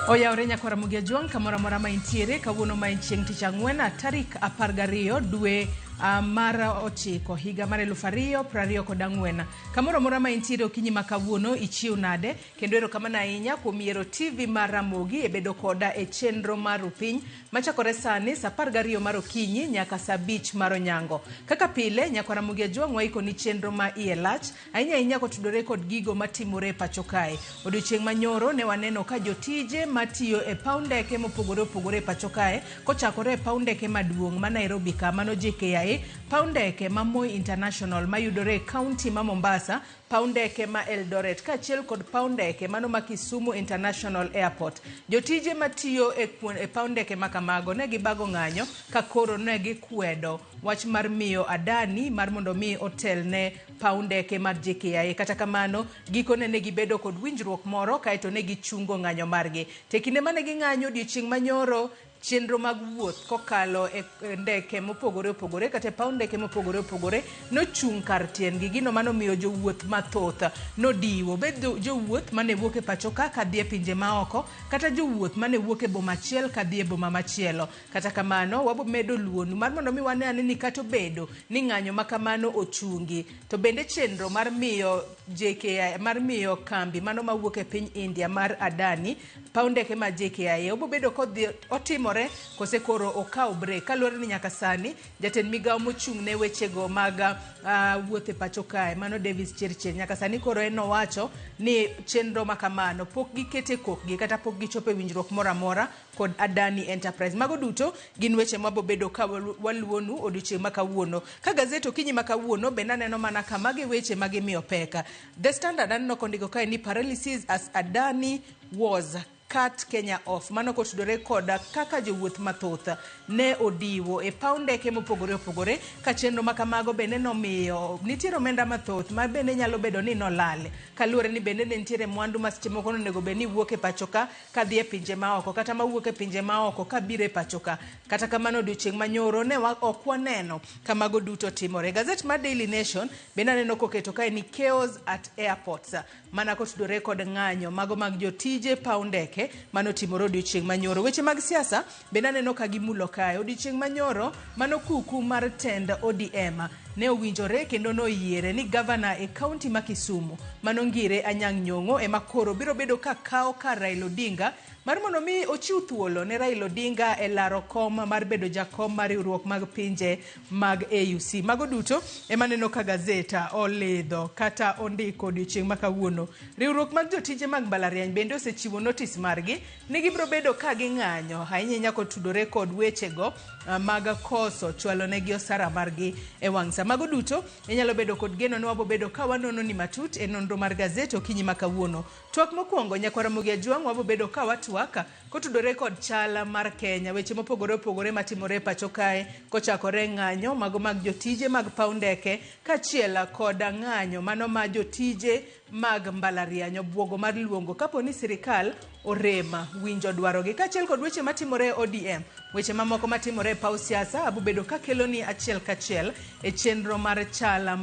Oyaore nyakora mugia juang kamora mora ma intiere kawuono ma chieng' tich ang'wen tarik 12 dwe mar 9 higa mar 2024. Kamoro mora ma intiere okinyi ma kawuono ichiu nade kendo erokamano ahinya kuom yiero TV mar Ramogi e bedo koda e chenro mar Upiny machakore sani saa 12 mar okinyi nyaka saa 5 mar onyango. Kaka pile nyakora mugia juang waiko ni chenro ma iye lach ahinya kotudore kod gigo matimore e pacho kae. Odiochieng' manyoro ne waneno ka jotije matiyo e paw ndeke mopogore opogore e pacho kae kochakore e paw ndeke maduong' ma Nairobi ka mano JKIA, paw ndeke ma Moi International mayudore e kaunti ma Mombasa, paw ndeke ma Eldoret kaachiel kod paw ndeke mano ma Kisumu International Airport. Jotije matiyo e paw ndeke ma kamago ne gibago ng'anyo ka koro ne gikwedo wach mar miyo Adani mar mondo mi otel ne paw ndeke mar JKIA. Kata kamano gikone ne gibedo kod winjruok moro kaeto ne gichungo ng'anyo margi. Tekinde mane ging'anyo odiochieng' manyoro chenro mag wuoth kokalo e ndeke mopogore opogore kata paw ndeke mopogore opogore nochung' kar tiendgi. Gino mano miyo jowuoth mathoth nodiwo bed jowuoth mane wuok e pacho ka kadhi e pinje maoko kata jowuoth mane wuok e boma achiel kadhi e boma machielo. Kata kamano wabo medo luonu mar mondo mi wane ane ni kata bedo ni ng'anyo makamano ochungi to bende chenro mar miyo JKIA mar miyo kambi mano mawuok e piny India mar Adani paw ndeke ma JKIA obo bedo kodhi otimore kose koro okaw break kaluwore ni nyaka sani jatend migawo mochung' ne wechego mag wuoth e pacho kae mano Davis Chirchir nyaka sani koro en owacho ni chenro makamano pok gikete kokgi kata pok gichopo e winjruok moro amora kod Adani Enterprise. Mago duto gin weche mabo bedo ka waluonu odiochieng' ma kawuono. Ka gazet okinyi ma kawuono be naneno mana kama gi weche magimiyo peka. The Standard aneno kondiko kae ni paralysis as Adani was cut Kenya off. Mano kotudore koda kaka jowuoth mathoth ne odiwo e paw ndeke mopogore opogore ka chenro makamago bende nomiyo nitiere omenda mathoth ma bende nyalo bedo ni nolal kaluwore ni bende nitiere mwandu ma seche moko onego bed ni wuok e pacho ka kadhi e pinje maoko kata mawuok e pinje maoko kabiro e pacho ka. Kata kamano odiochieng' manyoro ne ok waneno kamago duto timore. Gazet mar Daily Nation bende aneno koketo kae ni chaos at airports mana kotudore kod ng'anyo mago mag jotije paw ndeke mano timore odiochieng' manyoro. Weche mag siasa bende aneno ka gimulo kae. Odiochieng' manyoro mano kuku mar tend ODM ne owinjore kendo noyiere ni gavana e kaunti ma Kisumu mano Ngire Anyang' Nyong'o ema koro biro bedo ka kawo kar Raila Odinga mar mondo mi ochiw thuolo ne Raila Odinga e laro kom mar bedo jakom mar riwruok mag pinje mag AUC. Mago duto ema neno ka gazeta oledho kata ondiko odiochieng' ma kawuono. Riwruok mag jotije mag mbalariany bende osechiwo notice margi ni gibiro bedo ka ging'anyo ahinya kotudore kod wechego mag koso chwalo negi osara margi e wang' sa. Mago duto inyalo bedo kod geno ni wabo bedo ka wanono ni matut e nonro mar gazet okinyi ma kawuono. Twak mokwongo nyakora mugia juang wabo bedo ka watwaka kotudore kod chala mar Kenya, weche mopogore opogore matimore e pacho kae kochakore ng'anyo mago mag jotije mag paw ndeke kaachiel kod ng'anyo mano ma jotije mag mbalariany obwogo mar luongo kapo ni sirikal orema winjo dwarogi kaachiel kod weche matimore e ODM. Weche mamoko matimore e paw siasa abubedo ka kelo ni achiel kachiel e chenro mar chala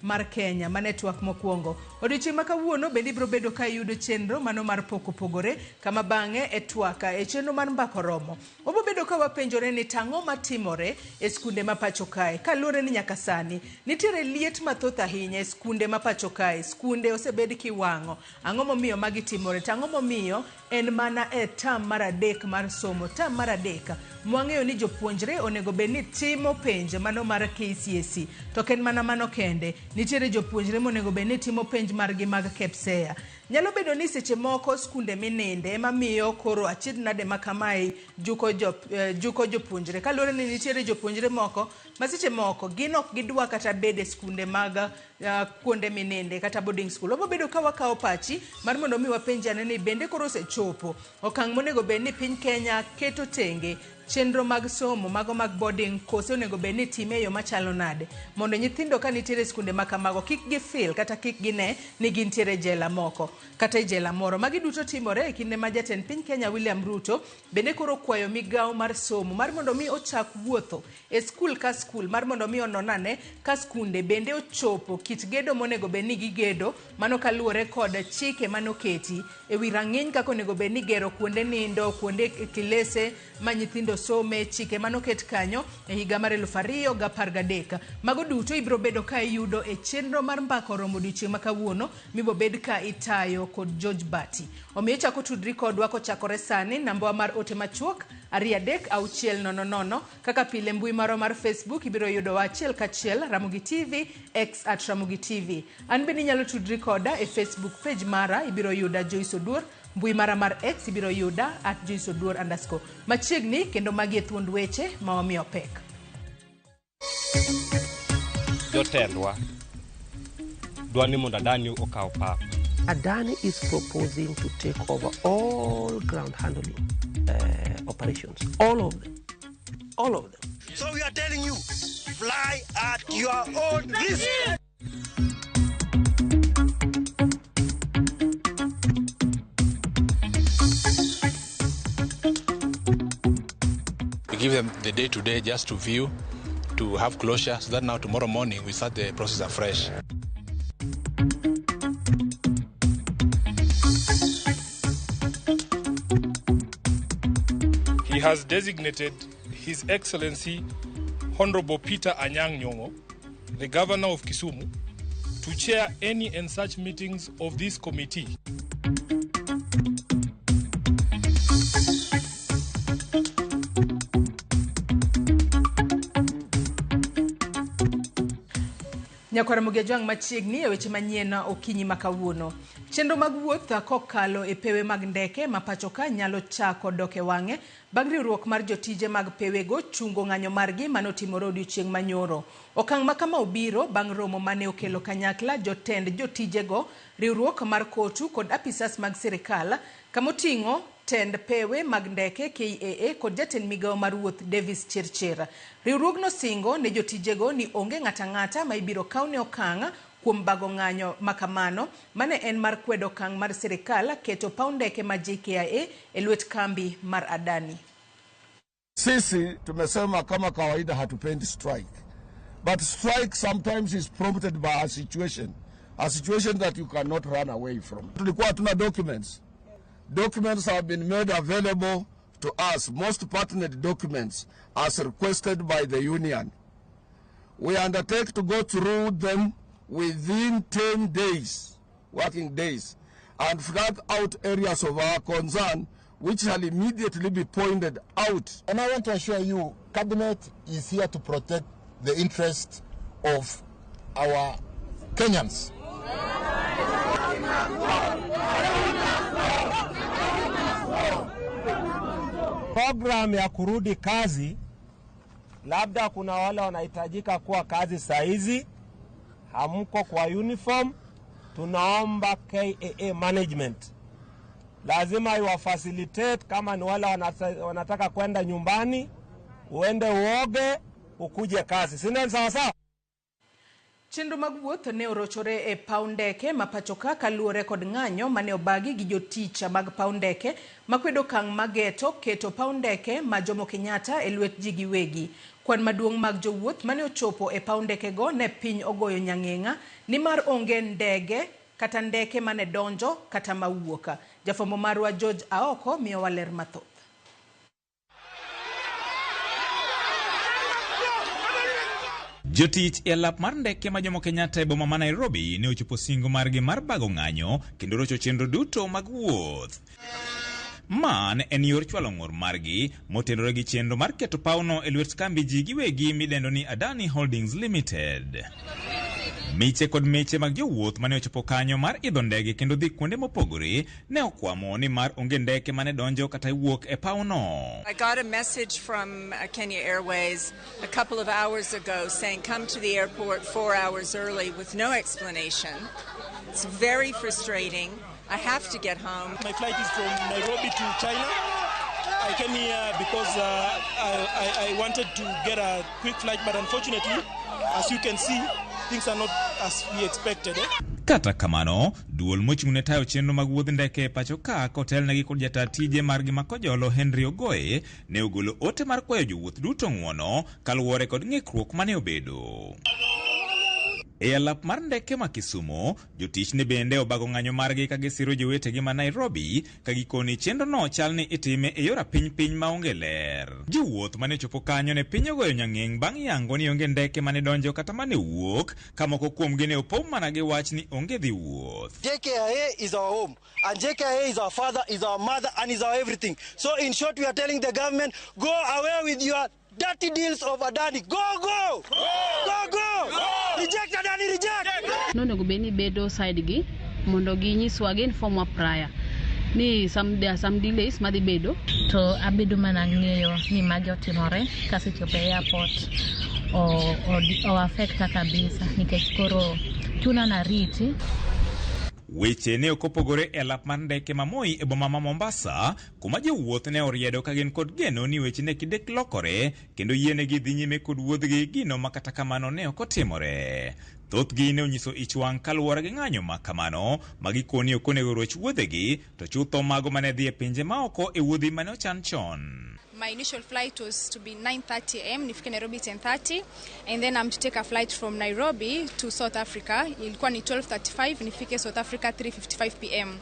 mar Kenya mane twak mokwongo. Odiochieng' ma kawuono bende ibiro bedo ka yudo chenro mano mar pok opogore kama bang'e e twaka e chenro mar mbako romo. Obo bedo ka wapenjore ni tang'o matimore e skunde ma pacho kae kaluwore ni nyaka sani nitiere liet mathoth ahinya e skunde ma pacho kae. Skunde osebed kiwang'o. Ang'o momiyo magi timore? Tang'o momiyo en mana e tam mar 3 mar somo. Tam mar 3 mwang'eyo ni jopuonjre onego bed ni timo penj mano mar KCSE to ken mana mano kende nitiere jopuonjre monego bed ni timo penj margi mag KPSEA. Nyalo bedo ni seche moko skunde mininde ema miyo koro achiedh nade makamae juko jopuonjre kaluwore ni nitiere jopuonjre moko ma seche moko gin ok gidwa kata bede skunde mag kuonde mininde kata boarding school. Obo bedo ka wakawo pachi mar mondo mi wapenjane ni bende koro osechopo okang' monego bed ni piny Kenya keto tenge chenro mag somo mago mag boarding kose onego bed ni time yo machalo nade mondo nyithindo ka nitiere skunde makamago kik gifil kata kik gine ni gintiere jela moko kata jela moro. Magi duto timore e kinde ma jatend piny Kenya William Ruto bende koro kwayo migawo mar somo mar mondo mi ochak wuotho e skul ka skul mar mondo mi ononane ka skunde bende ochopo kit gedo monego bed ni gigedo mano kaluwore kod chike manoketi e wi rang'iny kako onego bed ni gero kuonde nindo, kuonde kilese ma nyithindo some, chike manoket kanyo e higa mar 2013. Mago duto ibiro bedo ka iyudo e chenro mar mbako romo odiochieng' ma kawuono mibo bed ka itayo kod George Bati. Omiyo chako tudri kodwa kochakore sani, namba mar ote machuok 33600 kaka pile mbui maro mar Facebook ibiro yudo wachiel kachiel Ramogi TV X @Ramogi TV. An bende nyalo tudri koda e Facebook page mara ibiro yuda Joyce Oduor, mbui mara mar X ibiro yuda @JoyceOduor_. Machiegni kendo magi e thuond weche ma omiyo pek. Jotendwa dwani mondo Adani okaw pap. Adani is proposing to take over all ground handling operations, all of them. So we are telling you, fly at your own risk. We give them the day-to-day just to view, to have closure, so that now tomorrow morning we start the process afresh. He has designated His Excellency Honorable Peter Anyang' Nyong'o, the Governor of Kisumu, to chair any and such meetings of this committee. Nyakwara Mugiajwang' machiegni e weche manyien okinyi makawuono. Chenro mag wuoth kokalo e pewe mag ndeke ma pacho ka nyalo chako dok e wang'e bang' riwruok mar jotije mag pewego chungo ng'anyo margi manotimore odiochieng' manyoro. Okang' ma kama obiro bang' romo mane okelo kanyakla jotend jotijego, riwruok mar kotu kod apisas mag sirikal kamoting'o tend pewe mag ndeke KAA kod jatend migawo mar wuoth Davis Chirchir. Riwruogno singo ne jotijego ni onge ng'ata ma ibiro kawne okang' kuom bago ng'anyo makamano mane en mar kwedo okang' mar sirikal keto paw ndeke ma JKIA e lwet kambi mar Adani. Sisi tumesema kama kawaida hatupendi strike, but strike sometimes is prompted by a situation that you cannot run away from. Tulikuwa tuna documents have been made available to us, most pertinent documents as requested by the union. We undertake to go through them within 10 days, working days, and flag out areas of our concern which shall immediately be pointed out. And I want to assure you, Cabinet is here to protect the interests of our Kenyans. Program ya kurudi kazi, labda kuna wale wanahitajika kuwa kazi saizi, hamko kwa uniform, tunaomba KAA management lazima iwafacilitate. Kama ni wale wanataka kwenda nyumbani, uende uoge, ukuje kazi. Sina sawa sawa? Chenro mag wuoth ne orochore e paw ndeke ma pacho ka kaluwore kod ng'anyo mane obagi gi jotich mag paw ndeke makwedo okang' mageto keto paw ndeke ma Jomo Kenyatta e lwet ji giwegi. Kwan maduong' mag jowuoth mane ochopo e paw ndekego ne piny ogoyo nyang'eng'a ni mar onge ndege kata ndeke mane donjo kata mawuoka. Jafwambo marwa George Aoko miyo waler mathoth. Jotich e lap mar ndeke ma Jomo Kenyatta e boma ma Nairobi ne ochopo singo margi mar bago ng'anyo kendo rocho chenro duto mag wuoth. Man en yor chwalo ng'ur margi motenore gi chenro mar keto pawno e lwet kambi ji giwegi midendo ni Adani Holdings Limited. Miche kod meche mag jowuoth mane ochopo kanyo mar idho ndege kendo dhi kuonde mopogore ne okwamo ni mar onge ndeke mane donjo kata wuok e pawno. I got a message from Kenya Airways a couple of hours ago saying come to the airport 4 hours early with no explanation. It's very frustrating. I have to get home. My flight is from Nairobi to China. I came here because I wanted to get a quick flight, but unfortunately, as you can see, things are not as we expected. Kata kamano, duol mochung'ne tayo chenro mag wuodh ndeke e pacho ka kotelnegi kod jataa tije margi makojolo Henry Ogoye ne ogolo ote mar kwayo jowuoth duto ng'uono kaluwore kod ng'ikruok mane obedo. E alap mar ndeke ma Kisumo, jotich ne bende obago ng'anyo margi ka gisiro jowetegi ma Nairobi ka gikoni chenro no chalni itime e yor piny maonge ler. Jowuoth mane chopo kanyo ne piny ogoyo nyang'eng bang' yango ni onge ndeke mane donjo kata mane wuok, ka moko kuomgi ne opong' mana gi wach ni onge dhi wuoth. JKIA is our home, and JKIA is our father, is our mother, and is our everything. So in short, we are telling the government, go away with your dirty deals of Adani. Go, go! Go, go! Reject Adani, reject! No go beni bedo side gi mondo gi nyiswa again from prior ni there are some delays madhi bedo to abedo mana ng'eyo ni magi otimore kasechopo e airport o affecta kabisa nikech koro tuna na riti. Weche ne okopogore e alap mar ndeke ma Moi e boma ma Mombasa, kuma jowuoth ne oriedo ka gin kod geno ni weche ne kidek lokore kendo yienegi dhi nyime kod wuodhgi gino ma kata kamano ne okotimore. Thothgi ne onyiso ich wang' kaluwore gi ng'anyo ma kamano ma gikoni okonego roch wuodhegi to chutho mago mane dhi e pinje maoko e wuodhi mane ochan chon. My initial flight was to be 9:30 a.m. nifike Nairobi 10:30, and then I'm to take a flight from Nairobi to South Africa. Ilikuwa ni 12:35 nifike South Africa 3:55 p.m.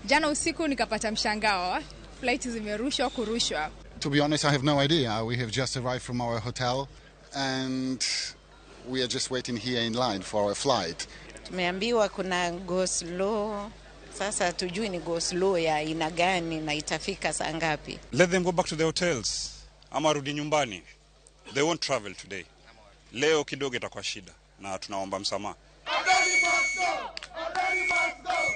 Jana usiku nikapata mshangao, flight zimerushwa kurushwa. To be honest, I have no idea. We have just arrived from our hotel and we are just waiting here in line for our flight. Tumeambiwa kuna go slow. Sasa tujui ni go slow ya aina gani na itafika saa ngapi. Let them go back to the hotels. Ama rudi nyumbani. They won't travel today. Leo kidogo itakuwa shida na tunaomba msamaha.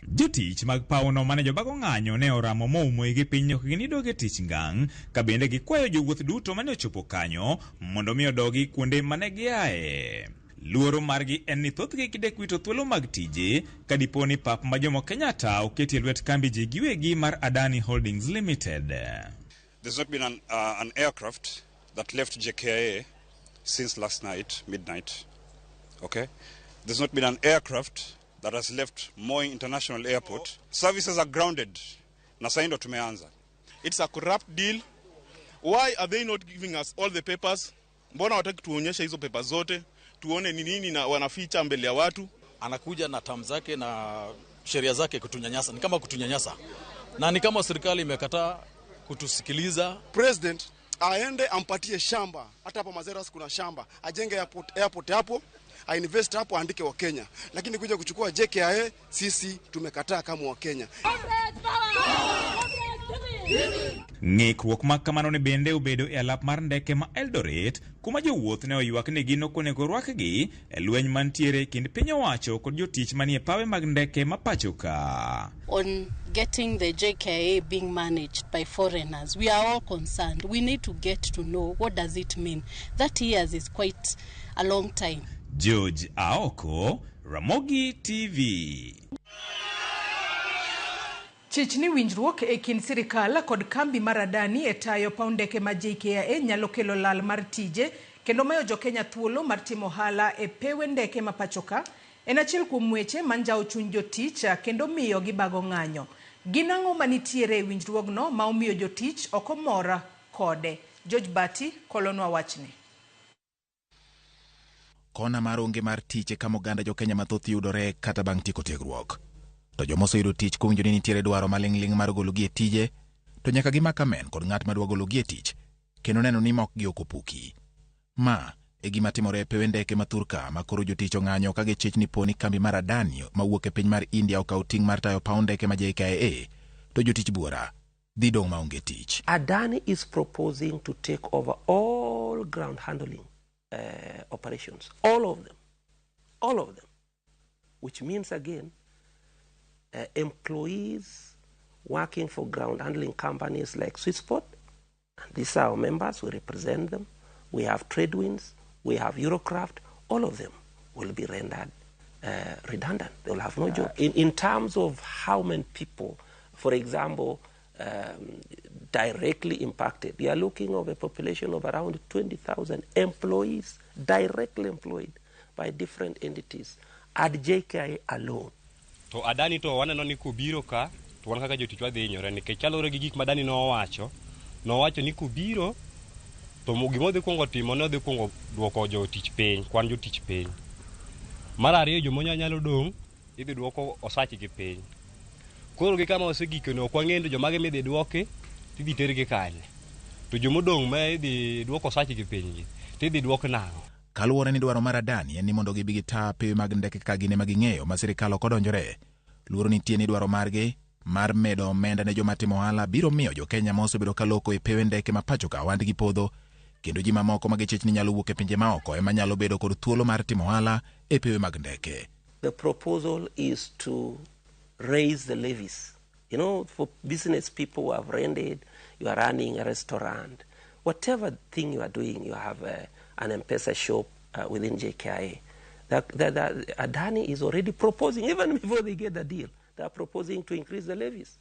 Jotich mag pauno mane jobago ng'anyo ne oramo moumo gi piny ok ginidoge tich ngang' ka bende gikwayo jowuoth duto mane ochopo kanyo mondo mi odogi kuonde mane giaye. Luoro margi en ni thothgi kidek wito thuolo mag tije ka diponi pap ma Jomo Kenyatta oketi e lwet kambi ji giwegi mar Adani Holdings Limited. There's not been an aircraft that left JKIA since last night, midnight. Okay? There's not been an aircraft that has left Moi International Airport. Services are grounded. Na sasa ndo tumeanza. It's a corrupt deal. Why are they not giving us all the papers? Mbona wataki tuonyesha hizo papers zote? Tuone ni nini na wanaficha mbele ya watu. Anakuja na tamu zake na sheria zake kutunyanyasa. Ni kama kutunyanyasa. Na ni kama serikali imekataa kutusikiliza. President aende ampatie shamba. Hata hapa Mazeras kuna shamba. Ajenge airport hapo, ainvest hapo, aandike wa Kenya. Lakini kuja kuchukua JKIA sisi tumekataa kama wa Kenya. Ng'ikruok ma kamano ne bende obedo e alap mar ndeke ma Eldoret kuma jowuoth ne oywak ni gino konego rwakgi e lweny mantiere kind piny owacho kod jotich manie pawe mag ndeke ma pacho ka. On getting the JKIA being managed by foreigners, we are all concerned. We need to get to know what does it mean. 30 years is quite a long time. George Aoko, Ramogi TV. Chich ni winjruok e kind sirikal kod kambi mar Adani e tayo paw ndeke ma JKIA nyalo kelo lal mar tije kendo mayo jo Kenya thuolo mar timo hala e pewe ndeke ma pachoka en achiel kuom weche manjao chuny jotich kendo miyo gibago ng'anyo. Ginang'o manitiere e winjruogno ma omiyo jotich ok omora kode. George Bati kolonwa wachne. Kona mar onge mar tich kama oganda jo Kenya mathoth yudore kata bang' tieko tiegruok. To jomoso yudo tich kuwinjo ni nitiere dwaro maling'ling mar gologi e tije, to nyaka gimak amen kod ng'at madwa gologi e tich, kendo neno ni mok giokopuki. Ma e gima timore e pewe ndeke ma Thurka ma koro jotich ong'anyo ka gichich ni poni kambi mar Adani mawuok e piny mar India okawo ting' mar tayo paw ndeke ma JKIA, to jotich buora dhi dong' maonge tich. Adani is proposing to take over all ground handling operations, all of them, which means again employees working for ground handling companies like Swissport, and these are our members, we represent them, we have Tradewinds, we have Eurocraft, all of them will be rendered redundant. They will have no job. In terms of how many people, for example, directly impacted. You are looking at a population of around 20,000 employees, directly employed by different entities at JKIA alone. To Adani to waneno ni kubiro ka to wan kaka jotich wadhi hinyore nikech chalore gi gik ma Adani nowacho ni kubiro to gima dhi kuongo timo ne dhi kuongo duoko jotich piny, kwan jotich piny. Mar ariyo joma nyalo dong' idhi duoko osach gi piny. Koro gi kama osegikone ok wang'eyo joma midhi duoki tidhi tergi kanye. To joma dong' ma idhi duoko osach gi piny tidhi duok nang'o? Kaluwore ni dwaro mar Adani en ni mondo gibi gi taa pewe mag ndeke ka gine ma ging'eyo ma sirikal ok odonjore. Luoro nitie ni dwaro margi mar medo omenda ne joma timo ohala biro miyo jo Kenya ma osebedo ka loko e pewe ndeke ma pacho ka wandgi podho, kendo ji mamoko ma gichich ni nyalo wuok e pinje maoko ema nyalo bedo kod thuolo mar timo ohala e pewe mag ndeke. The proposal is to raise the levies. You know, for business people who have rented, you are running a restaurant, whatever thing you are doing, you have an M-Pesa shop within JKIA. Adani is already proposing, even before they get the deal, they are proposing to increase the levies.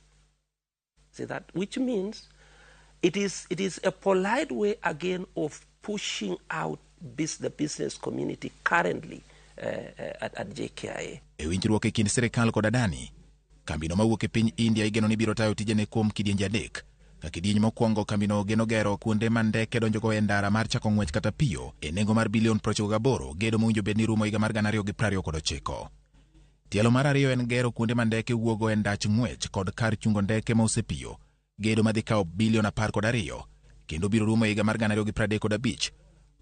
See that? Which means it is a polite way again of pushing out the business community currently at JKIA. E winjruok e kind sirikal kod Adani, kambino mawuok e piny India igeno ni biro tayo tijene kuom kidienje adek. Ka kidieny mokwongo kambino geno gero kuonde ma ndeke donjogo e ndara mar chako ng'wech kata piyo e nengo mar bilion 98 gedo mowinjo bed ni rumo higa mar 2029. Tielo mar ariyo en gero kuonde ma ndeke wuogo e ndach ng'wech kod kar chungo ndeke ma osepiyo, gedo madhi kawo bilion 12 kendo biro rumo higa mar 2035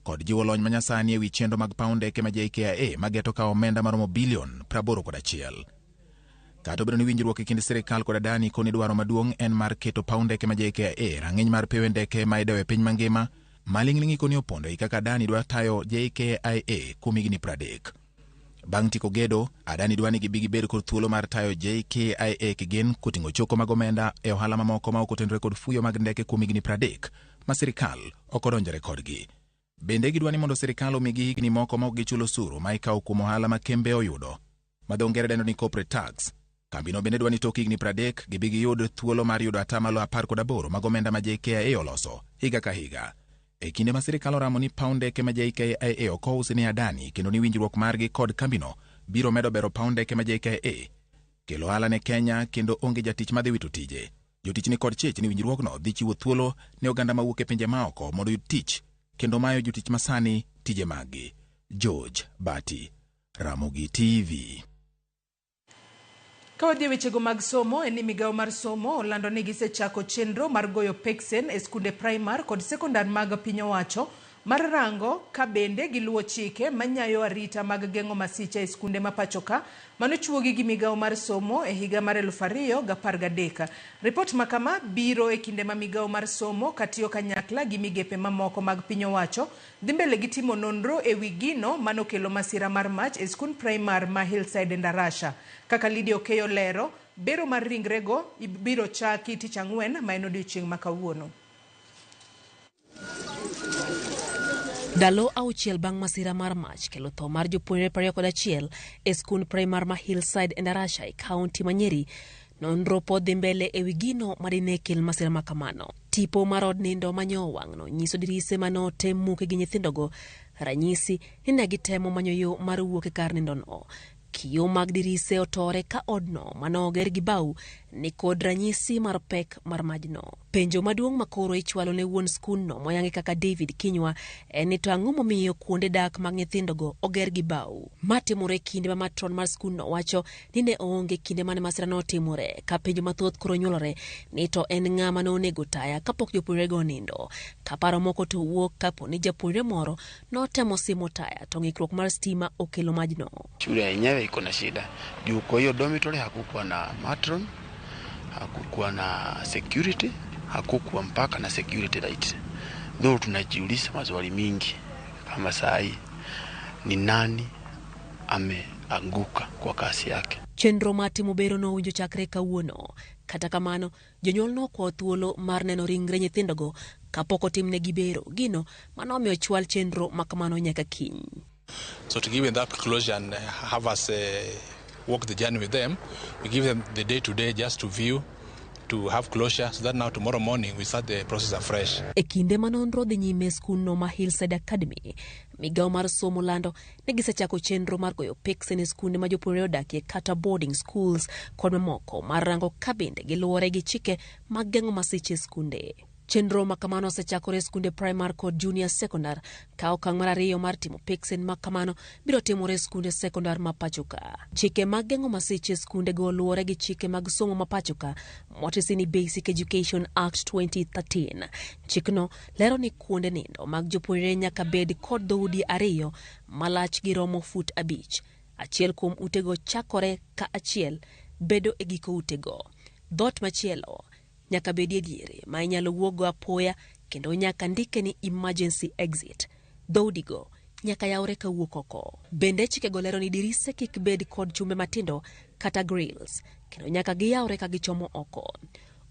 kod jiwo lony manyasani e wi chenro mag paw ndeke ma JKIA mageto kawo omenda maromo bilion 81. Kata obedo ni winjruok e kind sirikal kod Adani koni dwaro maduong' en mar keto paw ndeke ma JKIA rang'iny mar pewe ndeke ma idewo e piny mangima, maling'ling' koni opondo kaka Adani dwa tayo JKIA kuom higni 30. Bang' tiko gedo, Adani dwa ni gibi gibed kod thuolo mar tayo JKIA kigen koting'o choko mag omenda e ohala mamoko ma ok otenore kod fuyo mag ndeke kuom higni 30 ma sirikal ok odonjore kodgi. Bende gidwa ni mondo sirikal omigi higni moko ma ok gichulo osuru ma ikawo kuom ohala ma kembe oyudo, ma dho ngere dendo ni corporate tax. Kambino bende dwa ni tok higni 30 gibi giyud thuolo mar yudo atamalo 18 mag omenda ma JKIA oloso higa ka higa. E kinde ma sirikal oramo ni paw ndeke ma JKIA ok ousi ni Adani kendo ni winjruok margi kod kambino biro medo bero paw ndeke ma JKIA, kelo ohala ne Kenya kendo onge jatich madhi wito tije. Jotich ni kod chich ni winjruokno dhi chiwo thuolo ne oganda mawuok e pinje maoko mondo yud tich kendo mayo jotich masani tije maggi. George Bati, Ramogi TV. Kawadhi wechego mag somo en ni migawo mar somo olando ni gisechako chenro mar goyo peksen e skunde primar kod sekondar mag piny owacho mar rango ka bende giluwo chike manyayo arita mag geng'o masiche e skunde ma pachoka manochuogi gi migawo mar somo e higa mar 2013. Ripot makama biro e kinde ma migawo mar somo katiyo kanyakla gi migepe mamoko mag piny owacho dhi mbele gi timo nonro e wi gino manokelo masira mar mach e skund primar ma Hillside Ndarasha. Kaka Lydia Okeyo lero, bero mar ringrego biro chaki tich ang'wen ma en odiechieng' ma kawuono. Dalo auchiel bang' masira mar mach kelo tho mar jopuonjre 21 e skund primar ma Hillside Ndarasha e kaunti ma Nyeri, nonro pod dhi mbele e wi gino madine kel masira makamano. Tipo mar od nindo manyo wang'no nyiso dirise manotem muke gi nyithindogo, ranyisi ni ne gitemo manyo yo mar wuok e kar nindono. Kiyo mag dirise otore ka odno manoger gi bau ni kod ranyisi mar pek mar majno. Penjo maduong' makoro ichwalo ne wuon skunno moyangi kaka David Kinywa en ni to ang'o momiyo kuonde dak mag nyithindogo oger gi bau. Matimore kinde ma matron mar skunno wacho ni ne oonge kinde mane masira no timore, ka penjo mathoth koro nyuolore ni to en ng'ama nonego taya kapok jopuonjre go nindo. Kaparo moko to wuok kapo ni japuonjre moro notemo simo taya to ng'ikruok mar stima okelo majno. Shule yenyewe iko na shida juu kwa hiyo dormitory hakukuwa na matron, hakukuwa na security, hakukuwa mpaka na security light. Though tunajiuliza maswali mingi kama saa hii ni nani ameanguka kwa kasi yake. Chenro matimo bero no winjo chakre kawuono. Kata kamano, jonyuol no kwa thuolo mar neno ringre nyithindogo kapok otimne gi bero, gino manomiyo chwal chenro makamano nyaka kiny. So to give them that closure and have us walk the journey with them, we give them the day-to-day just to view, to have closure so that now tomorrow morning we start the process afresh. E kinde manonro dhi nyime skundno ma Hillside Academy, migao mar somo lando ne gisechako chenro mar goyo pics ne skunde ma jopuonjre odakie kata boarding schools kod mamoko mar rango kabinde giluwore gi chike mag geng'o masiche skunde. Chenro makamano osechakore skunde primar kod junior secondar ka okang' mar ariyo mar timo peksen makamano biro timore skunde secondar ma pachoka. Chike mag geng'o masiche skunde go luwore gi chike mag somo ma pachoka motisi ni Basic Education Act 2013. Chikno lero ni kuonde nindo mag jopuonjre nyaka bed kod dhoudi ariyo malach gi romo fut 5. Achiel kuom utego chakore ka achiel bedo e giko utego. Dhot machielo nyaka bedie diere ma inyalo wuogo apoya kendo nyaka ndike ni emergency exit. Dhoudigo nyaka yaure ka wuok oko. Bende chike golero ni dirise kik bed kod chumbe matindo kata grills kendo nyaka giyaure ka gichomo oko.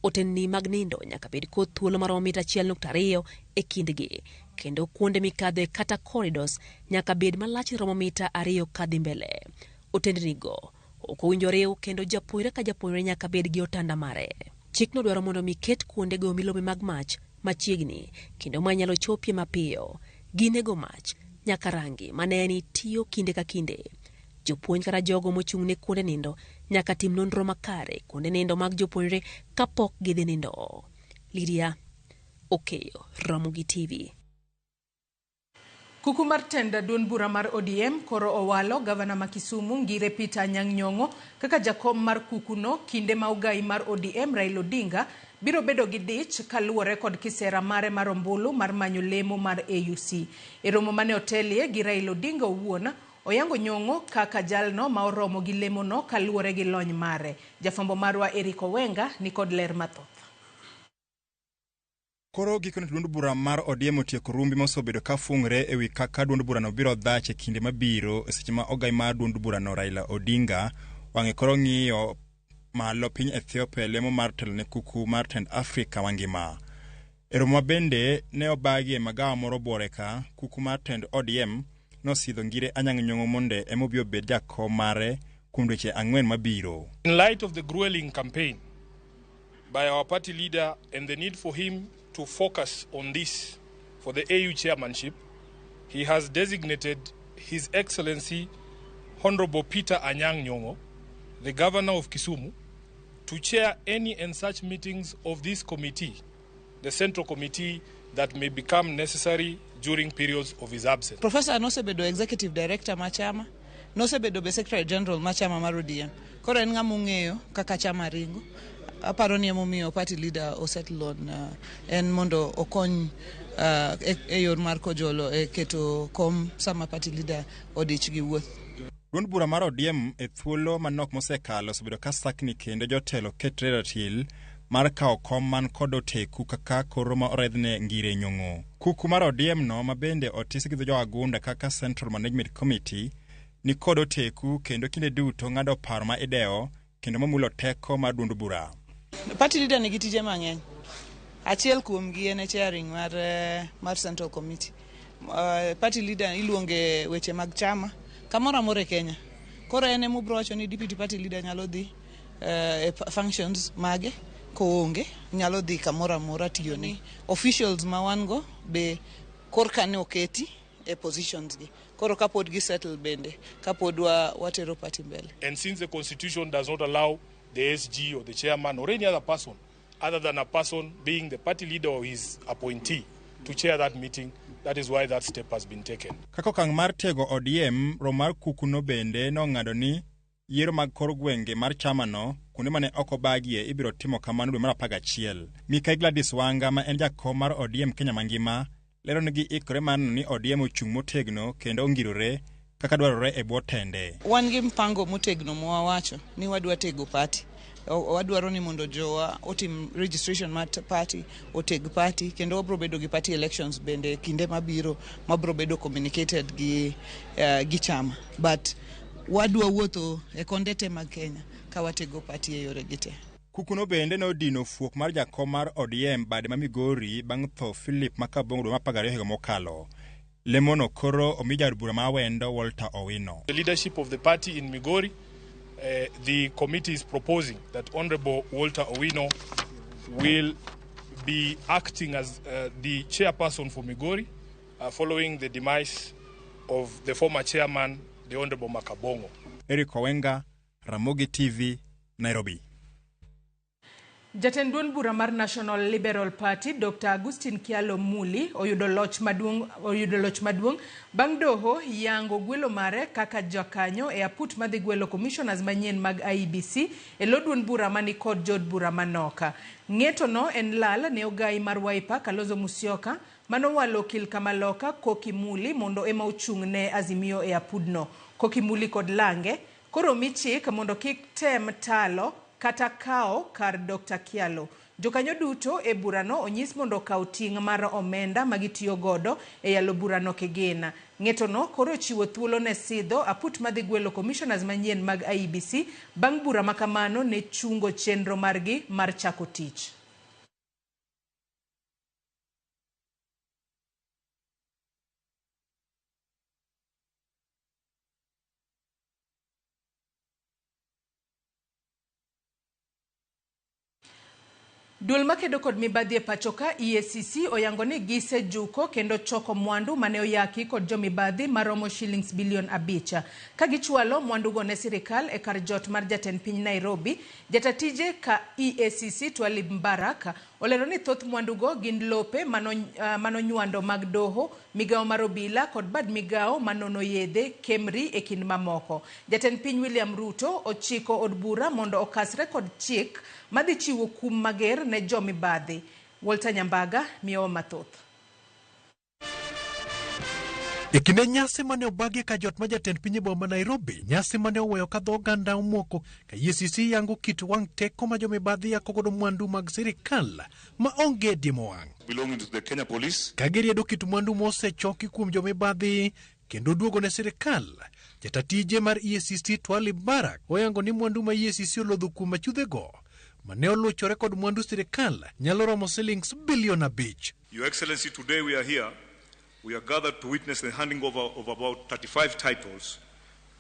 Otenni mag nindo nyaka bed kod thuolo maromo mita 1.2 e kindgi kendo kuonde mikadhe kata corridors nyaka bed malach romo mita 2 kadhi mbele. Otendnigo ok owinjore kendo japuonjre ka japuonjre nyaka bed gi otanda mare. Chikno dwaro mondo miket kuonde go milome mag mach machiegni kendo manyalo chopie mapiyo. Ginego mach nyaka rangi maneni tiyo kinde ka kinde. Jopuonj kata jogo mochung'ne kuonde nindo nyaka tim nonro makare kuonde nindo mag jopuonjre kapok gidhi nindo. Lydia Okeyo, Ramogi TV. Kuku mar tenda duond bura mar ODM koro owalo gavana ma Kisumu Ngire Peter Anyang' Nyong'o kaka jakom mar kukuno kinde ma ugai mar ODM Raila Odinga biro bedo gi dich kaluwore kod kisera mare mar ombulu mar manyo lemo mar AUC. E romo mane otelie gi Raila Odinga owuon oyango Nyong'o kaka jalno ma oromo gi lemo no kaluwore gi lony mare. Jafambo marwa Eric Owenga ni kod ler mathoth. Koro gikone duond bura mar ODM otieko rumbi mosebedo ka fungre ewi kaka duond bura no biro dhach e kinde mabiro e seche ma ogai mar duond bura no Raila Odinga wang'e koro ng'iyo malo piny Ethiopia lemo mar telo ne kuku mar tend Afrika mangima. E romo bende ne obagie magawa moro buore ka kuku mar tend ODM nosidho Ngire Anyang' Nyong'o monde emobiro bed jakom mare kuom dweche 4 mabiro. In light of the grueling campaign by our party leader and the need for him to focus on this for the AU chairmanship, he has designated His Excellency Honorable Peter Anyang' Nyong'o, the Governor of Kisumu, to chair any and such meetings of this committee, the central committee that may become necessary during periods of his absence. Professor nosebedo Executive Director machama, nosebedo be Secretary General machama mar ODM. Koro en ng'ama ong'eyo kaka chama ringo. Aparo ni emomiyo party leader osettle on en mondo okony e yor mar kojolo e keto kom sama party leader odich gi wuoth. Duond bura mar ODM e thuolo manok mosekalo osebedo ka sakni kendo jotelo ketre ratil mar kawo kom man kod oteku kaka koro ma oredhne Ngire Nyong'o. Kuku mar ODM no mabende otisi gi jo agunda kaka Central Management Committee ni kod oteku kendo kinde duto ng'ado paro ma ideo kendo mamulo teko mar duond bura. Party leader nigi tije mang'eny. Achiel kuom gi en chairing mar Central Committee. Party leader iluonge weche mag chama kamoro amora e Kenya. Koro en emo bro wacho ni deputy party leader nyalo dhi functions mage koonge nyalo dhi kamoro amora tiyo ni officials ma wan go be korka ne oketi e positions gi. Koro kapod gi settle bende kapod watero party mbele. And since the constitution does not allow the SG or the chairman or any other person other than a person being the party leader or his appointee to chair that meeting, that is why that step has been taken. Kako kang mar tego ODM romar kukuno bende no ng'ado ni yiero mag kor gwenge mar chama no kuonde mane oko bagie ibiro timo kamano dwe mar 11. Mikael Gladys Wanga ma en jakom mar ODM Kenya mangima lero ni gi ikore man ni ODM ochung' motegno kendo ongirore kaka dwarore e bwo tende. Wan gi mpango motegno mwawacho ni wadwa tego party. Wadwaro ni mondo jowa otim registration mar party, oteg party kendo obro bedo gi party elections bende kinde mabiro mabro bedo communicated gi chama. But wadwa wuotho e kondete mag Kenya ka watego party e yore gite. Kukuno bende no dino fuok mar jakom mar ODM bade ma Migori bang' tho Philip Makabongo dwe mar 12 higa mokalo. Lemono koro omija bura ma wendo Walter Owino. The leadership of the party in Migori, the committee is proposing that Honorable Walter Owino will be acting as the chairperson for Migori following the demise of the former chairman, the Honorable Makabongo. Eric Owenga, Ramogi TV, Nairobi. Jatend duond bura mar National Liberal Party Dr. Agustin Kialo Muli oyudo loch maduong bang' doho yango gwelo mare kaka jakanyo e aput madhi gwelo commissioners manyien mag IEBC e lo duond bura mani kod jod bura manoka. Ng'eto no en lal ne ogai mar Wiper Kalonzo Musyoka manowalo okil Kamaloka Koki Muli mondo ema ochung' ne Azimio e apudno. Koki Muli kod Lange koro michik mondo kik tem talo kata kao kar Dr. Kialo. Jokanyo duto e burano onyis mondo kaw ting' mar omenda magitiyo godo e yalo burano kegena. Ng'eto no koro chiwo thuolo ne sidho aput madhi gwelo commissioners manyien mag IEBC bang' bura makamano ne chungo chenro margi mar chako tich. Duol makedo kod mibadhi e pachoka EACC oyango ni gise juko kendo choko mwandu mane oyaki kod jo mibadhi maromo shillings bilion 5. Ka gichwalo mwandu go ne sirikal e kar jot mar jatend piny Nairobi, jatatije ka EACC Twalib Mbaraka olero ni thoth mwandu go gin lope manonywando mag doho, migao mar obila kod bad migao manono yedhe Kemri e kind mamoko. Jatend piny William Ruto ochiko od bura mondo okasre kod chik madhi chiwo kum mager ne jo mibadhi. Walter Nyambaga miyo mathoth. E kinde nyasi mane obagi ka jot ma jatend piny boma Nairobi, nyasi mane oweyo ka dho oganda omoko ka EACC yango kit wang' teko ma jo mibadhi yakogodo mwandu mag sirikal ma onge dimo wang'. Belonging to the Kenya Police. Ka giriedo kit mwandu mosechoki kuom jo mibadhi kendo duogo ne sirikal, jatatije mar EACC Twalib Mbaraka oyango ni mwandu ma EACC olodho kuom achudhego mane oluchore kod mwandu sirikal nyalo romo shillings bilion 5. Your Excellency, today we are here. We are gathered to witness the handing over of about 35 titles,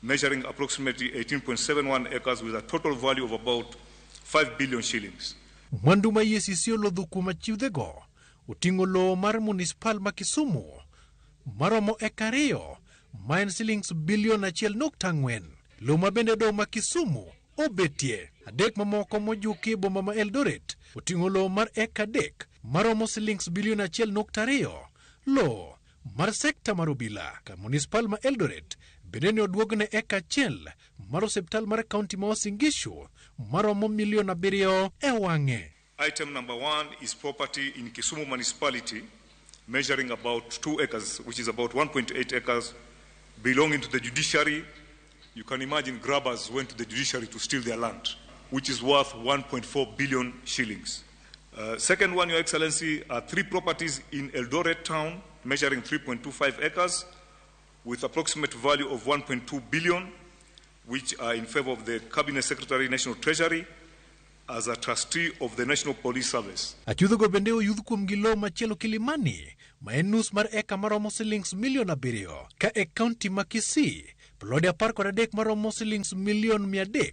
measuring approximately 18.71 acres with a total value of about 5 billion shillings. Mwandu ma EACC olodho kuom achudhego oting'o lowo mar municipal ma Kisumu maromo eka 2 ma en shillings bilion 1.4. Lowo ma bende do ma Kisumu obetie. Adek mamoko mojuki boma ma Eldoret oting'o lowo mar eka 3 maromo shillings bilion 1.2. Lowo mar sekta mar obila ka municipal ma Eldoret bende ne oduogne eka 1 mar osiptal mar kaunti ma Uasin Gishu maromo milion 7 e wang'e. Item number 1 is property in Kisumu municipality measuring about 2 acres, which is about 1.8 acres, belonging to the judiciary. You can imagine grabbers went to the judiciary to steal their land, which is worth 1.4 billion shillings. Second one, Your Excellency, are 3 properties in Eldoret town measuring 3.25 acres with approximate value of 1.2 billion, which are in favor of the Cabinet Secretary, National Treasury, as a trustee of the National Police Service. Achudhogo bende oyudh kuom gi lowo machielo Kilimani, ma en nus mar eka maromo shillings milion 7, ka e kaunti ma Kisii, plode 13 maromo shillings milion 300,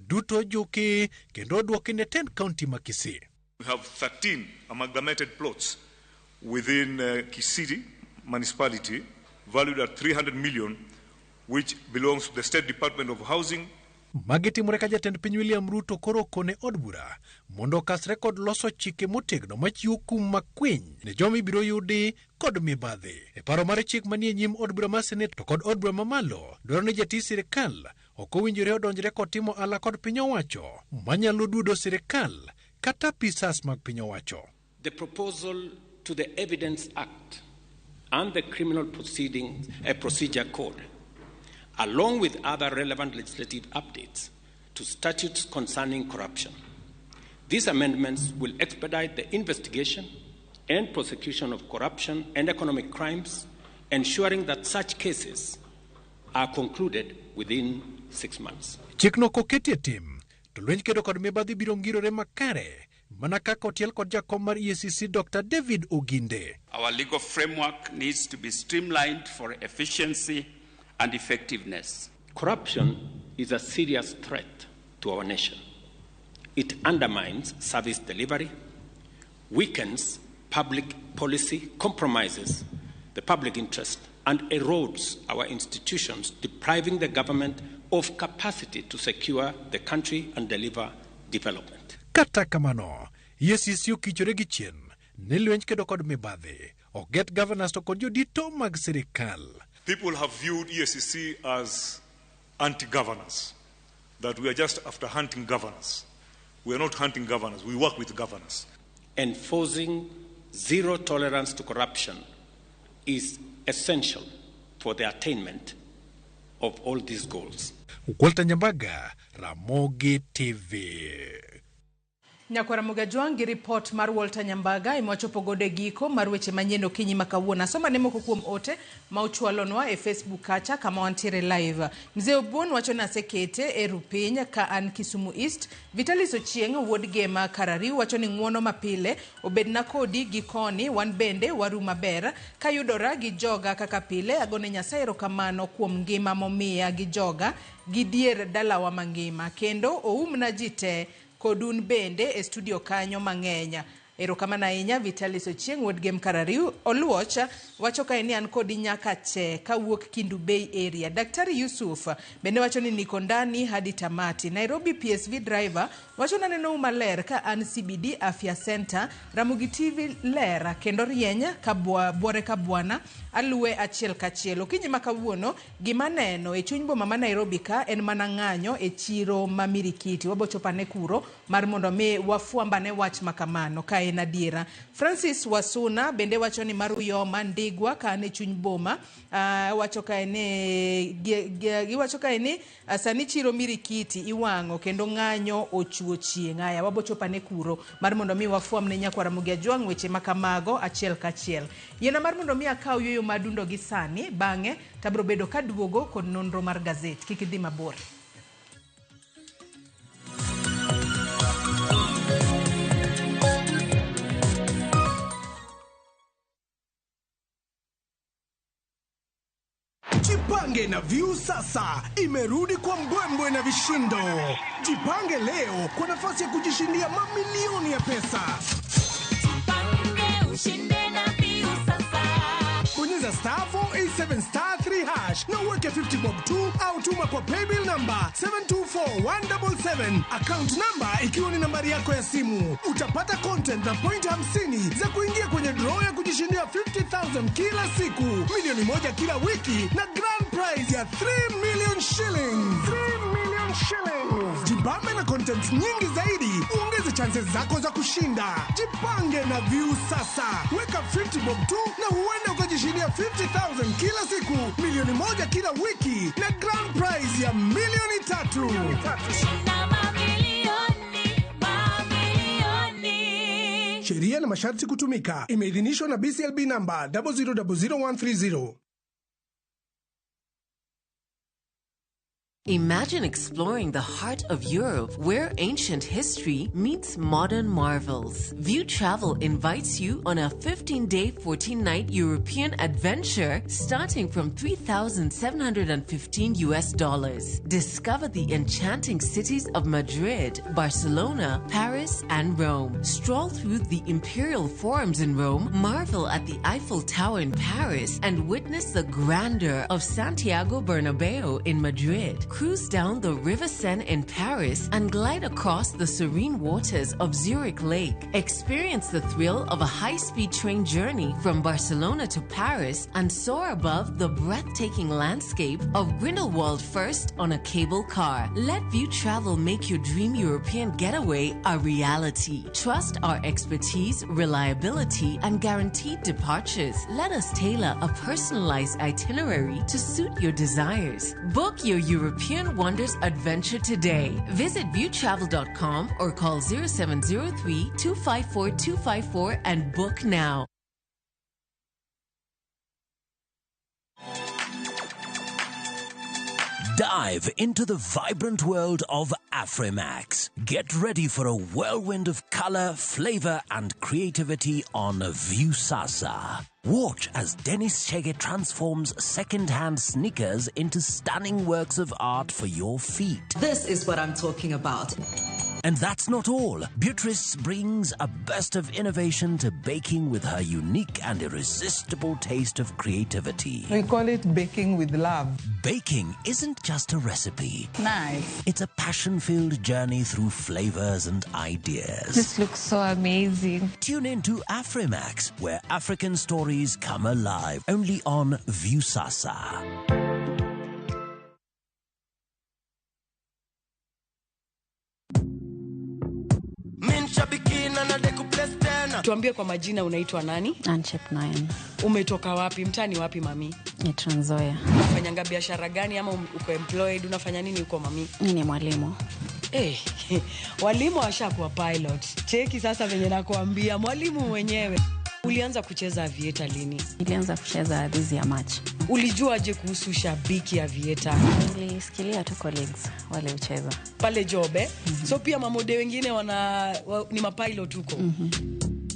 duto ojuki kendo oduoki ne 10 kaunti ma Kisii. We have 13 amalgamated plots within Kisii municipality, valued at 300 million, which belongs to the State Department of Housing. Magitimore ka jatend piny William Ruto koro kone od bura mondo kasre kod loso chike motegno machiwo kum makwiny ne jomi biro yudi kod mibadhi. E paro mar chik manie nyim od bura mar Senate to kod od bura mamalo dwaro ni jatij sirikal ok owinjore odonjre kod timo ala kod piny owacho manyalo duodo sirikal kata pisas mag piny owacho. The proposal to the Evidence Act and the Criminal Procedure Code, along with other relevant legislative updates to statutes concerning corruption. These amendments will expedite the investigation and prosecution of corruption and economic crimes, ensuring that such cases are concluded within 6 months. Chikno koketie tim, to lwenj kedo kod mibadhi biro ngirore makare, mana kaka otiel kod jakom mar EACC Dr. David Oginde. Our legal framework needs to be streamlined for efficiency and effectiveness. Corruption is a serious threat to our nation. It undermines service delivery, weakens public policy, compromises the public interest, and erodes our institutions, depriving the government of capacity to secure the country and deliver development. Kata kamano, EACC okichore gi chien ne lwenj kedo kod mibadhi oget governors to kod jodito mag sirikal. People have viewed EACC as anti-governors, that we are just after hunting governors. We are not hunting governors, we work with governors. Enforcing zero tolerance to corruption is essential for the attainment of all these goals. Walter Nyambaga, Ramogi TV. Nyakwara Mugajwang gi report mar Walter Nyambaga imewachopo gode giko mar weche manyien okinyi makawuono. Soma ne moko kuom ote ma uchwalonwa e Facebook kacha kama wantiere live. Mzee Obuon wacho na sekete e rupiny ka an Kisumu East. Vitalis Ochieng wuod Gema Karariu wacho ni ng'uono mapile obedna kodi gikoni wan bende waru maber ka yudora gi joga kaka pile agone Nyasaye erokamano kuom ngima momiya gi joga gi dier dalawa mangima kendo oumna jite kodun bende e studio kanyo mang'enya. Erokamano ahinya Vitalis Ochieng wuod Gem Karariu. Oluocha wacho ka ni an kodi nyaka che kawuok Kindu Bay area. Daktari Yusuf bende wacho ni niko ndani hadi tamati. Nairobi PSV driver wacho na neno maler ka an CBD Afya Center. Ramogi TV lera kendo rienya bwore ka bwana aluwe achiel kachiel. Okinyi makawuono gima neno e chuny boma ma Nairobi ka en mana ng'anyo e chiro mamirikiti. Wabochopane kuro mar mondo mi wafuambane wach makamano ka en adiera. Francis Wasuna bende wacho ni maruyo mandigwa ka ne chuny boma wacho ka giwacho ka ni sani chiro mirikiti iwango kendo ng'anyo ochuo chieng'. Aya wabochopane kuro mar mondo mi wafuamne Nyakwara Mugajwang weche makamago achiel kachiel. Yena mar mondo mi akaw yoyo madundo gi sani bang'e tabro bedo kaduogo kod nonro mar gazet. Kik idhi mabor. Jipange na View sasa imerudi kwa mbwembwe na vishindo. Jipange leo kwa nafasi ya kujishindia mamilioni ya pesa. Jipange ushinde na View sasa. Bonyeza *487*3# na uweke 50 bob tu au tuma kwa paybill number 724177. Account number ikiwa ni nambari yako ya simu. Utapata content na point 50 za kuingia kwenye draw ya kujishindia 50,000 kila siku, milioni moja kila wiki na grand prize ya 3 million shillings. 3 million shillings. Jibambe na content nyingi zaidi, uongeze chances zako za kushinda. Jipange na View sasa. Weka 50 bob tu na huenda ukajishindia 50,000 kila siku, milioni moja kila wiki na grand prize ya milioni 3. Sheria na masharti kutumika. Imeidhinishwa na BCLB number 0000130. Imagine exploring the heart of Europe where ancient history meets modern marvels. View Travel invites you on a 15-day, 14-night European adventure starting from $3,715. Discover the enchanting cities of Madrid, Barcelona, Paris, and Rome. Stroll through the imperial forums in Rome, marvel at the Eiffel Tower in Paris, and witness the grandeur of Santiago Bernabeu in Madrid. Cruise down the River Seine in Paris and glide across the serene waters of Zurich Lake. Experience the thrill of a high-speed train journey from Barcelona to Paris and soar above the breathtaking landscape of Grindelwald first on a cable car. Let View Travel make your dream European getaway a reality. Trust our expertise, reliability, and guaranteed departures. Let us tailor a personalized itinerary to suit your desires. Book your European Wonders adventure today. Visit viewtravel.com or call 0703-254-254 and book now. Dive into the vibrant world of Afrimax. Get ready for a whirlwind of color, flavor, and creativity on Viusasa. Watch as Dennis Chege transforms second-hand sneakers into stunning works of art for your feet. This is what I'm talking about. And that's not all. Beatrice brings a burst of innovation to baking with her unique and irresistible taste of creativity. We call it baking with love. Baking isn't just a recipe. Nice. It's a passion-filled journey through flavors and ideas. This looks so amazing. Tune in to Afrimax, where African stories come alive, only on Viusasa. Tuambie kwa majina, unaitwa nani? Anchep 9. Umetoka wapi? Mtani wapi mami? Ni Trans Nzoia. Unafanyanga biashara gani ama uko employed? Unafanya nini uko mami? Mimi ni mwalimu. Walimu washakuwa pilot. Cheki sasa venye nakuambia, mwalimu mwenyewe. Ulianza kucheza aviator lini? Nilianza kucheza this year March. Ulijuaje kuhusu shabiki aviator? Nilisikilia tu colleagues wale ucheza pale jobe. So pia mamode wengine ni mapilot huko.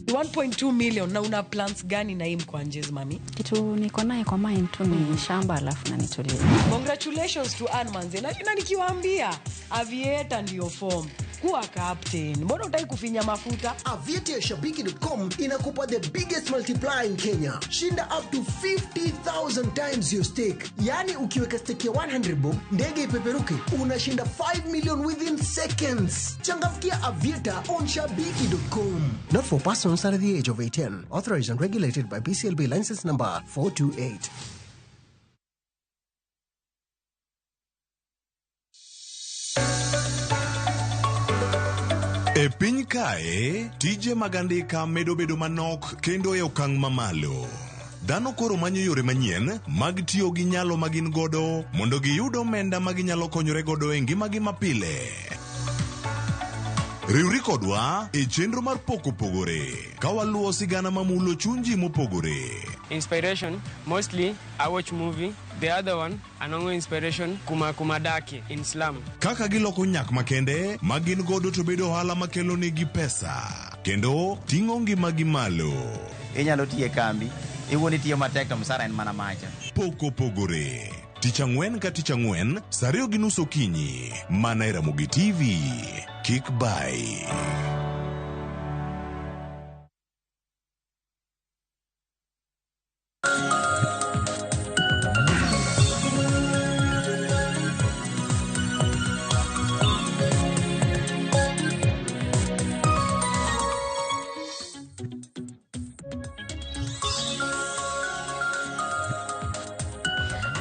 1.2 million na una plans gani na hii mkwanjezi mami? Kitu niko naye kwa mind tu ni shamba alafu na nitulie. Congratulations to Anmanze. Na nikiwaambia aviator ndio form. Kuwa captain. Mbona utaki kufinya mafuta? Aviatorshabiki.com inakupa the biggest multiplier in Kenya. Shinda up to 50,000 times your stake. Yani ukiweka stake ya 100 bob, ndege ipeperuke, unashinda 5 million within seconds. Changamkia Aviator on Shabiki.com. Not for persons under the age of 18. Authorized and regulated by BCLB license number 428. E piny kae, tije magandika medo bedo manok kendo e okang' mamalo. Dhano koro manyo yore manyien mag tiyo gi nyalo magin godo mondo giyud omenda maginyalo konyore godo e ngimagi mapile. Riwri kodwa e chenro mar poko pogore ka waluwo sigana mamulo chunji mopogore. Inspiration, mostly I watch movie. The other one, anongo inspiration, kumadaki in slum. Kaka giloko nyak makende magin godo to bedo hala makelo nigi pesa kendo ting'o ngimagi malo. Inyalo tiye kambi, iwoni tiyo matek to msara en mana macha. Poko pogore Tich Ang'wen ka Tich Ang'wen, saa 2:30 okinyi, mana e Ramogi TV. Kik bai.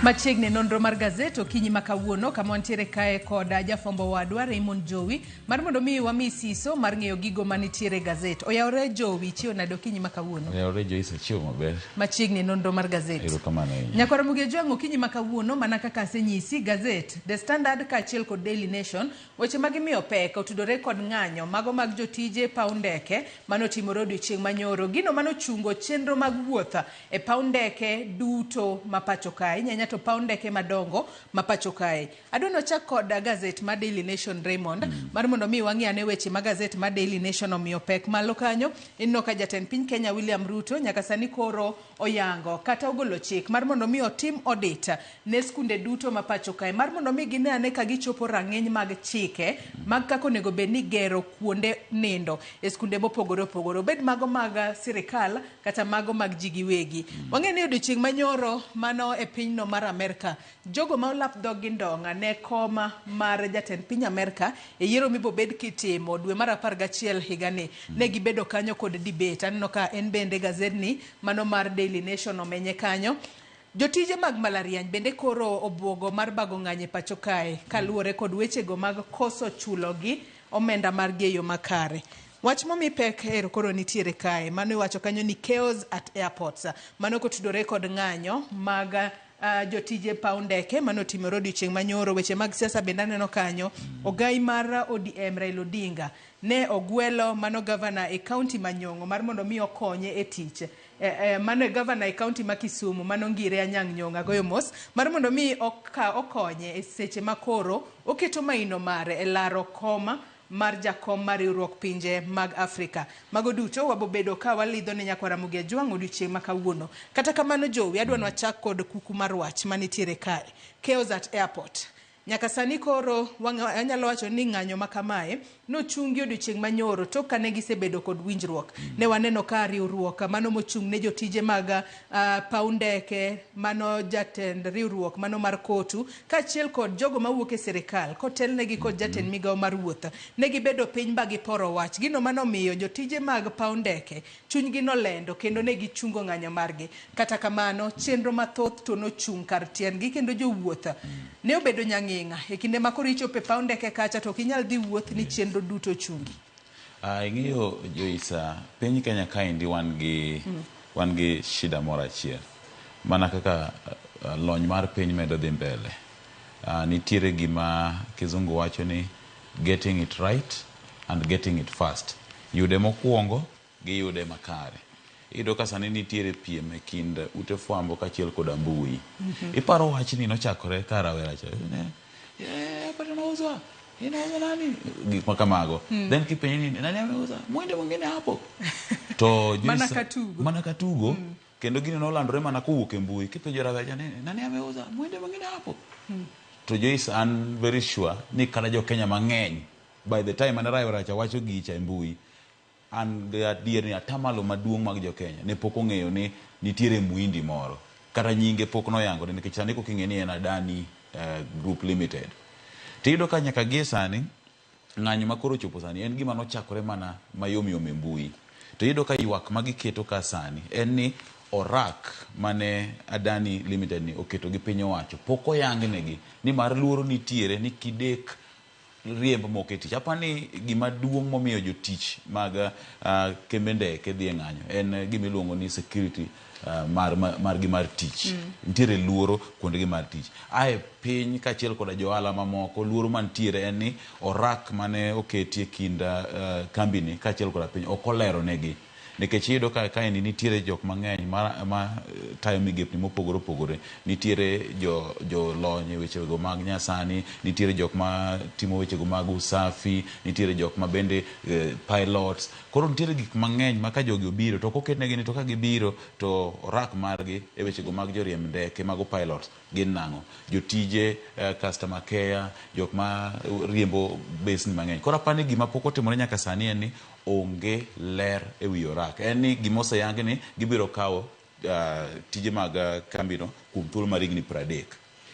Machiegni nonro mar gazet okinyi makawuono kama wantiere kae koda jafombo wadwa Raymond Jowi mar mondo mi wami siso mar ng'eyo gigo manitiere gazet. Oyawre Jowi chio nado okinyi makawuono. Oyawre Jowi chio maber. Machiegni nonro mar gazet. Erokamano. Nyakora Muge Jwang' okinyi makawuono mana kaka asenyisi gazet The Standard kaachiel kod Daily Nation weche magimiyo pek otudore kod ng'anyo mago mag jotije paw ndeke manotimore odiochieng' manyoro. Gino manochungo chenro mag wuoth e paw ndeke duto mapacho kae nyanya to paw ndeke madongo mapacho kae. Adwano chak kod gazet ma Daily Nation Raymond mar mondo mi wang'i ane weche ma gazet ma Daily Nation omiyo pek malo kanyo. Inno ka jatend piny Kenya William Ruto nyaka sani koro oyango kata ogolo chik mar mondo mi otim audit ne skunde duto mapacho kae mar mondo mi gine ane ka gichopo rang'iny mag chike mag kako nego bed ni gero kuonde nindo e skunde mopogore opogore obed mago mag sirikal kata mago mag ji giwegi. Wang'e ni odiochieng' manyoro mano e pinyno mar Amerika jogo ma olap dhog gi ndonga ne koma mar jatend piny Amerika e yiero mibobed kitimo dwe mar 11 higani ne gibedo kanyo kod debate. Aneno ka en bende gazedni mano mar Daily Nation omenye kanyo. Jotije mag malariany bende koro obwogo mar bago ng'anye pacho kae kaluwore kod wechego mag koso chulogi omenda mar geyo makare. Wach momi pek ero koro nitiere kae mano iwacho kanyo ni chaos at airports mano kotudore kod ng'anyo mag jotije paw ndeke mano timore odiochieng' manyoro. Weche mag siasa bende aneno kanyo. Ogai mar ODM Raila Odinga ne ogwelo mano gavana e kaunti Manyong'o mar mondo mi okonye e tich mano gavana e kaunti ma Kisumu mano Ngire Anyang' Nyong'o goyo mos mar mondo mi okonye e seche makoro oketo maino mare e laro koma mar jakom mar riwruok pinje mag Afrika. Mago duto wabobedo ka walidho ne Nyakora Muge Jwang' odiochieng' makawuono. Kata kamano Jowi adwano achak kod kuku mar wach manitiere kae. Chaos at airport. Nyaka sani koro anyalo wacho ni ng'anyo makamae nochungi odiochieng' manyoro tok kane gisebedo kod winjruok. Ne waneno ka riwruok mano mochung' ne jotije mag paw ndeke, mano jatend riwruok mano mar kotu, kaachiel kod jogo mawuok e sirikal kotelnegi kod jatend migawo mar wuoth, ne gibedo piny ba giporo wach. Gino mano miyo jotije mag paw ndeke chunygi nolendo kendo ne gichungo ng'anyo margi. Kata kamano chenro mathoth to nochung' kar tiendgi kendo jowuoth ne obedo nyang'ing'a. E kinde ma koro ichopo e paw ndeke kacha to kinyal dhi wuoth ni chenro duto chungi. Ing'eyo Joisa, piny Kenya kaendi wan gi shida moro achiel. Mana kaka lony mar piny medo dhi mbele. Nitiere gima kizungu wacho ni getting it right and getting it fast. Yude mokwongo gi yude makare. Iyudo ka sani nitiere piem e kind ute fwambo kaachiel kod mbui. Iparo wachni nochakore ka rawera cha. Pata nauzwa. Inauza nani? Gik makamago. Then kipenye nini? Nani ameuza? Mwende mwingine hapo. To mana katugo. Kendo gini nolandore mana kowuok e mbui. Kipenjo rawera nini? Nani ameuza? Mwende mwingine hapo. To Joyce, I'm very sure ni kala jo Kenya mang'eny by the time an rawera cha wacho gicha e mbui, an adier ni atamalo maduong' mag jo Kenya ne pok ong'eyo ni nitiere muindi moro kata nyinge pok noyango nikech sani kok ing'e ni en Adani Group Limited. Tiyudo ka nyaka gie sani ng'anyo makoro chopo sani en gima nochakore mana mayomyom e mbui. To iyudo ka ywak magiketo ka sani en ni orak mane Adani Limited ni oketo gi piny owacho pok oyangnegi ni mar luoro nitiere ni kidek riemb moke tich. Apani gima duong' momiyo jotich mag kembe ndeke dhi e ng'anyo en gima iluongo ni security margi mar tich. Nitiere luoro kuondegi mar tich. Ae piny kaachiel koda johala mamoko luoro mantiere en ni orak mane oketi e kind kambini kaachiel koda piny ok olero negi. Nikech iyudo ka kaendi nitiere jok mang'eny ma tayo migepni mopogore opogore. Nitiere jo lony e wechego mag nyasani, nitiere jok ma timo wechego mag usafi, nitiere jok ma bende pilots. Koro nitiere gik mang'eny ma ka jogi obiro to koketnegi ni to ka gibiro to orak margi e wechego mag joriemb ndeke mago pilots gin nang'o? Jotije customer care, jok ma riembo besni mang'eny. Koro apani gima pok otimore nyaka sani en ni onge ler e wi orak. En ni gimose yangi ni gibiro kawo tije mag kambino kuom thuolo mar higni 30.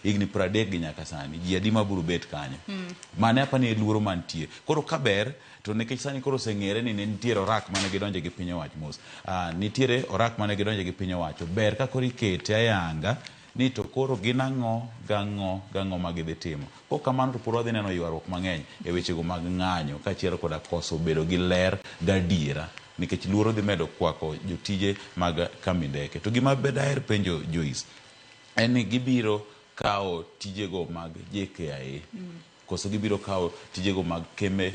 Higni 30 gi nyaka sani. Ji adi ma biro bet kanyo. Mane apani luoro mantie. Koro kaber to nikech sani koro oseng'ere ni nitiere orak mane gidonje gi piny owacho mos. Nitiere orak mane gidonje gi piny owacho. Ber ka koro ikete ayanga ni to koro gin ang'o gang'o ma gidhi timo. Kok kamano to pod wadhi neno ywaruok mang'eny e wechego mag ng'anyo kaachiel koda koso bedo gi ler gadiera nikech luoro dhi medo kwako jotije mag kambi ndeke. To gima daher penjo Joyce en ni gibiro kawo tijego mag JKIA koso gibiro kawo tijego mag kembe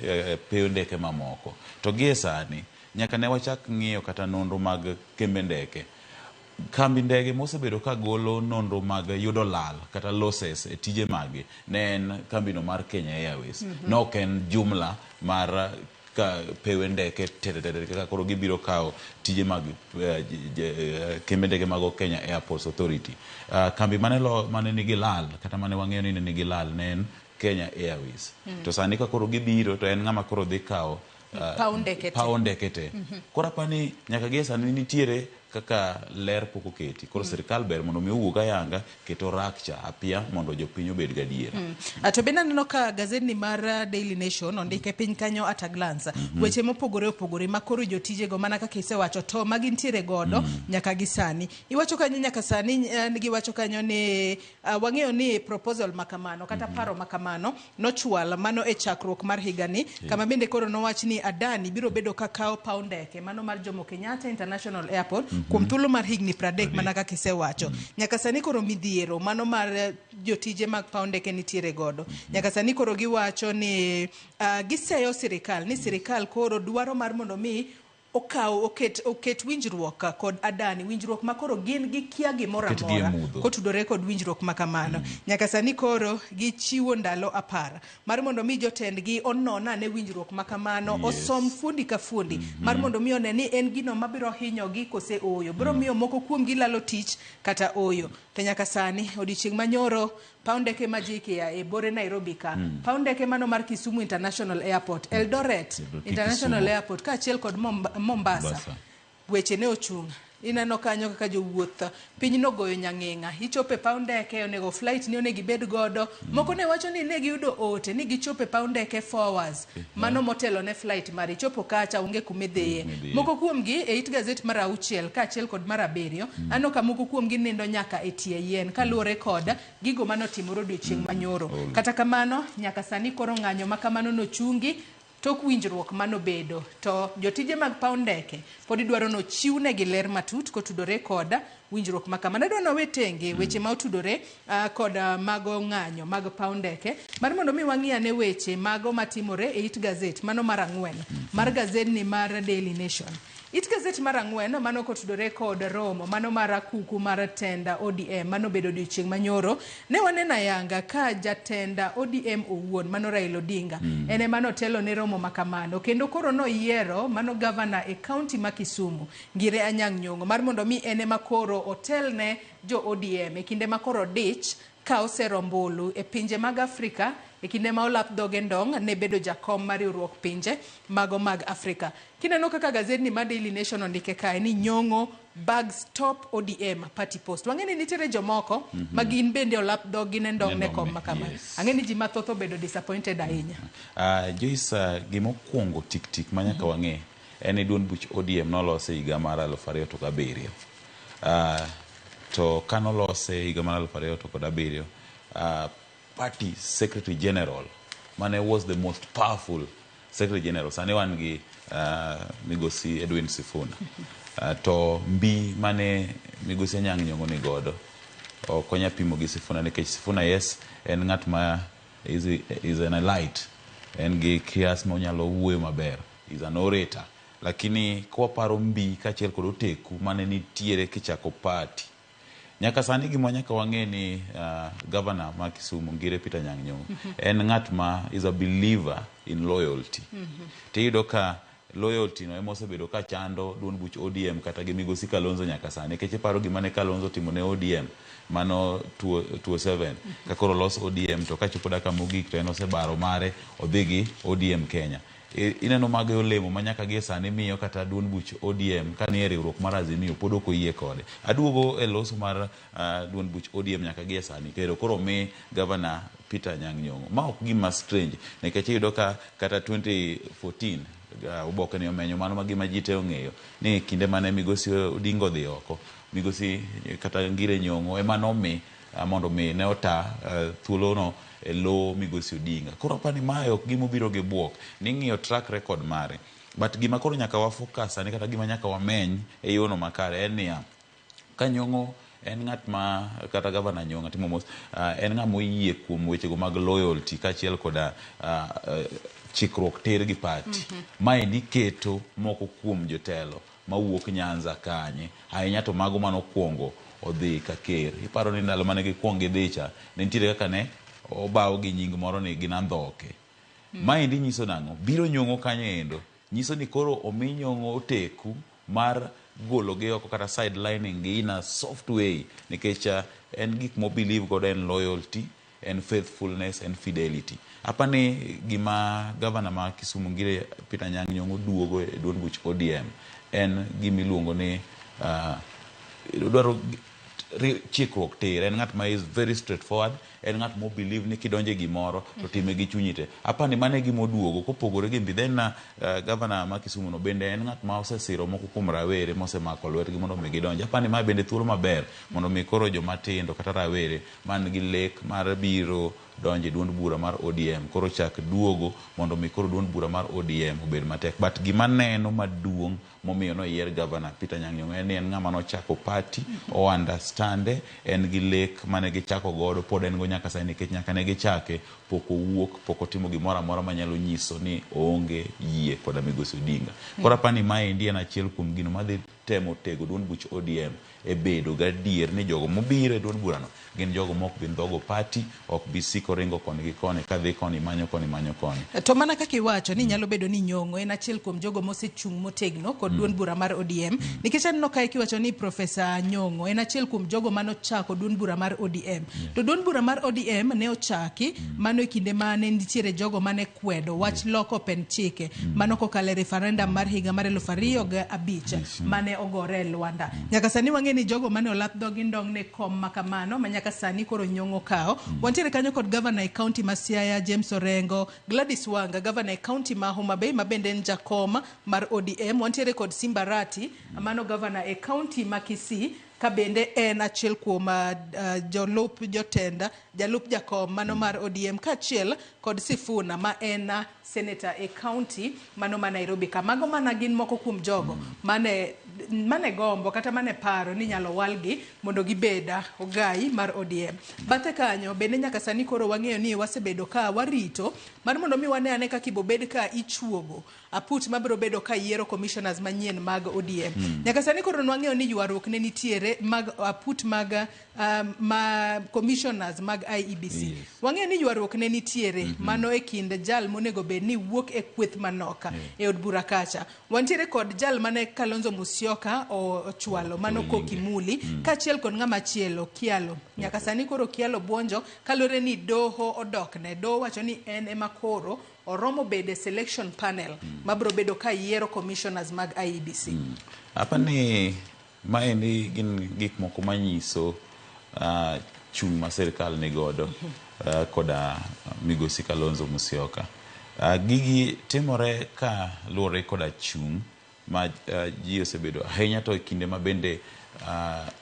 peyo ndeke mamoko. To gie sani nyaka ne wachak ng'iyo kata nonro mag kembe ndeke. Kambi ndege mosebedo ka golo nonro mag yudo lal kata losses e tije magi ne en kambino mar Kenya Airways. Nok en jumla mar ka pewe ndeke kaka koro gibiro kawo tije mag kembe ndeke mag Kenya Airports Authority. Kambi mane nigi lal kata mane wang'eyo ni nigi lal ne en Kenya Airways. To sani ka koro gibiro to en ng'ama koro dhi kawo paw ndeke te. Koro apani nyaka gie sani nitiere kaka ler pok oketi. Koro sirikal ber mondo mi owuog ayanga keto rakcha apia mondo jopiny obed gadiera. To bende aneno ka gazedni mar Daily Nation ondike piny kanyo at a glance weche mopogore opogore ma koro jotijego mana kaka isewacho to magintiere godo nyaka gisani. Iwacho kanyo nyaka sani giwacho kanyo ni wang'eyo ni proposal makamano kata paro makamano nochwal mano e chakruok mar higani kama bende koro nowach ni Adani biro bedo kakao paw ndeke mano mar Jomo Kenyatta International Airport kuom thuolo mar higni 30 mana kaka isewacho. Nyaka sani koro midhiero mano mar jotije mag paw ndeke nitiere godo. Nyaka sani koro giwacho ni giseyo sirikal ni sirikal koro dwaro mar mondo mi oket winjruok kod Adani, winjruok makoro gin gi kia gimoro amora kotudore kod winjruok makamano. Nyaka sani koro gichiwo ndalo 10 mar mondo mi jotendgi onona ne winjruok makamano osom fundi ka fundi mar mondo mi one ni en gino mabiro hinyogi kose oyo biro miyo moko kuom gilalo tich kata oyo. To nyaka sani odiochieng' manyoro paw ndeke ma JKIA e bore Nairobi ka, paw ndeke mano mar Kisumu International Airport, Eldoret International Airport ka achiel kod Mombasa. Weche ne ochung'. Ineno kanyo kaka jowuoth piny no goyo nyang'inga, ichope paw ndeke onego flight ni onego ibed godo. Moko ne wacho ni ne giyudo ote ni gichope paw ndeke 4 hours, mano motelo ne flight mari chopo kacha onge kumidhiye. Moko kuomgi e it gazet mar 6 ka achiel kod mar 7 ano ka moko kuomgi nindo nyaka e tie yien kaluwore kod gigo manotimore odiochieng' manyoro. Kata kamano nyaka sani koro ng'anyo ma kamano nochungi tok winjruok manobedo, to jotije mag paw ndeke pod idwaro no chiwnegi ler matut kotudore kod winjruok ma kamano. Adwa nawe tenge weche ma otudore kod mago ng'anyo mag paw ndeke mar mondo mi wang'iyane weche mago matimore e it gazet mano mar 4 mar gazet ni mar Daily Nation. It gazet mar 4 mano kotudore kod romo mano mar kuku mar tenda ODM mano bedo odiochieng' manyoro. Ne waneno ayanga ka jatenda ODM owuon mano Raila Odinga ene mano telo ne romo makamano, kendo koro no yiero mano governor e county ma Kisumu Ngire Anyang' Nyong'o mar mondo mi ene makoro otel ne jo ODM e kinde makoro dich ka oserombulu e pinje mag Afrika e kinde ma olap dhoge ndong' ne bedo jakom mar riwruok pinje mago mag Afrika. Kineno kaka gazet ni mar Daily Nation ondike kae ni Nyong'o bags top ODM party post. Wang'eni nitere jomoko magin bende olap dhogi ne ndong' ne kom makama. Ang'eni ji mathoth obedo disappointed ahinya. Joyce, gimokwongo tik manyaka wang'e en duond buch ODM nolose higa mar 2007. To kanolose higa mar 2007, party secretary general mane was the most powerful secretary general sane wan gi migosi Edwin Sifuna. To mbi mane migosi Anyang' Nyong'o ni godo okonya pimo gi Sifuna nikech Sifuna yes en ng'at ma is an elite, en gi kias ma onyalo wuoyo maber, is an orator, lakini kwa paro mbi kachiel kod oteku mane nitiere kichako party nyaka sani gimo nyaka wang'e ni governor ma Kisumu Ngire Peter Anyang' Nyong'o en ng'at ma is a believer in loyalty. Tiyudo ka loyalty no emosebedo ka chando duond buch ODM kata gi migosi Kalonzo nyaka sani, nikech paro gima ne Kalonzo timo ne ODM mano 27 ka koro los ODM to kachopo daka mogik to en osebaro mare odhi gi ODM Kenya. Ineno mage olemo manyaka gie sani miyo kata duond buch ODM kanie riwruok mar Azimio pod ok oyie kode. Aduogo e loso mar duond buch ODM nyaka gie sani kero koro mi governor Peter Anyang' Nyong'o. Ma ok gima strange nikech iyudo ka kata 2014 oboke ni omenyo mano magima ji te ong'eyo ni kinde mane migosi Odinga dhi oko, migosi kata Ngire Nyong'o ema nomi mondo mi ne ota thuolo no e lo migosi Odinga. Koro pani mae ok gima biro gi buok ni ng'iyo track record mare, but gima koro nyaka wafocus ani kata gima nyaka wameny e yono makare en niya, ka Nyong'o en ng'at ma kata governor Nyong'o timo mos en ng'at moyie kuom wechego mag loyalty kachiel koda chikruok ter gi party. Mae ni keto moko kuom jotelo mawuok Nyanza kanye ahinya to mago manokwongo odhi ka ker. Iparo ni ndalo mane gikwong gidhicha ne nitiere kaka ne obawo gi nying moro ni ginandhoke. Maendi nyiso nang'o? Biro Nyong'o kanyo endo nyiso ni koro omi Nyong'o oteku mar golo gi oko kata sidelining gi in a soft way, nikech en gik mo believe godo en loyalty, en faithfulness, en fidelity. Apani gima governor ma Kisumu Ngire Peter Anyang' Nyong'o duogo e duond buch ODM en gimiluongo ni dwaro chikruok ter. En ng'at ma is very straightforward, en ng'at mo believe ni kidonje gimoro to time gi chunyi te. Apani mane gimoduogo kopogore gi mbidhen na governor ma Kisumu no bende en ng'at ma osesiro moko kuom rawere mosemako lwetgi mondo mi gidonje. Apani ma bende thuolo maber mondo mi koro jomatindo kata rawere man gi lek mar biro donje duond bura mar ODM koro chak duogo mondo mi koro duond bura mar ODM obed matek. But gima neno maduong' momiyo no yier governor Peter Anyang' Nyong'o en ng'ama nochako party, o understande, en gi lek mane gichako godo pod en go nyaka sani, nikech nyaka ne gichake pok owuok, pok otimo gimoro amora manyalo nyiso ni oonge yie koda migosi Odinga. Koro apani mae ndi en achiel kuom gino madhi temo tego duond buch ODM e bedo gadier ni jogo mobiro e duond burano gin jogo mok bin dhogo party, ok bi siko ringo koni gi koni, kadhi koni manyo koni manyo koni. To mana kaka iwacho ni nyalo bedo ni Nyong'o en achiel kuom jogo mosechung' motegno kod duond bura mar ODM, nikech aneno ka iwacho ni Profesa Nyong'o en achiel kuom jogo manochako duond bura mar ODM. To duond bura mar ODM ne ochaki mano e kinde mane nitiere jogo mane kwedo wach loko pen chike mano kokalo referendum mar higa mar 2005 mane ogore Luanda. Nyaka sani wang'e ni jogo mane olap dhogi ndong' ne kom makamano ma nyaka sani koro Nyong'o kao. Wantiere kanyo kod governor e county ma Siaya James Orengo, Gladys Wanga governor e county ma Homa Bay mabende en jakom mar ODM. Wantiere kod Simbarati mano governor e county ma Kisii kabende en achiel kuom jolup jotenda jalup jakom mano mar ODM kachiel kod Sifuna ma en senator e county mano ma Nairobi. Kamago mana gin moko kuom jogo mane gombo kata mane paro ni nyalo walgi mondo gibeda ogai mar ODM. Bathe kanyo bende nyaka sani koro wang'eyo ni wasebedo ka warito mar mondo mi wane ane kaka ibobed ka ichuogo aput mabiro bedo ka yiero commissioners manyien mag ODM. Nyaka sani koro wang'eyo ni ywaruok ne nitiere mag aput mag ma commissioners mag IEBC. Wang'eyo ni ywaruok ne nitiere mano e kind jal monego bed ni wuok e kweth manoka e od bura kacha. Wantiere kod jal mane Kalonzo Musyoka ochwalo mano Kokimuli kachiel kod ng'ama chielo Kialo. Nyaka sani koro Kialo buonjo kalore ni doho odokne. Doho wacho ni en ema koro oromo bede selection panel mabro bedo ka yiero commissioners mag IEBC. Apani maendi gin gik moko manyiso chung' ma sirikal ni godo koda migosi Kalonzo Musyoka. Gigi timore ka luore koda chung' ma ji osebedo ahinya to kinde ma bende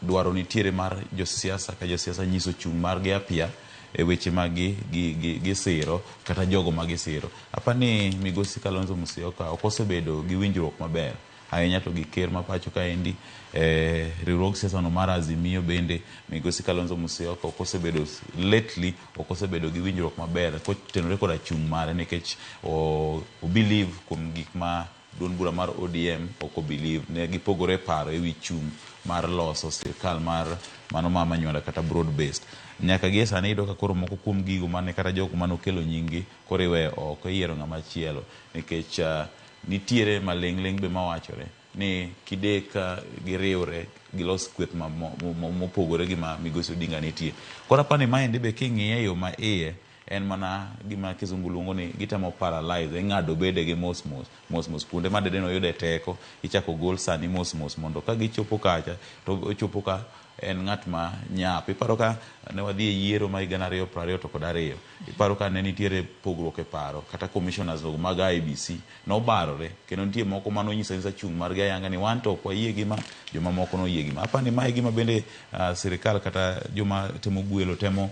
dwaro nitiere mar josiasa ka josiasa nyiso chung' margi apia e weche magi gi siro kata jogo magi siro. Apani migosi Kalonzo Musyoka ok osebedo gi winjruok maber ahinya to gi ker ma pacho kaendi riwruog siasa no mar Azimio bende migosi Kalonzo Musyoka ok osebedo lately ok osebedo gi winjruok maber kotenore koda chung' mare nikech o believe kuom gik ma duond bura mar ODM ok believe ne gipogore paro e wi chung' mar loso sirkal mar mano mama nywanda kata broad based. Nyaka gi sani ido ka koro moko kuom gigo mane kata jogo mane okelo nyingi koro iwe ok yiero ng'ama chielo nikech nitiere maling'ling be mawachore ni kideka giriwre gilos kweth mopogore gi ma migosi Odinga nitie. Koro apani maendi be king'iye yo ma iye en mana gima kizungu luongo ni gitemo paralyze ng'ado bede gi mos kuonde ma dedeno yude teko ichako gol sani mos mondo ka gichopo kacha to ochopo ka en ng'at ma nyap. Iparo ka ne wadhi e yiero ma higa 2020 to kod 2 iparo ka ne nitiere pogruok e paro kata commissioners mag IEBC nobarore kendo nitie moko manonyisa chung' margi ayanga ni wan to ok wayie gima joma moko noyie gima. Apani mae gima bende sirikal kata joma temo gwelo temo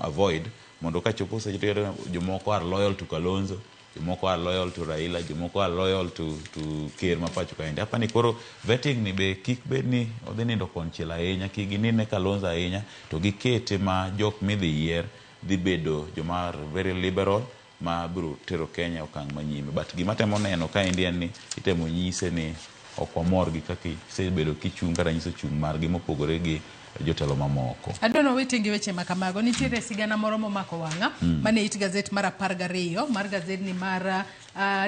avoid mondo ka chopo seche jomoko are loyal to Kalonzo, jomoko are loyal to Raila, jomoko are loyal to ker ma pacho kaendi. Apani koro vetting ni be kik bed ni odhi nindo konchiel ahinya kik ginine Kalonzo ahinya to gikete ma jok midhi yier dhi bedo joma very liberal ma biro tero Kenya okang' manyime. But gima temo neno kaendi en ni itemo nyise ni ok wamor gi kaka isebedo kichung' kata nyiso chung' margi mopogore gi jotelo mamoko. Adono wetingi weche makamago nitiere sigana moro momako wang'a mane it gazet mar 12 mar gazet ni mar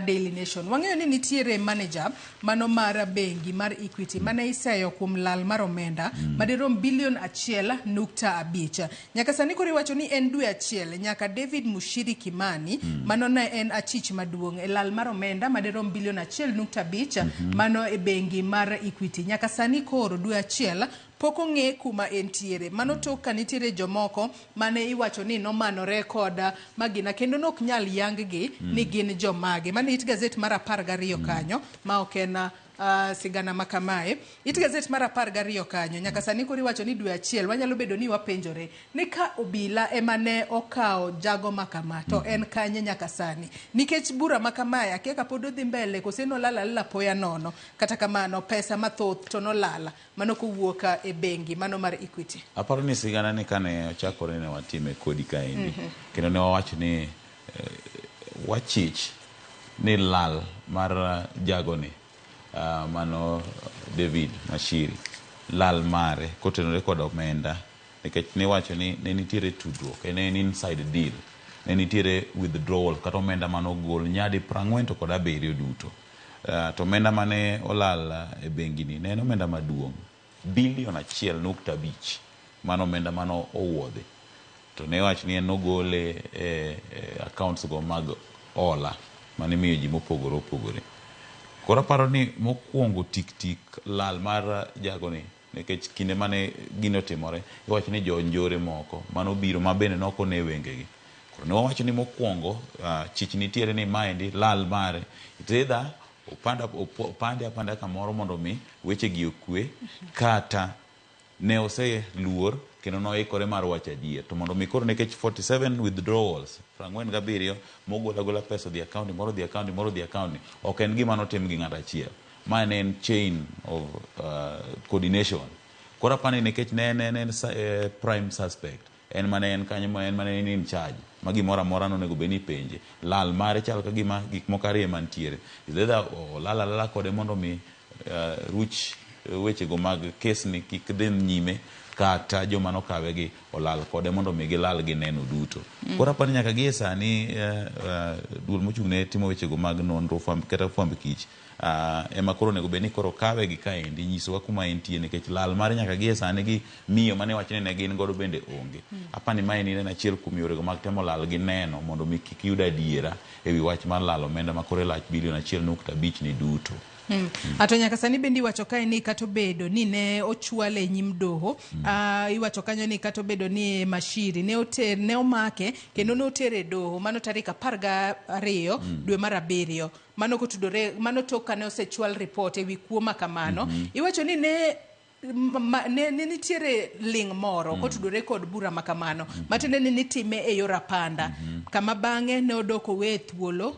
Daily Nation. Wang'eyo ni nitiere manager mano mar bengi mar Equity mane iseyo kuom lal mar omenda madirom bilion 1.5. Nyaka sani koro iwacho ni en dwe achiel nyaka David Mushiri Kimani mano ne en achich maduong' e lal mar omenda madirom bilion 1.5 mano e bengi mar Equity. Nyaka sani koro dwe achiel poko ng'e kuma entiere. Mano tok ka nitiere jomoko mane iwacho ni nomanore koda magina kendo nok nyal yang-gi ni gin jomage. Mane it gazet mar 12 kanyo ma ok en sigana makamae. It gazet mar 12 kanyo nyaka sani koro iwacho ni dwe achiel wanyalo bedo ni wapenjore ni ka obila emane okao jago makama to en kanye nyaka sani nikech bura makamae akeka pod odhi mbele kose no lala poya nono kata kamano pesa mathoth to no lala mano kowuoka e bengi mano mar Equity. Aparo ni sigana ni kane ochakore ne watime kodi kaendi kendo ne wawacho ni wachich ni lal mar jago ni mano David Mashiri lal mare kotenore kod omenda nikech niwacho ni ne nitiere tudruok en inside deal ne nitiere withdrawal kata omenda mano gol nyadi 47 duto to omenda mane olal e bengi ni ne en omenda maduong' $1.5 mano omenda mano owuodhi to ne wach ni en ogole accounts go mag ola mane miyo ji mopogore opogore. Koro paro ni mokwongo tik lal mar jagoni nikech kinde mane gino timore iwacho ni jonjore moko mano biro mabende noko ne wengegi. Koro ne wacho ni mokwongo chich nitiere ni maendi lal mare itedha opande kamoro mondo mi weche gi okwe kata ne ose luor kendo noikore mar wacho adier to mondo mi koro nikech 47 withdrawals 47 mogola pesa the account moro ok en gima notim gi ng'ato achiel ma en chain of coordination. Koro apani nikech ne en prime suspect en mane en kanyo en mane in charge ma gimoro amora nonego beni penje lal mare chal ka gima gik moko ariyo mantiere idha lala kode mondo mi ruch weche go mag kes ni kik dhi nyime kata joma nokawe gi olal kode mondo mi gilal gi neno duto. Koro apani nyaka gie sani duol mochung' ne timo weche go mag nonro kata fwamb kich ema koro nego beni koro kawe gi kaendi nyisowa kuma entie nikech lal mare nyaka gie sani gi miyo mane wacho ni ne gin godo bende onge. Apani mae ni en achiel kuom yore go mag temo lal gi neno mondo mi kik yud adiera ewi wach mar lal omenda ma koro lach $1.5 ni duto. Ato nyaka sani bendi iwacho kae ni kato bedo ni ne ochwale e nyim doho iwacho kanyo ni kato bedo ni Mashiri ne omake kendo ne otere doho mano tarik 12 dwe mar 7 mano kotudore mano toka ne osechwal report ewi kuo makamano iwacho ni ne nitiere ling moro kotudore kod bura makamano matende ni nitime e yor apanda kama bang'e ne odoko we thuolo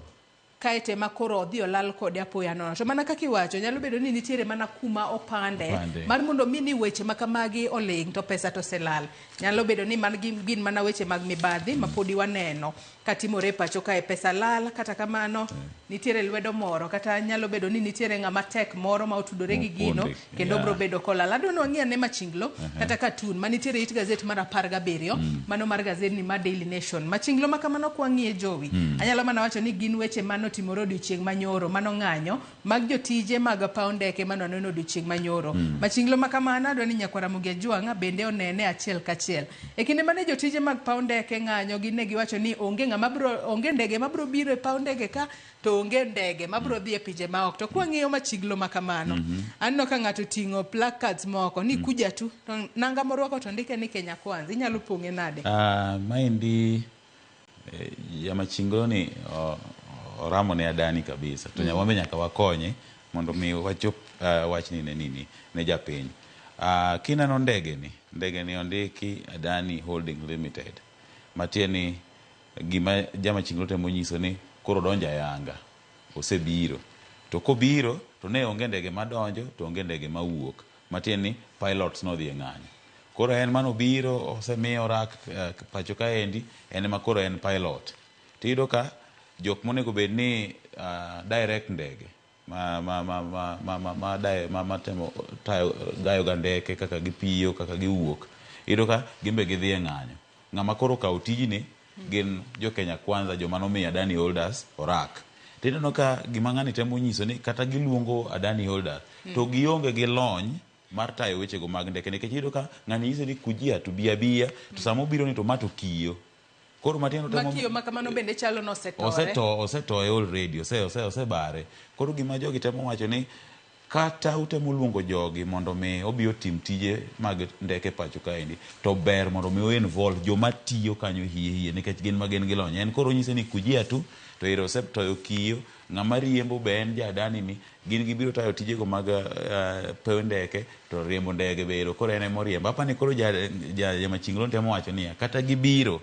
kaete makoro odhi olal kode apoya nono to mana kaka iwacho nyalo bedo ni nitiere mana kuma opande mar mondo mini weche makamagi oling to pesa to selal nyalo bedo ni man gin mana weche mag mibadhi mapodi waneno katimore pacho kae pesa lal kata kamano nitiere lwedo moro kata nyalo bedo ni nitiere ng'ama tek moro ma otudore gi gino kendo bro bedo kolal adwano wang'ia ne Machinglo kata katun manitiere it gazet mar 17 mano mar gazet ni mar Daily Nation Machinglo makamano kwang'ie jowi anyalo mana wacho ni gin weche mano timoro odiochieng' manyoro mano ng'anyo mag jotije mag paw ndeke mano neno odiochieng' manyoro Machinglo makamano adwani nyakwara Mugia Jwang'a bende onene achiel kachiel e kinde mane jotije mag paw ndeke ng'anyo gine giwacho ni onge ndege mabro biro e paw ndege ka to onge ndege mabro dhi e pinje maok to kwang'iyo Machinglo makamano anno ka ng'ato ting'o placards moko ni kuja tu to nanga morwako to ndike ni Kenya Kwanza inyalo pong'e nade maendi ya Machinglo ni oramo ne adani kabisa to nyawambe nyaka wakonye mondo mi wachop wach ni nini ne japiny kinano ndege ni ondiki Adani Holding Limited matieni gima Machinglo temo nyiso ni koro donja yanga osebiro to kobiro to ne onge ndege madonjo to onge ndege mawuok matieni pilots no dhi ng'anyo koro en mano biro osemiyo rak pacho kaendi en makoro en pilot tido ka jok monego bed ni direct ndege matemo gayo ga ndeke kaka gipiyo kaka giwuok ido ka gimbe gidhi e ng'anyo ng'ama koro kawo tijni gin jo Kenya Kwanza joma nomiyo Adani Holders orak tineno ka gima ng'ani temo nyiso ni kata giluongo Adani Holders to gionge gi lony mar tayo weche go mag ndeke nikech ido ka ng'ani nyiso ni kujia to biya to samo biro ni to mato kiyo koro matiendo temo makiyo makamano bende chalo no osetoe already osebare koro gima jogi temo wacho ni kata utemo luongo jogi mondo mi obio tim tije mag ndeke pacho kaendi to ber mondo mi involve joma tiyo kanyo hie nikech gin magen gilony en koro nyise ni kujia tu to iro osetoyo kiyo ng'ama riembo be en Adani ni gin gibiro tayo tije go mag pew ndeke to riembo ndege bero koro en moriembo apani koro Machinglo temo wacho ni kata gibiro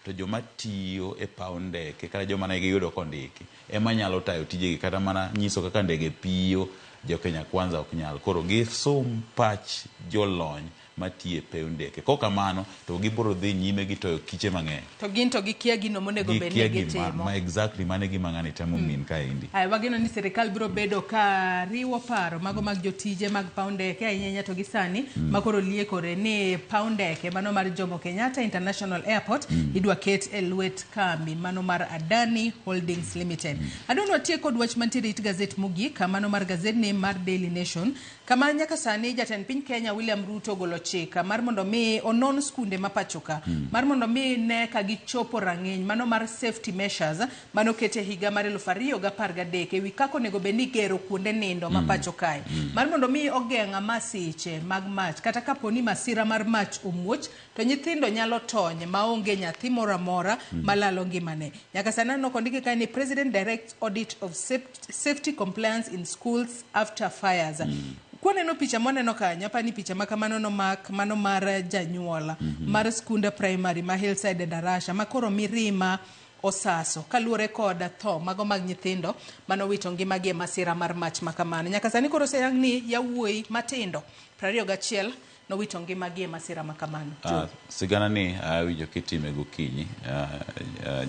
to joma tiyo e paw ndeke kata joma ne giyudo kondiki ema nyalo tayo tijegi kata mana nyiso kaka ndege piyo jo Kenya Kwanza ok nyal koro gisom pach jolony matiye pew ndeke. Kok kamano to gibiro dhi nyime gi toyo kiche mang'eny. To gin to gikia gino monego bed ni gitimo. Ma exactly mane gima ng'ani temo min kaendi. Ai wageno ni sirikal biro bedo ka riwo paro mago mag jotije mag paw ndeke ahinya to gisani makoro liekore ni paw ndeke mano mar Jomo Kenyatta International Airport idwa ket e lwet kambi mano mar Adani Holdings Limited. Adonwa tie kod wach mantiere it gazet mogik mano mar gazet ni mar Daily Nation kama nyaka sani jatend piny Kenya William Ruto golo chika mar mondo mi onon skunde mapachoka mar mondo mi ne ka gichopo rang'eny mano mar safety measures mano kete higa mar 2013 ewi kako nego beni gero kuonde nindo mapacho kae mar mondo mi ogeng'a masiche mag mach kata kaponi masira mar mach omuoch to nyithindo nyalo tony maonge nyathi moro amora malalo ngimane. Nyaka sani nokondiki kae ni President Direct Audit of Safety Compliance in Schools After Fires. Kwaneno picha moneno kanyo pani picha makamano no mak mano mar janyuola mar skunda primary ma Hillside Darasha makoro mirima osaso kaluore kod tho mago mag nyithindo mano wito ngimagi e masira mar mach makamano. Nyaka sani koro sayang ni yawuoyi matindo 21 no wito ngimagi e masira makamano. Sigana ni winjo kitime gokinyi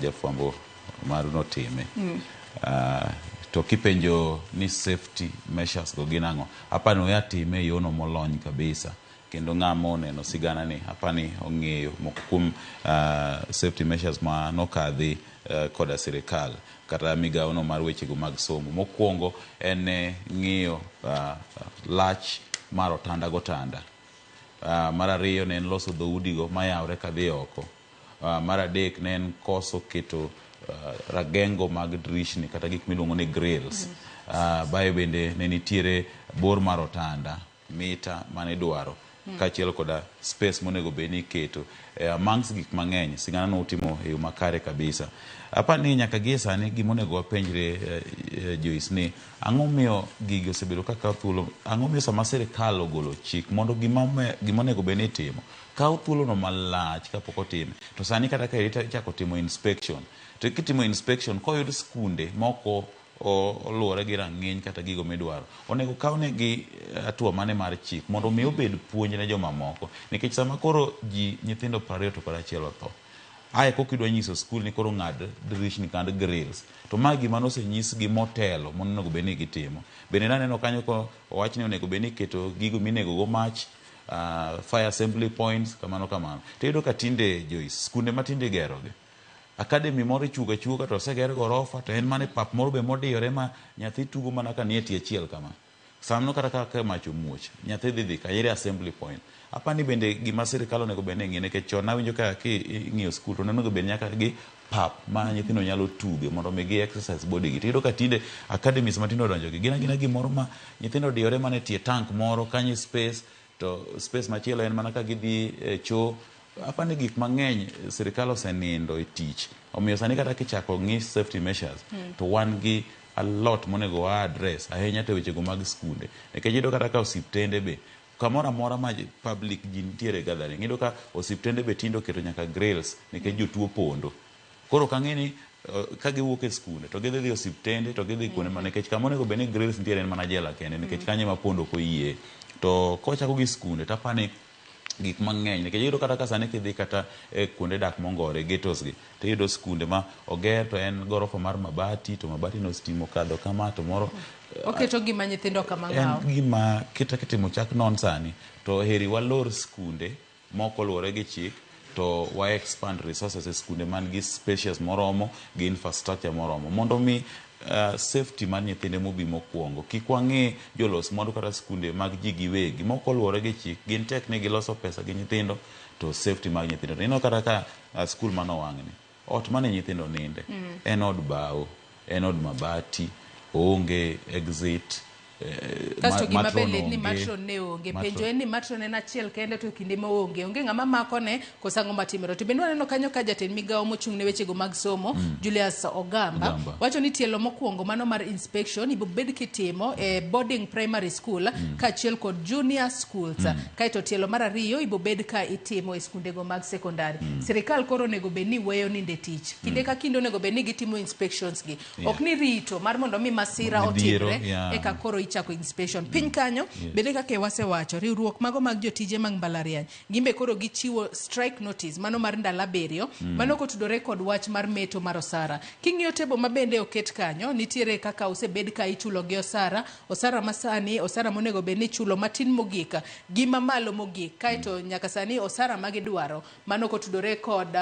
jafwambo mar notime. To kipenjo ni safety measures go ginango hapa no yatime yono molony kabisa kendo ng'amo neno sigana ni hapa ni ong'eyo mokum safety measures ma nokadhi koda sirikal kata migawo no mar weche go mag somo. Mokwongo en ng'iyo lach mar otanda gotanda. Mar ariyo ne en loso dhoudi go mayawre kadhi oko. Mar adek ne en koso keto ragengo mag drishni kata gik miluongo ni grills. Bayo bende ne nitiere bor mar otanda mita mane dwaro kachiel koda space monego beni keto amongst gik mang'eny. Sigana no utimo e yo makare kabisa. Apa ni nyaka gie sani gimonego wapenjre Joyce ni ang'o miyo gigi osebedo kaka thuolo, ang'o miyo sama sirikal ogolo chik mondo gimonego beni timo kaw thuolo no malach kapok otime to sani kata ka ichako timo inspection to kitimo inspection koyud skunde moko oluwore gi rang'iny kata gigo midwaro onego kawne gi atua mane mar chik mondo mi obed puonj ne joma moko nikech sama koro nyithindo 20 to 1 otho ae kokidwa nyiso skul ni koro ng'ad drishni kand grills to magi mano senyis gi motelo monego beni gitimo. Bende naneno kanyo ko owach ni onego beni keto gigo minego go mach fire assembly points kamano. Tiyudo ka tinde Joyce skunde matinde geroge academy moro chuga to seger gorofa to en mane pap moro be modiyore ma nyathi tugo mana ka nieti achiel kama. Samno kata ka mach omuoch nyathi dhi ka assembly point. Apani bende gima sirikal onego bende ng'ine ke chon nawinjo ka ing'iyo skul to onego bende nyaka gi pap ma nyithindo nyalo tuge mondo mi gi exercise body gi. Tiyudo ka tinde academies matindo donjo gi gina gimoro ma nyithindo diyore mane tie tank moro kanyo space to space machielo en mana ka gidhi cho. Apani gik mang'eny sirikal osenindo e tich omiyo sani kata kichako ng'i safety measures to wan gi a lot monego wa address ahinya to weche go mag skunde nikech iyudo kata ka osiptende be kamora mora ma public ji nitiere gathering iyudo ka osiptende be tindo keto nyaka grills nikech jotuo pondo. Koro kang'eni ka giwuok e skunde to gidhi osiptende to gidhi kuonde nikech kama onego beni grills nitiere en mana jela kende nikech kanye ma pondo koyie to kochako gi skunde to apani gik mang'eny nikech iyudo kata ka sani kidhi kata kuonde dak mongore ghettos gi to iyudo skunde ma oger to en gorofa mar mabati to mabati no stimo kadho kama to moro oketo gima nyithindo kama ng'aw en gima kitimo chak non sani to heri walor skunde moko luwore gi chik to wa expand resources e skunde man gi spacious moromo gi infrastructure moromo mondo mi safety man nyithinde mobi mokwongo kik wang'e jolos mondo kata skunde mag ji giwegi moko luwore gi chik gin tek ni giloso pesa gi nyithindo to safety mag nyithindo ino kata ka skul manowang'ni ot mane nyithindo ninde en od bao en od mabati onge exit kasto gima bende ni matron ne onge penjo en ni matron en achiel kende to kinde ma onge ng'ama mako ne kosango matimero to bende waneno kanyo ka jatend migawo mochung' ne weche go mag somo Julius Ogamba wacho ni tielo mokwongo mano mar inspection ibo bed kitimo e boarding primary school ka achiel kod junior schools kaito tielo mar ariyo ibo bed ka itimo e skunde go mag secondary. Sirikal koro nego bed ni weyo ninde tich kinde ka kinde nego bed ni gitimo inspections gi ok ni rito mar mondo mi masira otimre eka koro ichako inspection piny kanyo bende kaka wasewacho riwruok mago mag jotije mag mbalariany gimbe koro gichiwo strike notice mano mar ndalo 7 mano kotudore kod wach mar meto mar osara. King'iyo tebo mabende oket kanyo nitiere kaka osebed ka ichulo gi osara masani osara monego bed ni chulo matin mogika gima malo mogik kaito nyaka sani osara magidwaro mano kotudore kod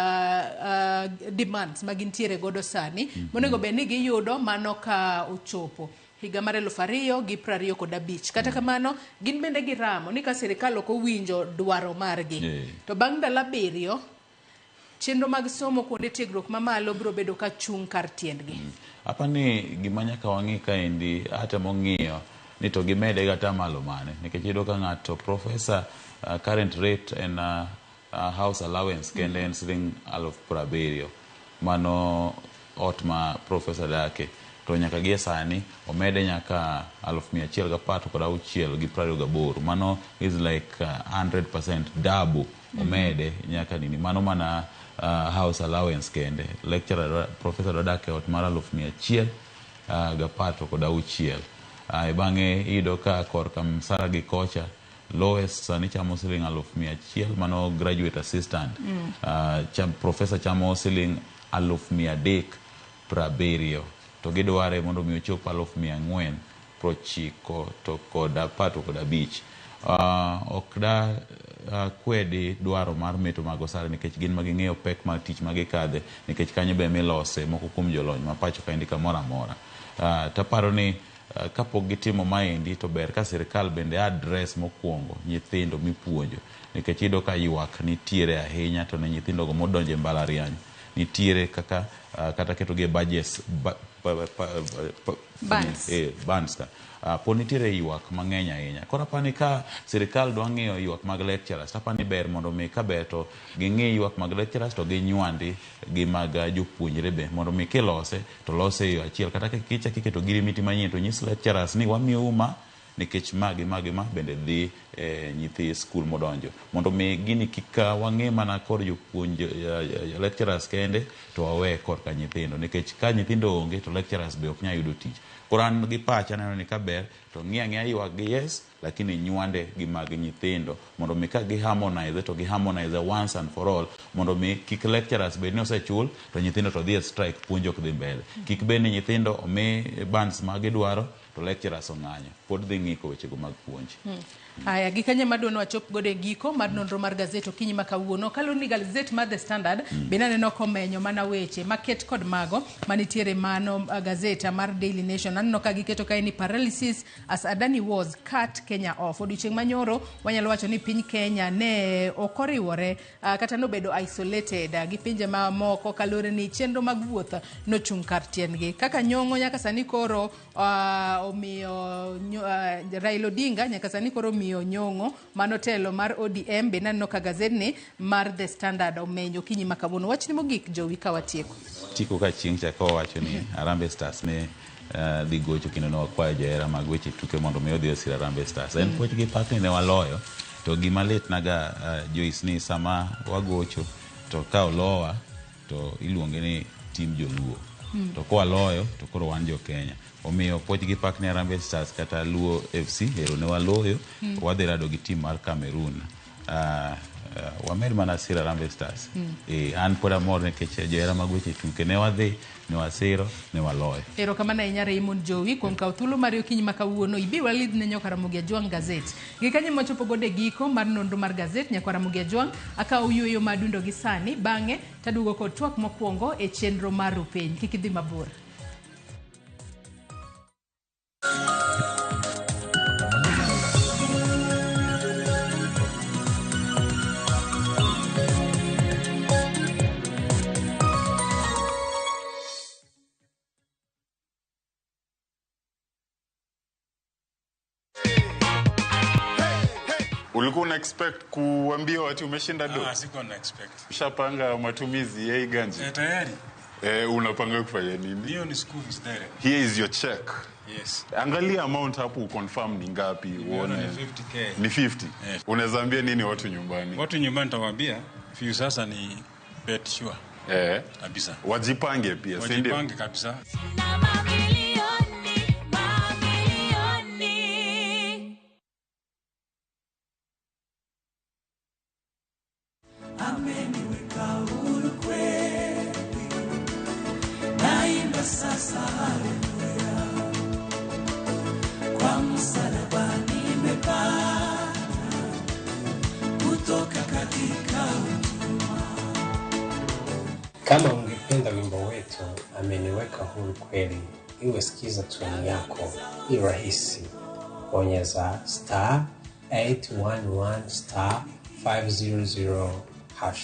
demands magintiere godo sani monego bed ni giyudo mano ka ochopo higa mar 2025 kata kamano gin bende giramo ni ka sirikal ok owinjo dwaro margi to bang' ndalo 7 chenro mag somo kuonde tiegruok mamalo biro bedo ka chung kar tiendgi. Apani gima nyaka wang'i kaendi hata mong'iyo ni to gimede gata malo mane nikech iyudo ka ng'ato professor current rate en house allowance kende en siling 70,000 mano ot ma professor dake to nyaka gie sani omede nyaka 116,28 mano is like 100% double omede nyaka nini mano mana house allowance kende lecturer professor dake ot mar 116,28 bang'e iyudo ka korka msara gi kocha lowest sani chamo siling 100,000 mano graduate assistant professor chamo siling 370,000 to gidware mondo mi ochop 490 to kod 15 ok da kwedi dwaro mar meto mag osara nikech gin maging'eyo pek mag tich magikadhe nikech kanyo be milose moko kuom jolony ma pacho kaendi kamoro amora taparo ni kapok gitimo maendi to ber ka sirikal bende address mokwongo nyithindo mipuonjo nikech iyudo ka ywak nitiere ahinya to ne nyithindogo modonjo e mbalariany nitiere kaka kata ketogi e budgets bands ka po nitiere ywak mang'eny ahinya. Koro apani ka sirikal dwa ng'iyo ywak mag lecturers apani ber mondo mi ka ber to ging'i ywak mag lecturers to ginywandi gi mag jopuonjre be mondo mi kilose to lose e yo achiel kata kicha kiketo girimiti manyien to nyis lecturers ni wamiyo uma nikech magi ma bende dhi nyithi skul modonjo mondo mi gini kika wang'e mana kod jopuonj lecturers kende to wawe kod ka nyithindo nikech ka nyithindo onge to lecturers be ok nya yudo tich. Koran gi pacha neno ni kaber to ng'ia ywak gi yes lakini nywande gi mag nyithindo mondo mi ka gi harmonize to gi harmonize once and for all mondo mi kik lecturers be ni osechul to nyithindo to dhi strike puonjo ok dhi mbele kik be ni nyithindo omi bands ma gidwaro to lecturers ong'anyo pod dhi ng'iko wechego mag puonj. Aya gikanye maduono wachop gode giko mar nonro mar gazet okinyi makawuono kaluwore ni gazet mar The Standard bende aneno komenyo mana weche maket kod mago manitiere mano gazeta mar Daily Nation aneno ka giketo kae ni paralysis as Adani was cut Kenya off. Odiochieng' manyoro wanyalo wacho ni piny Kenya ne okoriwore kata nobedo isolated gi pinje mamoko kaluwore ni chenro mag wuoth nochung' kar tiendgi kaka nyong'o nyaka sani koro omiyo Raila Odinga nyaka sani koro miyo nyong'o manotelo mar ODM be naneno ka gazedni mar The Standard omenyo kinyi makabuno wachni mogik Jowi ka watieko tiko ka chieng' chako wacho ni Harambee Stars ne dhi gocho kendo ne wakwayo johera mag weche tuke mondo mi odhi osira Harambee Stars en poch gi pak ne waloyo to gima lit naga Joyce ni sama wagocho to ka olowa to iluonge ni tim joluo to kwa loyo to koro wan jo Kenya omiyo poch gi pak ne Harambee Stars kata Luo FC hero ne waloyo wadhi rado gi tim mar Cameroon wamed mana sira Harambee Stars an pod amor nikech johera mag weche tuke ne wadhi ne wasiro ne waloyo ero kamana inyare Raymond Jowi kuom kawo thuolo mar okinyi makawuono ibi walid ne nyaka Ramogi Ajwang gazet gikanye mochopo gode giko mar nonro mar gazet nyaka Ramogi Ajwang akawo yueyo madundo gi sani bang'e tadugo kod twak mokwongo e chenro mar Rupeny kik idhi mabor. Ulikuwa una expect kuambia watu umeshinda do? Sikuwa na expect. Ushapanga matumizi ya hii ganji? Tayari. Unapanga kufanya nini? Hiyo ni school fees direct. Here is your check. Yes. Angalia amount hapo confirm ni ngapi uone. Ni 50k. Ni 50. Yes. Unaweza ambia nini watu nyumbani? Watu nyumbani nitawaambia few sasa ni bet sure. Kabisa. Wajipange pia, wajipange kabisa. unaweka huru kweli, iwe sikiza tuni yako, ni rahisi. Bonyeza *811*500#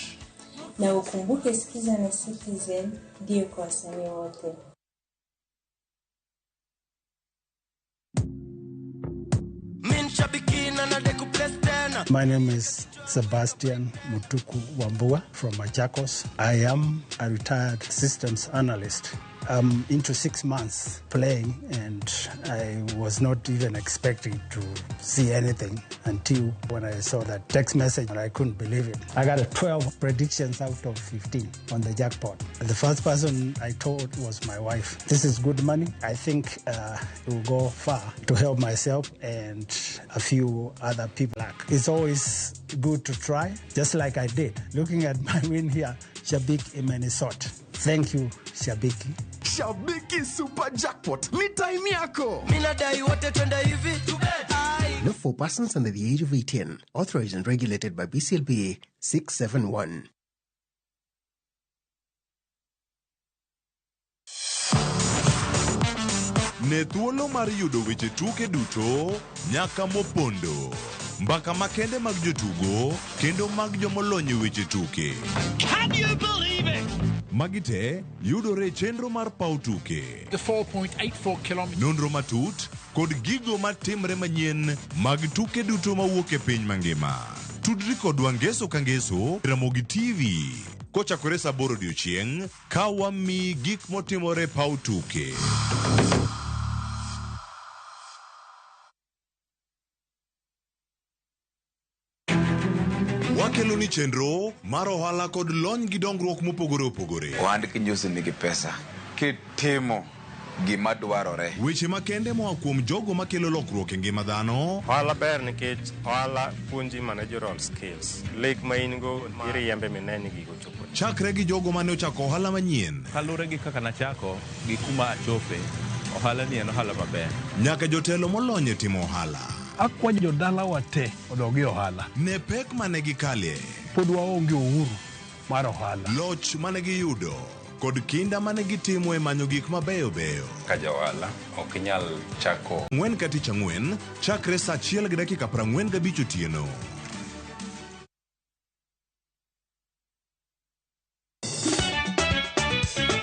na ukumbuke sikiza na Citizen ndio kwa wasanii wote. My name is Sebastian Mutuku Wambua from Machakos. I am a retired systems analyst. I'm into 6 months playing, and I was not even expecting to see anything until when I saw that text message, and I couldn't believe it. I got 12 predictions out of 15 on the jackpot. The first person I told was my wife. This is good money. I think it will go far to help myself and a few other people. It's always good to try, just like I did. Looking at my win here, Shabiki in Minnesota. Thank you, Shabiki. Shabiki Super Jackpot. Mi time yako. Minadai wote twenda hivi. Not for persons under the age of 18. Authorized and regulated by BCLPA 671. Ne thuolo mar yudo weche tuke duto nyaka mopondo. Mbaka makende mag jotugo kendo mag jomolony weche tuke. Can you believe it? Magite yudore chenro mar pau tuke. The 4.84 kilometers. Nonro matut kod gigo matimre manyien mag tuke duto mawuok e piny mangima. Tudri kodwa ngeso ka ngeso Ramogi TV. Kochakore saa 8 odiechieng' ka wami gik motimore pau tuke. Wakelo ni chenro mar ohala kod lony gi dongruok mopogore opogore. Ohand kinyosi nigi pesa kitimo gima dwarore. Weche makende moa kuom jogo makelo lokruok e ngima dhano. Ohala ber nikech ohala puonji managerial skills. Lek ma in go iriembe mineni gigo chopo. Chakre gi jogo mane ochako ohala manyien. Kalure gi kaka nachako gi kuma achope, ohala ni en ohala maber. Nyaka jotelo molony e timo ohala. Akwa jodala wate odogi ohala. Ne pek mane gikalie. Pod waonge uhuru mar ohala. Loch mane giyudo kod kinda mane gitimo e manyo gik mabeyo beyo. Ka jawala ok nyal chako. Ng'wen ka tich ang'wen chakre saa 1:45 otieno.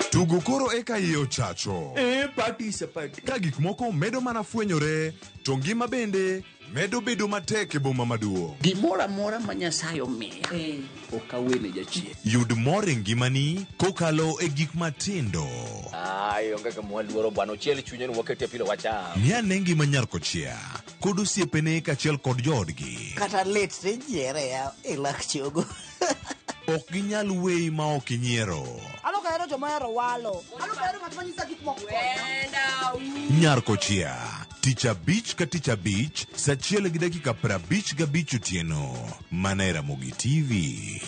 Tugo koro eka iye ochacho. Participate. Ka gik moko medo mana fwenyore, to ngima bende medo bedo matek e boma maduong'. Gimora mora ma Nyasaye omiya. Okawene jachien. Yud mor e ngimani kokalo e gik matindo. Onge ka mwaluoro bwana ochiel chunye wakete pile wacha. Nia nengi manyar kochia. Kod osiepene kachiel kod joodgi. Kata let se jiere ya elak chogo. Ok ginyal weyi ma ok inyiero. Alokahero jomohero walo. Alokahero ng'at manyisa gik moko. Nyar kochia. Tich abich ka tich abich, saa 1:55 otieno. Mana e Ramogi TV.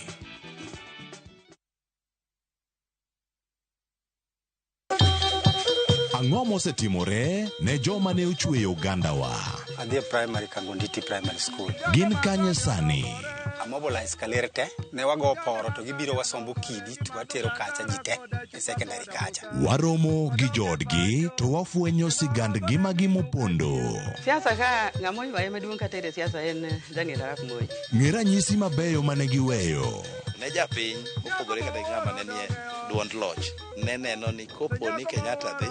Ang'o mosetimore ne joma ne ochweyo ogandawa? Adhi primary Kangonditi Primary School. Gin kanye sani? Mobilize kalere te, ne wago poro to gibiro wasombo kidi to watero kacha jite e secondary kacha. Waromo gi joodgi to wafwenyo sigand ngimagi mopondo. Siasa ka ng'amo ywaye maduong' kata e siasa en Daniel Arap Moi. Ng'e ranyisi mabeyo mane giweyo. Ne japiny opogore kata ng'ama ne nie duond loch. Ne neno ni kopo ni Kenyatta dhi,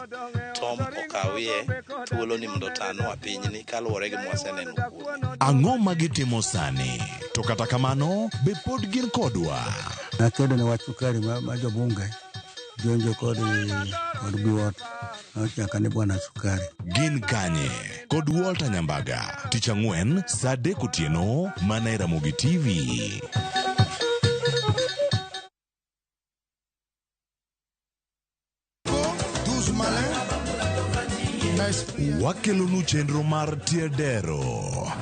Tom okawie thuolo ni mondo tanwa pinyni kaluwore gi mwaseneno kuome. Ang'o ma gitimo sani? To kata kamano, be pod gin kodwa. Nakedo ne wach sukari ma jobunge jonjo kod buot nyaka ne bwana sukari. Gin kanye kod Walter Nyambaga. Tich ang'wen saa 3 otieno mana e Ramogi TV. Wakelonu chenro mar Tiedero.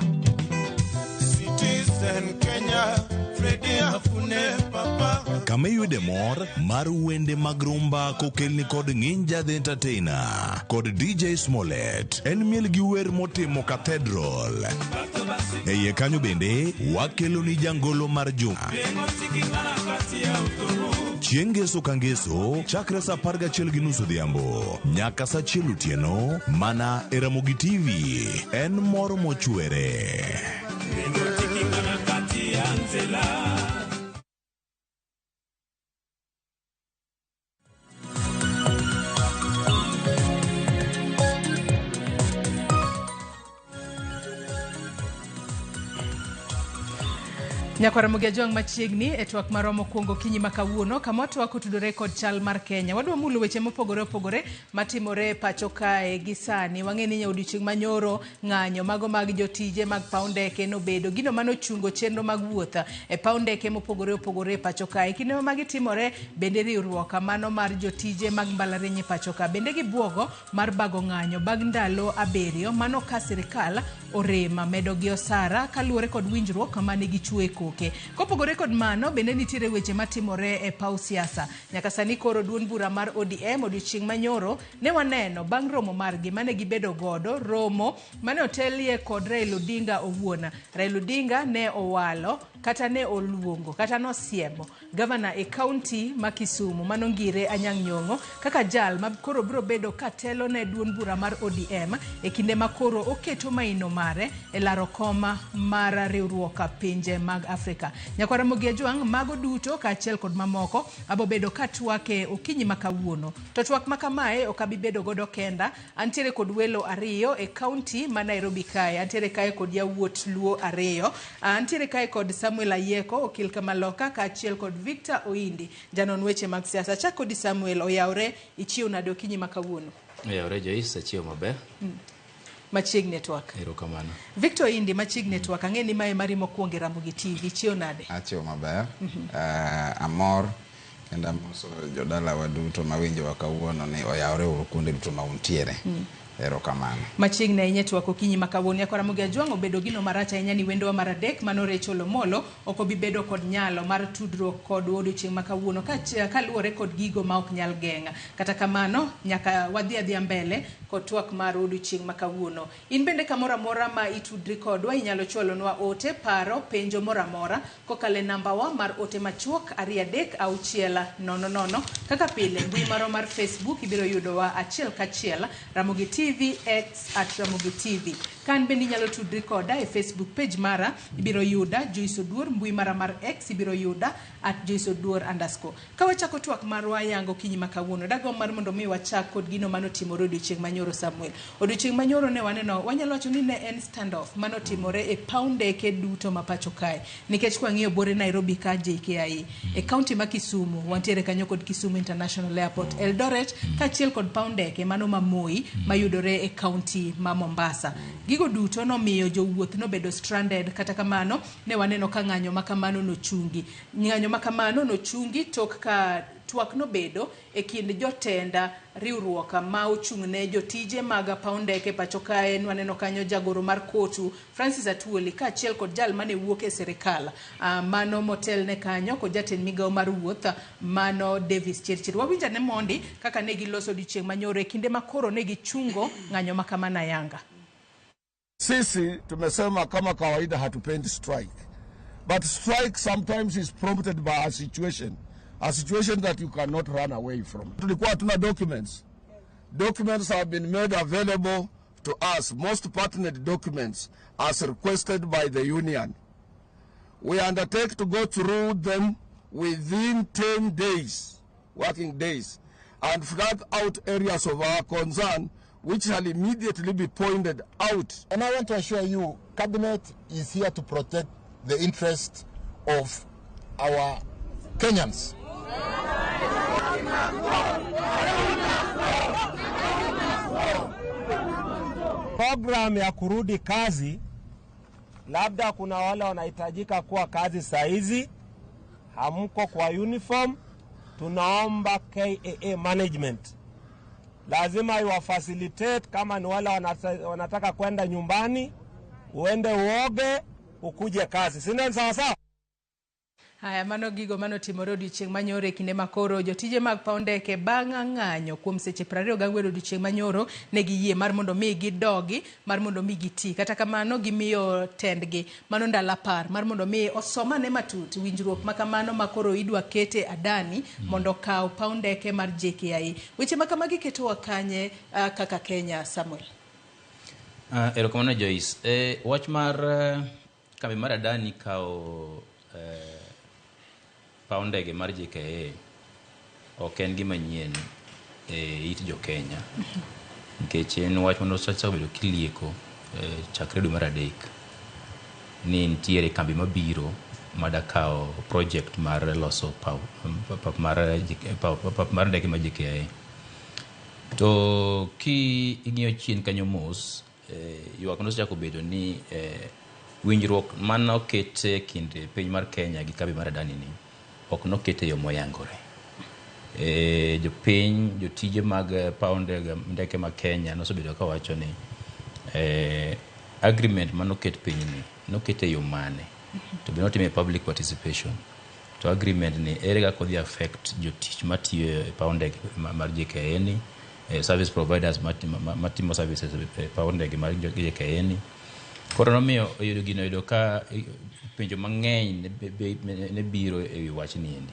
Citizen Kenya, Freddy Afune Papa. Kama yude mor mar wende mag rumba kokelni kod Ng'inja the Entertainer kod DJ Smollett. En miel gi wer motimo Cathedral. Eye kanyo bende wakeloni jangolo mar juma. chieng' ngeso ka ngeso chakre sa 11:30 odhiambo nyaka sa 1 otieno mana e Ramogi TV. En mor mochwere. Nyakwara Mugiajong machiegni e twak maromo kuongo kinyi makawuono kama twak otudore kod chal mar Kenya. Wadwa mulo weche mopogore opogore matimore pacho kae gi sani. Wang'eni nya odiochieng' manyoro ng'anyo mago mag jotije mag paw ndeke nobedo gino manochungo chenro mag wuotha e paw ndeke mopogore opogore pacho kae. Kinde magi timore bende riwruok mano mar jotije mag mbalariany pacho ka bende gi buogo mar bago ng'anyo bag ndalo aberio mano ka sirikal orema medo gi osara kaluwore kod winjruok mane gichwe koke. Kopogore kod mano bende nitiere weche matimore e paw siasa. Nyaka sani koro duond bura mar ODM odiochieng' manyoro ne waneno bang' romo margi mane gibedo godo romo mane otelie kod Raila Odinga owuon. Raila Odinga ne owalo kata ne oluongo kata nosiemo gavana e kaunti ma Kisumu mano Ngire Anyang' Nyong'o kaka jal ma koro biro bedo katelo ne duond bura mar ODM e kinde ma koro oketo maino mare e laro koma mar riwruok pinje mag Afrika. Nyakwara Mugiajong mago duto kaachiel kod mamoko abo bedo katwake okinyi makawuono. To twak makamae okabi bedo godo kenda. Antiere kod welo ariyo e kaunti ma Nairobi kae. Antiere kae kod yawuot Luo ariyo. Antiere kae kod Samuel Ayeko okil Kamaloka kaachiel kod Victor Oindi janon weche mag siasa. Chak kod Samuel oyawre ichiwo nade okinyi makawuono. Oyawre Joyce achiwo maber. Machiegni network. Erokamano. Victor Indi machiegni network ang'eni mae mari mokwongo Ramogi TV chiwo nade? Achiwo maber. Amor kendo amoso jodala waduto mawinjo wakawuono ni oyawre uru kuonde duto mauntiere. Erokamano. Machiegni ahinya twak okinyi makawuono. Nyakwara Mugiajong obedo gino maracha ahinya ni wendowa mar adek mano Rachel Omolo ok obi bedo kod nyalo mar tudruok kod odiochieng' makawuono kaluwore kod gigo ma ok nyal geng'a. Kata kamano nyaka wadhi adhiya mbele kod twak mar odiochieng' makawuono. In bende kamoro amora ma itudri kodwa inyalo chwalonwa ote paro penjo moro amora kokale nambawa mar ote machuok 236000. Kaka pile mbui maro mar Facebook ibiro yudowa achiel kachiel Ramogi TV X @Ramogi TV. Kan bende inyalo tudri koda e Facebook page mara ibiro yuda Joyce Oduor, mbui mara mar X ibiro yuda @Joyce Oduor_. Ka wachako twak marwa yango kinyi makawuono dago mar mondo mi wachak kod gino manotimore odiochieng' manyoro Samuel. Odiochieng' manyoro ne waneno wanyalo wacho ni ne en standoff manotimore e paw ndeke duto mapacho kae. Nikech kwang'iyo bore Nairobi ka JKIA e kaunti ma Kisumu wantiere kanyo kod Kisumu International Airport, Eldoret kaachiel kod paw ndeke mano ma Moi mayudore e kaunti ma Mombasa. Gigo duto nomiyo jowuoth nobedo stranded. Kata kamano ne waneno ka ng'anyo makamano nochungi. Ng'anyo makamano nochungi tok ka twak nobedo e kind jotenda riwruok ma ochung'ne jotije mag paw ndeke pacho kae. Waneno kanyo jagoro mar kotu Francis Atwoli kaachiel kod jal mane wuok e sirikal mano motel ne kanyo kod jatend migawo mar wuoth mano Davis Chirchir. Wawinja ne mondi kaka ne giloso odiochieng' manyoro e kinde makoro ne gichungo ng'anyo makamana yanga. Sisi tumesema kama kawaida hatupendi strike, but strike sometimes is prompted by a situation that you cannot run away from. Tulikuwa hatuna documents. Documents have been made available to us, most pertinent documents as requested by the union. We undertake to go through them within 10 days, working days, and flag out areas of our concern which shall immediately be pointed out. And I want to assure you, Cabinet is here to protect the interest of our Kenyans. Program ya kurudi kazi, labda kuna wale wanahitajika kuwa kazi saizi, hamko kwa uniform, tunaomba KAA management lazima iwafacilitate. Kama ni wale wanataka kwenda nyumbani, uende uoge ukuje kazi. Si ndio? Sawa sawa. Haya, mano gigo mano timore odiochieng' manyoro e kinde makoro jotije mag paw ndeke bang' ng'anyo kuom seche 24 odiochieng' manyoro ne giyie mar mondo mi gidogi mar mondo mi giti. Kata kamano gimiyo tendgi mano ndala par mar mondo mi osomane matut winjruok makamano makoro idwa kete Adani mondo kaw paw ndeke mar JKIA. Weche makamagi ketowa kanye kaka Kenya, Samuel? Erokamano Joyce. Wach mar kambi mar Adani kaw paw ndege mar JKIA ok en gima nyien it jo Kenya nikech en wach mosebedo kilieko chakre dwe mar adek ni nitiere kambi mabiro madakaw project mar loso pap mar ndege mar JKIA. To ki ing'iyo chien kanyo mos ywak nosechako bedo ni winjruok manokete kind piny mar Kenya gi kambi mar Adani ni ok nokete yo moyangore. Jopiny jotije mag paw ndeke ma Kenya nosebedo ka wacho ni agreement manoket piny ni nokete yo mane to be not public participation. To agreement ni ere ga kodhi affect jotich matiyo e paw ndege mar JKIA ni, service providers matimo services e paw ndege mar JKIA ni. Koro nomiyo oyudo gino yudo ka penjo mang'eny ne biro e wi wach ni endi.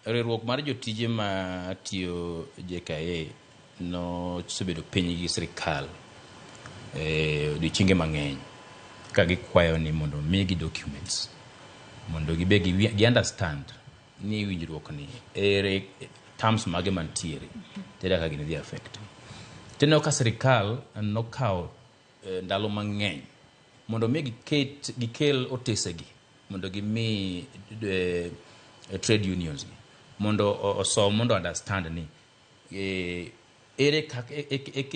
Riwruok mar jotije ma tiyo JKIA no sebedo piny gi sirikal odiochienge mang'eny ka gikwayo ni mondo migi documents mondo gibe gi understand ni winjruok ni ere terms mage mantiere tere ka gini dhi affect. Teno ka sirikal nokaw ndalo mang'eny mondo mi gikel otesegi mondo gimi trade unions mondo osom mondo understand ni ere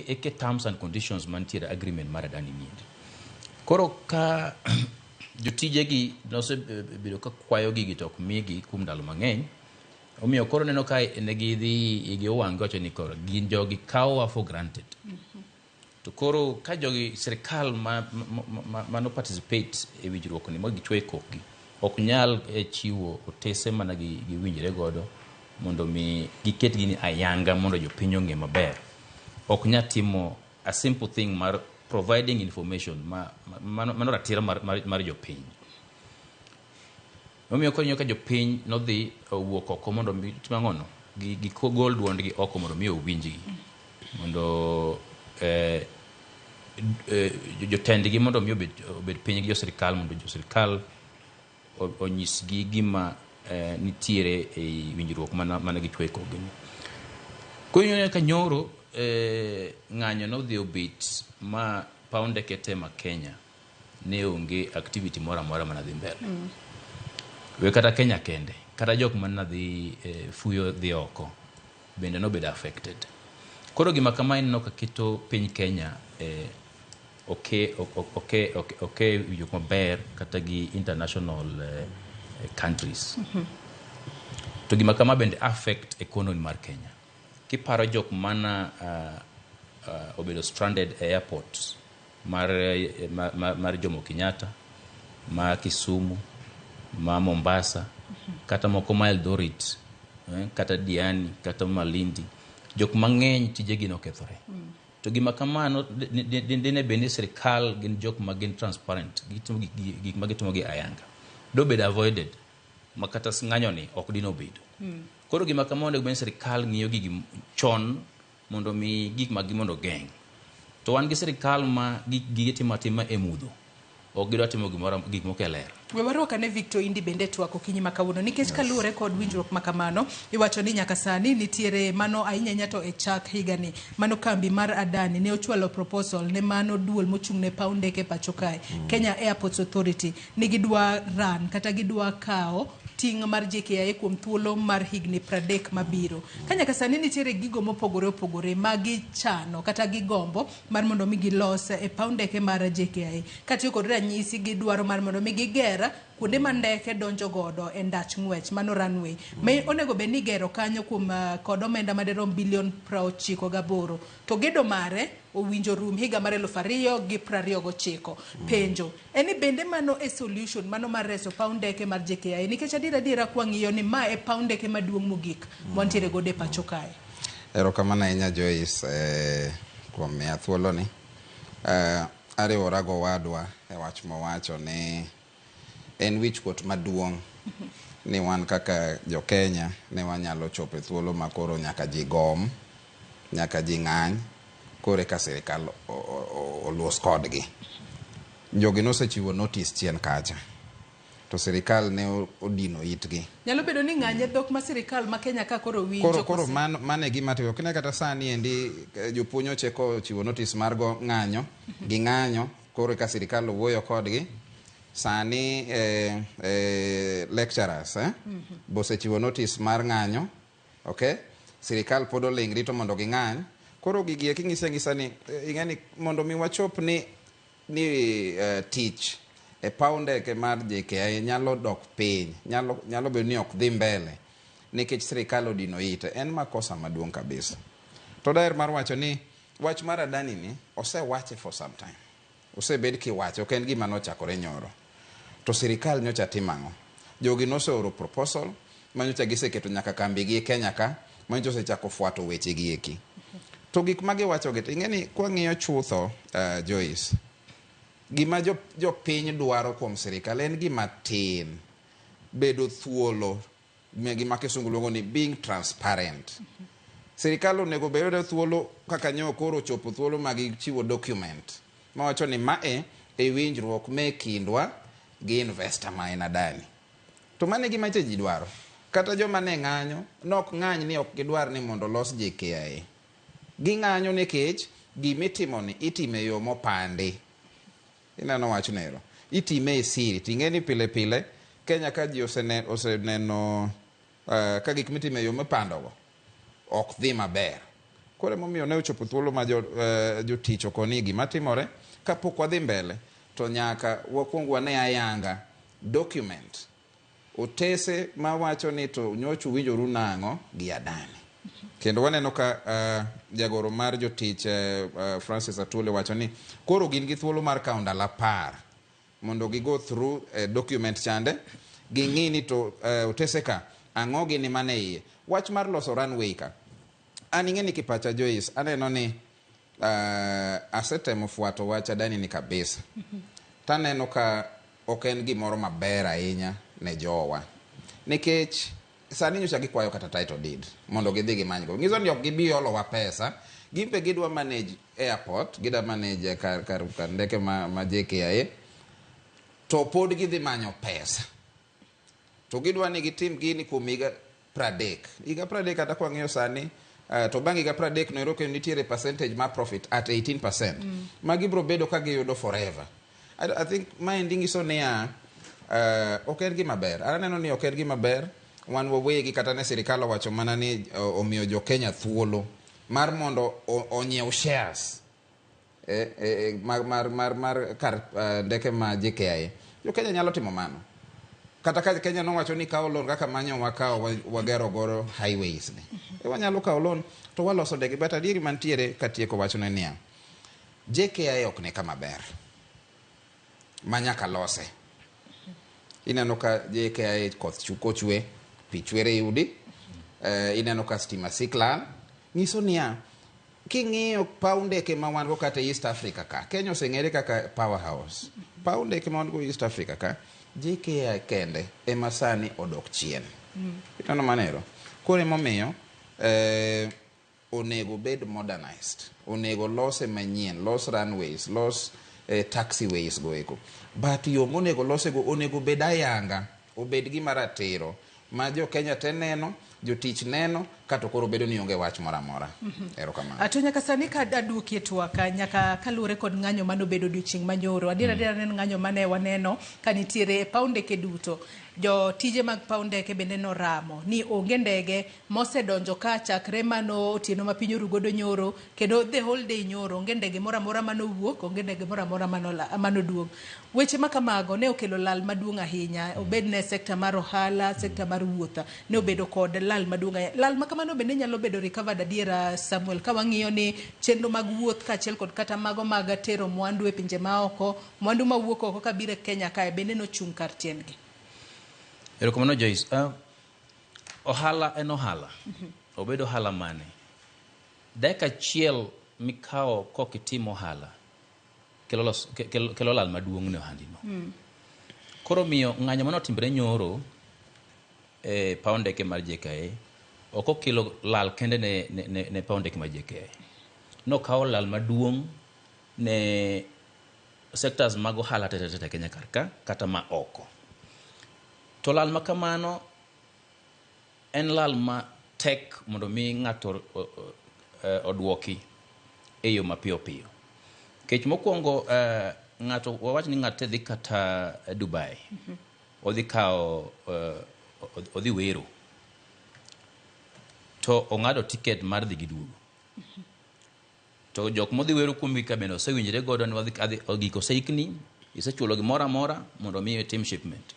eke terms and conditions mantiere agreement mar Adani ni. Koro ka jotijegi nosebedo ka kwayo gigi to ok migi kuom ndalo mang'eny omiyo koro neno ka ne gidhi owang' wacho ni koro gin jogi kawowa for granted. To koro ka jogi sirikal mano participate e winjruok ni magichwe kokgi ok nyal chiwo otese mana giwinjre godo mondo mi giket gini ayanga mondo jopiny ong'e maber. Ok nyal timo a simple thing mar providing information mano ratiro mar jopiny. Omiyo konyo ka jopiny nodhi owuok oko mondo mi timang'ono gigol duondgi oko mondo mi owinjgi mondo jotendgi mondo mi obed piny gi josirikal mondo josirikal onyisgi gima nitiere e winjruok mana gichwe kogini. Kunyo ka nyoro ng'anyo nodhi obet ma paw ndeke te ma Kenya ne onge activity mora mora mana dhi mbele. We kata Kenya kende kata jok man dhi fuyo dhi oko bende no bedo affected. Koro gima kama en no kakito piny Kenya okay winjruok maber kata gi international countries. To gima kama bende affect economy mar Kenya. Kiparo jok mana obedo stranded airport mar Jomo Kenyatta, ma Kisumu, ma Mombasa, kata moko ma Eldoret, kata Diani, kata Malindi, jok mang'eny tijegi nokethore. To gima kamano dine bende sirikal gin jok ma gin transparent, gik ma gitimo gi ayanga do bedo avoided makata ng'anyo ni ok dino bedo. Koro gima kamano bende sirikal ng'iyo gigi chon mondo mi gik ma gimondo geng'. To wan gi sirikal ma gige timatima e mudho ok gidwa timo gik moko e ler. We waruoka ne Victor Indi bende twako kinyi makawuono nikech kaluwore kod winjruok makamano iwacho ni nyaka sani nitiere mano ahinya nyato e chak higani mano kambi mar Adani ne ochwalo proposal ne mano duol mochung' ne paw ndeke pacho kae Kenya Airports Authority ni gidwa ran kata gidwa kao ting' mar JKIA kuom thuolo mar higni 30 mabiro. Kanyaka sani nitiere gigo mopogore opogore magi chano kata gigombo mar mondo mi gilos e paw ndeke mar JKIA. Katiyo kod ranyisi gidwaro mar mondo mi giger kuonde ma ndeke donjo godo e ndach ng'wech mano runway me onego bed ni gero kanyo kuom kod omenda maderom bilion 98 to gedo mare owinjo rum higa mar 2029. Penjo eni bende mano e solution mano mar reso paw ndeke mar JKIA nikech adiera kwang'iyo ni ma e paw ndeke maduong' mogik wantiere gode pacho kae. Erokamano ahinya Joyce kuom miya thuoloni. Ariwora go wadwa e wach mowacho ni en wichkuot maduong' ni wan kaka jo Kenya ne wanyalo chopo e thuolo makoro nyaka ji gom, nyaka ji ng'any, kore ka sirikal oluos kodgi. Jogi nosechiwo notice chien kacha, to sirikal ne odino itgi. Nyalo bedo ni ng'anye dhok ma sirikal ma Kenya ka koro winjo. Koro mane gima tiyo. Kine kata sani endi jopuonj ocheko chiwo notice mar go ng'anyo, gi ng'anyo, koro ka sirikal owuoyo kodgi. Sani lecturers bosechiwo notice mar ng'anyo, okay? Sirikal pod oling rito mondo ging'any. Koro gigie king'isa ni ing'eni mondo mi wachop ni tich e paw ndeke mar JKIA nyalo dok piny, nyalo bedo ni ok dhi mbele nikech sirikal odino ite. En makosa maduong' kabisa. To daher mar wacho ni wach mar Adani ni osewache for some time. Osebed kiwacho, ok en gima nochakore nyoro. To sirikal nyocha timang'o. Jogi noseoro proposal manyocha giseketo nyaka kambigi e Kenya ka, manyocha osechako fuato weche gi eki. To gik magi wacho gite, ing'eni kwang'iyo chutho Joyce, gima jo piny dwaro kuom sirikal en gima tin, bedo thuolo, gima kisungu luongo ni being transparent. Sirikal onego bedo thuolo kaka nyo koro chopo thuolo magi chiwo document mawacho ni mae e winjruok me kindwa gi investor ma en Adani. To mane gima ji dwaro. Kata joma ne ng'anyo nok ng'any ni ok gidwar ni mondo los JKIA. Ging'anyo nikech gimitimo ni itime yo mopandi. Inano wach nero. Itime e siri. Ting'eni pile Kenya ka ji oseneno ka gik mitime yo mopandogo ok dhi maber. Kore momiyo ne ochopo thuolo ma jotich okoni gima timore kapok wadhi mbele to nyaka wakuong wane ayanga document otese ma wacho ni to nyochu winjoru nang'o gi Adani. Kendo waneno ka jagoro mar jotich Francis Atwoli wacho ni koro gin gi thuolo mar kawo ndalo 10 mondo gi go through document chande ging'i ni to otese ka ang'o gini mane iye. Wach mar loso runway ka an ing'eni kipacha Joyce aneno ni asetemo fuato wach Adani ni kabisa. Taneno ka ok en gimoro maber ahinya ne jowa nikech sani nyocha gikwayo kata title deed mondo gidhi gimanygo. Ng'iso ni ok gibi olowa pesa, gimbe gidwa manage airport, gidwa manage kar ndeke ma JKIA, to pod gidhi manyo pesa. To gidwa ni gitim gini kuom higa 30. Higa 30 kata kwang'iyo sani to bang' higa 30 no eroke nitiere percentage ma profit at 18%. Magibro bedo ka giyudo forever. I think maendi ng'iso niya ok en gima ber. Aneno ni ok en gima ber. Wan wawegi kata ne sirikal owacho mana ni omiyo jo Kenya thuolo mar mondo onyiew shares mar kar ndeke ma JKIA. Jo Kenya nyalo timo mano. Kata ka Kenya nowacho ni kawo loan kaka manyo wakawo wagero goro highways ni. Wanyalo kawo loan to waloso ndege, but adieri mantiere katieko wacho ne niya JKIA ok ne kama ber manyaka lose. Ineno ka JKIA koth chwe pi chwere yudi, ineno ka stima siklan. Nyiso niya king'iyo paw ndeke ma wan go kata East Africa ka, Kenya oseng'ere kaka powerhouse. Paw ndeke ma wan go East Africa ka, JKIA kende ema sani odok chien. Ineno manero. Kore momiyo onego bed modernized, onego lose manyien, los runways, los taxiways go eko. But yo monego lose go onego bed ayanga, obed gi maratiro ma jo Kenya te neno, jotich neno, kato koro bedo ni onge wach moro amora. Erokamano. To nyaka sani ka aduoki e twak nyaka kaluwore kod ng'anyo mano bedo odiochieng' manyoro. Adiera ne ng'anyo mane waneno ka nitiere paw ndeke duto. Jo tije mag paw ndeke bende noramo ni onge ndege mosedonjo ka chakre mano otieno ma piny orugodo nyoro kendo the whole day nyoro onge ndege moro amora mano wuok, onge ndege moro amora mano duog. Weche ma kamago ne okelo lal maduong' ahinya, obed ne sekta mar ohala, sekta mar wuoth ne obedo kod lal maduong' ahinya. Lal ma kamano bende nyalo bedo recovered adiera, Samuel, ka wang'iyo ni chenro mag wuoth kaachiel kod kata mago mag tero mwandu e pinje maoko, mwandu mawuok oko kabiro Kenya kae bende nochung' kar tiendgi. Erokamano Joyce. Ohala en ohala. Obedo ohala mane. Dakika achiel mikao kokitimo ohala kelo lal maduong' ne ohandino. Koro miyo ng'anyo mano timbre nyoro e paw ndeke mar JKIA ok okelo lal kende ne paw ndeke mar JKIA. Nokawo lal maduong' ne sectors mag ohala tete Kenya karka kata ma oko. To lal ma kamano en lal ma tek mondo mi ng'ato odwoki e yo mapiyo piyo. Kech mokwongo ng'ato wawach ni ng'ato dhi kata Dubai. Odhi kao odhi wero. To ong'ado ticket mar dhi gi duogo. To jok modhi wero kuom wika bende osewinjore godo ni giko seikni, isechulo gimoro amora mondo mi tim shipment.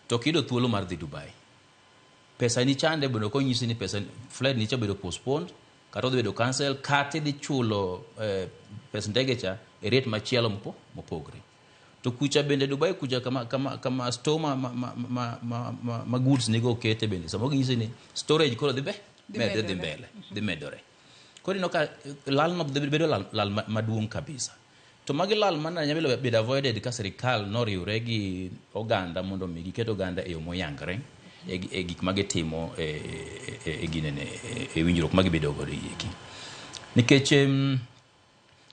To kido thuolo mar dhi Dubai. Pesa ni chande bendo ko nyisi ni pesa flight ni cha bedo postponed, kata odhi bedo cancel, kata dhi chulo pesa ndege cha e rate machielo mopogre. To kucha bende Dubai kuja kama store ma goods nigo kete bende. Samo nyisi ni storage koro dhi mbele, dhi medore. Koro ino ka lal no bedo lal maduong' kabisa. To magi lal mana nyabilo bedo avoided ka serikal noriwre gi oganda mondo mi giketo oganda e yo moyangre e gik magitimo e ginene e winjruok magibedo godo yeki. Nikech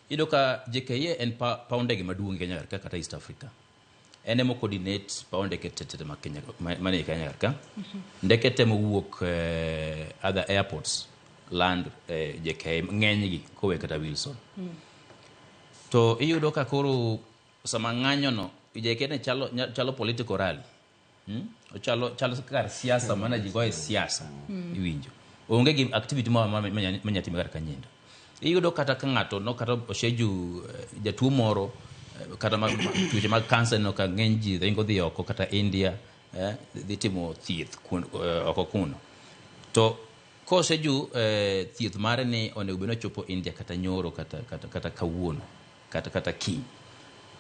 ido ka JKIA en paw ndege maduong' Kenya kata East Africa. En emo coordinate paw ndeke tete ma Kenya mane Kenya ka. Ndeke temo wuok other airports land JKIA ng'enygi kowe kata Wilson. To iyudo ka koro sama ng'anyo no JKIA ne chalo political rally. Chalo kar siasa mana jigoe siasa iwinjo. Onge gi activity manyatime kar kanyendo. Iyudo kata ka ng'ato no kata osheju jatuo moro kata tuoche mag cancer no ka ng'eny ji dhi oko kata India dhi timo thieth oko kuno. To koseju thieth mare ni onego beno chopo India kata nyoro kata kawuono kata kiny.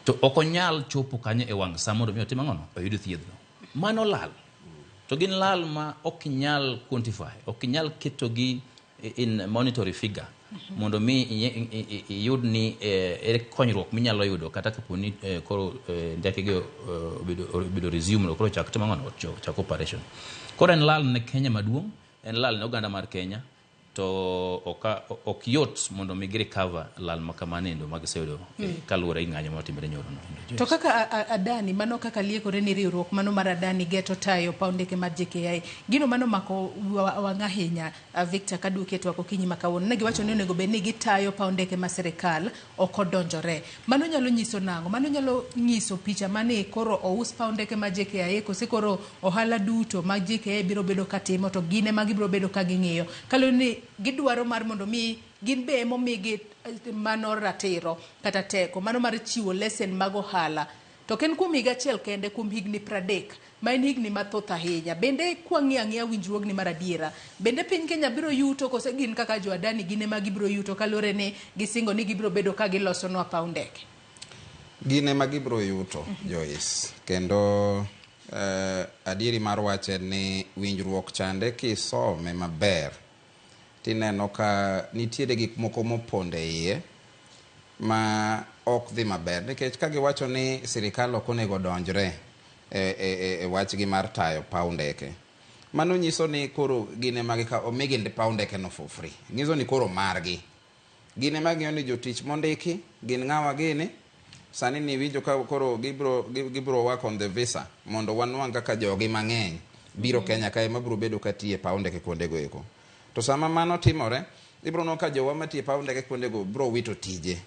To okonyal chopo kanyo e wang' sa mondo mi otim ang'ono oyud thiethno. Mano lal. To gin lal ma ok nyal quantify, ok nyal ketogi in monetary figure mondo mi yud ni konyruok minyalo yudo kata kapo ni koro ndeke go obedo resume no koro chak timo ng'ono chak operation. Koro en lal ne Kenya maduong', en lal ne oganda mar Kenya. To ok yot mondo mi recover lal makamanendo magiseyudo kaluwore gi ng'anyo matimore nyoro no. To kaka Adani mano kaka liekore ni riwruok mano mar Adani geto tayo paw ndeke mar JKIA gino mano mako wang' ahinya. Victor kaduoke to akokinyi makawuono ne giwacho ni onego bed ni gitayo paw ndeke ma serikal ok odonjore. Mano nyalo nyiso nang'o? Mano nyalo nyiso picha mane koro ous paw ndeke mar JKIA kose koro ohala duto mag JKIA biro bedo katimo to gine magibiro bedo ka ging'iyo kalo ni gidwaro mar mondo mi gin be momigi mano ratiro kata teko mano mar chiwo lesen mag ohala to ken kuom higa achiel kende kuom higni 30 ma en higni mathoth ahinya. Bende kwang'iya winjruogni mar adiera bende piny Kenya biro yuto kose gin kaka jo Adani gine ma gibiro yuto kalore ni gisingo ni gibiro bedo ka giloso nwa paw ndeke. Gine ma gibiro yuto Joyce kendo adieri mar wache ni winjruok chande kisome maber tineno ka nitiere gik moko moponde iye ma ok dhi maber nikech ka giwacho ni sirikal ok onego donjre e wachgi mar tayo paw ndeke. Mano nyiso ni koro gine magi ka omigi paw ndeke no for free. Nyiso ni koro margi. Gine magi ni jotich mondiki gin ng'awa gini sani ni winjo ka koro gibro work on the visa mondo wanwang' kaka jogi mang'eny biro Kenya kae mabiro bedo katie paw ndeke kuondego eko. To sama mano timore, ibro no ka jowa matie paw ndege kuonde go bro wito tije.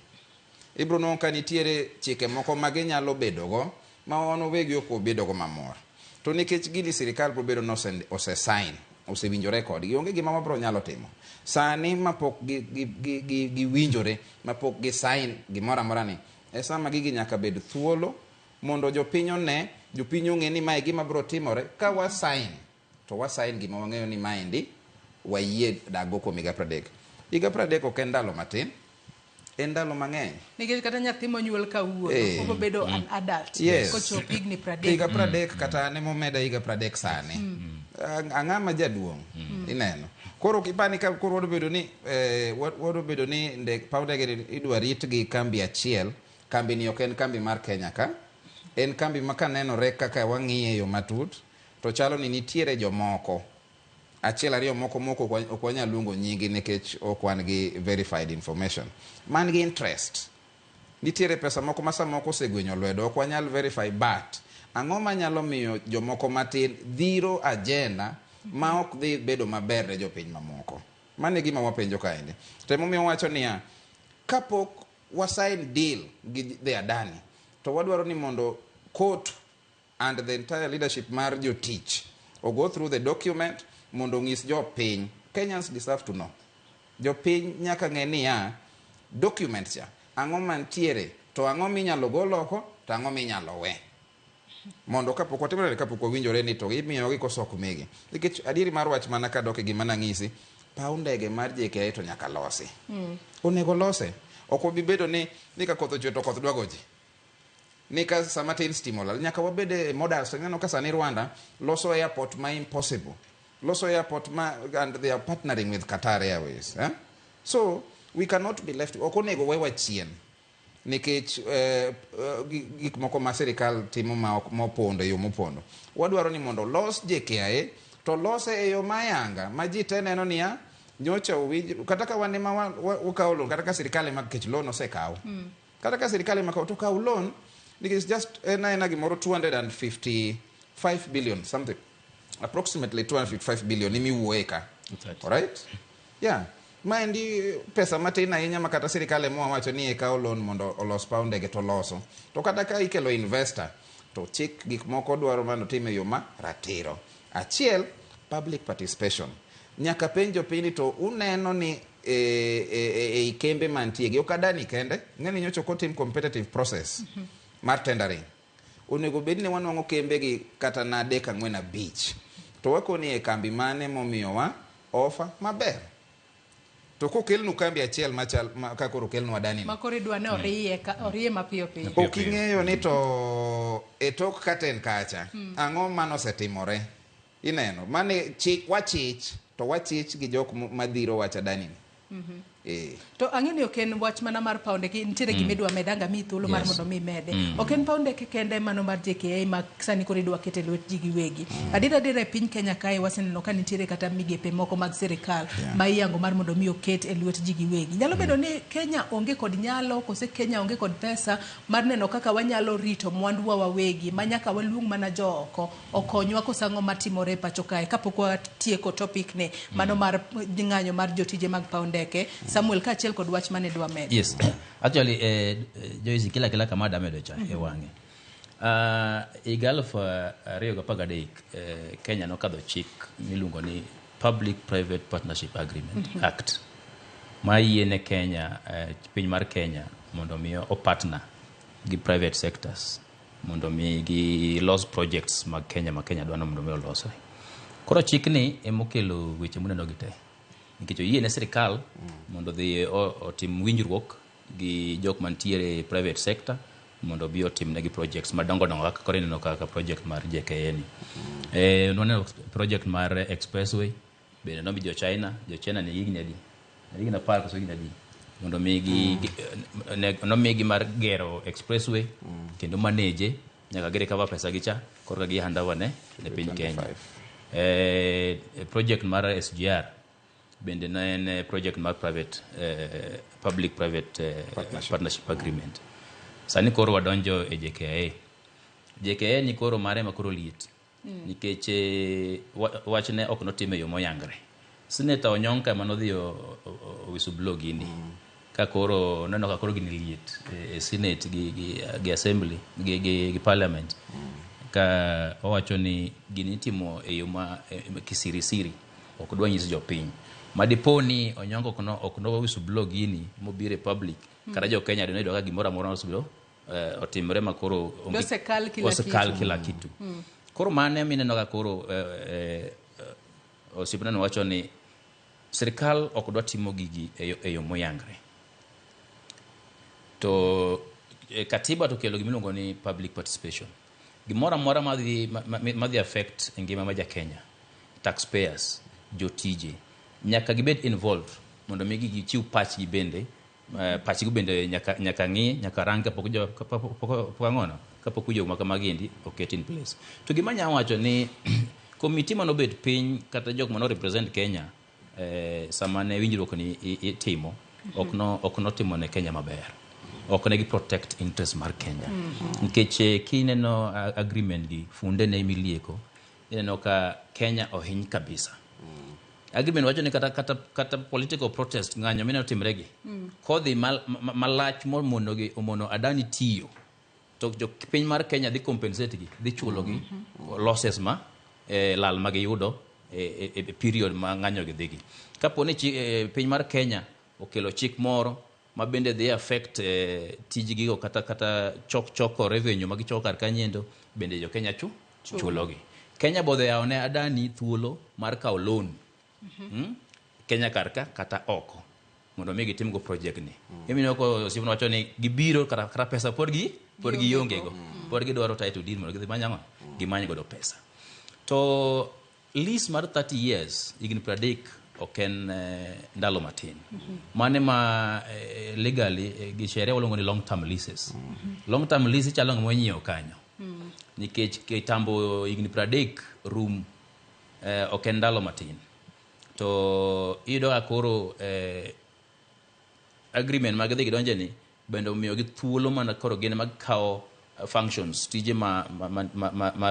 Ibro no ka nitiere chike moko mage nyalo bedogo ma wano wegi ok obedogo mamor. To nikech gini sirikal bro bedo no ose sign, osewinjore kodgi, onge gima wabro nyalo timo. Sani mapok gi winjore, mapok gi sign gimoro amora ni, e sama gigi nyaka bed thuolo mondo jopiny one, jopiny ong'e ni mae gima bro timore ka wa sign. To wa sign gima wang'eyo ni maendi wayie dago kuom higa 30. Higa 30 ok en ndalo matin, en ndalo mang'eny. Nikech kata nyathi monyuol kawuono obiro bedo an adult kochopo higni 30. Higa 30 kata ne momeda higa 30 sani. Ang'ama jaduong' ineno. Koro kipani ka koro wado bedo ni paw ndege idwa rit gi kambi achiel. Kambi ni ok en kambi mar Kenya ka. En kambi ma kanenore kaka wang'iye yo matut, to chalo ni nitiere jomoko achiel ariyo moko ok wanyal luongo nyingi nikech ok wan gi verified information. Man gi interest. Nitiere pesa moko ma samoko osegwenyo lwedo, ok wanyal verify, but ang'o manyalo miyo jomoko matin dhiro agenda ma ok dhi bedo maber ne jopiny mamoko. Mane gima wapenjo kaende. Temo miyo wacho niya, kapok wasign deal gi the Adani, to wadwaro ni mondo court and the entire leadership mar jotich or go through the document mondo ng'is jopiny. Kenyans deserve to know. Jopiny nyaka ng'e niya, documents ya ang'o mantiere, to ang'o minyalo gol oko, to ang'o minyalo we. Mondo kapok watimore, kapok wawinjore ni to imiyo gi koso ok migi. Nikech adieri mar wach mana kadok e gima nang'isi, paw ndege mar JKIA to nyaka losi. Onego lose. Ok obi bedo ni ka koth ochwe to koth dwago ji. Ni ka sama tin stimulal nyaka wabede models. Ng'ano ka sani Rwanda loso airport ma impossible. Loso airport ma, and they are partnering with Qatar Airways. So we cannot be left. Ok onego wewa chien. Nikech gik moko ma sirikal timo ma opondo yo mopondo. Wadwaro ni mondo los JKIA to lose e yo mayanga ma ji te neno niya nyocha uwinj kata ka wane ma ukawo loan kata ka sirikal ema kech loan osekawo. Kata ka sirikal ema to kawo loan because just ena gimoro 255 billion something, approximately 255 billion imi wueka. All right? Yeah. Maendi pesa matin ahinya ma kata sirikal ema wacho ni ekawo loan mondo olos paw ndege to loso. To kata ka ikelo investor to chik gik moko dwaro mano time yo ma ratiro. Achiel, public participation. Nyaka penjo pini to uneno ni kembe mantiegi ok Adani kende ng'eni nyocho ko team competitive process mar tendering. Onego bed ni wanwang'o kembe gi kata na deka ng'wena beach. To wakoni e kambi mane momiyo wa offer maber. To kokelnu kambi achiel machal ka koro kelnu Adani. Makori dwane oriye mapiyo piyo. Oking'eyo ni to etok katen kacha ang'o mano setimore. Ineno mane wachich gi jok madhiro wach Adani. To ang'eni ok en wach mana mar paw ndege, nitiere gimidwa medanga mi thuolo mar mondo mi mede. Ok en paw ndege kende mano mar JKIA ma sani koro idwa kete lwet ji giwegi. Adira e piny Kenya kae waseneno ka nitiere kata migepe moko mag sirikal ma iyango mar mondo mi oket e lwet ji giwegi. Nyalo bedo ni Kenya onge kod nyalo, kose Kenya onge kod pesa mar neno kaka wanyalo rito mwanduwa wawegi ma nyaka waluong mana jooko okonywa kosang'o matimore pacho kae. Kapok watieko topic ne mano mar ng'anyo mar jotije mag paw ndege, Samuel kachiel kod wach mane dwa med. Yes. Actually Joyce kila kama damedo cha e wange. Higa 2013 Kenya nokadho chik miluongo ni Public Private Partnership Agreement Act. Ma yiene Kenya piny mar Kenya mondo mi o partner gi private sectors mondo mi gi los projects mag Kenya dwano mondo mi olosre. Koro chik ni emokelo weche muneno gite. Nikech yiene sirikal mondo dhi otim winjruok gi jok mantiere private sector mondo bi otim negi projects madongo kaka koro ineno kaka project mar JKIA ni. Noneno project mar expressway bende no bi jo China ni higni adi. Higni na par koso higni adi. Mondo migi mar gero expressway kendo manage nyaka gere cover pesa gicha koro gi handa wane ne piny Kenya. Project mar SGR bende na en project mar private public private partnership agreement. Sani koro wadonjo e JKIA ni koro mare makoro liet nikech wachne ok notime yo moyangre. Senator Onyonka manodhi owiso blog ini ka koro neno ka koro gini liet e Senate gi Assembly gi Parliament ka owacho ni gini timo e yo ma kisirisiri ok dwa nyis jopiny madiponi Onyonko ok no wiso blog ini mobire public kata jo Kenya dino ka gimoro amora osublo otimre makoro osekal kila kitu koro mane mineno ka koro osipnano wacho ni serikal ok dwa timo gigi e yo moyangre to katiba to kelo gimiluongo ni public participation gimoro amora madhi affect ngima ma ja Kenya taxpayers jotije nyaka gibed involved mondo mi gichiw pachgi bende pachgi bende nyaka ng'i nyaka rang kapok ang'ono kapok jo maka magindi oket in place to gima nya wacho ni committee mano bet piny kata jok mano represent Kenya sama ne winjruok ni itimo ok no timo ne Kenya maber ok ne gi protect interest mar Kenya nikech kineno agreement gi funde ne milieko ineno ka Kenya ohiny kabisa agreement wacho ni kata political protest ng'anyo mine otimregi kodhi malach momono Adani tiyo to jo piny mar Kenya dhi compensate gi dhi chulo gi losses ma lal ma giyudo e period ma ng'anyo gi dhigi kaponi piny mar Kenya okelo chik moro ma bende dhi affect tijgi kata choko revenue ma gichoko kar kanyendo bende jo Kenya chulo gi Kenya bodhe yawo ne Adani thuolo mar kawo loan Kenya karka kata oko mondo mi gitim go project ni emino ko sivno wacho ni gibiro kata pesa pod gi yonge go pod gidwaro title deed mondo gidhi manyango gimany godo pesa to lease mar 30 years igni pradik oken ndalo matin mane ma legally gi sheria walongo ni long term leases long term lease chalo ng'amo nyiewo kanyo nikech kitambo igni pradik room oken ndalo matin to ido akoro agreement mag dhigi donje ni bende omiyo gi thuolo mana koro gene mag kawo functions tije ma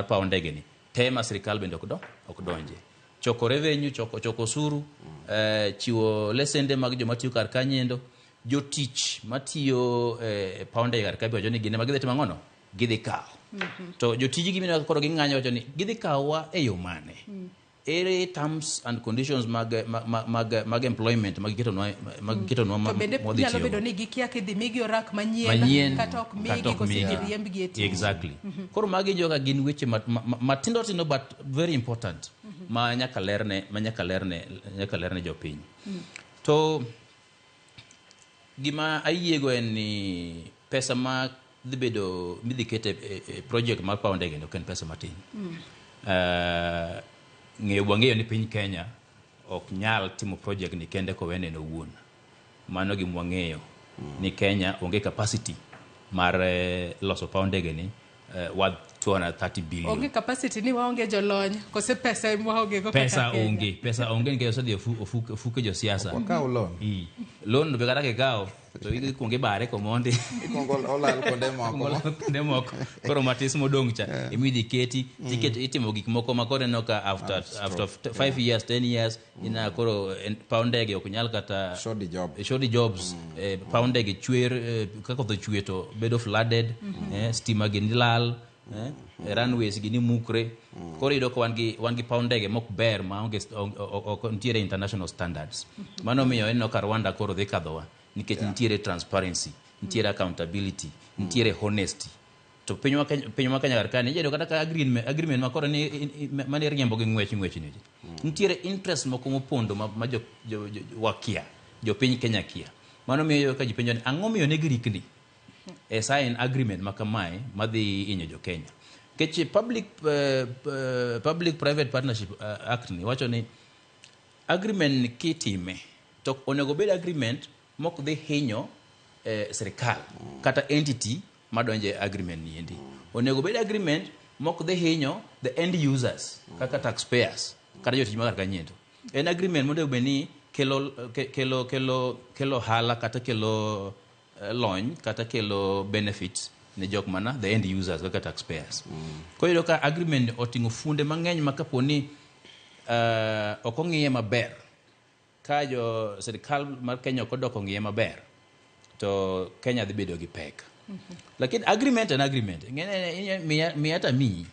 paw ndege ni tema serikal bende ok donje choko revenue choko suru chiwo lesende mag joma tiyo kar kanyendo jotich matiyo paw ndege kar kabi wacho ni gine mag dhiti mang'ono gidhi kawo to jotiji gimino koro ging'anyo wacho ni gidhi kawowa e yo mane ere terms and conditions mag employment magiketonwa to bende nyalo bedo ni gikia kidhi migi orak manyien kata ok migi kosegi riembgi e tich exactly koro magi joka gin weche matindo tindo but very important ma nyaka lerne jopiny to gima ayiego en ni pesa ma dhi bedo midhi kete project mar paw ndege no ken pesa matin ng'eyo ni piny Kenya ok nyal timo project ni kende ko wene no wuon mano gi mwang'eyo ni Kenya onge capacity mar loso paw ndege ni worth 230 billion onge capacity ni waonge jolony kose pesa waonge go pesa onge nikech osedhi ofuke jo siasa wakaw loan be kata kikawo to ikwonge bare komondi olal konde moko koro matis modong' cha imidhi keti ticket itimo gik moko makore no ka after 5 years 10 years ina koro paw ndege ok nyal kata shoddy jobs paw ndege chwer kako to chwe to bedo flooded stima gini lal runways gini mukre koro ido ko wan gi paw ndege mok ber ma ok ntiere international standards mano miyo en no ka Rwanda koro dhi kadhowa nikech ntiere transparency ntiere accountability ntiere honesty to piny ma Kenya karkani jedo kata ka agreement makoro ni mane riembo gi ngwech ni ntiere interest moko mopondo ma wakia jo piny Kenya kia mano miyo ka jipenjo ni ang'o miyo ne girikni e sign agreement makamae madhi inyo jo Kenya kech public private partnership act ni wacho ni agreement kitime to onego bed agreement mok dhi hinyo serikal kata entity madonje agreement ni endi onego bed agreement mok dhi hinyo the end users kaka taxpayers kata jotich mag kanyendo en agreement mondo beni kelo hala kata kelo lony kata kelo benefits ne jok mana the end users kaka taxpayers ko yudo ka agreement otingo funde mang'eny makaponi ok ong'iye maber ka jo sirikal mar Kenya kodoko ng'iye maber to Kenya dhi bedo gi pek. Lakini agreement and agreement ngene mi hata mi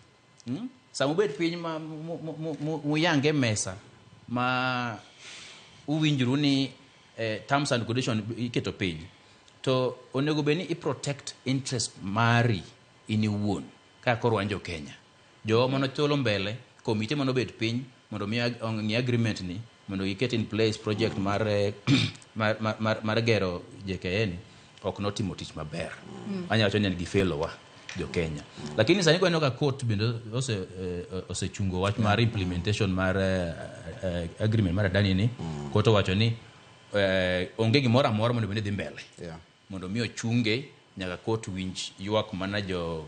sama ubed piny ma muyange mesa ma uwinjuru ni terms and conditions iketo piny to onego beni I protect interest mari in iwuon ka koro wanjo Kenya jo mono cholo mbele komite mono bed piny mondo mi ngi agreement ni mondo iket in place project mar gero JKN ok notimo tich maber anya wacho ni gi fail wa jo Kenya lakini sani kweno ka court bende osechungo wach mar implementation mar agreement mar Adani ni court wacho ni onge gimoro amora mondo bende dhi mbele mondo mi ochunge nyaka court winj ywak mana jo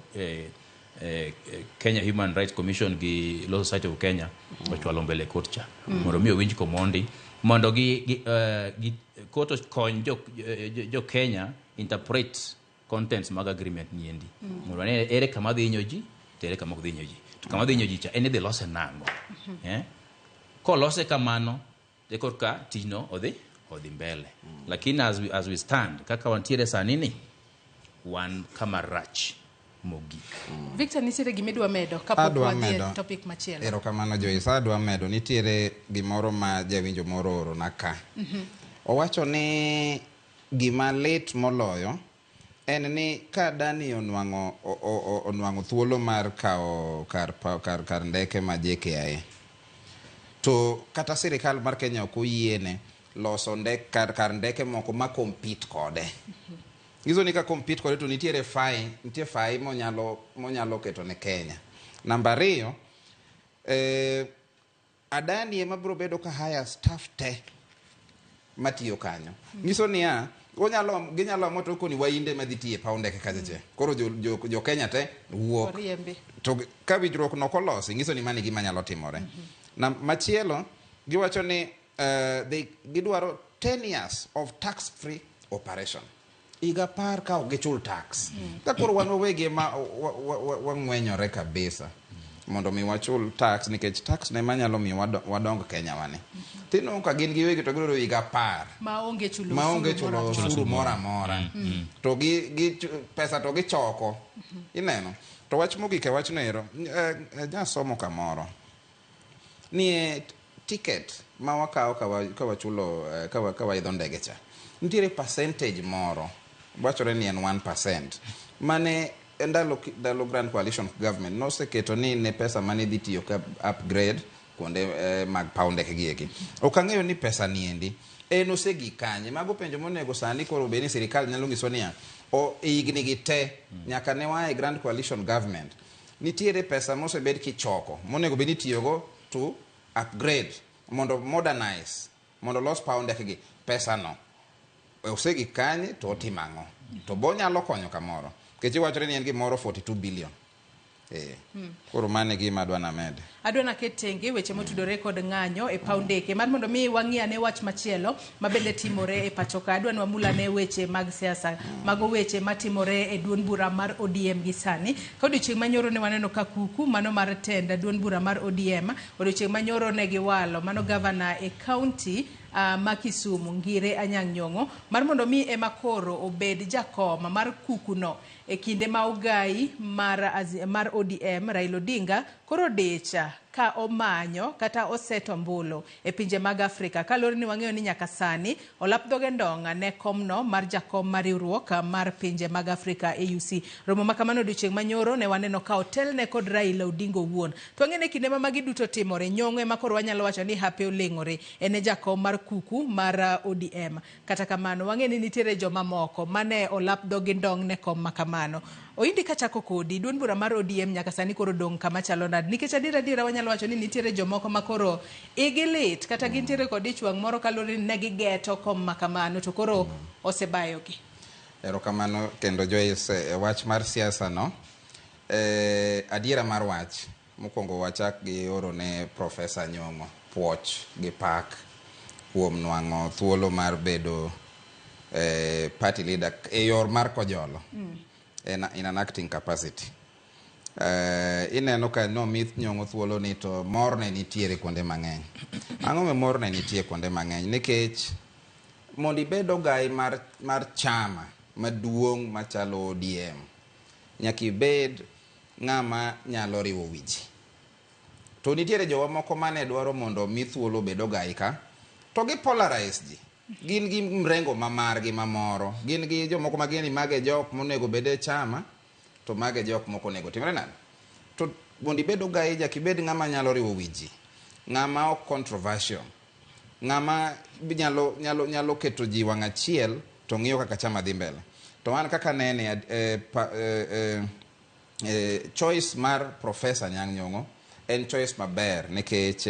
Kenya Human Rights Commission gi Law Society of Kenya ochwalo mbele court cha mondo mi winj komondi mondo gi court kony jo Kenya interpret contents mag agreement ni endi mondo ne ere kama dhi nyoji tere kama dhi nyoji to kama dhi nyoji cha ene dhi lose nango ko lose kamano de korka tino odhi mbele lakini as we stand kaka wantiere sanini wan kama rach mogik. Victor nitiere gimidwa medo kapok wadhi topic machielo. Erokamano Joyce, adwa medo nitiere gimoro ma jawinjo moro oro naka. Owacho ni gima lit moloyo en ni ka Dani onwango thuolo mar kao kar ndeke ma JKIA to kata sirikal mar Kenya ok oyiene loso kar ndeke moko ma compete kode. Gizo ni ka compete kode to nitie fai monyalo keto ne Kenya. Namba 2 Adani ema biro bedo ka hire staff te matiyo kanyo. Gizo ni ginyalo moto koni wainde madhitie paundeke kajeche. Koro jo Kenya te wuok. To ka wijruok no kolosi gizo ni mani gima nyalo timore. Na machielo giwacho ni gidwaro 10 years of tax free operation. Iga par ka ogechul tax. Ka koro wan wege ma wangwenyore kabisa. Mondo mi wachul tax nikech tax ne manyalo mi wadong Kenya wane. Tino ka gin giwegi to gidwaro iga par. Ma onge chulo ushuru mora. To gi pesa to gichoko. Ineno. To wach mogik wach nero somo kamoro. Ni ticket ma wakao ka wachulo ka waidho ndege cha. Nitiere percentage moro. Wachore ni en 1%. Mane ndalo Grand Coalition Government no seketo ni ne pesa mane dhi tiyo ka upgrade kuonde mag paundeke gieki. Okang'eyo ni pesa ni endi osegi kanye mago penjo monego sani koro beni sirikal nyalo nyiso niya higni gi te nyaka ne wae Grand Coalition Government nitiere pesa mosebed kichoko monego beni tiyogo to upgrade mondo modernize mondo los paundeke gi pesa no osegi kanye to otimango to bo nyalo konyo kamoro kechi wachore ni en gimoro 42 billion koro mane gima adwana med adwana ketenge weche motudore kod ng'anyo e paundeke mar mondo mi wang'ia ne wach machielo mabende timore e pachoka adwanwa mula ne weche mag siasa mago weche matimore e duon bura mar ODM gi sani ka odiochieng' manyoro ne waneno ka kuku mano mar tenda duon bura mar ODM odiochieng' manyoro ne giwalo mano governor e county ma Kisumu Ngire Anyang' Nyong'o mar mondo mi ema koro obed jakoma mar kukuno e kinde ma ogai mar ODM Raila Odinga koro decha ka omanyo kata oseto mbulo e pinje mag Afrika kalore ni wang'eyo ni nyaka sani olap dhoge ndonga ne komno mar jakom mar riwruok mar pinje mag Afrika AUC romo makamano odiochieng' manyoro ne waneno ka hotel ne kod Raila Odinga wuon to ng'ene kinde ma magi duto timore Nyong'o ema koro wanyalo wacho ni hape oleng'ore ene jakom mar kuku mar ODM kata kamano wang'eni nitiere joma moko mane olap dhoge ndong ne kom makamano oindi kachako kodi duon bura mar ODM nyaka sani koro dong kama chalo nade nikech adira wanyalo wacho ni nitiere jomoko makoro igilit kata gintiere kod ichwang' moro kalore ne gigeto kom makamano to koro osebayogi. Erokamano kendo Joyce wach mar siasa no adiera mar wach mokwongo wachak gi oro ne Profesa Nyong'o puoch gi pak kuom nwang'o thuolo mar bedo party leader e yor mar kojolo in an acting capacity ineno ka nomith Nyong'o thuolo ni to morne nitiere kuonde mang'eny. Ang'o me morne nitie kuonde mang'eny? Nikech mondo ibed ogai mar chama maduong' machalo ODM, nyaka ibed ng'ama nyalo riwo wiji. To nitiere jowa moko mane dwaro mondo mi thuolo bed ogai ka, to gi polarize ji. Gin gi mrengo mamargi mamoro. Gin gi jomoko magini mage jok monego bede chama, to mage jok moko nego timre nade. To mondo ibed ogai nyaka ibed ng'ama nyalo riwo wiji, ng'ama ok controversial, ng'ama nyalo keto ji wang' achiel to ng'iyo kaka chama dhi mbele. To an kaka nene choice mar Professor Anyang' Nyong'o en choice maber, nikech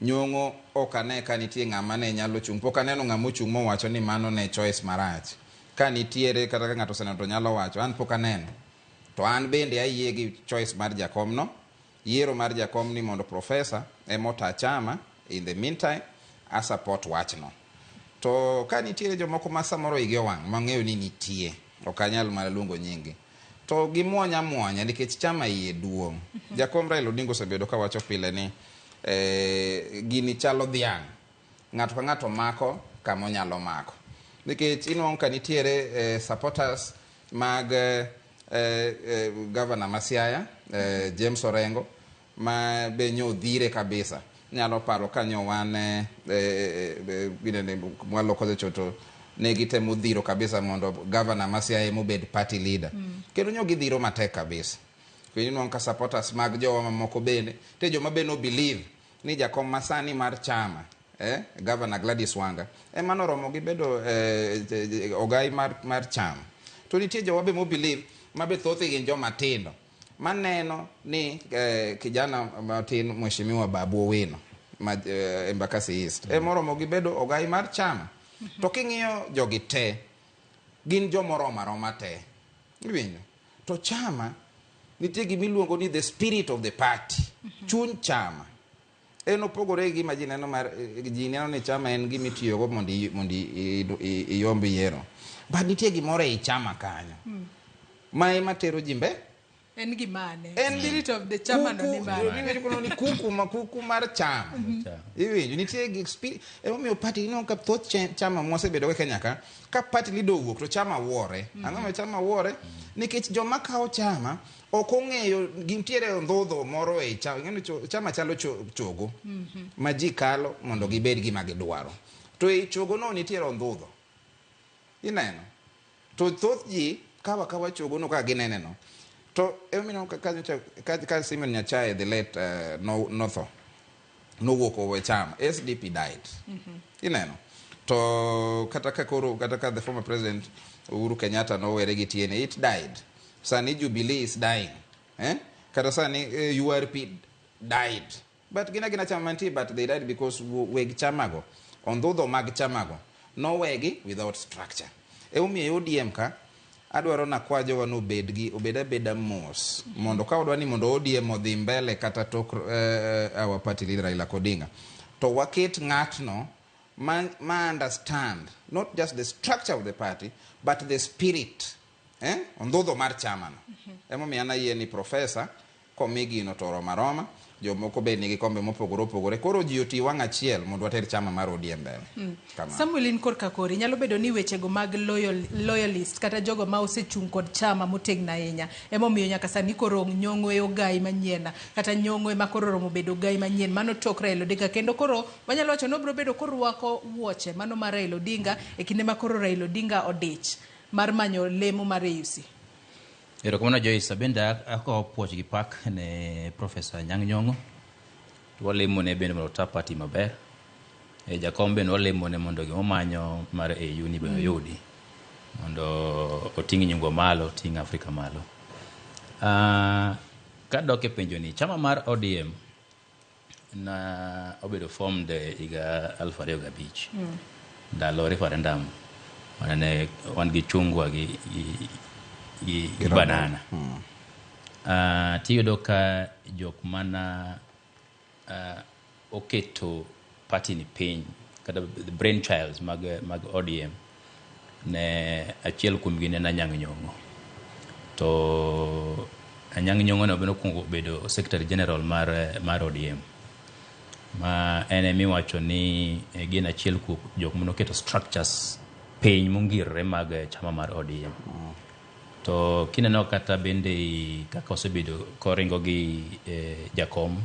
Nyong'o ok ane ka nitie ng'ama ne nyalo chung', pok aneno ng'ama ochung' mowacho ni mano ne choice marach. Ka nitiere kata ka ng'ato senato nyalo wacho, an pok aneno. To an bende ayie gi choice mar jakomno, yiero mar jakomni mondo professor emota chama. In the meantime, I support wachno. To ka nitiere jomoko ma samoro igi owang' mang'eyo ni nitie, ok anyal mar luongo nyingi, to gimuonya nikech chama iye duong'. Jakom Raila Odinga osebedo ka wacho pile ni gini chalo dhiang', ng'ato ka ng'ato mako kama onyalo mako. Nikech inuang' ka nitiere supporters mag Governor Masiaya, James Orengo, ma be nyodhire kabisa. Nyalo paro kanyo wan mwalo koze choto negitemo dhiro kabisa mondo Governor Masiaya mobed party leader. Kendo nyo gidhiro matek kabisa. Kwenye nwanka supporters mag jowa mamoko bende, te joma beno believe ni jakom masani mar chama, Governor Gladys Wanga, mano romo gibedo ogai mar chama. To nitie jowa be mo believe mabe thothi gin joma tindo. Maneno ni kijana matin Mheshimiwa Babu Owino Embakasi East. Moromo gibedo ogai mar chama. To king'iyo jogi te gin jomoroma roma te. Iwinjo. To chama nitie gimiluongo ni the spirit of the party. Chuny chama. Opogore gi majineno mar jineno ni chama en gimitiyogo mondo iyomb yiero. But nitie gimoro ei chama kanyo. Ma ema tero jimbe en gimane? En spirit of the chama no ni mane? Ni kuku mar chama. Iwinjo, nitie gi spirit. Omiyo party ino ka thoth chama mosebedo ka Kenya ka party lido wuok to chama wuore. Ang'o ma chama wuore? Nikech joma kawo chama ok ong'eyo gintiere ndhodho moro ei chama. Ing'eyo chama chalo chogo ma ji kalo mondo gibed gima gidwaro. To ei chogo no nitiere ndhodho. Ineno. To thoth ji kawa chogo no ka gineneno. To emino ka Simon Nyachae the late no walk over chama. SDP died. Ineno. To kata ka the former president Uhuru Kenyatta no were gi tiene, it died. Sani Jubilee is dying. Kata sani URP died. But gina chama manti, but they died because weg chamago. Ondhodho mag chamago no wegi without structure. Umi ODM ka adwaro na kwa jowa no obeda mos mondo ka odwani mondo ODM odhi mbele kata tok our party leader Raila Odinga, to waket ng'atno ma understand not just the structure of the party but the spirit ondhodho mar chama no. Emomiyo ana yie ni professor komigi no toro maroma, jomoko be nigi kombe mopogore koro ji oti wang' achiel mondo water chama mar ODM mbele. Samuel in korka kori nyalo bedo ni wechego mag loyalist kata jogo ma osechung' kod chama motegno ahinya emomiyo nyaka sani koro Nyong'o e ogai manyien kata Nyong'o ema koro romo bedo ogai manyien. Mano tok Raila Odinga, kendo koro wanyalo wacho no bro bedo korwako wuoche mano mar Raila Odinga e kinde ma koro Raila Odinga odich mar manyo lemo mar AUC. Erokamano Joyce, bende ako puoch gi pak ne Professor Anyang' Nyong'o. Walemo ne bende mondo ta party maber. Jakom bende walemo ne mondo gimomanyo mar AU ni bende yudi. Mondo oting' nyingo malo, ting' Afrika malo. Ka dok e penjo ni, chama mar ODM na obedo formed higa 2005. Ndalo referendum. Manane wan gi chungwa gi banana. Tiyudo ka jok mana oketo party ni piny kata the brain childs mag ODM ne achiel kuom gi ne Anyang' Nyong'o. To Anyang' Nyong'o ne obino kungo bedo Secretary General mar ODM. Ma ene miwacho ni gin achiel kuom jok manoketo structures piny mongirre mag chama mar ODM. To kineno kata bende kaka osebedo koringo gi jakom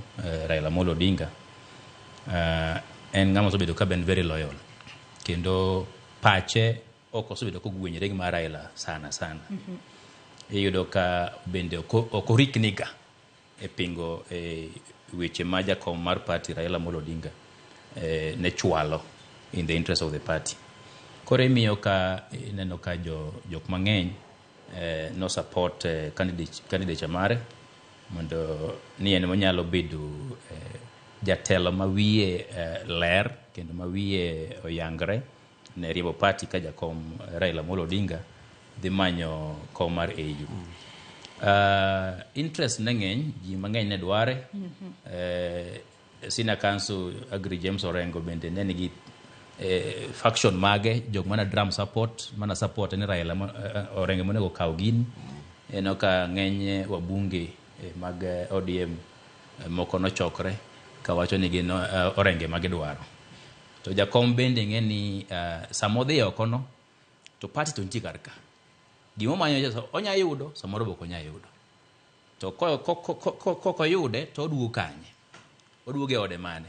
Raila Amolo Odinga, en ng'ama osebedo ka ben very loyal, kendo pache ok osebedo kogwenyre gi mar Raila sana. Iyudo ka bende ok orikniga e pingo weche ma jakom mar party Raila Amolo Odinga ne chwalo in the interest of the party. Koro imiyo ka neno ka jok mang'eny no support candidate mare mondo ni en monyalo bedo jatelo ma wiye ler kendo ma wiye oyangre ne riebo party ka jakom Raila Amolo Odinga dhi manyo kom mar AU. Interest ne ng'eny, ji mang'eny ne dware. Senior Counsel Agri James Orengo bende ne nigi faction mage, jok mana drum support, mana support ni Raila Orengo monego kaw gin. Eno ka ng'eny wabunge mag ODM moko nochokre kawacho ni gin Orenge magidwaro. To jakom bende ng'e ni samodhi oko no to party to nitie karka. Gimo manyo onya yudo, samoro boko onya yudo. To koko yude to oduogo kanye. Oduogo e ode mane?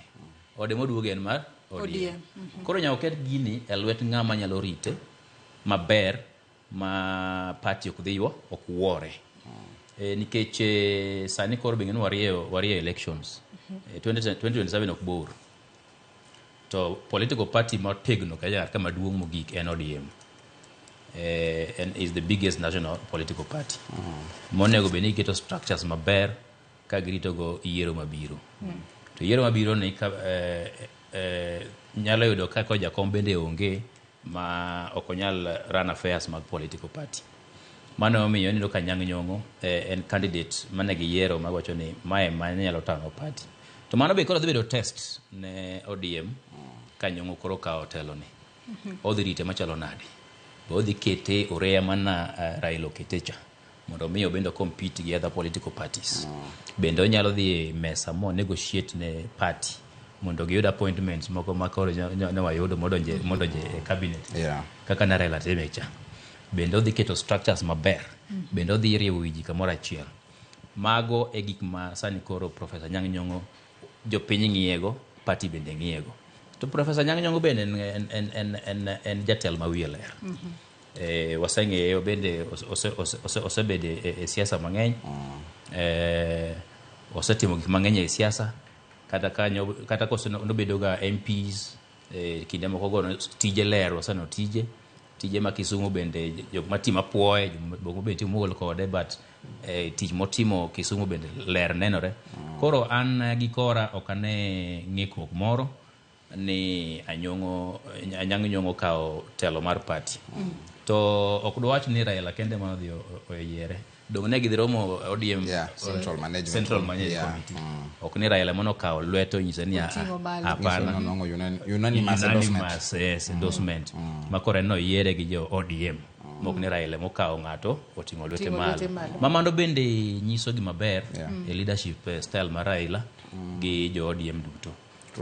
Ode moduogo en mar ODM. Koro nya oket gini e lwet ng'ama nyalo rite maber ma party ok dhiwa ok wuore. Nikech sani koro bing'en warieyo elections. 2027 ok bor. To political party motegno kama duong' mogik en ODM. And is the biggest national political party. Monego beni keto structures maber ka girito go yiero mabiro. To yiero mabiro ni nyalo yudo kako jakom bende onge ma ok onyal run affairs mag political party. Mano omiyo ni ka Anyang' Nyong'o en candidate mane gi yiero magwacho ni mae nyalo tano party. To mano be koro dhi bedo test ne ODM ka Nyong'o koro kawo telo ni. Odhi rite machalo nade. Bodhi kete oreya mana Raila Oketecha mondo miyo bendo compete gi other political parties. Bendo nyalo dhi mesa mo negotiate ne party mondo giyud appointments moko makoro ne wayudo modonje cabinet. Kaka na Raila Temecha. Bendo dhi keto structures maber. Bendo dhi riwo wiji kamoro achiel. Mago e gik ma sani koro Professor Anyang' Nyong'o jopiny ng'iego, party bende ng'iego. To Professor Anyang' Nyong'o bende en jatel ma wiye ler. Waseng'eyo bende osebede e siasa mang'eny. Osetimo gik mang'eny e siasa. Kata nobedo ga MPs kinde moko go tije ler waseno tije ma Kisumu bende jok matimo apuoye jok bende timo gol kode but tich motimo Kisumu bende ler nenore. Koro an gi kora ok ane ng'ikruok moro ni Anyang' Nyong'o kawo telo mar party. To ok dwach ni Raila kende ma odhi oyiere. Dong ne gidhi romo ODM Central Management Committee. Ok ni Raila mono kawo lweto nyise ni hapana. Unanimous endorsement. Makore no yiere gi jo ODM. Mok ni Raila mokawo ng'ato oting'o lwete malo. Mamando bende nyiso gi maber e leadership style mar Raila gi jo ODM duto.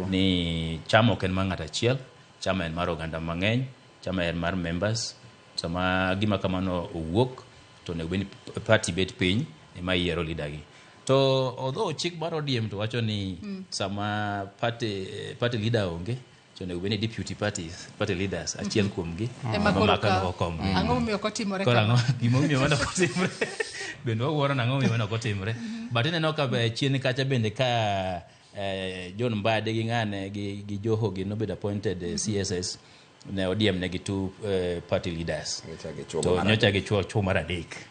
Ni chama ok en mar ng'ato achiel, chama en mar oganda mang'eny, chama en mar members. Sama gima kamano owuok to ne beni party bet piny ema yiero leader gi. To although chik mar ODM to wacho ni sama party leader onge to ne beni deputy party leaders achiel kuomgi makano okom. Ang'o miyo kotimore kama? Gimo miyo mano kotimore. Bende wuoro nang'o miyo mano kotimore. But ineno ka chien kacha bende ka John Mbadi gi ng'ane gi Joho gi nobedo appointed CSS ne ODM ne gitu party leaders. To nyocha gi chuo mar adek.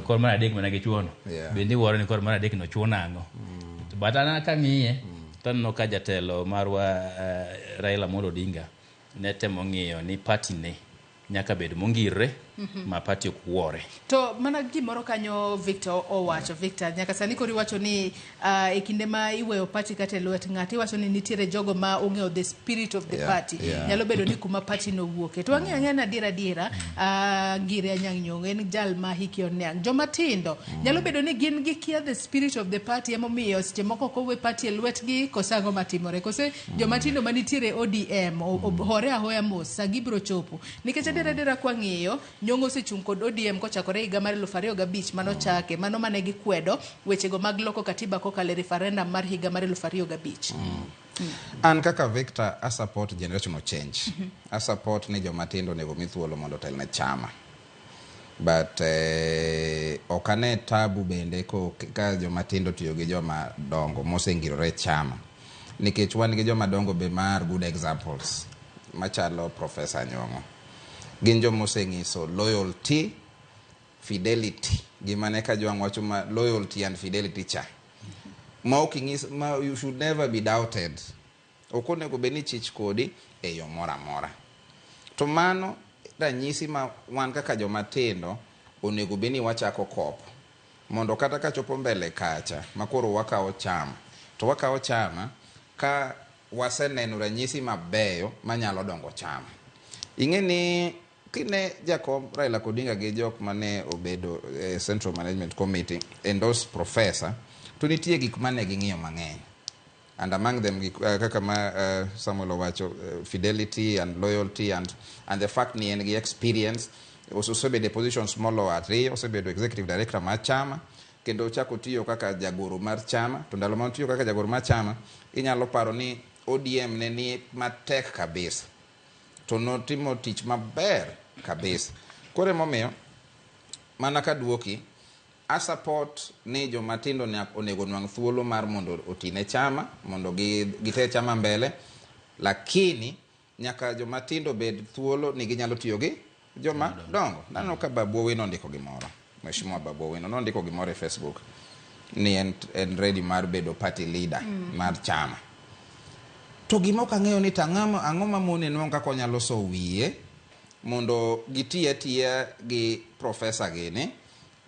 Kor mar adek mana gi chuo no. Bende wuoro ni kor mar adek no chuo nang'o. But ana ka ng'iye to no ka jatelo marwa Raila Amolo Odinga ne temo ng'iyo ni party ne nyaka bed mongirre ma party okuore. To mana gimoro kanyo Victor owacho, Victor nyaka sani kori wacho ni e kinde ma iweyo party kata e lwet ng'ato iwacho ni nitiere jogo ma ong'eyo the spirit of the party. Nyalo bedo ni kuma party no wuoke. To ang'e na adiera Ngire Anyang' Nyong'o en jal ma hiki oniang'. Joma tindo nyalo bedo ni gin gi kia the spirit of the party emomiyo seche moko kowe party e lwetgi kosango matimore. Kose joma tindo manitiere ODM hore ahoya mos sagibro chopo. Nikech adiera kwa ng'iyo Nyong'o osechung' kod ODM kochakore higa mar 2005 manochake mano mane gikwedo wechego mag loko katiba kokalo referendum mar higa mar 2005. An kaka Victor a support generational change. A support ni joma tindo nego mithuolo mondo telne chama. But okane tabu bende ka joma tindo tiyo gi joma dongo mosengirore chama. Nikech wan gi joma dongo be mar good examples. Machalo Professor Nyong'o. Gin joma oseng'iso loyalty, fidelity. Gimane ka jwang' wacho ma loyalty and fidelity cha. You should never be doubted. Okonego beni chich kodi e yo mora mora. To mano ranyisi ma wan kaka joma tindo onego beni wachako kopo. Mondo kata ka chopo mbele kacha makoro wakawo chama. To wakawo chama ka waseneno ranyisi mabeyo manyalo dongo chama. Ing'eni kine Jacob Raila Odinga gi jok mane obedo Central Management Committee endorse professor to nitie gik mane ging'iyo mang'eny. And among them kaka Samuel owacho fidelity and loyalty and the fact ni en gi experience osebedo positions molo ariyo, osebedo executive director mar chama kendo ochako tiyo kaka jagoro mar chama. To ndalo ma tiyo kaka jagoro mar chama inyalo paro ni ODM ne ni matek kabisa to notimo tich maber kabisa. Kore momiyo mana ka duoki a support ni joma tindo onego nwang' thuolo mar mondo otine chama mondo gite chama mbele, lakini nyaka joma tindo bed thuolo ni ginyalo tiyo gi joma dongo. Nano ka Babu Owino ndiko gimoro, Mheshimiwa Babu Owino nondiko gimoro e Facebook ni en ready mar bedo party leader mar chama. To gima ok ang'eyo ni ang'o ma mone nwang' kaka onyalo so wiye mondo gitiya gi professor gini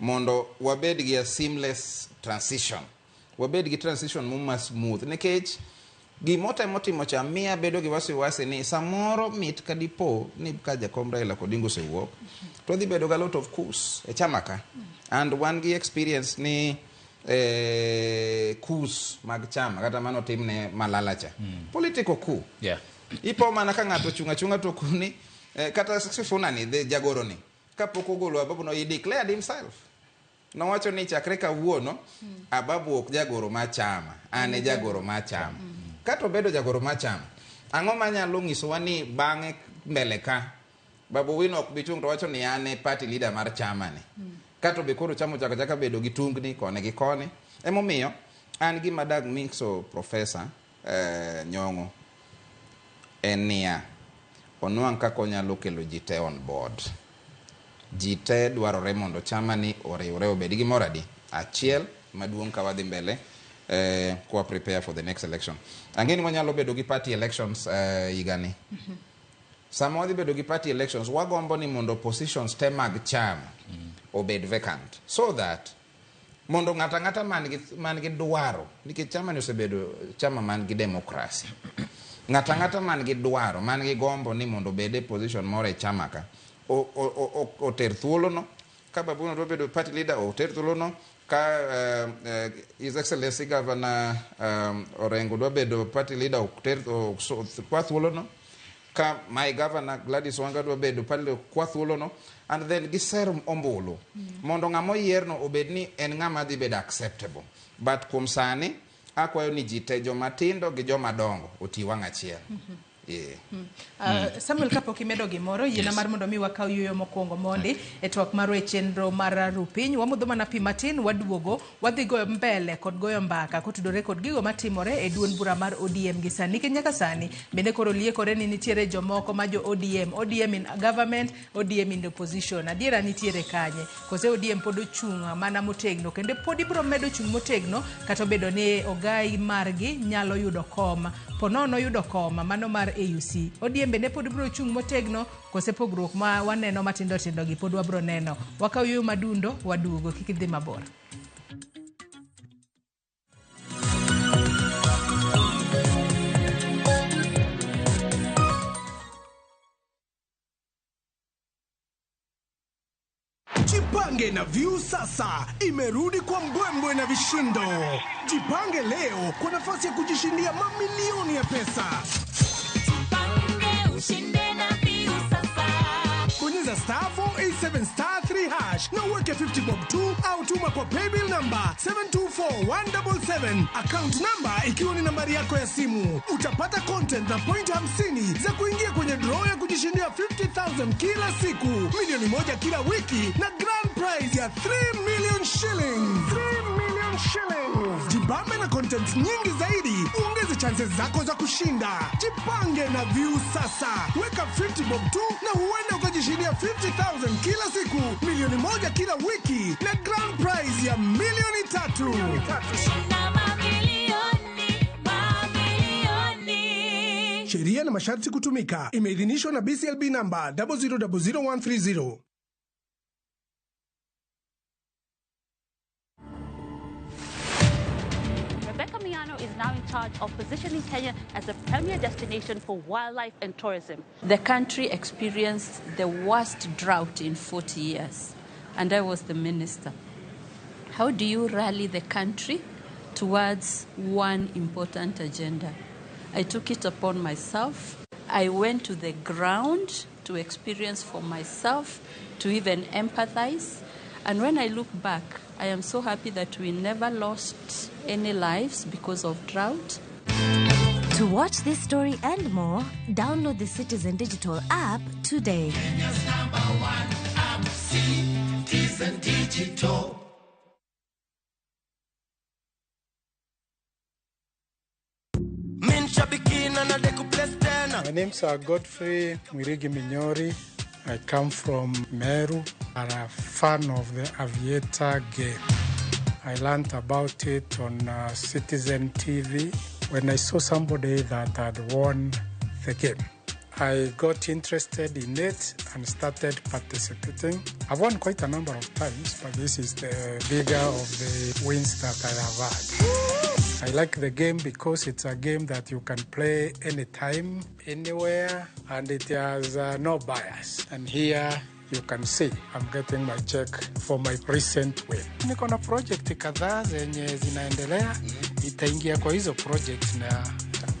mondo wabed gi a seamless transition. Wabed gi transition muma smooth. Nikech gimotemo timo cha miya bedo gi wasiwasi ni samoro mit kadipo ni ka Jacob Raila Odinga osewuok to dhi bedo ga lot of coups e chama ka. And wan gi experience ni coups mag chama kata mano timne Malala cha. Political coup. Ipo mana ka ng'ato chunga to kuni kata Sifuna ni jagoro ni kapok ogolo Ababu no he declared himself. No wacho ni chakre kawuono Ababu ok jagoro ma chama, ane jagoro ma chama. Kato bedo jagoro ma chama. Ang'o manyalo nyisowa ni bang'e mbele ka Babu Owino ok bi chung' to wacho ni ane party leader mar chama ni. Kato be koro chamo chaka bedo gi tungni kone gi kone. Emomiyo an gi madag mixo Professor Nyong'o en niya onwang' kaka onyalo kelo jite on board. Jite dwarore mondo chama ni oriwre obed gi moradi achiel maduong' ka wadhi mbele kwa prepare for the next election. Angeni wanyalo bedo gi party elections higani. Sama wadhi bedo gi party elections wagombo ni mondo positions te mag chama obed vacant so that mondo ng'ata man gi dwaro nikech chama ni osebedo chama man gi demokrasi. Ng'ata man gi dwaro man gi gombo ni mondo bede position moro e chama ka o ter thuolo no ka Babu Owino bedo party leader o ter thuolo no ka His Excellency Governor Orengo do bedo party leader o ter kwa thuolo no ka my governor Gladys Wanga do bedo party kwa thuolo no and then giser ombulu mondo ng'amo yierno obed ni en ng'ama dhi bedo acceptable. But kuom sani akwayo ni jite joma tindo gi joma dongo oti wang' achiel. Samuel kapok imedo gimoro yiena mar mondo mi wakaw yuyo mokwongo mondi e twak maro e chenro mar Rupiny wamudho mana pi matin waduogo wadhi goyo mbele kod goyo mbaka kotudore kod gigo matimore e duond bura mar ODM gi sani ke nyaka sani bende koro liekore ni nitiere jomoko ma jo ODM in government, ODM in opposition. Adiera nitiere kanye kose ODM pod ochung' mana motegno kendo pod ibro medo chung' motegno kata bedo ni ogai margi nyalo yudo koma ponono yudo koma mano mar AUC. Odiembe ne pod bro chung motegno kose pogruok ma waneno matindo tindo gi pod wabro neno. Wakawiyo madundo wadugo kikidhi mabor. Jipange na View sasa imerudi kwa mbwembwe na vishindo. Jipange leo kwa nafasi ya kujishindia mamilioni ya pesa. Jipange ushinde na View sasa. Bonyeza *487*3# na uweke 50 bob tu au tuma kwa paybill number 724177. Account number ikiwa ni nambari yako ya simu. Utapata content na point 50 za kuingia kwenye draw ya kujishindia 50,000 kila siku, milioni moja kila wiki na grand prize ya 3 million shillings. 3 million shillings. Jibambe na content nyingi zaidi, uongeze chances zako za kushinda. Jipange na View sasa. Weka 50 bob tu na huenda ukajishindia 50,000 kila siku, milioni moja kila wiki na grand prize ya milioni 3. Sheria na masharti kutumika. Imeidhinishwa na BCLB number 0000130. Rebecca Miano is now in charge of positioning Kenya as a premier destination for wildlife and tourism. The country experienced the worst drought in 40 years, and I was the minister. How do you rally the country towards one important agenda? I took it upon myself. I went to the ground to experience for myself, to even empathize. And when I look back, I am so happy that we never lost any lives because of drought. To watch this story and more, download the Citizen Digital app today. Kenya's #1 app, Citizen Digital. My name's Godfrey Mwirigi Minyori. I come from Meru. I'm a fan of the Aviator game. I learned about it on Citizen TV when I saw somebody that had won the game. I got interested in it and started participating. I've won quite a number of times, but this is the bigger of the wins that I have had. I like the game because it's a game that you can play anytime, anywhere, and it has no bias. And here you can see I'm getting my check for my recent win. Niko na project kadhaa zenye zinaendelea, itaingia kwa hizo project na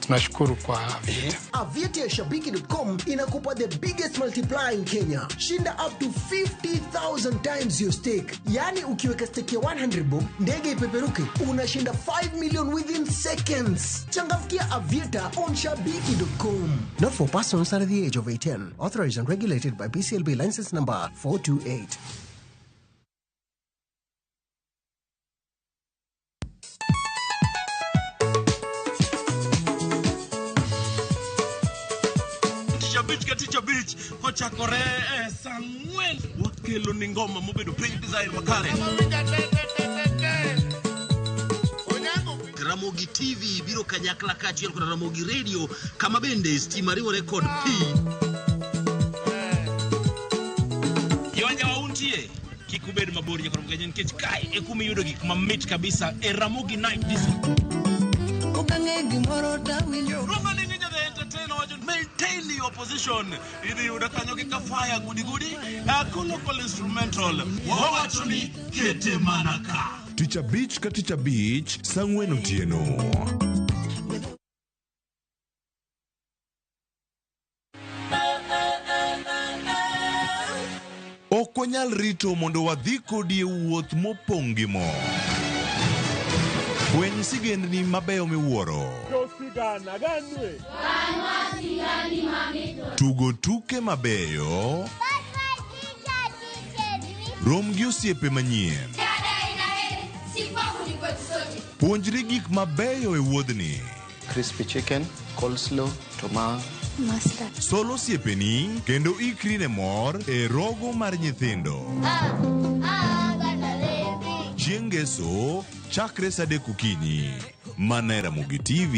tunashukuru kwa Aviator. Aviator ya Shabiki.com inakupa the biggest multiplier in Kenya. Shinda up to 50,000 times your stake. Yani ukiweka stake ya 100 bob, ndege ipeperuke, unashinda 5 million within seconds. Changamkia Aviator on Shabiki.com. Not for persons under the age of 18. Authorized and regulated by BCLB license number 428. Teacher Beach, Kocha Kore, Samuel, Wakelo Ningoma, Mobedo Pay Design Makare. Ramogi TV, Biro Kanyakla Kati, Yalko Ramogi Radio, Kamabende, Stimariwa Record P. Yawanja wauntie, Kikubedu Mabori, Yakorongajan Kai, Ekumi Yudo Mamit Kabisa, Ramogi Night this week. Maintain your position. Idi udakanyoke kafaya gudi gudi. Local instrumental. Wawachuni kete manaka. Teacher Beach ka Teacher Beach, Sangwen Otieno. Okonyal rito mondo wadhi kodi wuoth mopongi mo. Kwen sigendni mabeyo miwuoro. Sigana ganwe. Tugo tuke mabeyo. Rom gi osiepe manyien. Puonjri gik mabeyo e wuodhni. Crispy chicken, coleslaw, tomato, mustard. Solo osiepeni kendo ikri ne mor e rogo mar nyithindo. Chieng' Ngeso chakre saa 3 okinyi. Mana e Ramogi TV.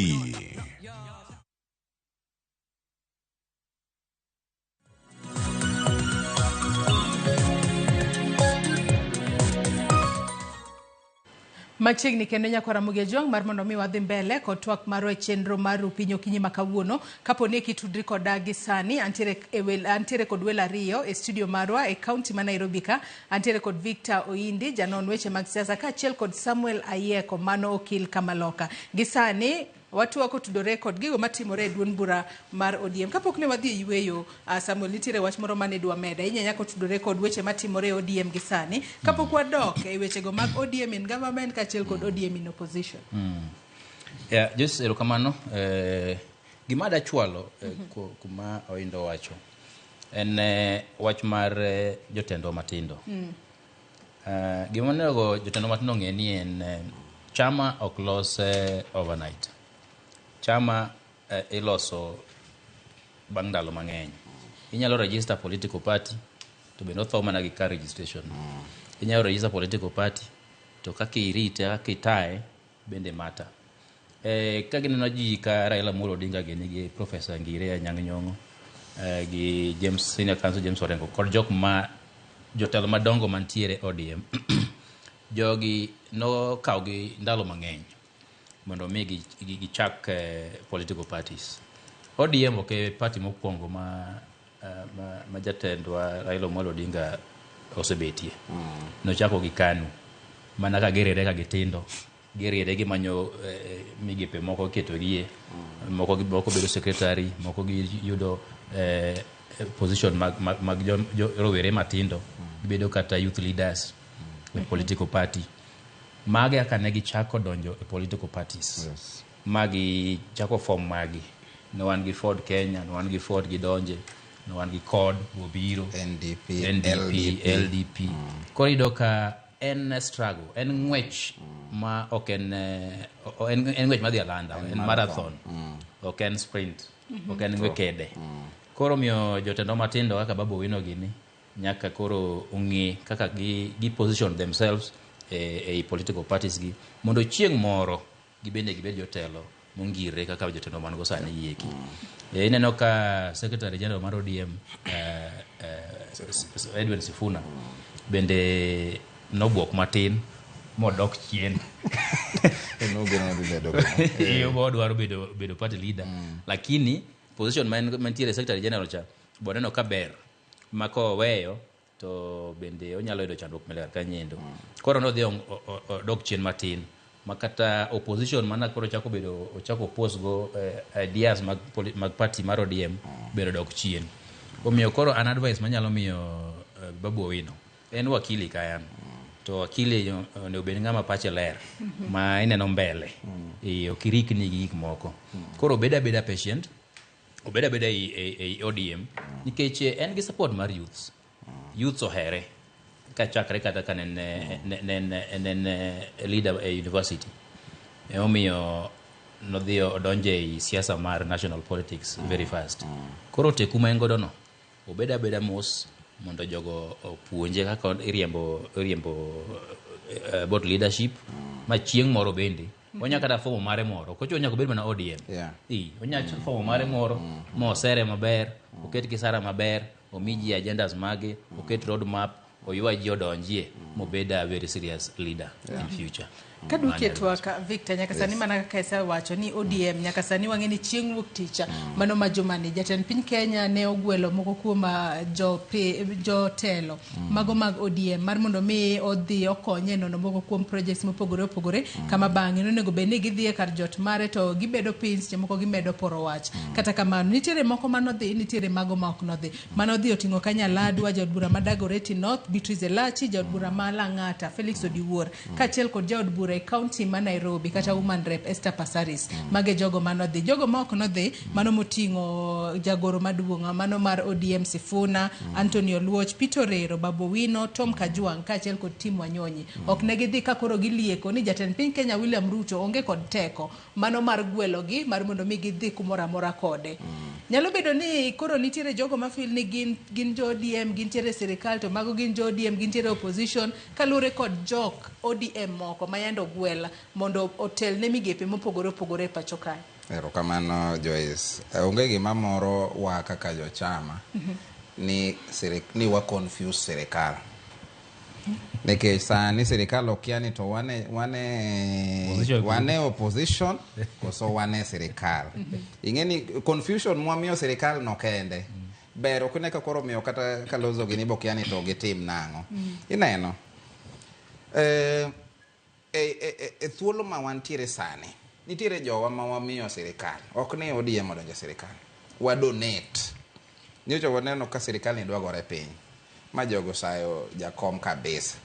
Machiegni kendo nyakwara Mugiajong mar mondo mi wadhi mbele kod twak marwa chenro mar Rupinyo Kinyi makawuono kapo ni kitudri koda gi sani antiere kod welo ariyo e studio marwa e kaunti ma Nairobi ka antiere kod Victor Oindi janon weche mag siasa ka achiel kod Samuel Ayeko mano okil Kamaloka gi sani watuako tudore kod gigo matimore e duond bura mar ODM. Kapok ne wadhi yweyo, Samuel, nitiere wach moro mane dwa meda. Inya nyako tudore kod weche matimore e ODM gi sani. Kapok wadok e weche go mag ODM in government kachiel kod ODM in opposition. Yeah, just erokamano. Gima da chwalo kuma Oindo wacho. En wach mar jotendo matindo. Gima nego jotendo matindo ng'e ni en chama ok los overnight. Chama iloso bang' ndalo mang'eny. Inyalo register political party to be no thoma na gi car registration. Inyalo register political party to kaka irite kaka itae bende mata. Ka gineno ji ka Raila Amolo Odinga gini gi Professor Ngire Anyang' Nyong'o gi James Senior Counsel James Orengo kod jok ma jotelo madongo mantiere ODM. Jogi no kaw gi ndalo mang'eny mondo mi gichak political parties. ODM ok party mokwongo ma jatendwa Raila Amolo Odinga osebetie. Nochako gi KANU mana ka gerere ka gitindo. Gerere gi manyo migepe moko ketogie. Moko bedo secretary, moko yudo position mag rowere matindo. Gibedo kata youth leaders in political party. Magi aka ne gichako donjo e political parties. Yes. Magi chako form magi. No one gi Ford Kenya, no one gi Ford gi donje, no one gi CORD, Bobiro, NDP, LDP. Korido ka en struggle, en ng'wech ma ok en ng'wech ma dhi alanda, en marathon, ok en sprint, ok en ng'wekede. Koro miyo jotendo matindo kaka Babu Owino gini nyaka koro ung'i kaka gi position themselves e political parties gi mondo chieng' moro gibende gibed jotelo mongire kaka jotelo man go sani yieki. Ineno ka Secretary General mar ODM Edwin Sifuna bende nobuok matin modok chien. Iyo bodwaro bedo party leader. Lakini position mantiere Secretary General cha boneno ka ber mako weyo to bende onyalo yudo chandruok maler kanyendo. Koro no dhi dok chien matin makata opposition mana koro ochako oppose go ideas mag party mar ODM bero dok chien. Omiyo koro an advice manyalo miyo Babu Owino en wakili kayan. To wakili ne obed ng'ama pache ler ma ineno mbele. Okirikni gi gik moko. Koro beda patient. Obeda e ODM nikech en gi support mar youths. Youths ohere ka chakre kata ka nen leader e university. Omiyo nodhi odonje e siasa mar national politics very fast. Koro teku ma engodo no obeda mos mondo jogo opuonje kaka iriembo about leadership ma chieng' moro bende onya kata fomo mare moro kocho onya bed mana ODM. Onya fomo mare moro mo sere maber, oket kisara maber, omiji agendas mage, oket road map, oywa ji odonjie mobeda very serious leader in future. Kaduki twaka Victor nyaka sani mana kaka esa wacho ni ODM nyaka sani wang'e ni chieng' wuok ticha mano ma jomani jatend piny Kenya ne ogwelo moko kuom jotelo mago mag ODM mar mondo mi odhi okonye nono moko kuom projects mopogore opogore kama bang'e nonego bed ni gidhi e kar jot mare to gibedo pins moko gimedo poro wach. Kata kamano nitiere moko manodhi, nitiere mago ma ok nodhi. Manodhi oting'o Kanyaladwa, jaod bura ma Dagoretti North, Beatrice Elachi, jaod bura ma Lang'ata, Felix Odiwuor, kachiel kod jaod bura county ma Nairobi kata woman rep Esther Passaris. Mage jogo manodhi. Jogo ma ok nodhi mano moting'o jagoro maduong' mano mar ODM Sifuna, Anthony Oluoch, Peter Orero, Babu Owino, Tom Kajwang' kachiel kod Tim Wanyonyi. Ok ne gidhi ka koro gilieko ni jatend piny Kenya William Ruto onge kod teko mano mar gwelogi mar mondo mi gidhi kumoro amora kode. Nyalo bedo ni koro nitiere jogo ma feel ni gin jo ODM, gintiere sirikal to mago gin jo ODM, gintiere opposition kalure kod jok ODM moko mayando gwela mondo otel ne migepe mopogore opogore pacho kae. Erokamano Joyce. Onge gima moro wa kaka jochama ni wa confuse sirikal. Nikech sani sirikal okia ni to wane opposition koso wane sirikal. Ingeni confusion mwamiyo sirikal no kende. Bero kune ka koro miyo kata Kalonzo gini bokia ni to gitim nango. Ineno. Thuolo ma wantiere sani. Nitiere jowa ma wamiyo sirikal. Ok ni ODM odonjo sirikal. Wa donate. Nyocha waneno ka sirikal ni dwa gore piny. Ma jogo sayo jakom kabisa.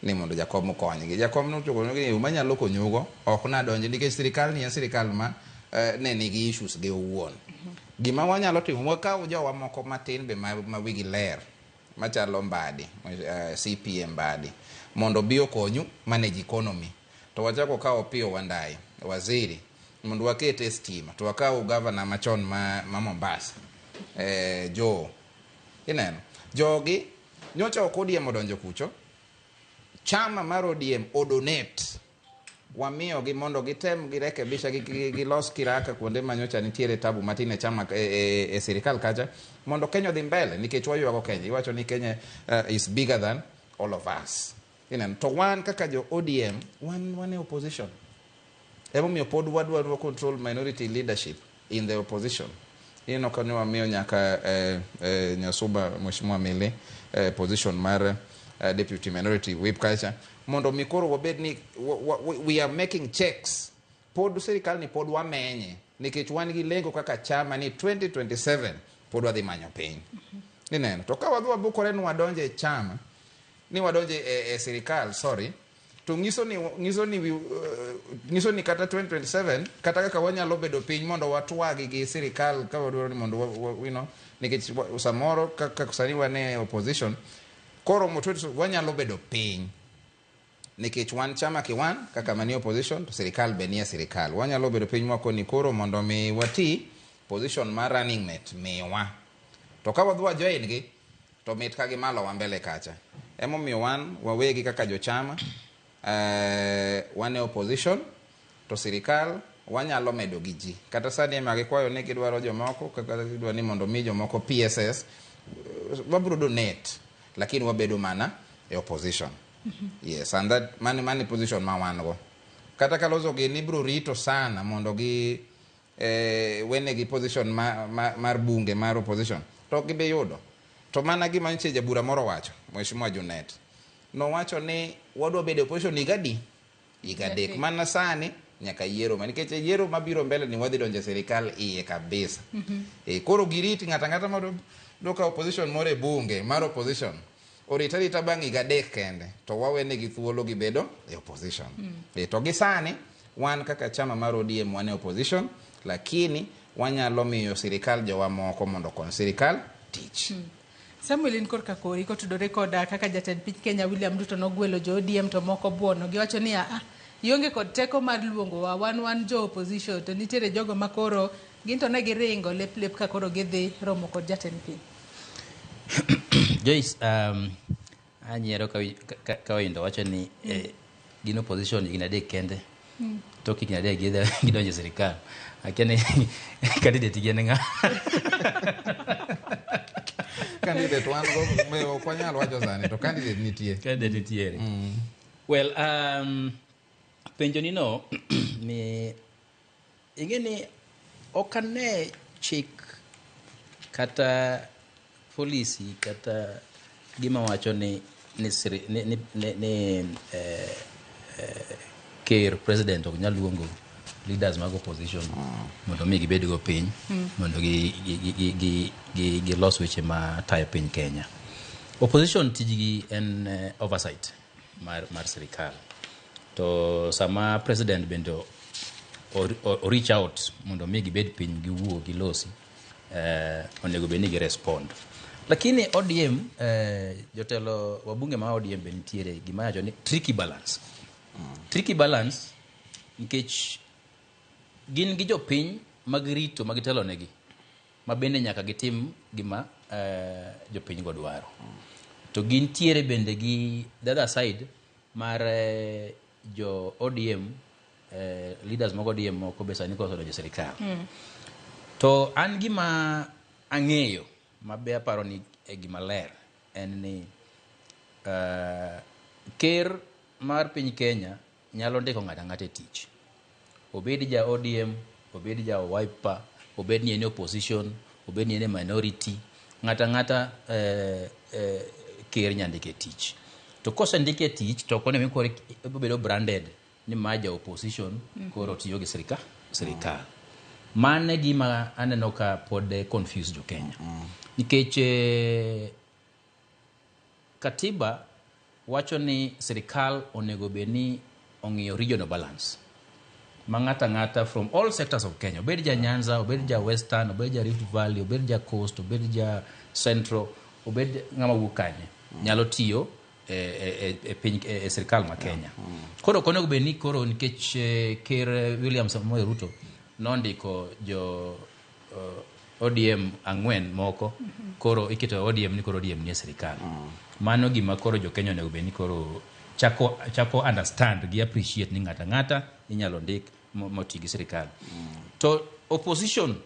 Ni mondo jakom okonygi. Jakom no chokono ni manyalo konyugo ok na donjo nikech sirikal ni en sirikal ma ne nigi issues gi owuon. Gima wanyalo timo wakaw jowa moko matin be ma wigi ler machalo Mbadi, CPM Mbadi mondo bi okonyu manage economy. To wachako kawo Opiyo Wandayi waziri mondo wakete stima. To wakaw governor machon ma Mombasa Joe. Ineno jogi nyocha ok ODM odonjo kucho. Chama mar ODM odonate wamiyo gi mondo gitem girekebisha gilos kiraka kuonde manyocha nitiere tabu matine chama sirikal kacha mondo Kenya dhi mbele nikech wayuago Kenya. Iwacho ni Kenya is bigger than all of us. To wan kaka jo ODM wan opposition. Emo miyo pod wadwa control minority leadership in the opposition. Kani wamiyo nyaka Nyasuba Mheshimiwa Mili position mar deputy minority whip culture mondo mikoro wabed ni we are making checks pod serikal ni pod wamenye nikech wan gi lengo kaka chama ni 2027 pod wadhi manyo piny. Ineno to ka wadwa bukore ni wadonje chama ni wadonje serikal to ngiso ni kata 2027 kata kaka wanyalo bedo piny mondo watwagi gi serikal ka wadwaro ni mondo nikech samoro kaka kusani wane opposition koro motwetu wanyalo bedo piny nikech wan chama kiwan kaka mani opposition to sirikal benia sirikal wanyalo bedo piny wako ni koro mondo mi wati position mar running mate miwa to ka wadwa join gi to mit ka gi malo wa mbele kacha. Emo miyo wan wawegi kaka jo chama wane opposition to sirikal wanyalo medo gi ji kata sani ma gikwayo ni gidwaro jomoko kaka gidwa ni mondo mi jomoko PSS wabro donate lakini wabedo mana opposition. Yes, and that money position ma wango. Kata Kalonzo gini bro rito sana mondo gi wene gi position mar bunge mar opposition. To gibe yudo. To mana gima nche jabura moro wacho, Mheshimiwa Junet. No wacho ni wadwa bedo opposition igadek. Mana sani nyaka yiero nikech yiero mabiro mbele ni wadhi donje serikal iye kabisa. Koro giriti ngata ma doka opposition more bunge mar opposition. Oritari tabangi gadek kende to wawene gi thuolo gi bedo opposition. To gisani wan kaka chama mar ODM wane opposition lakini wanyalo miyo sirikal jowa moko mondo kon sirikal tich. Samuel Inkorka kori kotudore koda kaka jatend piny Kenya William Ruto nogwelo jo ODM to moko buono giwacho ni ionge kod teko mar luongo wa wan jo opposition to nitiere jogo makoro ginto ne giringo lep ka koro gidhi romo kod jatend piny. Joyce, anyiero ka windo wacho ni gin opposition ginadek kende toki ginadek gidonje sirikal akene candidate gene nga candidate wan go me okwanyal wacho sani to candidate nitie. Well, penjo ni no ni ingeni okane chik kata policy kata gima wacho ni care president ok nyal luongo leaders mag opposition mondo mi gibed go piny mondo gi los weche ma tayo piny Kenya. Opposition tijgi en oversight mar sirikal to sama president bendo o reach out mondo mi gibed piny giwuo gilosi onego bed ni gi respond. Lakini ODM jotelo wabunge ma ODM be nitiere gima wacho ni tricky balance. Tricky balance nikech gin gi jopiny magrito magitelo negi mabende nyaka gitim gima jopiny go dwaro. To gin tiere bende gi the other side mar jo ODM leaders mag ODM moko be sani koso donjo sirikal. To an gima ang'eyo mabe aparo ni gima ler en ni ker mar piny Kenya nyalo ndiko ng'ata ng'ata e tich. Obed ja ODM, obed ja Wiper, obed ni en opposition, obed ni en minority, ng'ata ng'ata ker nyandike tich. To kosendike tich to kone mi kore bedo branded ni ma ja opposition koro tiyo gi sirikal. Mane gima aneno ka pod confuse jo Kenya. Nikech katiba wacho ni sirikal onego beni ong'iyo regional balance. Mang'ata ng'ata from all sectors of Kenya, obed ja Nyanza, obed ja Western, obed ja Rift Valley, obed ja Coast, obed ja Central, obed ng'ama wuok kanye, nyalo tiyo e sirikal ma Kenya. Koro konego beni koro nikech ker William Samoei Ruto nondiko jo ODM 4 moko, koro iketo ODM ni koro ODM ni sirikal. Mano gima koro jo Kenya onego beni koro chako understand gi appreciate ni ng'ata ng'ata inyalo ndik moti gi sirikal. To opposition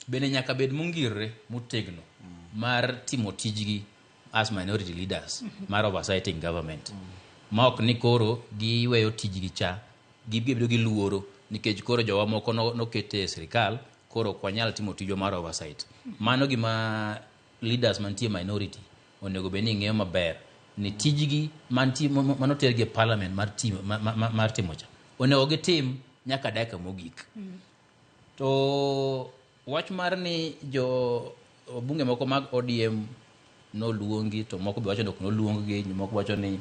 bende nyaka bed mongirre motegno mar timo tijgi as minority leaders mar oversighting government. Ma ok ni koro giweyo tijgi cha, gibedo gi luoro nikech koro jowa moko nokete sirikal, koro kwanyal timo tijo mar oversight. Mano gima leaders mantie minority onego bed ni ng'eyo maber ni tijgi manotergi e parliament mar timo cha onego gitim nyaka dakika mogik. To wach mar ni jo bunge moko mag ODM noluongi, to moko be wacho ni ok noluonggi, moko wacho ni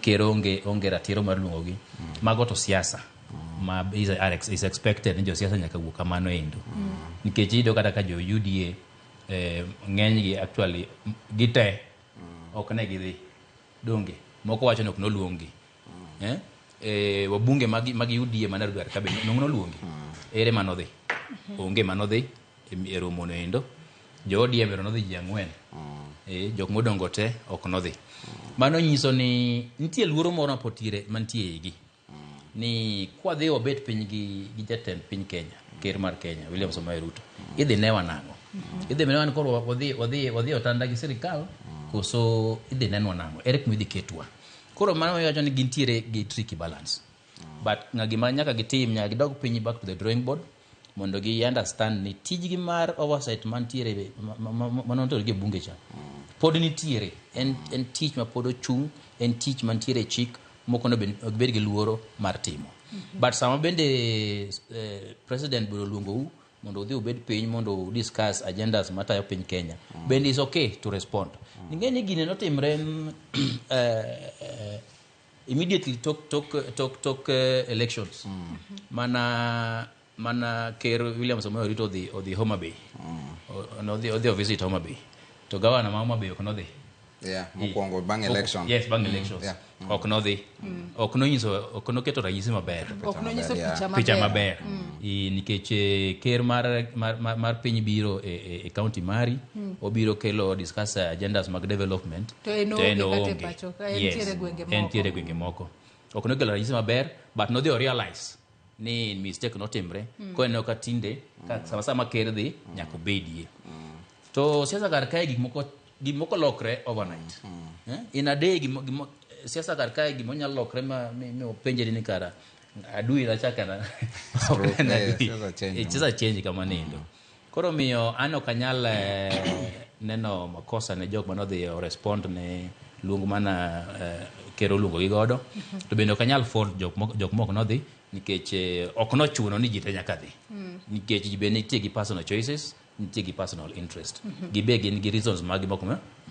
ker onge ratiro mar luongogi. Mago to siasa ma is expected ni jo siasa nyaka wuok kamano endo. Nikech iyudo kata ka jo UDA ng'enygi actually gite ok ne gidhi donge, moko wacho ni ok noluongi. Wabunge mag UDA mana dwar ka be noluongi. Ere manodhi? Onge manodhi e romo no endo. Jo ODM nodhi ji 4. Jok modongo te ok nodhi. Mano nyiso ni nitie luoro moro mapotire mantie igi. Ni kwadhi obet piny gi jatend piny Kenya, ker mar Kenya William Samoei Ruto, idhi newa nang'o? Idhi newa koro wadhi otanda gi sirikal koso idhi nenwa nang'o? Ere kuma idhi ketwa? Koro mano wacho ni gintiere gi tricky balance. But gima nyaka gitim, nyaka gidog piny back to the drawing board mondo gi understand ni tijgi mar oversight mantiere manonto gi bunge cha pod nitiere, en tich ma pod ochung', en tich mantiere chik moko no bed gi luoro mar timo. But sama bende president biro luongo mondo udhi ubed piny mondo discuss agendas matayo piny Kenya, bende is okay to respond. Ningeni gine notimre immediately tok elections. Mana ker William Samoei Ruto odhi Homa Bay. Odhi visit Homa Bay. To governor ma Homa Bay ok nodhi. Mokwongo bang election. Yes, bang elections. Ok nodhi. Ok nonyiso, ok noketo ranyisi maber. Ok nonyiso picha maber. Nikech ker mar piny biro e county mari, obiro kelo discuss agendas mag development. To eno onge. Entiere gwenge moko. Ok nokelo ranyisi maber, but nodhi realize ni mistake notimre. Ko eno ka tinde sama ker dhi nyaka bedie. To siasa kar kae gik moko lokre overnight. In a day siasa kar kae gimo nyalo lokre ma penjeri ni kara adui la chaka na siasa change kama nindo. Koro miyo ano kanyal neno makosa ne jok manodhi respond ne luongo mana kero luongo gi godo. To bende kanyal fault jok moko nodhi nikech ok nochuno ni jite nyaka dhi. Nikech jibe nitie gi personal choices, nitie gi personal interest. Gibe gin gi reasons magi moko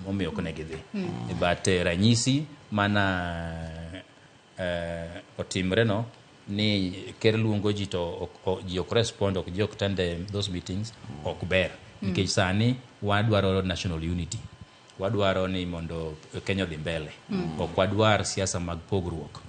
momiyo ok ne gidhi. But ranyisi mana otimre no ni ker luongo ji to ji ok respond, ok ji ok attend those meetings, ok ber. Nikech sani wadwaro national unity. Wadwaro ni mondo Kenya dhi mbele. Ok wadwar siasa mag pogruok.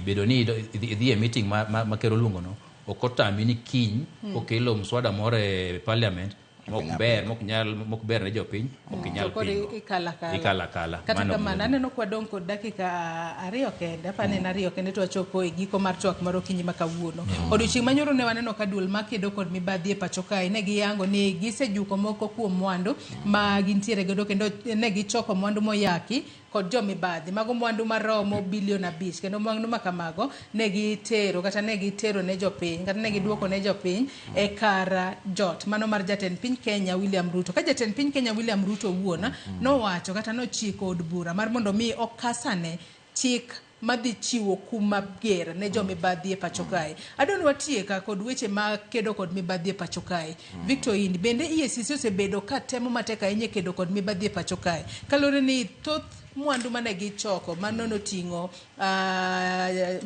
Bedo ni idhi e meeting ma kero luongo no, okotami ni kiny okelo mswada moro e parliament mok ber ne jopiny ok inyal pingo ikala kata kamano aneno kwadong' kod dakika 2 kende apani en 2 kende to wachopo e giko mar twak mar okinyi ma kawuono odiochieng' manyoro ne waneno ka duol makedo kod mibadhi e pacho kae ne giyango ni gisejuko moko kuom mwandu ma gintiere godo kendo ne gichoko mwandu moyaki kod jo mibadhi mago mwandu maromo bilion 5 kendo mwandu makamago ne gitero ne jopiny kata ne giduoko ne jopiny e kar jot mano mar jatend piny Kenya William Ruto. Ka jatend piny Kenya William Ruto wuona nowacho kata nochiko od bura mar mondo mi okasane chik madhi chiwo kuma ger ne jo mibadhi e pacho kae. Adon watieka kod weche ma kedo kod mibadhi e pacho kae. Victor Indi bende EACC osebedo ka temo matek ahinya kedo kod mibadhi e pacho kae. Kalore ni thoth mwandu mane gichoko manono tingo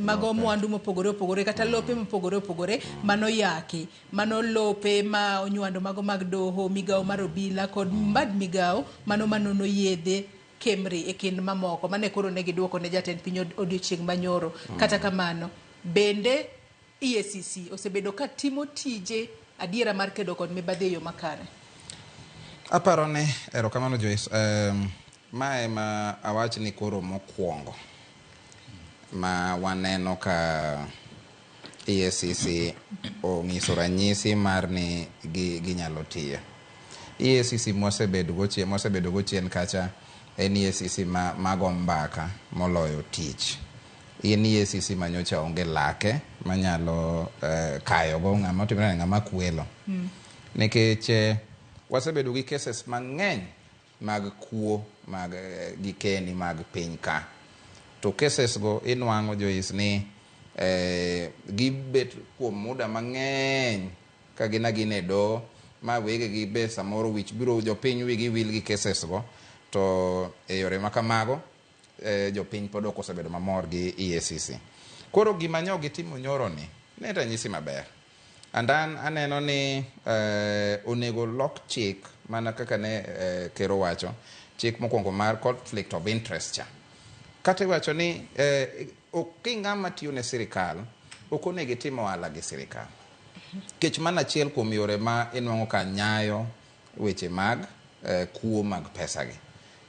mago mwandu mopogore opogore kata lope mopogore opogore mano yaki mano lope ma onywando mago mag doho migao mar obila kod mbad migao manono yedhe Kemri e kind mamoko mane koro ne giduoko ne jatend piny odiochieng' manyoro. Kata kamano bende EACC osebedo ka timo tije adiera mar kedo kod mibadhi e yo makare. Aparo ne erokamano Joyce. Mae ma awach ni koro mokwongo ma waneno ka EACC ong'iso ranyisi mar ni ginyalo tiyo. EACC mosebedo go chien kacha en EACC mago mbaka moloyo tich. En EACC manyocha onge lake manyalo kayogo ng'ama otimore ng'ama kwelo. Nikech wasebedo gi cases mang'eny mag kuo mag gikeni mag piny ka. To cases go inwang'o Joyce ni gibet kuom muda mang'eny ka gin e do ma wege gi be samoro wich biro jopiny wigi wil gi cases go to e yore makamago jopiny pod ok osebedo mamor gi EACC. Koro gima nyo gitimo nyoro ni ne ranyisi maber. Andan aneno ni onego lok chik mana kaka ne kero wacho chik mokwongo mar conflict of interest cha. Kata wacho ni oking'ama tiyo ne sirikal ok onego timo ohala gi sirikal. Kech mana achiel kuom yore ma inwang'o ka nyayo weche mag kuo mag pesa gi.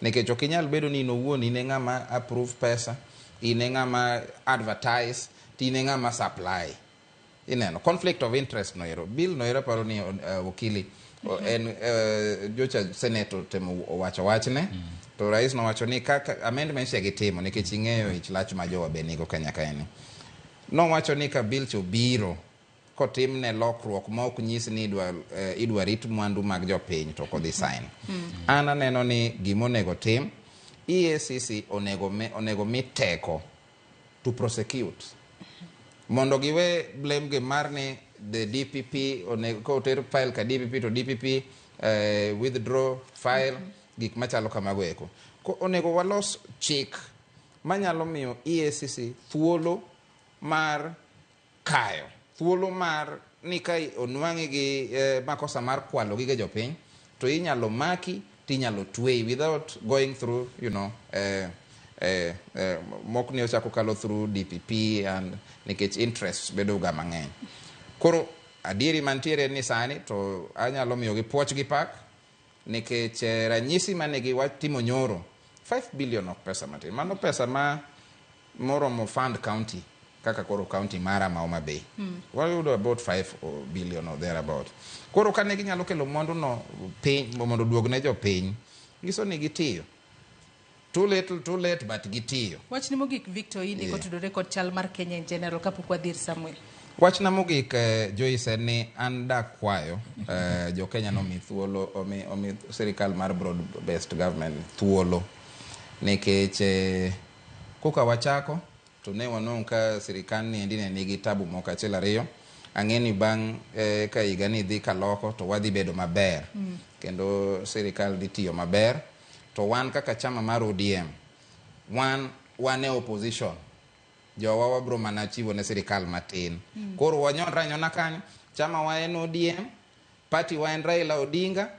Nikech ok inyal bedo ni inowuon ine ng'ama approve pesa, ine ng'ama advertise, ine ng'ama supply. Ineno conflict of interest noero bill noero paro ni wakili en jocha senator temo wacho wachne to rais no wacho ni kaka amendments ya gitimo nikech ing'eyo ich lach ma jowa benigo Kenya kaeni. No wacho ni ka bill chobiro kotimne lokruok ma ok nyis ni idwa rit mwandu mag jopiny to kodhi sign. An aneno ni gimonego tim EACC onego mi teko to prosecute mondo giwe blame ge mar ni the DPP onego ter file ka DPP to DPP withdraw file gik machalo kamago eko. Ko onego walos chik manyalo miyo EACC thuolo mar kayo, thuolo mar ni kai onwang'i gi makosa mar kwalo gige jopiny to inyalo maki tinyalo twey without going through mokni ochako kalo through DPP and nikech interest bedo ga mang'eny. Koro adieri mantiere ni sani to anyalo miyo gi puoch gi pak nikech ranyisi mane gi watimo nyoro 5 billion of pesa matin. Mano pesa ma moromo fund county kaka koro county mara ma Homa Bay. Wayudo about 5 billion or thereabout. Koro kane ginyalo kelo mwandu no piny mondo duogne jopiny giso ni gitiyo. Too late but gitiyo. Wachni mogik Victor Indi kotudore kod chal mar Kenya in general kapok wadhir Samuel. Wachna mogik Joyce ni an dakwayo jo Kenya no mi thuolo omi sirikal mar broad based government thuolo nikech koka wachako to ne wanon ka sirikal ni endine nigi tabu moko achiel ariyo. Ang'eni bang' ka higa ni dhi kaloko to wadhi bedo maber kendo sirikal dhi tiyo maber. To wan kaka chama mar ODM wan e opposition jowa wabro mana chiwo ne sirikal matin. Koro wanyon nyona kanyo chama wa en ODM, party wa en Raila Odinga,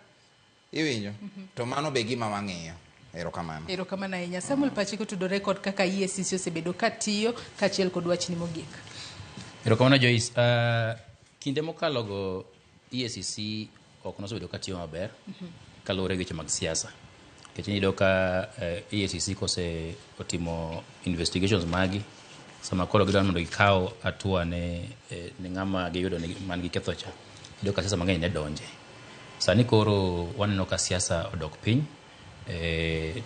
iwinjo to mano be gima wang'iyo. Erokamano ahinya. Samuel Pachiko tudore kod kaka EACC osebedo katiyo kachiel kod wachni mogik. Erokamano Joyce. Kinde mokalogo EACC ok nosebedo ka tiyo maber kaluwore gi weche mag siasa. Nikech iyudo ka EACC kose otimo investigations magi, sama koro gidwaro mondo gikaw hatua ne ng'ama giyudo man gi ketho cha, iyudo ka siasa mang'eny ne donje. Sani koro waneno ka siasa odok piny.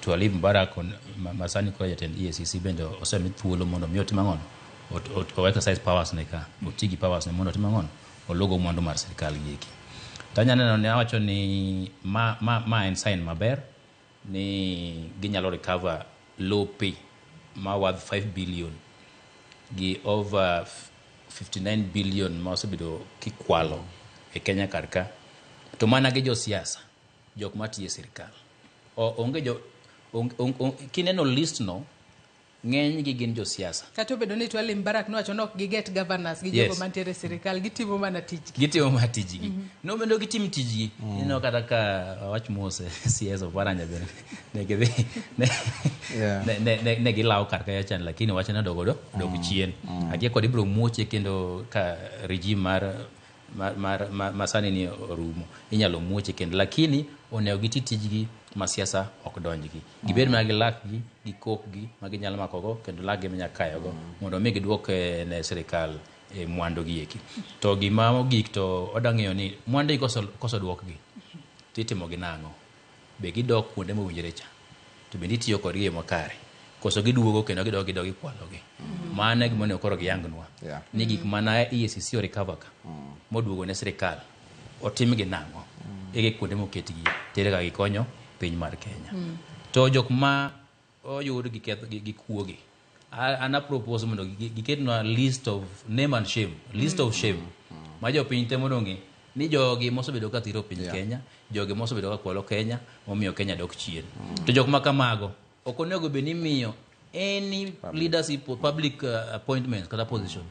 Twalib Mubarak masani koro jatend EACC bende osemi thuolo mondo mi otim ang'ono, o exercise powers ne ka, oti gi powers ne mondo otim ang'ono, ologo mwandu mar sirikal gieki. Tanya neno ne awacho ni ma en sign maber ni ginyalo recover lope ma worth 5 billion gi over 59 billion ma osebedo kikwalo e Kenya karka, to mana gi josiasa, jok matiye sirikal. Onge kineno list no, ng'eny gi gin josiasa. Kata obedo ni Twalib Mubarak nowacho ni ok giget governors gi jogo mantiere sirikal, gitimo mana tijgi. Gitimo mana tijgi. No bendo gitim tijgi. Ino kata ka wach mose CS of Waranya bende ne gilawo karka ya chan, lakini wacha na dogo chien. Agie kod ibro muoche kendo ka regime masani ni orumo, inyalo muoche kendo, lakini onego giti tijgi ma siasa ok donjgi. Gibed mana gi lakgi, gi kokgi ma ginyalo makogo, kendo lakgi manya kayogo mondo mi giduok ne sirikal mwandu gi eki. To gima mogik to odang'eyo ni mwandu koso duokgi, titimo gi nang'o? Be gidok kuonde mowinjore cha, to bende itiyo kodgi makare, koso giduogo kendo gidok gikwalogi. Mane gima ne koro giyangnwa ni gik mana EACC o recover ka moduogo ne sirikal otim gi nang'o, ege kuonde moketgi tere ka gikonyo piny mar Kenya. To jok ma oyud gi kuogi, ana propose mondo giketnwa list of name and shame, list of shame ma jopiny temo donge ni jogi mosebedo ka thiro piny Kenya, jogi mosebedo ka kwalo Kenya, momiyo Kenya dok chien. To jok ma kamago ok onego bed ni miyo any leadership public appointments kata position.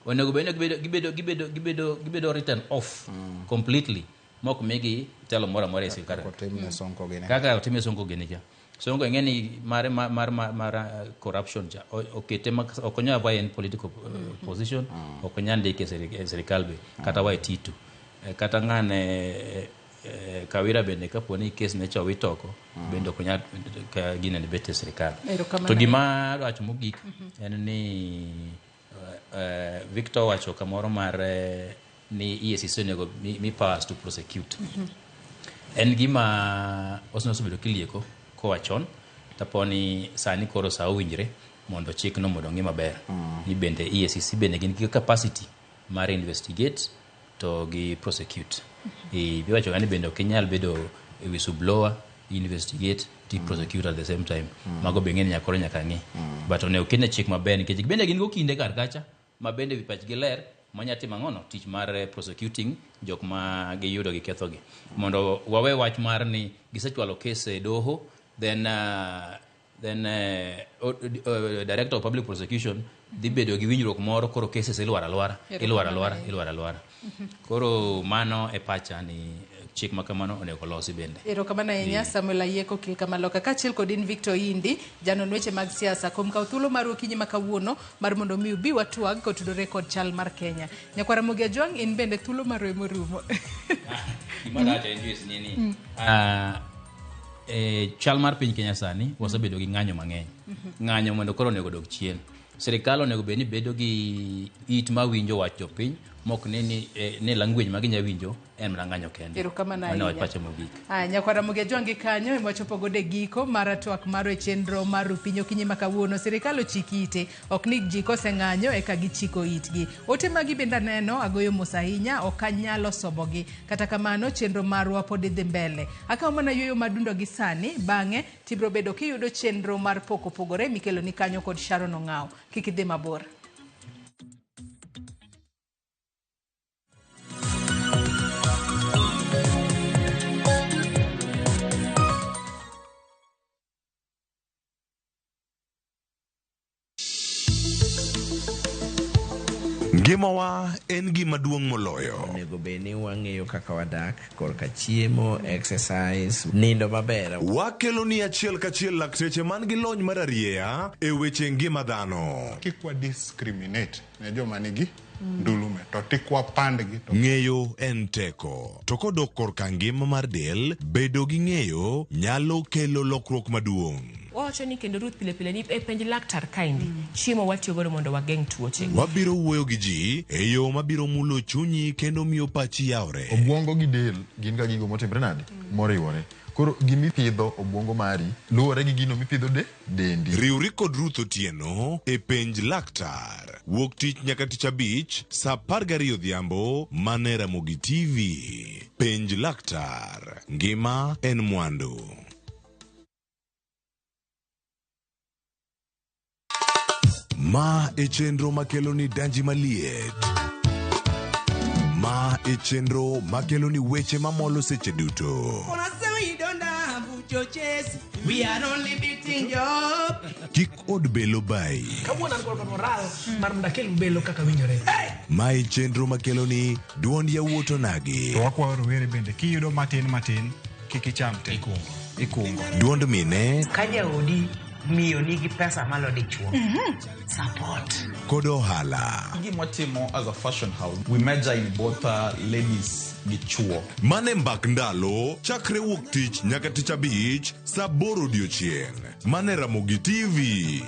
Onego bed gibedo written off completely, mok migi telo mora mora esi kaka otime Sonko gene cha. Sonko ngeni mar corruption cha, okete okonya va in political position, okonya ndike serikal be kata wa titu, kata ngane Kawira bende kaponi kes ne chawi toko bende okonya ka gine ne bete serikal. To gima wacho mogik en ni Victor wacho kamoro mar ni EACC nego mi powers to prosecute. En gima osenobedo kilieko kowachon, taponi sani koro sa owinjre mondo chik no mondo ng'i maber ni bende EACC bende gin gi capacity mar investigate to gi prosecute. Biwacho gani bende okinyal bedo whistleblower, investigate to prosecute at the same time. Mago beng'en nyakoro nyaka ng'i. But onego kine chik maber nikech bende gin go kinde kar kacha ma bende vipach gi ler manyati mang'ono tich mar prosecuting jok ma giyudo gi kethogi. Mondo wawe wach mar ni gisechwalo case doho, then Director of Public Prosecution dhi bedo gi winjruok moro, koro cases ilwar alwara. Koro mano e pacha ni chik makamano onego losi bende. Erokamano ahinya Samuel Ayieko Kilkamaloka kaachiel kod in Victor Indi, janon weche mag siasa, kuom kawo thuolo mar okinyi ma kawuono mar mondo mi ubi watwag kotudore kod chal mar Kenya. Nyakwara Mugia Jwang, in bende thuolo mar wemo rumo. Gima dacha en juis nini. Chal mar piny Kenya sani wasebedo gi ng'anyo mang'eny. Ng'anyo mondo koro onego dog chien. Sirikal onego bed ni bedo gi it ma winjo wach jopiny, mok ni language ma ginya winjo en mana ng'anyo kende. Erokamano ahinya. Nyakwara Mugia Jwang gi kanyo ema wachopo gode giko mar twak mar chenro mar piny okinyi ma kawuono. Sirikal ochiki ite, ok ni ji koseng'anyo eka gichiko itgi. Ote magi bende aneno agoyo mos ahinya, ok anyalo sobogi. Kata kamano chenro marwa pod dhi mbele. Akawo mana yueyo madundo gi sani, bang'e tibro bedo kiyudo chenro mar poko pogore mikelo ni kanyo kod Sharon Ong'aw. Kik idhi mabor. Ngimawa en gima duong' moloyo. Onego bed ni wang'eyo kaka wadak, korka chiemo, exercise, nindo maber. Wakelo ni achiel kachiel lakteche man gi lony mar arieya e weche ngima dhano. Kik wa discriminate ne joma nigi ndulume to tikwa pandgi to ng'eyo en teko to kodok korka ngima mar del bedo gi ng'eyo nyalo kelo lokruok maduong'. Wacho ni kendo Ruth pile pile ni e penj laktar kaindi chiemo watiyo godo mondo wageng' tuoche. Wabiro wuoyo gi ji e yo mabiro mulo chunyi kendo miyo pachi yawre. Obwongo gi del gin ga gigo motimre nade moriwore. Koro gimipidho obwongo mari luwore gi gino mipidho dendi. Riwri kod Ruth Otieno e penj laktar. Wuok tich nyaka tich abich saa 12 odhiambo mane Ramogi TV. Penj laktar. Ngima en mwandu. Ma e chenro makeloni danji maliet. Ma e chenro makeloni weche mamolo seche duto. We are only beating job. Kik od belo bai. Kawuono an kod moral mar ndakel belo kaka winjore. Ma e chenro makeloni duond yawuoto nagi. To wakwayo rowere bende kiyudo matin kik icham te ikungo. Duond mine ka jaodi miyo nigi pesa malo dichuo. Support. Kod ohala. Gimotimo as a fashion house, we measure in both ladies gi chuo. Mane mbak ndalo chakre wuok tich nyaka tich abich saa 8 odiochieng'. Mane Ramogi TV.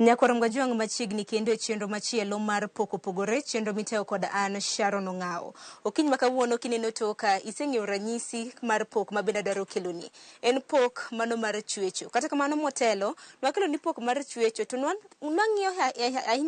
Nyakwarom Gajwang' machiegni kendo e chenro machielo mar poko pogore chenro miteo kod an Sharon Ong'ao. Okiny makawuono kineno toka iseng'eyo ranyisi mar pok mabenda dwaro keloni. En pok mano mar chwecho. Kata kamano motelo, nwakelo ni pok mar chwecho to nwang'iyo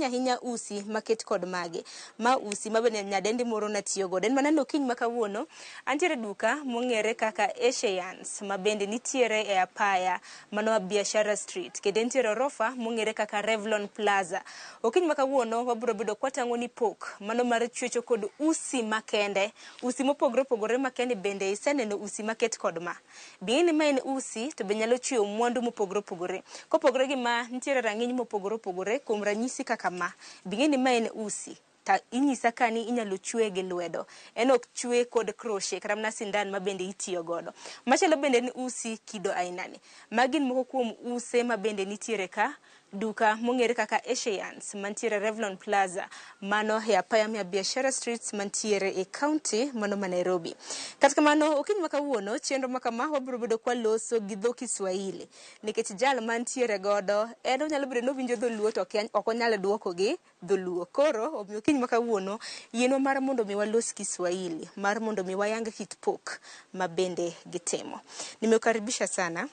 ahinya usi maket kod mage. Ma usi mabende nyadendi moro natiyo godo. En maneno okiny makawuono antiere duka mong'ere kaka Asians mabende nitiere e apaya mano Biashara Street. Kendo nitiere orofa mong'ere kaka Revlon Plaza. Okiny makawuono wabiro bedo kwatango ni pok mano mar chwecho kod usi makende. Usi mopogore makende bende iseneno usi maket kod ma. Bing'eni ma en usi to be nyalo chweyo mwandu mopogore. Kopogore gi ma nitiere rang'iny mopogore kuom ranyisi kaka ma. Bing'eni ma en usi. Ta inyisa kani inyalo chwe gi lwedo. En ok chwe kod crochet kata mana sindan ma bende itiyo godo. Machielo bende ni usi kido ainani. Magin moko kuom use ma bende nitiere ka duka mong'ere kaka Asians mantiere Revlon Plaza mano e apaya mia Biashara Streets mantiere e county mano ma Nairobi. Kata kamano okiny makawuono chenro makama wabiro bedo kwa loso gi dho Kiswahili nikech jal mantiere godo en onyalo bedo winjo dholuo to ok onyal duoko gi dholuo. Koro omiyo okiny makawuono yienwa mar mondo mi walos Kiswahili mar mondo mi wayang kit pok mabende gitemo. Nimekaribisha sana.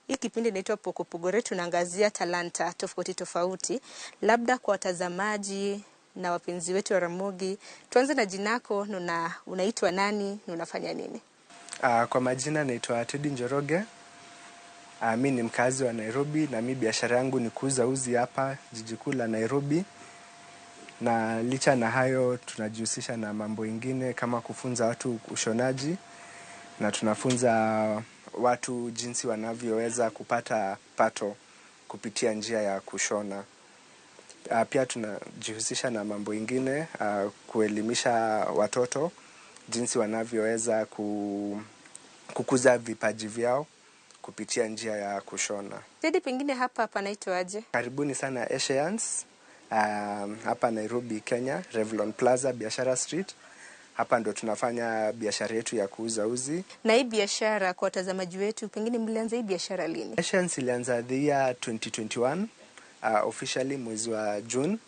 Hii kipindi inaitwa Poko Pogore, tunaangazia talanta tofauti. Labda kwa watazamaji na wapenzi wetu wa Ramogi, tuanze na jinako, unaitwa nani, unafanya nini? Kwa majina naitwa Teddy Njoroge. Mimi ni mkazi wa Nairobi na mimi biashara yangu ni kuuza uzi hapa jiji kuu la Nairobi. Na licha na hayo tunajihusisha na mambo ingine kama kufunza watu ushonaji na tunafunza watu jinsi wanavyoweza kupata pato kupitia njia ya kushona. Pia tunajihusisha na mambo ingine kuelimisha watoto jinsi wanavyoweza kukuza vipaji vyao kupitia njia ya kushona. Jadi pengine hapa panaitwa aje? Karibuni sana Asians hapa Nairobi, Kenya, Revlon Plaza, Biashara Street. Hapa ndo tunafanya biashara yetu ya kuuza uzi. Na hii biashara kwa watazamaji wetu, pengine mlianza hii biashara lini? Asians ilianza the year 2021, officially mwezi wa June.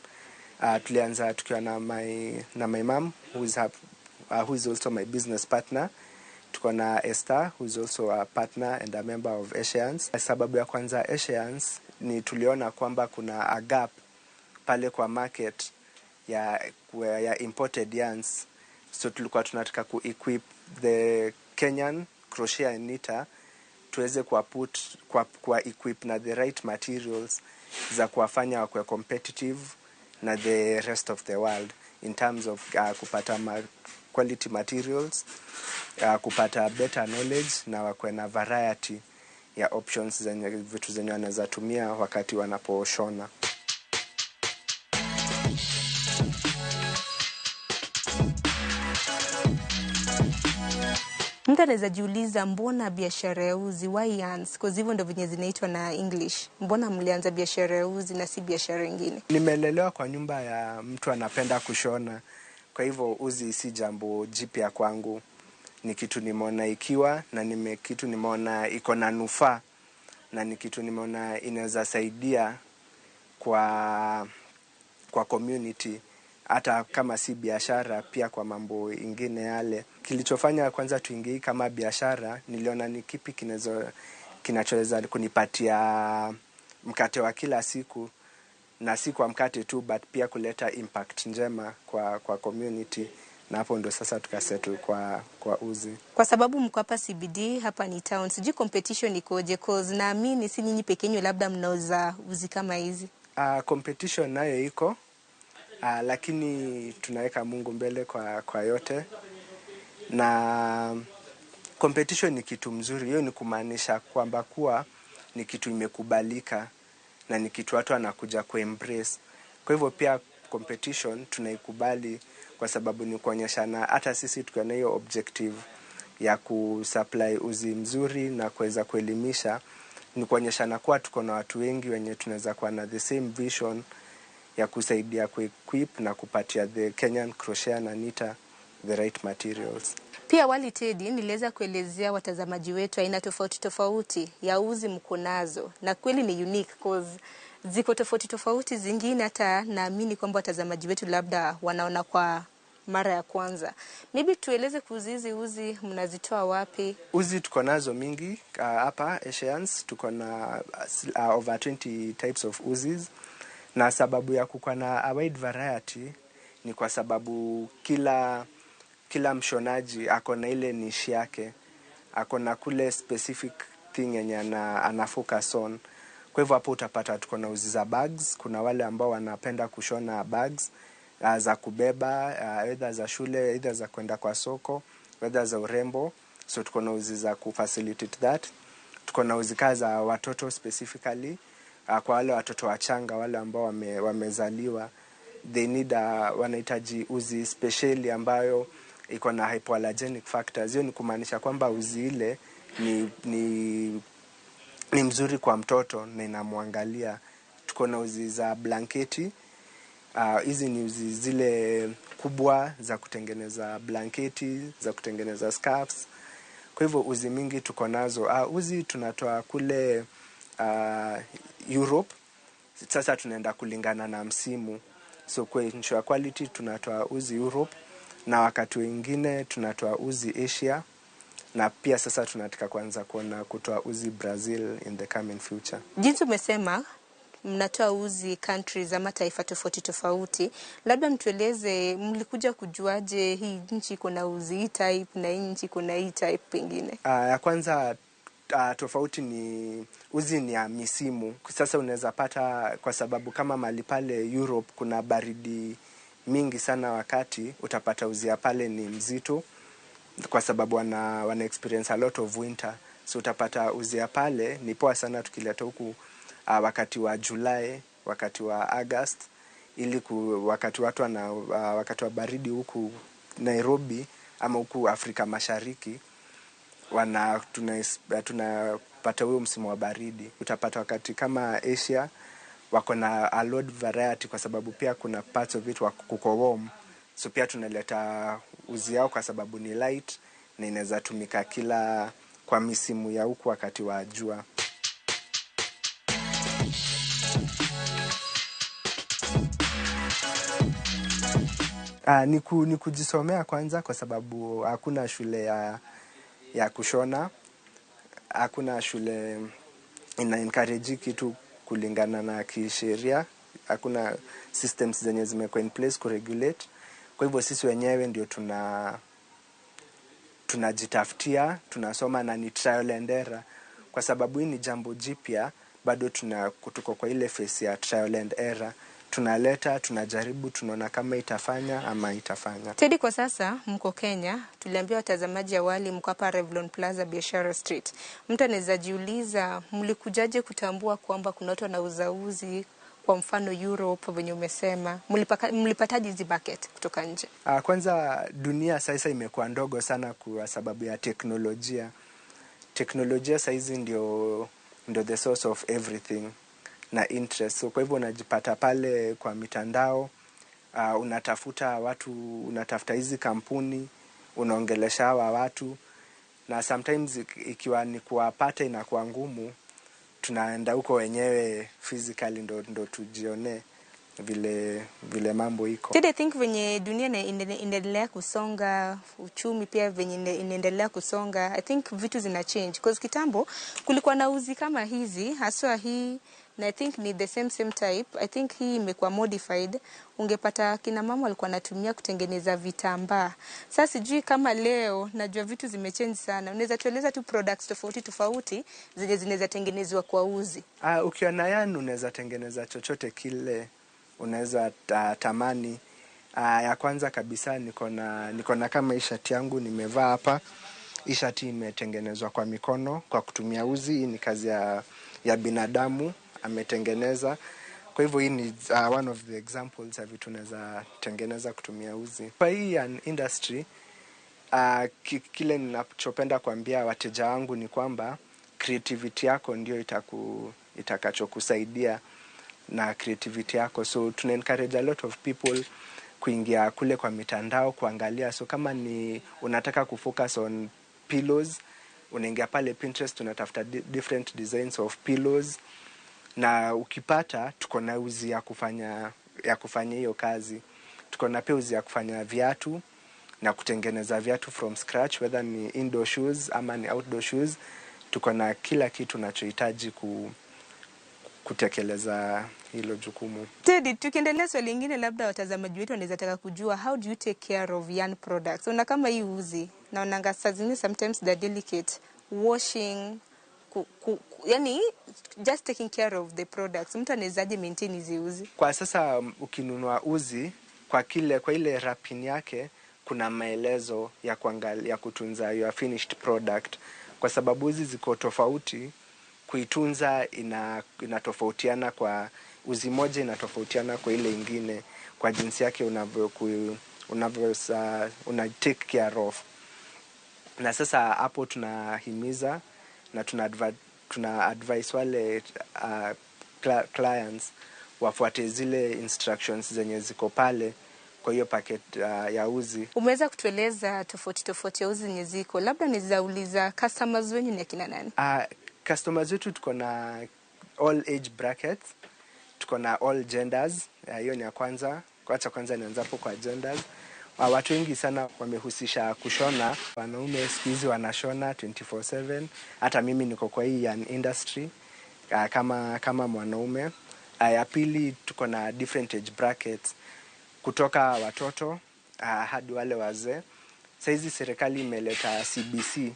Tulianza tukiwa na my mom who is also my business partner. Tuko na Esther who is also a partner and a member of Asians. Sababu ya kwanza Asians ni tuliona kwamba kuna a gap pale kwa market ya imported yarns. So tulikuwa tunataka ku-equip the Kenyan crochet and knitter tuweze kuwa-equip na the right materials za kuwafanya wakwe competitive na the rest of the world in terms of kupata quality materials, kupata better knowledge na wakwe na variety ya options zenye vitu zenye wanaweza tumia wakati wanaposhona. Mtu anaweza jiuliza mbona biashara ya uzi, why yarns? Kwa hivyo ndio venye zinaitwa na English. Mbona mlianza biashara ya uzi na si biashara nyingine? Nimelelewa kwa nyumba ya mtu anapenda kushona. Kwa hivyo uzi si jambo jipya kwangu. Ni kitu nimeona ikiwa na kitu nimeona iko na nufaa, na ni kitu nimeona inaweza saidia kwa community, hata kama si biashara, pia kwa mambo ingine yale. Kilichofanya kwanza tuingie kama biashara, niliona ni kipi kinachoweza kunipatia mkate wa kila siku, na si kwa mkate tu but pia kuleta impact njema kwa community, na hapo ndo sasa tukasettle kwa uzi. Kwa sababu mko hapa CBD, hapa ni town, sijui competition ikoje, cause naamini si nyinyi peke yenu labda mnauza uzi kama hizi. Competition nayo iko, lakini tunaweka Mungu mbele kwa yote. Na competition ni kitu mzuri, hiyo ni kumaanisha kwamba kuwa ni kitu imekubalika na ni kitu watu wanakuja kuembrace. Kwa hivyo pia competition tunaikubali kwa sababu ni kuonyeshana hata sisi tukiwa na hiyo objective ya kusupply uzi mzuri na kuweza kuelimisha, ni kuonyeshana kuwa tuko na watu wengi wenye tunaweza kuwa na the same vision ya kusaidia kuequip na kupatia the Kenyan crochet na kniter the right materials. Pia Wali Teddy, niliweza kuelezea watazamaji wetu aina tofauti tofauti ya uzi mko nazo, na kweli ni unique cause ziko tofauti tofauti, zingine hata naamini kwamba watazamaji wetu labda wanaona kwa mara ya kwanza. Maybe tueleze kuzizi uzi mnazitoa wapi? Uzi tuko nazo mingi hapa Asians, tuko na over 20 types of uzis, na sababu ya kuwa na a wide variety ni kwa sababu kila mshonaji ako na ile niche yake, ako na kule specific thing yenye ana focus on. Kwa hivyo hapo utapata tuko na uzi za bags. Kuna wale ambao wanapenda kushona bags za kubeba, either za shule, either za kwenda kwa soko, either za urembo. So tuko na uzi za kufacilitate that. Tuko na uzi za watoto specifically, kwa wale watoto wachanga, wale ambao wamezaliwa, they need wanahitaji uzi specially ambayo iko na hypoallergenic factors. Hiyo ni kumaanisha kwamba uzi ile ni mzuri kwa mtoto na inamwangalia. Tuko na uzi za blanketi. Hizi ni uzi zile kubwa za kutengeneza blanketi, za kutengeneza scarves. Kwa hivyo uzi mingi tuko nazo. Uzi tunatoa kule Europe. Sasa tunaenda kulingana na msimu. So kwa ensure quality tunatoa uzi Europe, na wakati wengine tunatoa uzi Asia, na pia sasa tunataka kuanza kutoa uzi Brazil in the coming future. Jinsi umesema mnatoa uzi countries ama taifa tofauti tofauti, labda mtueleze mlikuja kujuaje hii nchi kuna uzi hii type na hii nchi kuna hii type pengine? Ya kwanza tofauti ni uzi ni ya misimu. Sasa unaweza pata, kwa sababu kama mali pale Europe kuna baridi mingi sana, wakati utapata uzi ya pale ni mzito kwa sababu wana experience a lot of winter. So utapata uzi ya pale ni poa sana tukileta huku wakati wa July, wakati wa August, ili wakati watu wakati wa baridi huku Nairobi ama huku Afrika Mashariki tunapata huo msimu wa baridi. Utapata wakati kama Asia wako na a lot variety, kwa sababu pia kuna parts of it kuko warm. So pia tunaleta uzi yao kwa sababu ni light na inaweza tumika kwa misimu ya huku wakati wa jua. Ni kujisomea kwanza, kwa sababu hakuna shule ya kushona, hakuna shule ina encourage kitu kulingana na kisheria, hakuna systems zenye zimekuwa in place kuregulate. Kwa hivyo sisi wenyewe ndio tunajitafutia, tunasoma, na ni trial and error. Kwa sababu hii ni jambo jipya, bado tuko kwa ile phase ya trial and error, tunaleta, tunajaribu, tunaona kama itafanya ama itafanya. Teddy, kwa sasa mko Kenya, tuliambia watazamaji awali mko hapa Revlon Plaza Biashara Street. Mtu anaweza jiuliza mlikujaje kutambua kwamba kuna watu wanauza uzi kwa mfano Europe venye umesema, mlipataje hizi bucket kutoka nje? Kwanza dunia sasa imekuwa ndogo sana kwa sababu ya teknolojia. Teknolojia saizi ndio the source of everything na interest. So kwa hivyo unajipata pale kwa mitandao, unatafuta watu, unatafuta hizi kampuni, unaongelesha hawa watu, na sometimes ikiwa ni kuwapata inakuwa ngumu, tunaenda huko wenyewe physically ndo tujione vile mambo iko. Did I think venye dunia inaendelea kusonga, uchumi pia venye inaendelea kusonga, I think vitu zina change. Because kitambo kulikuwa na uzi kama hizi, haswa hii, na I think ni the same type. I think hii imekuwa modified. Ungepata kina mama walikuwa natumia kutengeneza vitambaa. Sasa sijui kama leo, najua vitu zimechange sana. Unaweza tueleza tu products tofauti zenye zinaweza tengenezwa kwa uzi? Ukiwa na yarn unaweza tengeneza chochote kile unaweza tamani. Ya kwanza kabisa niko na kama ishati yangu nimevaa hapa. Ishati imetengenezwa kwa mikono kwa kutumia uzi. Hii ni kazi ya binadamu ametengeneza. Kwa hivyo hii ni one of the examples ya vitu tunaweza tengeneza kutumia uzi. Kwa hii industry, kile ninachopenda kuambia wateja wangu ni kwamba creativity yako ndio itakachokusaidia na creativity yako. So tuna encourage a lot of people kuingia kule kwa mitandao kuangalia. So kama ni unataka kufocus on pillows, unaingia pale Pinterest, unatafuta different designs of pillows, na ukipata tuko na uzi ya kufanya hiyo kazi. Tuko na pia uzi ya kufanya viatu na kutengeneza viatu from scratch, whether ni indoor shoes ama ni outdoor shoes. Tuko na kila kitu unachohitaji kutekeleza hilo jukumu. Teddy, tukiendelea swali lingine, labda watazamaji wetu wanaweza taka kujua, how do you take care of yarn products? Una kama hii uzi, naonanga saa zingine sometimes they're delicate, washing, yani just taking care of the products. Mtu anawezaje maintain hizi uzi? Kwa sasa ukinunua uzi, kwa ile wrapping yake kuna maelezo ya kuangalia kutunza your finished product, kwa sababu uzi ziko tofauti. Kuitunza inatofautiana, kwa uzi moja inatofautiana kwa ile ingine kwa jinsi yake una take care of. Na sasa hapo tunahimiza na tuna advise wale clients wafuate zile instructions zenye ziko pale kwa hiyo packet ya uzi. Umeweza kutueleza tofauti ya uzi zenye ziko, labda nizauliza customers wenyu ni akina nani? Customers wetu tuko na all age brackets, tuko na all genders. Hiyo ni ya kwanza. Kwanza nianza hapo kwa genders. Watu wengi sana wamehusisha kushona. Wanaume siku hizi wanashona 24/7. Hata mimi niko kwa hii industry kama mwanaume. Ya pili tuko na different age brackets, kutoka watoto hadi wale wazee. Saizi serikali imeleta CBC,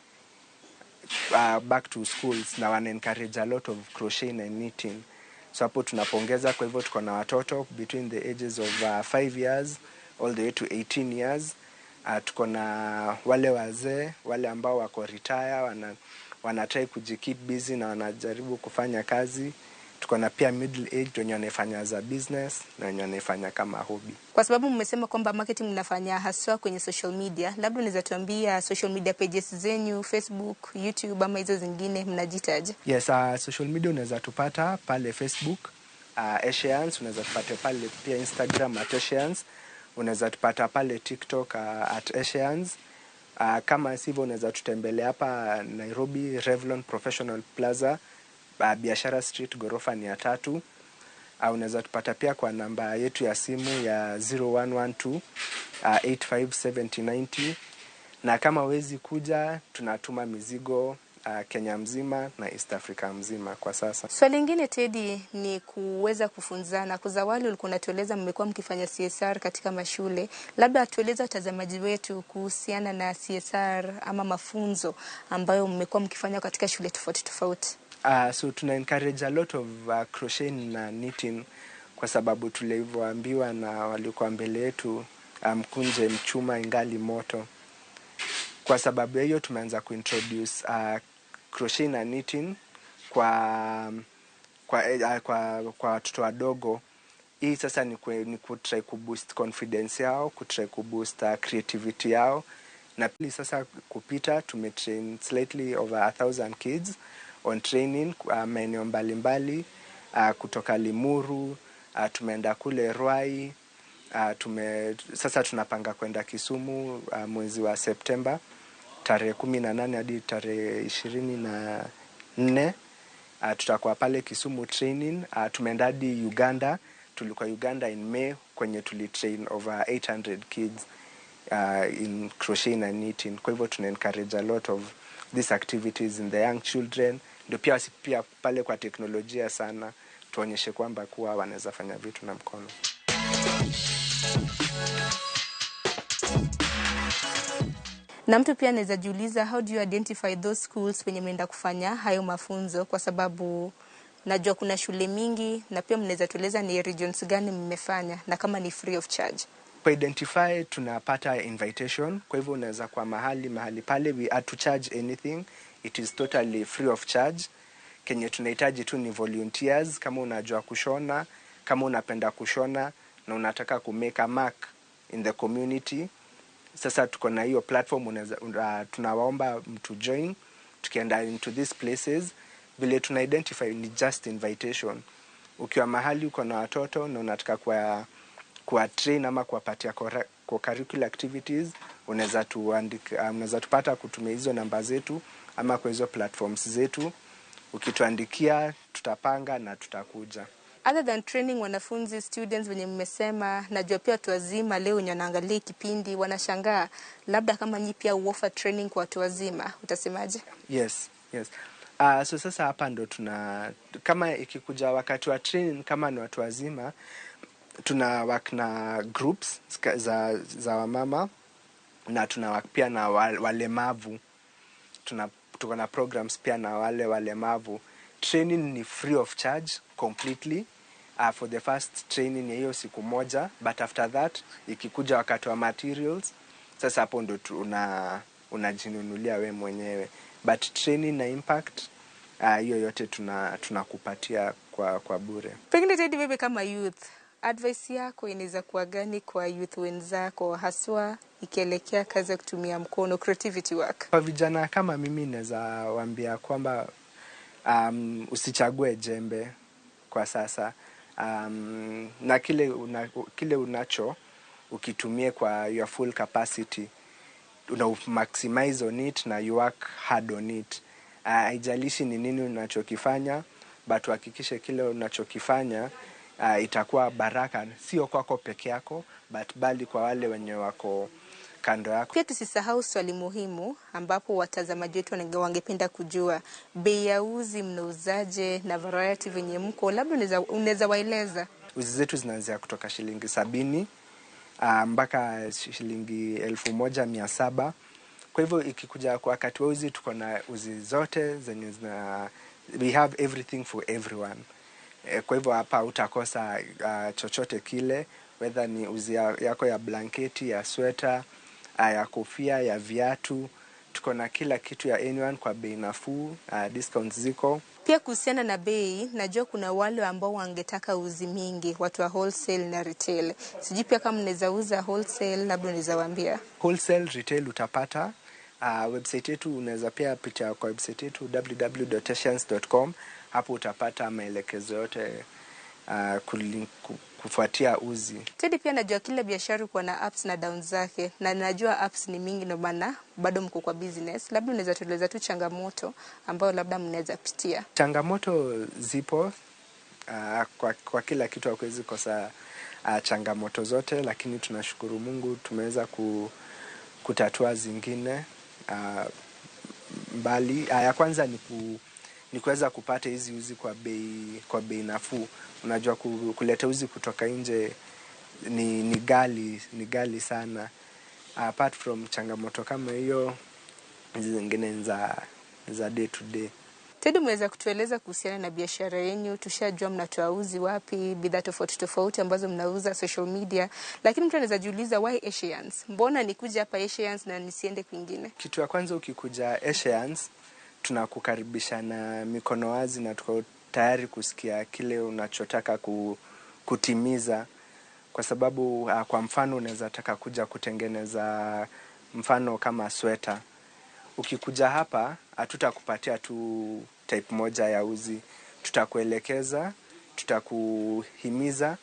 back to schools, na wana encourage a lot of crocheting and knitting. So hapo tunapongeza. Kwa hivyo tuko na watoto between the ages of 5 years all the way to 18 years. Tuko na wale wazee, wale ambao wako retire, wanatry kujikeep busy na wanajaribu kufanya kazi. Tuko na pia middle age wenye wanafanya za business na wenye wanafanya kama hobby. Kwa sababu mmesema kwamba marketing mnafanya haswa kwenye social media, labda unaweza tuambia social media pages zenyu, Facebook, YouTube ama hizo zingine mnajitaje? Yes, social media unaweza tupata pale Facebook, Asians, unaweza tupata pale pia Instagram @Asians, unaweza tupata pale TikTok @Asians. Kama sivyo unaweza tutembelea hapa Nairobi Revlon Professional Plaza, Biashara Street, ghorofa ni 3. Unaweza tupata pia kwa namba yetu ya simu ya 0112 857090. Na kama wezi kuja, tunatuma mizigo Kenya mzima na East Africa mzima kwa sasa. Swali lingine Teddy ni kuweza kufunzana. Kwa zawali ulikuwa unatueleza mmekuwa mkifanya CSR katika mashule. Labda tueleza watazamaji wetu kuhusiana na CSR ama mafunzo ambayo mmekuwa mkifanya katika shule tofauti. So tuna encourage a lot of crocheting na knitting kwa sababu tulivyoambiwa na walikuwa mbele yetu mkunje mchuma ingali moto. Kwa sababu hiyo tumeanza kuintroduce crochet na knitting kwa watoto wadogo. Hii sasa ni kutry kuboost confidence yao, kutry kuboost creativity yao. Na pili sasa kupita tumetrain slightly over 1,000 kids on training maeneo mbalimbali kutoka Limuru, tumeenda kule Ruai, sasa tunapanga kwenda Kisumu mwezi wa September tarehe 18 hadi tarehe 24. Tutakuwa pale Kisumu training. Tumeenda hadi Uganda, tulikuwa Uganda in May kwenye tulitrain over 800 kids in crochet na knitting. Kwa hivyo tuna encourage a lot of these activities in the young children. Ndio pia pale kwa teknolojia sana tuonyeshe kwamba kuwa wanaweza fanya vitu na mkono. Na mtu pia anaweza jiuliza, how do you identify those schools wenye mnaenda kufanya hayo mafunzo, kwa sababu najua kuna shule mingi, na pia mnaweza tueleza ni regions gani mmefanya na kama ni free of charge. Kwa identify tunapata invitation, kwa hivyo unaweza kwa mahali pale, we are to charge anything, it is totally free of charge. Kenye tunahitaji tu ni volunteers. Kama unajua kushona, kama unapenda kushona na unataka kumake a mark in the community, sasa tuko na hiyo platform, tunawaomba mtu join. Tukienda into these places, vile tuna identify ni just invitation. Ukiwa mahali uko na watoto na unataka kwa train ama kuwapatia kwa curricular activities, unaweza tupata kutumia hizo namba zetu ama kwa hizo platforms zetu. Ukituandikia tutapanga na tutakuja. Other than training wanafunzi, students wenye mmesema, najua pia watu wazima leo wenye wanaangalia kipindi wanashangaa, labda kama nyinyi pia offer training kwa watu wazima, utasemaje? Yes. So sasa hapa ndo kama ikikuja wakati wa training kama ni watu wazima, tuna work na groups za wamama, na tuna work pia na walemavu. Tuko na programs pia na walemavu. Training ni free of charge completely for the first training ya hiyo siku moja, but after that ikikuja wakati wa materials, sasa hapo ndo unajinunulia we mwenyewe, but training na impact hiyo yote tunakupatia kwa bure. Pengine Teddy, wewe kama youth, advice yako inaweza kuwa gani kwa youth wenzako, haswa ikielekea kazi ya kutumia mkono, creativity work? Kwa vijana kama mimi naweza waambia kwamba usichague jembe kwa sasa, na kile unacho ukitumie kwa your full capacity, una maximize on it na you work hard on it. Haijalishi ni nini unachokifanya, but hakikisha kile unachokifanya itakuwa baraka, sio kwako peke yako, but bali kwa wale wenye wako kando yako. Pia tusisahau swali muhimu ambapo watazamaji wetu wangependa kujua, bei ya uzi mnauzaje na variety venye mko, labda unaweza waeleza? Uzi zetu zinaanzia kutoka shilingi 70 mpaka shilingi 1,700. Kwa hivyo ikikuja kwa wakati wa uzi, tuko na uzi zote zenye we have everything for everyone. Kwa hivyo hapa utakosa chochote kile, whether ni uzi yako ya blanketi, ya sweater, ya kofia, ya viatu. Tuko na kila kitu ya anyone kwa bei nafuu, discounts ziko. Pia kuhusiana na bei, najua kuna wale ambao wangetaka uzi mingi, watu wa wholesale na retail. Sijui pia kama mnaweza uza wholesale, labda unaweza waambia. Wholesale, retail utapata. Website yetu unaweza pia pitia kwa website yetu www.asians.com. Hapo utapata maelekezo yote kufuatia uzi. Teddy, pia najua kila biashara kwa na ups na downs zake, na najua ups ni mingi, ndio maana bado mko kwa business. Labda unaweza tueleza tu changamoto ambayo labda mnaweza pitia. Changamoto zipo, kwa kila kitu hakuwezi kosa changamoto zote, lakini tunashukuru Mungu tumeweza kutatua zingine mbali. Ya kwanza ni kuweza kupata hizi uzi kwa bei nafuu. Unajua kuleta uzi kutoka nje ni gali sana. Apart from changamoto kama hiyo, hizi zingine za day to day. Teddy, umeweza kutueleza kuhusiana na biashara yenu. Tushajua mnatoa uzi wapi, bidhaa tofauti tofauti ambazo mnauza social media, lakini mtu anaweza jiuliza why Asians? Mbona nikuja hapa Asians na nisiende kwingine? Kitu ya kwanza, ukikuja Asians tunakukaribisha na mikono wazi na tuko tayari kusikia kile unachotaka kutimiza, kwa sababu kwa mfano unaweza taka kuja kutengeneza mfano kama sweta. Ukikuja hapa hatutakupatia tu type moja ya uzi, tutakuelekeza, tutakuhimiza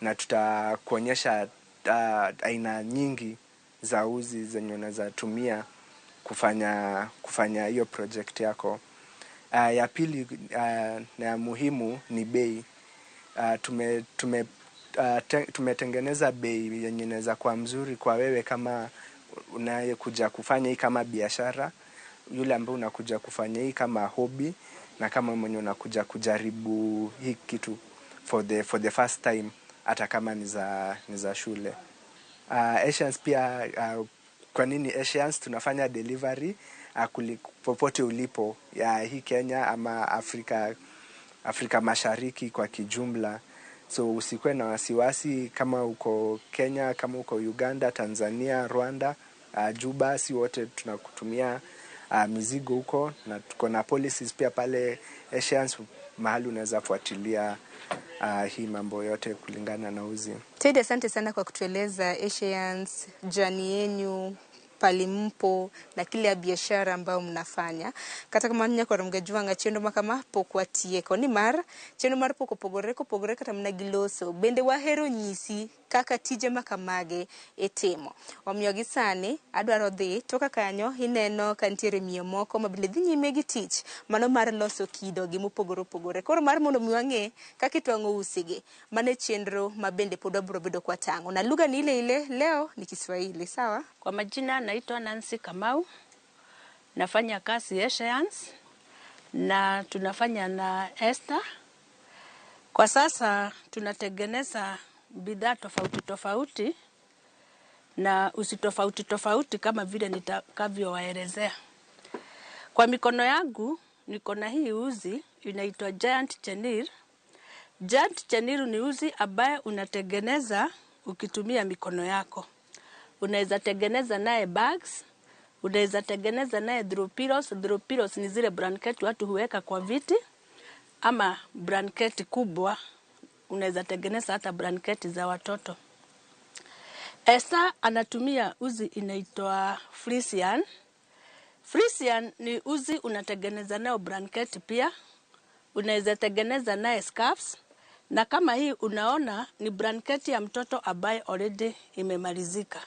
na tutakuonyesha aina nyingi za uzi zenye unaweza tumia kufanya hiyo project yako. Ya pili na muhimu ni bei. Tumetengeneza bei yenye inaweza kuwa mzuri kwa wewe kama unayekuja kufanya hii kama biashara, yule ambaye unakuja kufanya hii kama hobby, na kama mwenye unakuja kujaribu hii kitu for the first time, hata kama ni za shule. Asians pia, kwa nini Asians? Tunafanya delivery popote ulipo, ya hii Kenya ama Afrika Mashariki kwa kijumla. So usikuwe na wasiwasi kama uko Kenya, kama uko Uganda, Tanzania, Rwanda, Juba, si wote tunakutumia mizigo huko, na tuko na policies pia pale Asians, mahali unaweza fuatilia hii mambo yote kulingana na uzi. Teddy, asante sana kwa kutueleza Asians, journey yenu, palimpo na kile ya biashara ambayo mnafanya. Kata kama nya kwa mgajwanga chendo makama pokwatie ko ni mar chendo mar pogore kata mnagiloso bende wahero nyisi kaka tije makamage etimo. Omiyo gisani adwaro dhi toka kanyo ineno kantiere miyo moko mabile dhi nyime gi tich mano mar loso kido gi mopogore. Koro mar mondo miwange kaka itwango usige mane chenro mabende pod abro bedo kwa tango na lugha ni ile leo ni Kiswahili, sawa? Kwa majina naitwa Nancy Kamau. Nafanya kazi Asians na tunafanya na Esther. Kwa sasa tunatengeneza bidhaa tofauti na usi tofauti kama vile nitakavyowaelezea. Kwa mikono yangu niko na hii uzi inaitwa Giant Chenille. Giant Chenille ni uzi ambaye unatengeneza ukitumia mikono yako. Unaweza tengeneza naye bags, unaweza tengeneza naye throw pillows. Throw pillows ni zile blanketi watu huweka kwa viti, ama blanketi kubwa unaweza tengeneza hata blanketi za watoto. Esther anatumia uzi inaitwa Frisian. Frisian ni uzi unatengeneza nao blanketi pia, unaweza tengeneza naye scarves, na kama hii unaona ni blanketi ya mtoto ambaye already imemalizika.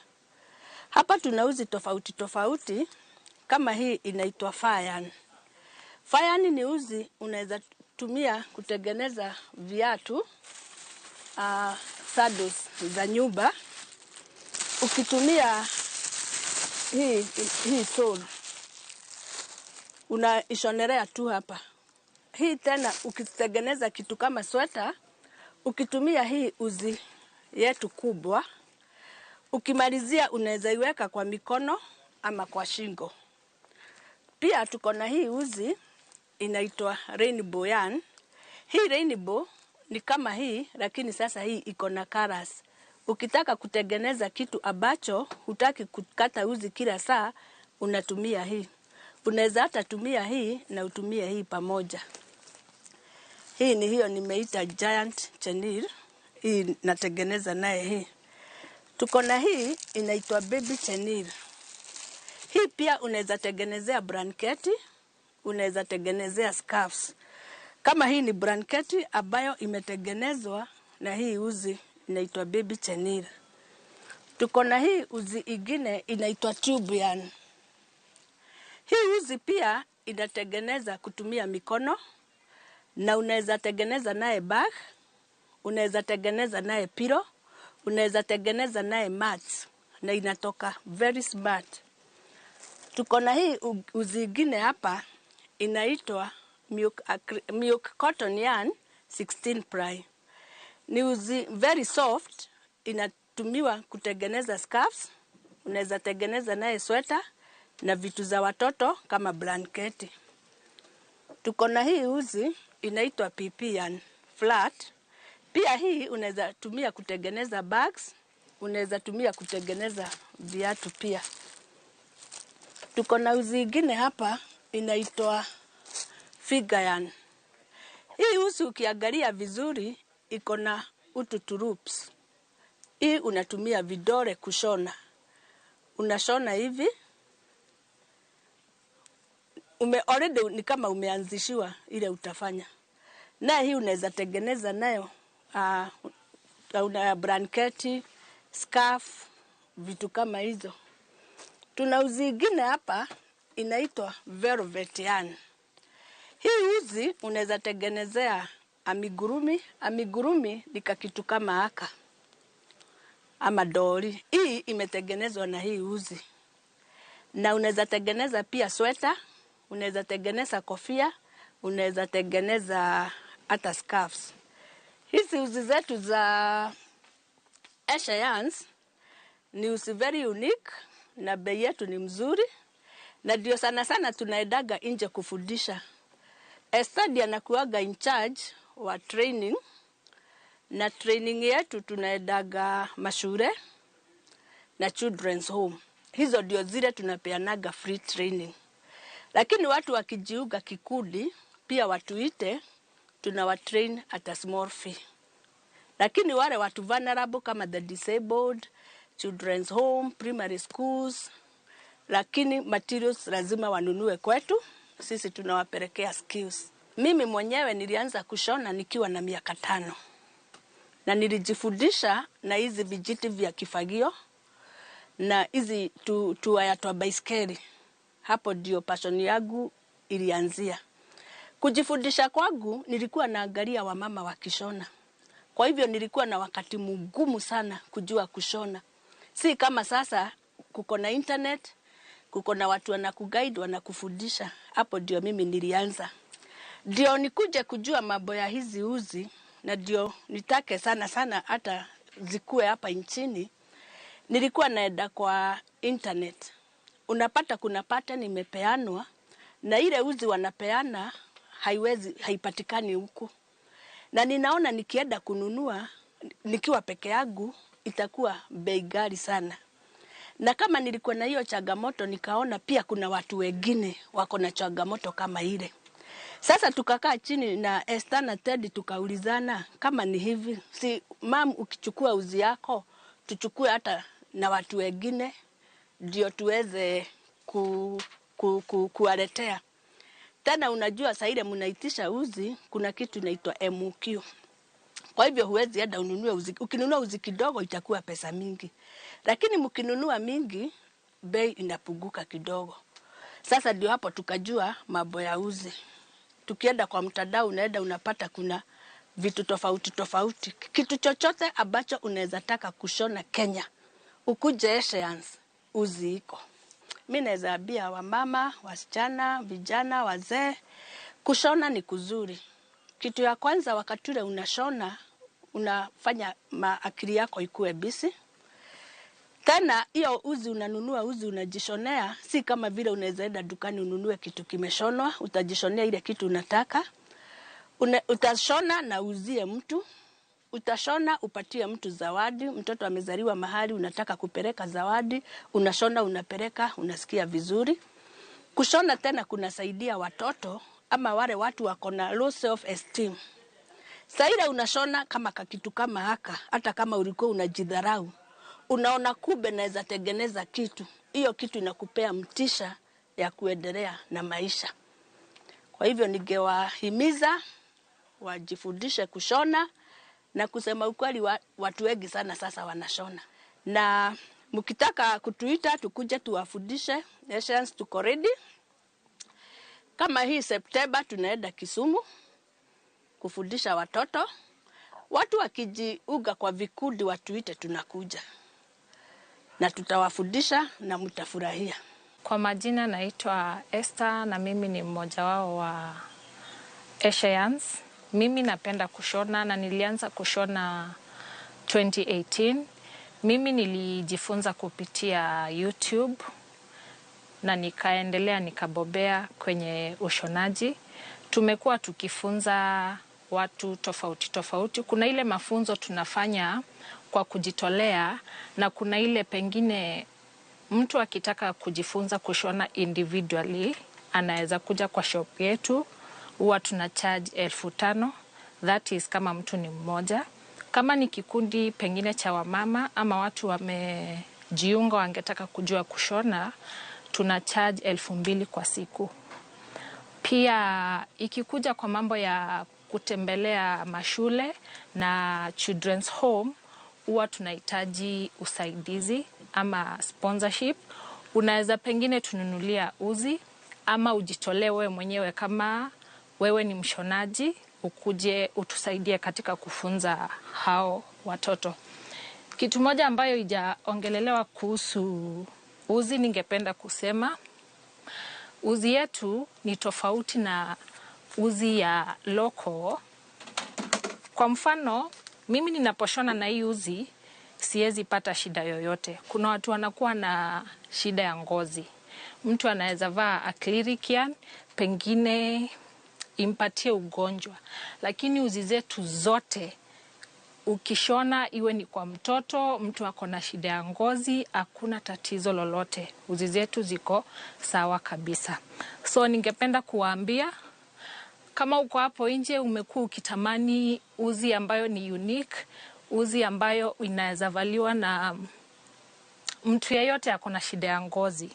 Hapa tuna uzi tofauti kama hii inaitwa Fayan. Fayan ni uzi unaweza tumia kutengeneza viatu, saddles za nyumba. Ukitumia hii sole unaishonelea tu hapa. Hii tena ukitengeneza kitu kama sweta, ukitumia hii uzi yetu kubwa, ukimalizia unaweza iweka kwa mikono ama kwa shingo. Pia tuko na hii uzi inaitwa Rainbow Yarn. Hii rainbow ni kama hii, lakini sasa hii iko na colors. Ukitaka kutengeneza kitu ambacho hutaki kukata uzi kila saa, unatumia hii. Unaweza hata tumia hii na utumie hii pamoja. Hii ni hiyo nimeita Giant Chenille. Hii natengeneza naye hii. Tuko na hii inaitwa Baby Chenille. Hii pia unaweza tengenezea blanketi, unaweza tengenezea scarves. Kama hii ni blanketi ambayo imetengenezwa na hii uzi inaitwa Baby Chenille. Tuko na hii uzi ingine inaitwa Tube Yarn. Hii uzi pia inatengeneza kutumia mikono, na unaweza tengeneza naye bag, unaweza tengeneza naye pillow, unaweza tengeneza naye mats, na inatoka very smart. Tuko na hii uzi ingine hapa inaitwa Milk Cotton Yarn 16 ply. Ni uzi very soft, inatumiwa kutengeneza scarves, unaweza tengeneza naye sweta na vitu za watoto kama blanketi. Tuko na hii uzi inaitwa PP yarn flat. Pia hii unaweza tumia kutengeneza bags, unaweza tumia kutengeneza viatu pia. Tuko na uzi ingine hapa inaitwa figure yarn. Hii uzi ukiangalia vizuri iko na ututurups. Hii unatumia vidole kushona. Unashona hivi. Already ni kama umeanzishiwa ile utafanya. Na hii unaweza tengeneza nayo una blanketi, scarf, vitu kama hizo. Tuna uzi ingine hapa inaitwa velvet yarn. Hii uzi unaweza tengenezea amigurumi. Amigurumi ni kitu kama haka ama doli. Hii imetengenezwa na hii uzi. Na unaweza tengeneza pia sweta, unaweza tengeneza kofia, unaweza tengeneza hata scarves. Hizi uzi zetu za Esha Yarns ni uzi very unique na bei yetu ni mzuri, na ndio sana sana tunaendaga nje kufundisha. Estadi anakuaga in charge wa training, na training yetu tunaendaga mashule na children's home. Hizo ndio zile tunapeanaga free training. Lakini watu wakijiunga kikundi pia watuite, tunawatrain at a small fee. Lakini wale watu vulnerable kama the disabled, children's home, primary schools, lakini materials lazima wanunue kwetu, sisi tunawapelekea skills. Mimi mwenyewe nilianza kushona nikiwa na miaka 5. Na nilijifundisha na hizi vijiti vya kifagio na hizi tuwaya twa baiskeli. Hapo ndio passion yangu ilianzia. Kujifundisha kwangu nilikuwa naangalia wamama wakishona. Kwa hivyo nilikuwa na wakati mgumu sana kujua kushona. Si kama sasa kuko na internet, kuko na watu wanakuguide, wanakufundisha. Hapo ndio mimi nilianza. Ndio nikuje kujua mambo ya hizi uzi, na ndio nitake sana sana hata zikue hapa nchini. Nilikuwa naenda kwa internet. Unapata kuna pattern imepeanwa na ile uzi wanapeana haipatikani huku. Na ninaona nikienda kununua nikiwa peke yangu itakuwa bei ghali sana. Na kama nilikuwa na hiyo changamoto, nikaona pia kuna watu wengine wako na changamoto kama ile. Sasa tukakaa chini na Esther na Ted tukaulizana, kama ni hivi, si mam ukichukua uzi yako tuchukue hata na watu wengine ndio tuweze kuwaletea. Tena unajua saa ile mnaitisha uzi kuna kitu inaitwa MOQ. Kwa hivyo huwezi enda ununue uzi. Ukinunua uzi kidogo itakuwa pesa mingi. Lakini mkinunua mingi bei inapunguka kidogo. Sasa ndio hapo tukajua mambo ya uzi. Tukienda kwa mtandao unaenda unapata kuna vitu tofauti tofauti. Kitu chochote ambacho unaweza taka kushona Kenya, ukuje Esha Yarns, uzi iko. Mimi naweza ambia wamama, wasichana, vijana, wazee, kushona ni kuzuri. Kitu ya kwanza wakati ule unashona, unafanya akili yako ikue busy. Tena hiyo uzi unanunua, uzi unajishonea, si kama vile unaweza enda dukani ununue kitu kimeshonwa, utajishonea ile kitu unataka. Utashona na uzie mtu, utashona upatie mtu zawadi. Mtoto amezaliwa mahali unataka kupeleka zawadi, unashona unapeleka, unasikia vizuri. Kushona tena kunasaidia watoto ama wale watu wako na low self esteem. Sasa ile unashona kama kitu kama haka, hata kama ulikuwa unajidharau, unaona kumbe naweza tengeneza kitu. Hiyo kitu inakupea mtisha ya kuendelea na maisha. Kwa hivyo ningewahimiza wajifundishe kushona, na kusema ukweli watu wengi sana sasa wanashona. Na mkitaka kutuita tukuje tuwafundishe, Esha Yarns tuko ready. Kama hii September tunaenda Kisumu kufundisha watoto. Watu wakijiunga kwa vikundi watuite tunakuja. Na tutawafundisha na mtafurahia. Kwa majina naitwa Esther na mimi ni mmoja wao wa Esha Yarns. Mimi napenda kushona na nilianza kushona 2018. Mimi nilijifunza kupitia YouTube na nikaendelea nikabobea kwenye ushonaji. tumekuwa tukifunza watu tofauti tofauti. Kuna ile mafunzo tunafanya kwa kujitolea, na kuna ile pengine mtu akitaka kujifunza kushona individually anaweza kuja kwa shop yetu. Huwa tuna charge 5,000. That is kama mtu ni mmoja. Kama ni kikundi pengine cha wamama ama watu wamejiunga wangetaka kujua kushona, tuna charge 2,000 kwa siku. Pia ikikuja kwa mambo ya kutembelea mashule na children's home, huwa tunahitaji usaidizi ama sponsorship. Unaweza pengine tununulia uzi ama ujitolee wewe mwenyewe, kama wewe ni mshonaji, ukuje utusaidie katika kufunza hao watoto. Kitu moja ambayo ijaongelelewa kuhusu uzi, ningependa kusema uzi yetu ni tofauti na uzi ya loko. Kwa mfano, mimi ninaposhona na hii uzi siwezi pata shida yoyote. Kuna watu wanakuwa na shida ya ngozi. Mtu anaweza vaa acrylic yarn, pengine impatie ugonjwa. Lakini uzi zetu zote ukishona, iwe ni kwa mtoto, mtu ako na shida ya ngozi, hakuna tatizo lolote. Uzi zetu ziko sawa kabisa. So ningependa kuwaambia, kama uko hapo nje umekuwa ukitamani uzi ambayo ni unique, uzi ambayo inaweza valiwa na mtu yeyote ako na shida ya ngozi,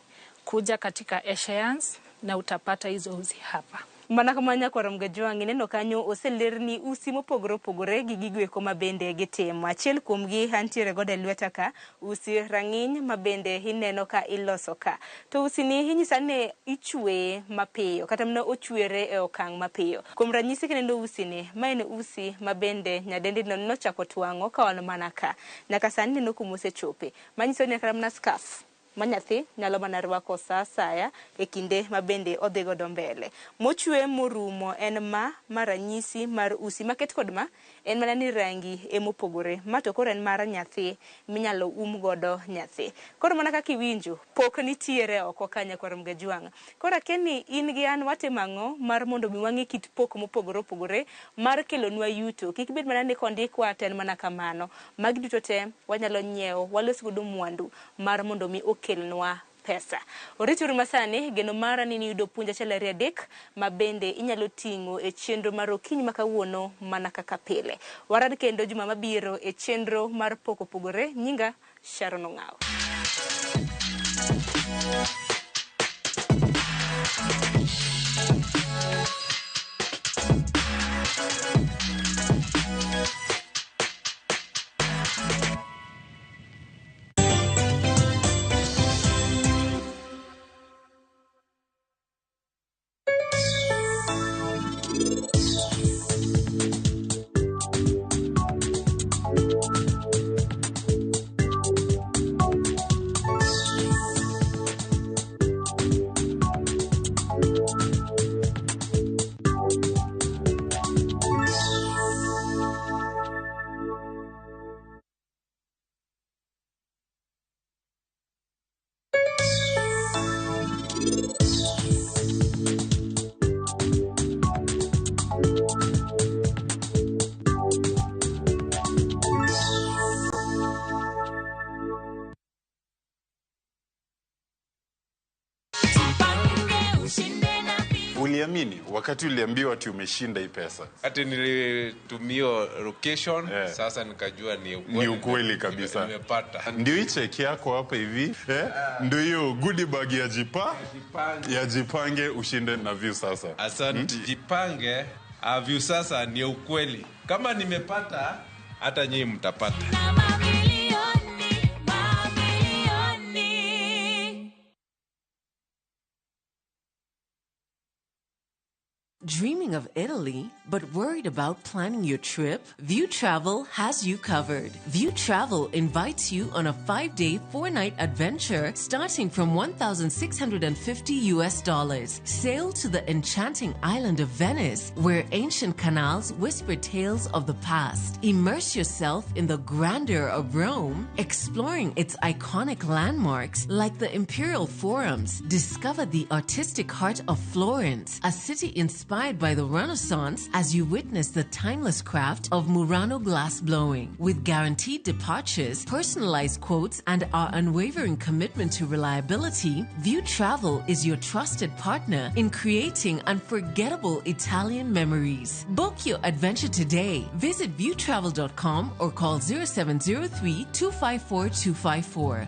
kuja katika Asians na utapata hizo uzi hapa. Mana kamanya kwa ramgajwa ngineno kanyo oselerni usi mopogore opogore gi gigo eko mabende gitimo. Achiel kuomgi hantiere godo e lweta ka, usi rang'iny mabende ineno ka iloso ka. To usi ni inyisa ni ichwe mapiyo kata mana ochwere e okang' mapiyo. Kuom ranyisi kinendo usi ni, ma en usi mabende nyadendi nochako twang'o ka wan mana ka. Nyaka sani neno kumosechope. Manyiso ni kata mana scarf manyathi nyalo mana rwako sa asaya e kinde mabende odhi godo mbele. Mochwe morumo en maranyisi mar usi maket kod ma en mana ni rangi emopogore. Ma to koro en mar nyathi minyalo godo nyathi. Koro mana kaka iwinjo pok nitiere oko kanya kwa Mgajwang'. Koro keni in gi an watimo ang'o mar mondo mi wang'e kit pok mopogore opogore mar kelonwa yuto. Kik bed mana ni kondikwa ten mana kamano. Magi duto te wanyalo nyiewo walos godo mwandu mar mondo mi kelnwa pesa. Orituru masani, geno mara ni yudo puonja chalari adek mabende inyalo ting'o e chenro mar okinyi makawuono mana kaka pile. Warad kendo juma mabiro e chenro mar poko pogore. Nyinga Sharon Ong'ao. Uliamini wakati uliambiwa ati umeshinda hii pesa? Ati nilitumio location, sasa nikajua ni ukweli kabisa. Nimepata. Ndio hii check yako hapa hivi, ndio hiyo goodie bag ya Jipange ushinde na View sasa. Asante. Jipange, View sasa ni ukweli. Kama nimepata, hata nyinyi mtapata. Dreaming of Italy, but worried about planning your trip? View Travel has you covered. View Travel invites you on a 5-day, 4-night adventure starting from $1,650. Sail to the enchanting island of Venice, where ancient canals whisper tales of the past. Immerse yourself in the grandeur of Rome, exploring its iconic landmarks like the Imperial Forums. Discover the artistic heart of Florence, a city inspired inspired by the Renaissance as you witness the timeless craft of Murano glass blowing. With guaranteed departures, personalized quotes, and our unwavering commitment to reliability, View Travel is your trusted partner in creating unforgettable Italian memories. Book your adventure today. Visit viewtravel.com or call 0703 254 254.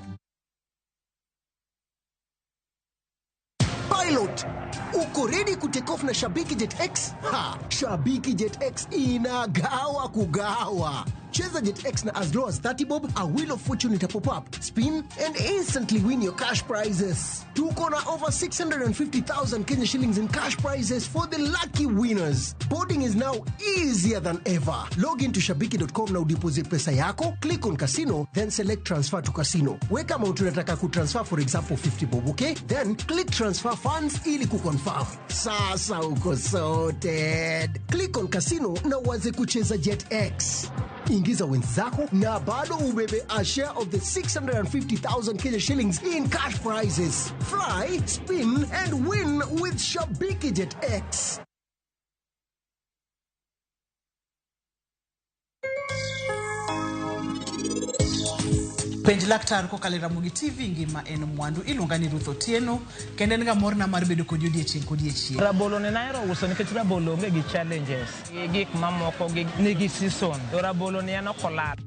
Pilot, uko ready ku take off na Shabiki Jet X? Ha, Shabiki Jet X inagawa kugawa. Cheza Jet X na as low as 30 bob, a wheel of fortune ita pop up, spin, and instantly win your cash prizes. Tuko na over 650,000 Kenya shillings in cash prizes for the lucky winners. Boarding is now easier than ever. Log into shabiki.com na udeposit pesa yako, click on casino, then select transfer to casino. Weka amount unataka kutransfer, for example 50 bob, okay? Then click transfer funds ili kuconfirm. Sasa uko sorted. Click on casino na uanze kucheza Jet X. Ingiza wenzako na bado ubebe a share of the 650,000 Kenya shillings in cash prizes. Fly, spin, and win with Shabiki Jet X. Penj laktar ko kalera mugi TV ngima en mwandu iluonga ni Ruth Otieno kende nga morna mar bedo kod odiechieng. Rabolo ne naero uso nikech rabolo onge gi challenges gik mamoko nigi season to rabolo ne en okolat.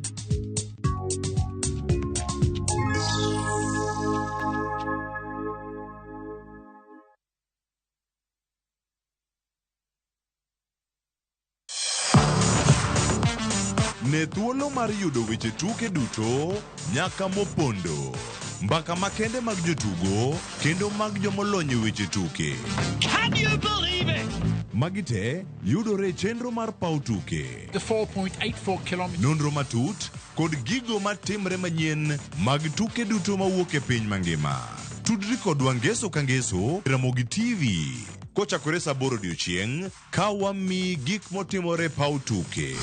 Ne thuolo mar yudo weche tuke duto nyaka mopondo. Mbaka makende mag jotugo kendo mag jomolony weche tuke. Can you believe it? Magite yudore chenro mar pau tuke. The 4.84 kilometers. Nonro matut kod gigo matimre manyien mag tuke duto mawuok e piny mangima. Tudri kodwa ngeso ka ngeso Ramogi TV. Kochakore saa 8 odiechieng' ka wami gik motimore pau tuke.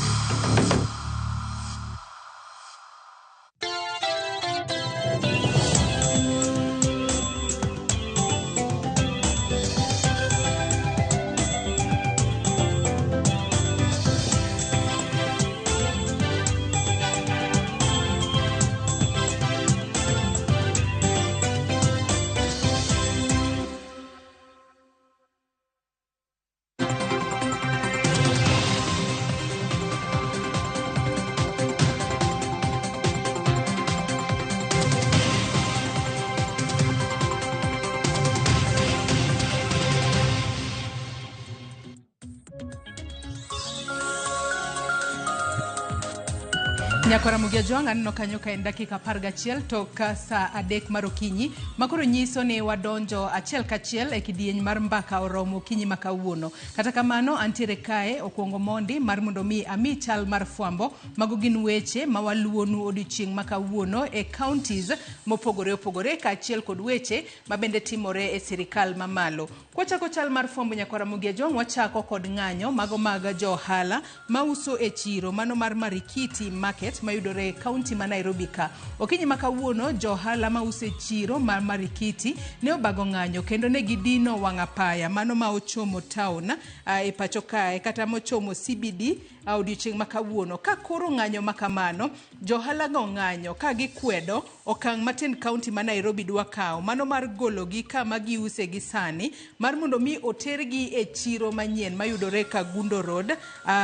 Nyakora Mugia Jwang anno kanyo ka en dakika 11 toka saa 3 mar okinyi makoro nyiso ni wadonjo achiel kachiel e kidieny mar mbaka oromo okinyi makawuono. Kata kamano antiere kae okuongo mondi mar mondo mi ami chal mar fwambo mago gin weche mawaluonu odiochieng' makawuono e counties mopogore opogore ka achiel kod weche mabende timore e sirikal mamalo. Kwachako chal mar fwambo Nyakora Mugia Jwang wachako kod ng'anyo mago maga johala mauso e chiro mano mar Marikiti Market mayudore kaunti ma Nairobi ka. Okinyi makawuono johala mauso e chiro mar Marikiti ne obago ng'anyo kendo ne gidino wang'apaya mano ma ochomo town e pacho kae kata mochomo CBD odiochieng' makawuono. Ka koro ng'anyo makamano johala go ng'anyo ka gikwedo okang' matin kaunti ma Nairobi dwa kawo mano mar gologi kama giuse gi sani mar mondo mi otergi e chiro manyien mayudore Kagundo Road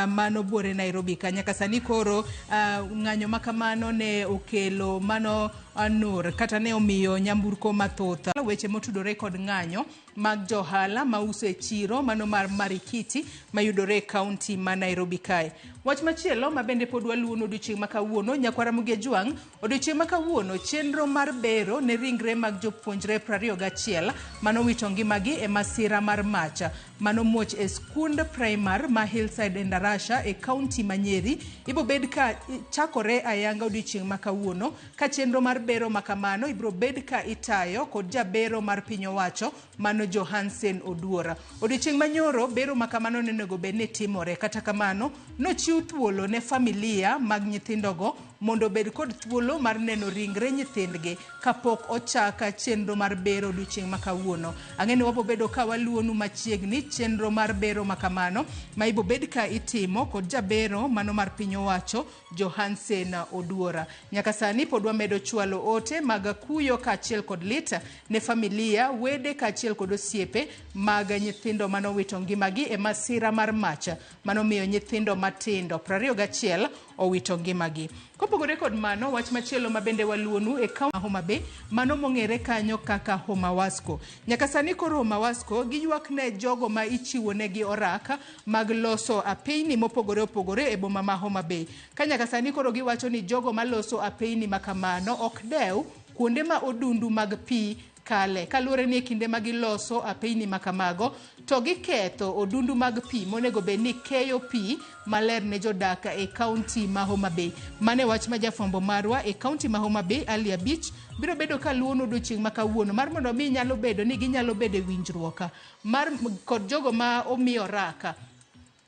mano bore Nairobi ka. Nyaka sani koro ng'anyo makamano ne okelo mano anur kata ne omiyo nyamburko mathoth. Weche motudore kod ng'anyo mag johala mauso e chiro mano mar Marikiti mayudore kaunti ma Nairobi kae. Wach machielo mabende pod waluono odiochieng' makawuono Nyakwara Mugia Jwang odiochieng' makawuono chenro mar bero ne ringre mag jopuonjre 21 mano wito ngimagi e masira mar macha mano muoch e skund primar ma Hillside e Ndarasha e kaunti ma Nyeri ibo bed ka chakore ayanga odiochieng' makawuono ka chenro mar bero makamano ibro bed ka itayo kod jabero mar piny owacho mano mano Johansen Oduora. Odiochieng' manyoro bero makamano nenego bene timore, kata kamano nochiw thuolo ne familia mag nyithindogo mondo bed kod thuolo mar neno ringre nyithindgi kapok ochaka chenro mar bero odiochieng' makawuono. Ang'eni wabo bedo ka waluonu machiegni chenro mar bero makamano ma ibo bed ka itimo kod jabero mano mar piny owacho Johansen Oduora. Nyaka sani pod wamedo chwalo ote mag kuyo kaachiel kod lit ne familia, wede kaachiel kod osiepe mag nyithindo mano wito ngimagi e masira mar mach mano miyo nyithindo matindo 21 owito ngimagi. Kopogore kod mano, wach machielo mabende waluonu e kaunti ma Homa Bay mano mong'ere kanyo kaka Homa Wasco. Nyaka sani koro Homa Wasco giywak ne jogo ma ichiwo negi oraka mag loso apeyni mopogore opogore e boma ma Homa Bay. Ka nyaka sani koro giwacho ni jogo maloso apeyni makamano ok dew kuonde ma odundu mag pi kale. Kaluwore ni kinde ma giloso apeyni makamago to giketho odundu mag pi monego bed ni keyo pi maler ne jodak e kaunti ma Homa Bay. Mane wach ma jafwambo marwa e kaunti ma Homa Bay Alia Beach biro bedo ka luono odiochieng' makawuono mar mondo mi nyalo bedo ni ginyalo bedo e winjruok mar kod jogo ma omiyo raka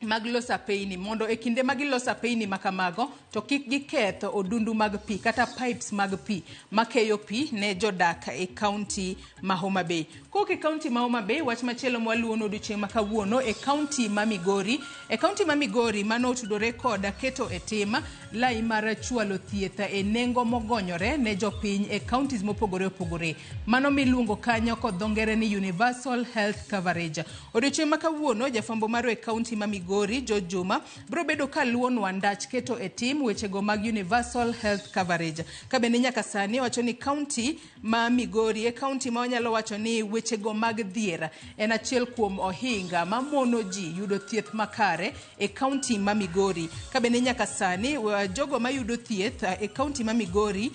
mag loso apeyni mondo e kinde ma giloso apeyni makamago to kik giketho odundu mag pi kata pipes mag pi makeyo pi ne jodak e kaunti ma Homa Bay. Kok e kaunti ma Homa Bay, wach machielo mwaluono odiochieng' makawuono e kaunti ma Migori. E kaunti ma Migori mano otudore kod keto e tim lai mar chwalo thieth e nengo mogonyore ne jopiny e counties mopogore opogore. Mano miluongo kanyo kod dho ngere ni Universal Health Coverage. Odiochieng' makawuono jafwambo maro e kaunti ma Migori George Juma biro bedo ka luon wandach keto e tim wechego mag Universal Health Coverage. Kabende nyaka sani wacho ni kaunti ma Migori e kaunti ma wanyalo wacho ni wechego mag dhier en achiel kuom ohinga ma mono ji yudo thieth makare e kaunti ma Migori. Kabende nyaka sani jogo ma yudo thieth e kaunti ma Migori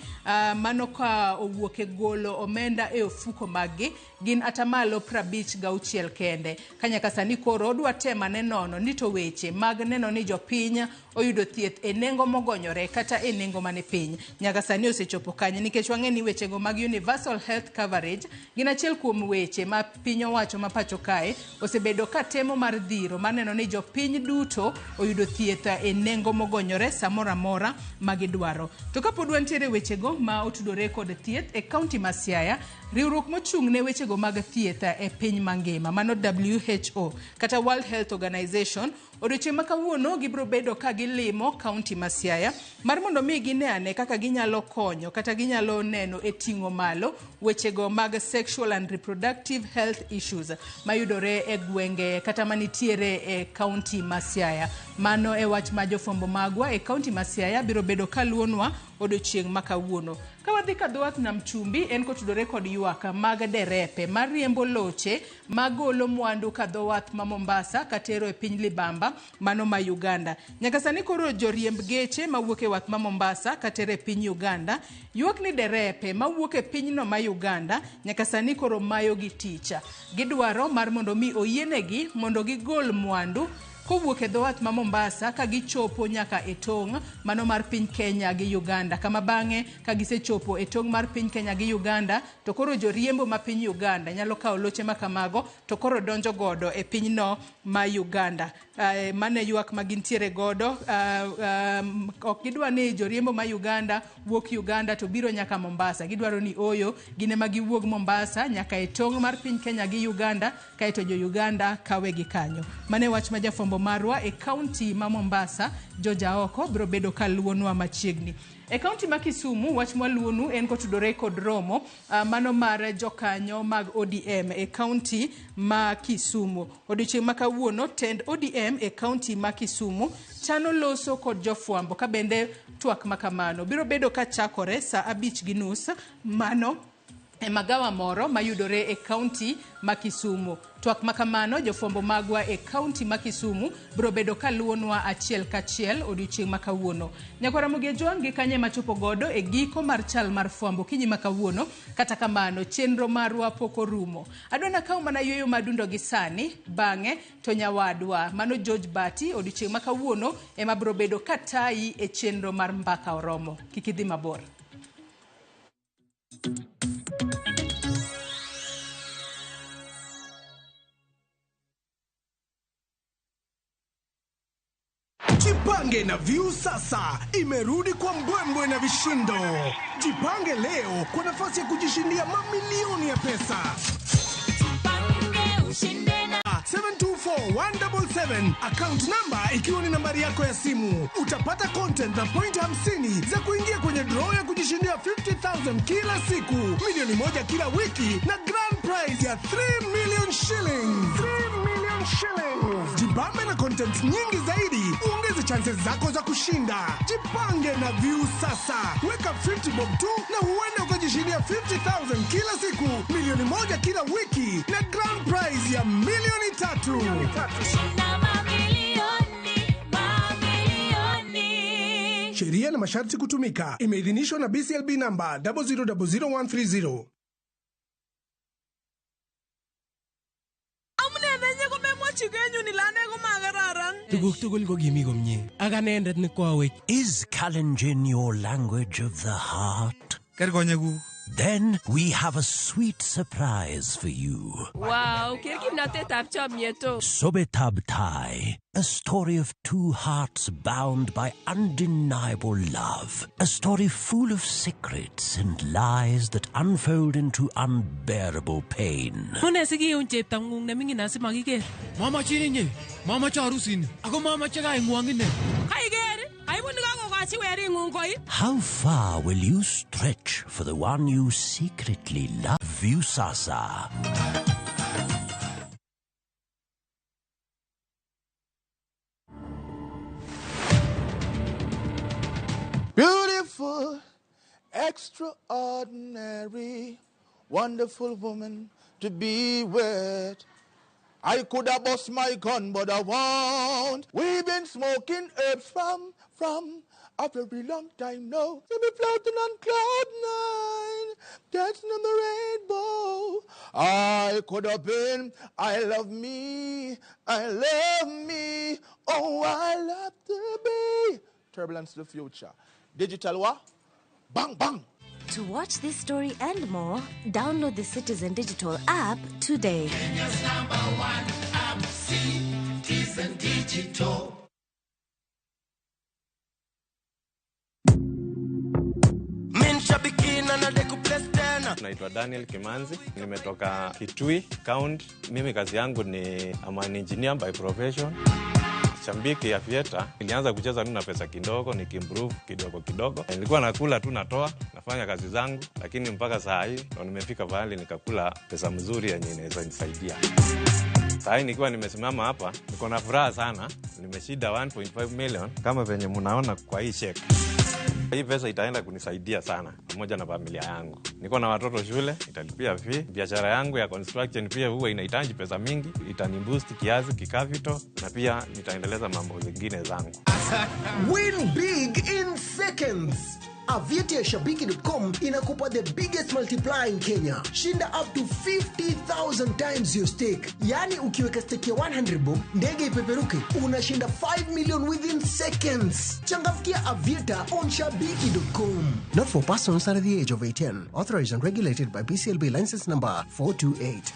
mano ka owuok e golo omenda e ofuko maggi gin atamalo 56 kende. Kanyaka sani koro odwa tema ne nono ni to weche mag neno ni jopiny oyudo thieth e nengo mogonyore kata e nengo mane piny nyaka sani osechopo kanye, nikech wang'e ni wechego mag Universal Health Coverage gin achiel kuom weche ma piny owacho ma pacho kae osebedo ka temo mar dhiro mar neno ni jopiny duto oyudo thieth e nengo mogonyore samora mora magidwaro. To kapod wantiere wechego ma otudore kod thieth e kaunti ma Siaya, riwruok mochung' ne wechego mag thieth e piny mangima mano WHO kata World Health Organization odiochieng' makawuono gibiro bedo ka gilimo kaunti ma Siaya mar mondo mi gineane kaka ginyalo konyo kata ginyalo neno e ting'o malo wechego mag sexual and reproductive health issues mayudore e gwenge kata manitiere e kaunti ma Siaya. Mano e wach ma jofwambo magwa e kaunti ma Siaya biro bedo ka luonwa odiochieng' makawuono. Ka wadhi ka dhowath nam chumbi en kotudore kod ywak mag derepe mar riembo loche magolo mwandu ka dhowath ma Mombasa katero e piny libamba mano ma Uganda. Nyaka sani koro joriemb geche mawuok e wath ma Mombasa katero e piny Uganda ywak ni derepe mawuok e pinyno ma Uganda nyaka sani koro mayo gi ticha. Gidwaro mar mondo mi oyienegi mondo gigol mwandu kowuok e dhowath ma Mombasa ka gichopo nyaka e tong' mano mar piny Kenya gi Uganda. Kama bang'e ka gisechopo e tong' mar piny Kenya gi Uganda to koro joriembo ma piny Uganda nyalo kawo loche makamago to koro donjo godo e pinyno ma Uganda. Mane ywak ma gintiere godo ok gidwa ni joriembo ma Uganda wuok Uganda to biro nyaka Mombasa. Gidwaro ni oyo gine ma giwuog Mombasa nyaka e tong' mar piny Kenya gi Uganda kaeto jo Uganda kawe gi kanyo. Mane wach ma jafwambo marwa e kaunti ma Mombasa Joja Oko biro bedo ka luonwa machiegni. E kaunti ma Kisumu wach mwaluonu en kotudore kod romo mano mar jokanyo mag ODM e kaunti ma Kisumu. Odiochieng' makawuono tend ODM e kaunti ma Kisumu chano loso kod jofwambo ka bende twak makamano biro bedo ka chakore saa 5:30 mano e magawa moro mayudore e kaunti ma Kisumu. Twak makamano jofwambo magwa e kaunti ma Kisumu biro bedo ka luonwa achiel kachiel odiochieng' makawuono. Nyakwara Mugia Jwangi kanye machopo godo e giko mar chal mar fwambo kinyi makawuono. Kata kamano chenro marwa poko rumo. Adwana kaw mana yoyo madundo gi sani bang'e to nyawadwa mano George Bati odiochieng' makawuono ema biro bedo ka tayi e chenro mar mbaka oromo. Kikidhi mabor. Jipange na Viusasa imerudi kwa mbwembwe na vishindo. Jipange leo kwa nafasi ya kujishindia mamilioni ya pesa. Jipange ushinde na 724-177 account number ikiwa ni nambari yako ya simu. Utapata content na point 50 za kuingia kwenye draw ya kujishindia 50,000 kila siku, milioni moja kila wiki na grand prize ya 3 million shillings. 3 million shillings. Jibambe na content nyingi zaidi, uongeze chances zako za kushinda. Jipange na Viusasa. Weka 50 bob tu na huenda ukajishindia 50,000 kila siku, milioni moja kila wiki na grand prize ya milioni 3. Sheria na masharti kutumika. Imeidhinishwa na BCLB namba 0000130. Tuguk tugul ko kimi komye. Ak anendet ni kwawech. Is Kalenjin your language of the heart? Kerkonyekuk. Then we have a sweet surprise for you. Wow, kimnatetab chomyeto. Sobetab Tai, a story of two hearts bound by undeniable love. A story full of secrets and lies that unfold into unbearable pain. Mune sikiun cheptangung ne mingin asimakiker. Mamache ninyi, mamache harusin, ako mamache kaingwong ine. Kaiker, kaibun kakokachi weringung koi. How far will you stretch for the one you secretly love? Viusasa. Beautiful, extraordinary, wonderful woman to be with. I could have bust my gun, but I won't. We've been smoking herbs from a very long time now. See me floating on cloud 9, dancing on the rainbow. I could have been, I love me, oh, I love to be. Turbulence to the future. Digital what? Bang, bang. To watch this story and more, download the Citizen Digital app today. Kenya's #1 app, Citizen Digital. Naitwa Daniel Kimanzi, nimetoka Kitui County. Mimi kazi yangu ni an engineer by profession. Shambiki ya Fieta, nilianza kucheza na pesa kidogo, nikimprove kidogo. Nilikuwa nakula tu natoa, nafanya kazi zangu, lakini mpaka saa hii ndo nimefika mahali nikakula pesa mzuri yenye inaweza nisaidia. Saa hii nikiwa nimesimama hapa, niko na furaha sana. Nimeshinda 1.5 million kama venye mnaona kwa hii check. Hii pesa itaenda kunisaidia sana pamoja na familia yangu. Niko na watoto shule, italipia fee. Biashara yangu ya construction pia huwa inahitaji pesa mingi, itaniboost kiasi kikapital na pia nitaendeleza mambo zingine zangu. Win big in seconds. Aviator ya Shabiki.com inakupa the biggest multiplier in Kenya. Shinda up to 50,000 times your stake. Yani ukiweka stake ya 100 bob, ndege ipeperuke, unashinda 5 million within seconds. Changamkia Aviator on Shabiki.com. Not for persons under the age of 18. Authorized and regulated by BCLB license number 428.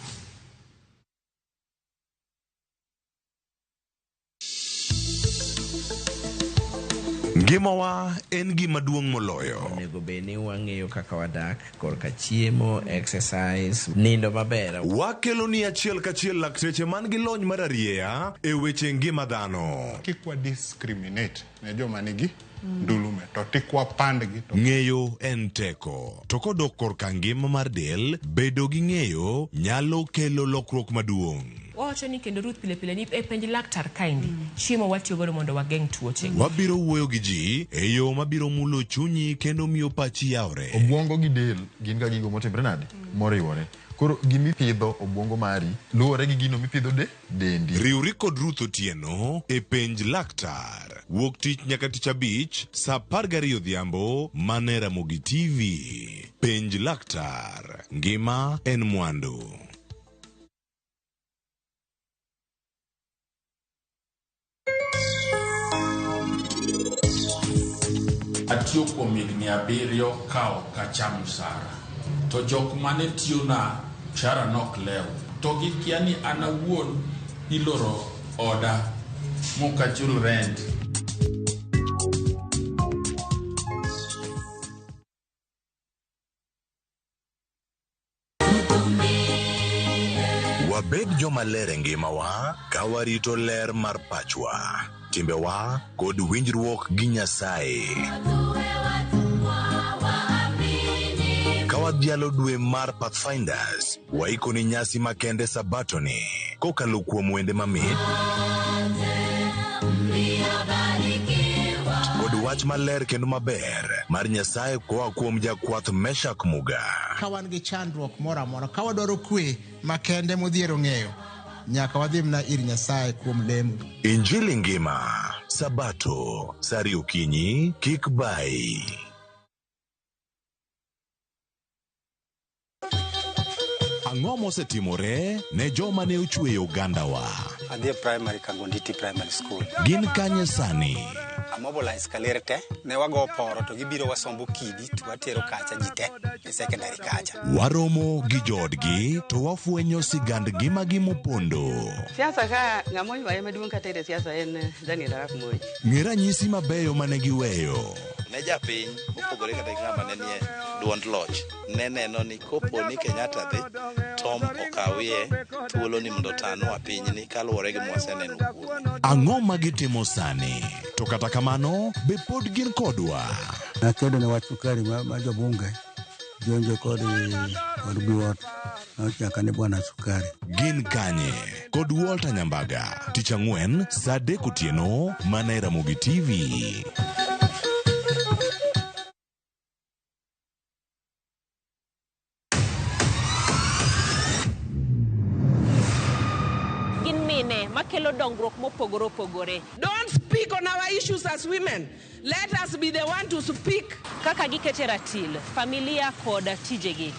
Ngimawa en gima duong' moloyo. Nego beni wang'eyo kaka wadak, korka chiemo, exercise, nindo maber. Wakelo ni achiel kachiel lakteche man gi lony mararieya e weche ngima dhano. Kikwa discriminate ne joma nigi ndulume to tikwa pandgi to ng'eyo en teko. To kodok korka ngima mar del, bedo gi ng'eyo nyalo kelo lokruok maduong'. Wacho ni kendo Ruth pile ni penj laktar kaindi. Chiemo watiyo godo mondo wageng' tuoche. Wabiro wuoyo gi ji e yo mabiro mulo chunyi kendo miyo pachi yawre. Obwongo gi del gin ga gigo motimre nade? Moriwore. Koro gimipidho obwongo mari luwore gi gino mipidho dendi. Riwri kod Ruth Otieno e penj laktar. Wuok tich nyaka tich abich saa 12 odhiambo mane Ramogi TV. Penj laktar. Ngima en mwandu. Atiyo kuom higni 7 ka ok achamo msara. To jok mane tiyona mshahara nok lew. To gikia ni an awuon iloro oda mokachul rent. Wabed joma ler e ngimawa ka warito ler mar pachwa, timbewa kod winjruok gi Nyasaye. Ka wadhialo dwe mar Pathfinders, waikoni nyasi makende sabatoni kokalo kuom wende mamit kod wach maler kendo maber mar Nyasaye koa kuom jakwath Meshak Muga. Ka wan gi chandruok moro amora, ka wadwaro kwe makende modhiero ng'eyo, nyaka wadhimna ir Nyasaye kuom lemo. Injili ngima, Sabato, sari okinyi, kik bai. Ang'o mosetimore ne joma ne ochweyo Ugandawa? Adhi primary Kangonditi Primary School. Gin kanye sani? Amobilize kalerte, ne wago poro to gibiro wasombo kidi to watero kacha jite e secondary kacha. Waromo gi jodgi to wafwenyo sigand ngimagi mopondo. Siasa ka ng'amo ywaye maduong' kata e siasa en Daniel Arap Moi. Ng'e ranyisi mabeyo mane giweyo. Ne japiny mopogore kata ng'ama ne nie duond loch ne neno ni kopo ni Kenyatta dhi Tom okawie thuolo ni mondo tanwa pinyni kaluwore gi mwaseneno kuome. Ang'o ma gitimo sani? To kata kamano be pod gin kodwa. Nakedo ne wach sukari ma jobunge jonjo kod buot nochaka ne bwana sukari. Gin kanye kod Walter Nyambaga tich ang'wen saa 3 otieno mana e Ramogi TV. Makelo dongruok mopogore opogore. Don't speak on our issues as women. Let us be the one to speak. Kaka gikete ratil, familia kod tijegi.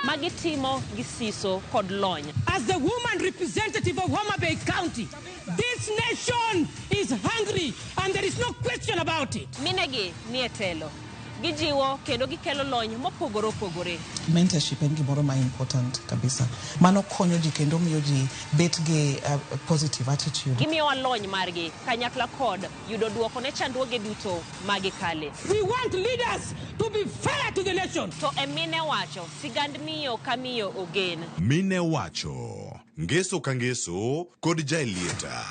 Magitimo gisiso kod lony. As the woman representative of Homa Bay County, this nation is hungry and there is no question about it. Minegi ni etelo. Gijiwo kendo gikelo lony mopogore opogore. Mentorship en gimoro ma important kabisa. Mano konyo ji kendo miyo ji bet gi positive attitude. Gimiyo lony margi kanyakla kod yudo duoko ne chandruoge duto magikale. We want leaders to be fair to the nation. To emine wacho sigand miyo kamiyo ogen. Mine wacho ngeso ka ngeso kod jailieta.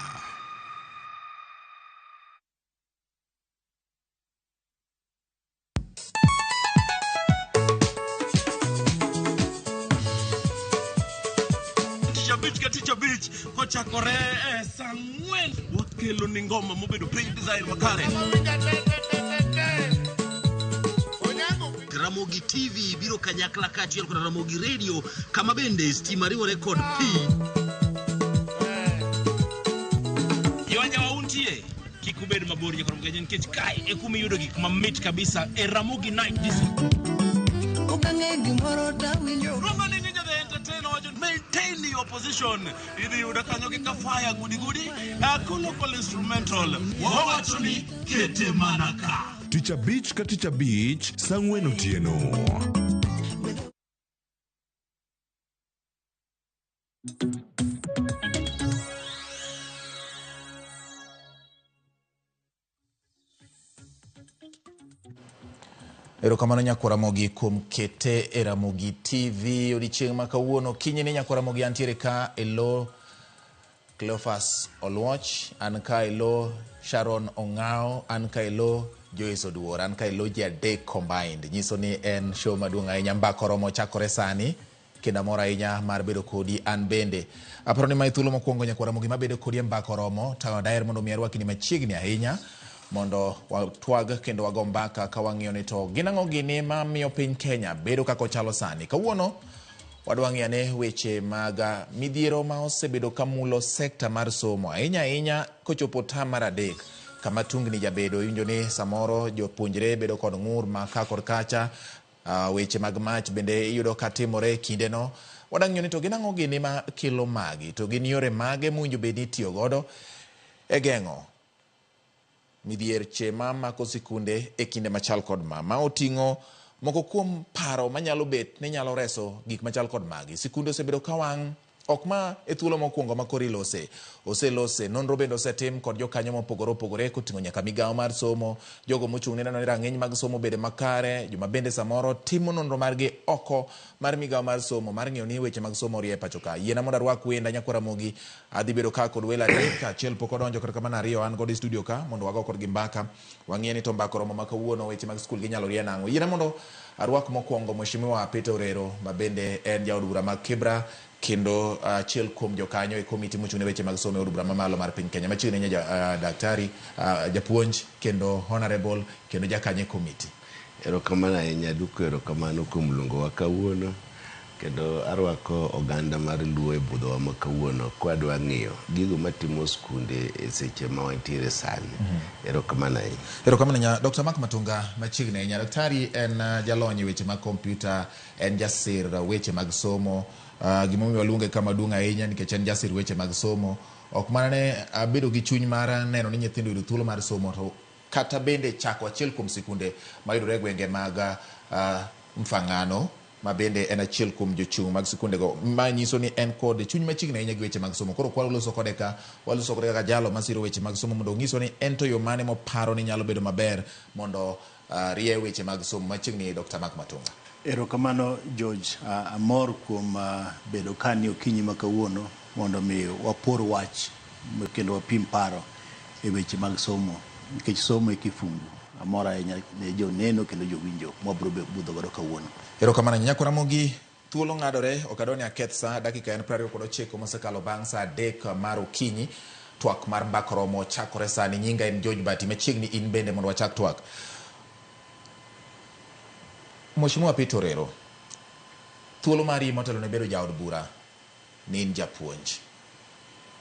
Teacher Beach kochakore sang'wen wakelo ni ngoma mobedo pre-design makare. Ramogi TV biro kanyakla kachiel kod Ramogi Radio kama bende stima riwore kod pi. Yawanja wauntie kikubed mabor ya kod mgenyen kech kai ekumi yudo gik mamit kabisa e Ramogi Night Disco. Maintain your position. Idi udakanyo kika fire gudi local instrumental wawachoni kete manaka. Teacher Beach ka Teacher Beach sang'wen otieno. Erokamano nyakwa Ramogi kuom kete e Ramogi TV odiochieng' ma kawuono. Kinyne nyakwa Ramogi antiere ka elo Cleophas Oluoch, an ka elo Sharon Ong'ao, an ka elo Joyce Oduor, an ka elo ji adek combined. Nyiso ni en show maduong' ahinya. Mbako romo chakore sani kenda mora ahinya mar bedo kodi an bende. Aparo ni mai thuolo mokwongo nyakwa Ramogi mabedo kodi mbako romo to daher mondo mi arwaki ni machiegni ahinya mondo watwag kendo wago mbaka ka wang'iyo ni to ginang'o gini ma miyo piny Kenya bedo kako chalo sani. Kawuono wadwang'iane weche mag midhiero ma osebedo kamulo sekta mar somo ahinya kochopo tam mar 3 kama tungni jabedo. Iwinjo ni samoro jopuonjre bedo kod ng'ur ma ka kod kacha. Weche mag mach bende iyudo ka timore kinde no. Wadang'iyo ni to ginang'o gini ma kelo magi, to gin yore mage mwinjo bedi tiyo godo e geng'o midhierche ma mako sikunde e kinde machal kod ma oting'o moko kuom paro manyalo bet ni nyalo reso gik machal kod magi. Sikunde osebedo ka wang' ok ma e thuolo mokwongo ma koro oselose nonro bende osetim kod jokanyo mopogore opogore koting'o nyaka migawo mar somo, jogo mochung' ne neno ni rang'iny mag somo bede makare, joma bende samoro timo nonro margi oko mar migawo mar somo mar ng'iyo ni weche mag somo orie pacho ka. Yiena mondo arwak wenda Nyakwara Mogi, adhi bedo ka kod welo adek, achiel pok odonjo kata kamano ariyo an god e studio ka mondo wago kodgi mbaka, wang'ie ni to mbaka romo ma kawuono weche mag skul ginyalo rie nang'o. Yiena mondo arwak mokwongo Mheshimiwa Peter Orero ma bende en jaod bura mag Kibra kendo achiel kuom jokanyo e komiti mochung' ne weche mag somo e od bura mamalo mar piny Kenya. Machiegni ne daktari japuonj kendo honorable kendo jakanyo e komiti. Erokamano ahinya, duko erokamano kuom luongowa kawuono, kendo arwako oganda mar Luo e budhowa ma kawuono kwadwa ng'iyo gigo matimo skunde e seche ma wantiere sani. Erokamano ahinya. Erokamano ahinya. Dr. Mark Matunga, machiegni ahinya. Daktari en jalony e weche mag kompyuta, en jasir weche mag somo. Gimomiyo waluonge kama duong' ahinya nikech en jasir weche mag somo. Ok mana ne abedo gi chuny mar neno ni nyithindo yudo thuolo mar somo, to kata bende chako achiel kuom sikunde mayudore e gwenge mag Mfangano, ma bende en achiel kuom jochung' mag sikundego, ma nyiso ni en kod chuny machiegni ahinya gi weche mag somo. Koro waluso kode ka jalo masiro weche mag somo mondo nyiso ni en to yo mane moparo ni nyalo bedo maber mondo rie weche mag somo. Machiegni Dr. Mark Matunga. Erokamano George, amor kuom bedo kani okinyi ma kawuono mondo mi wapor wach kendo wapim paro e weche mag somo, nikech somo e kifungu. Amor ahinya ne joneno kendo jowinjo mwabro budho godo kawuono. Erokamano Nyakwara Mogi, thuolo ng'adore, ok adwa ni aketh sa, dakika en 29 mosekalo bang' sa 3 mar okinyi. Twak mar mbaka romo chakore sani. Nyinga en George Bati, machiegni in bende mondo wachak twak. Mheshimiwa Peter Orero, thuolo mari motelo ne bedo jaod bura ni in japuonj,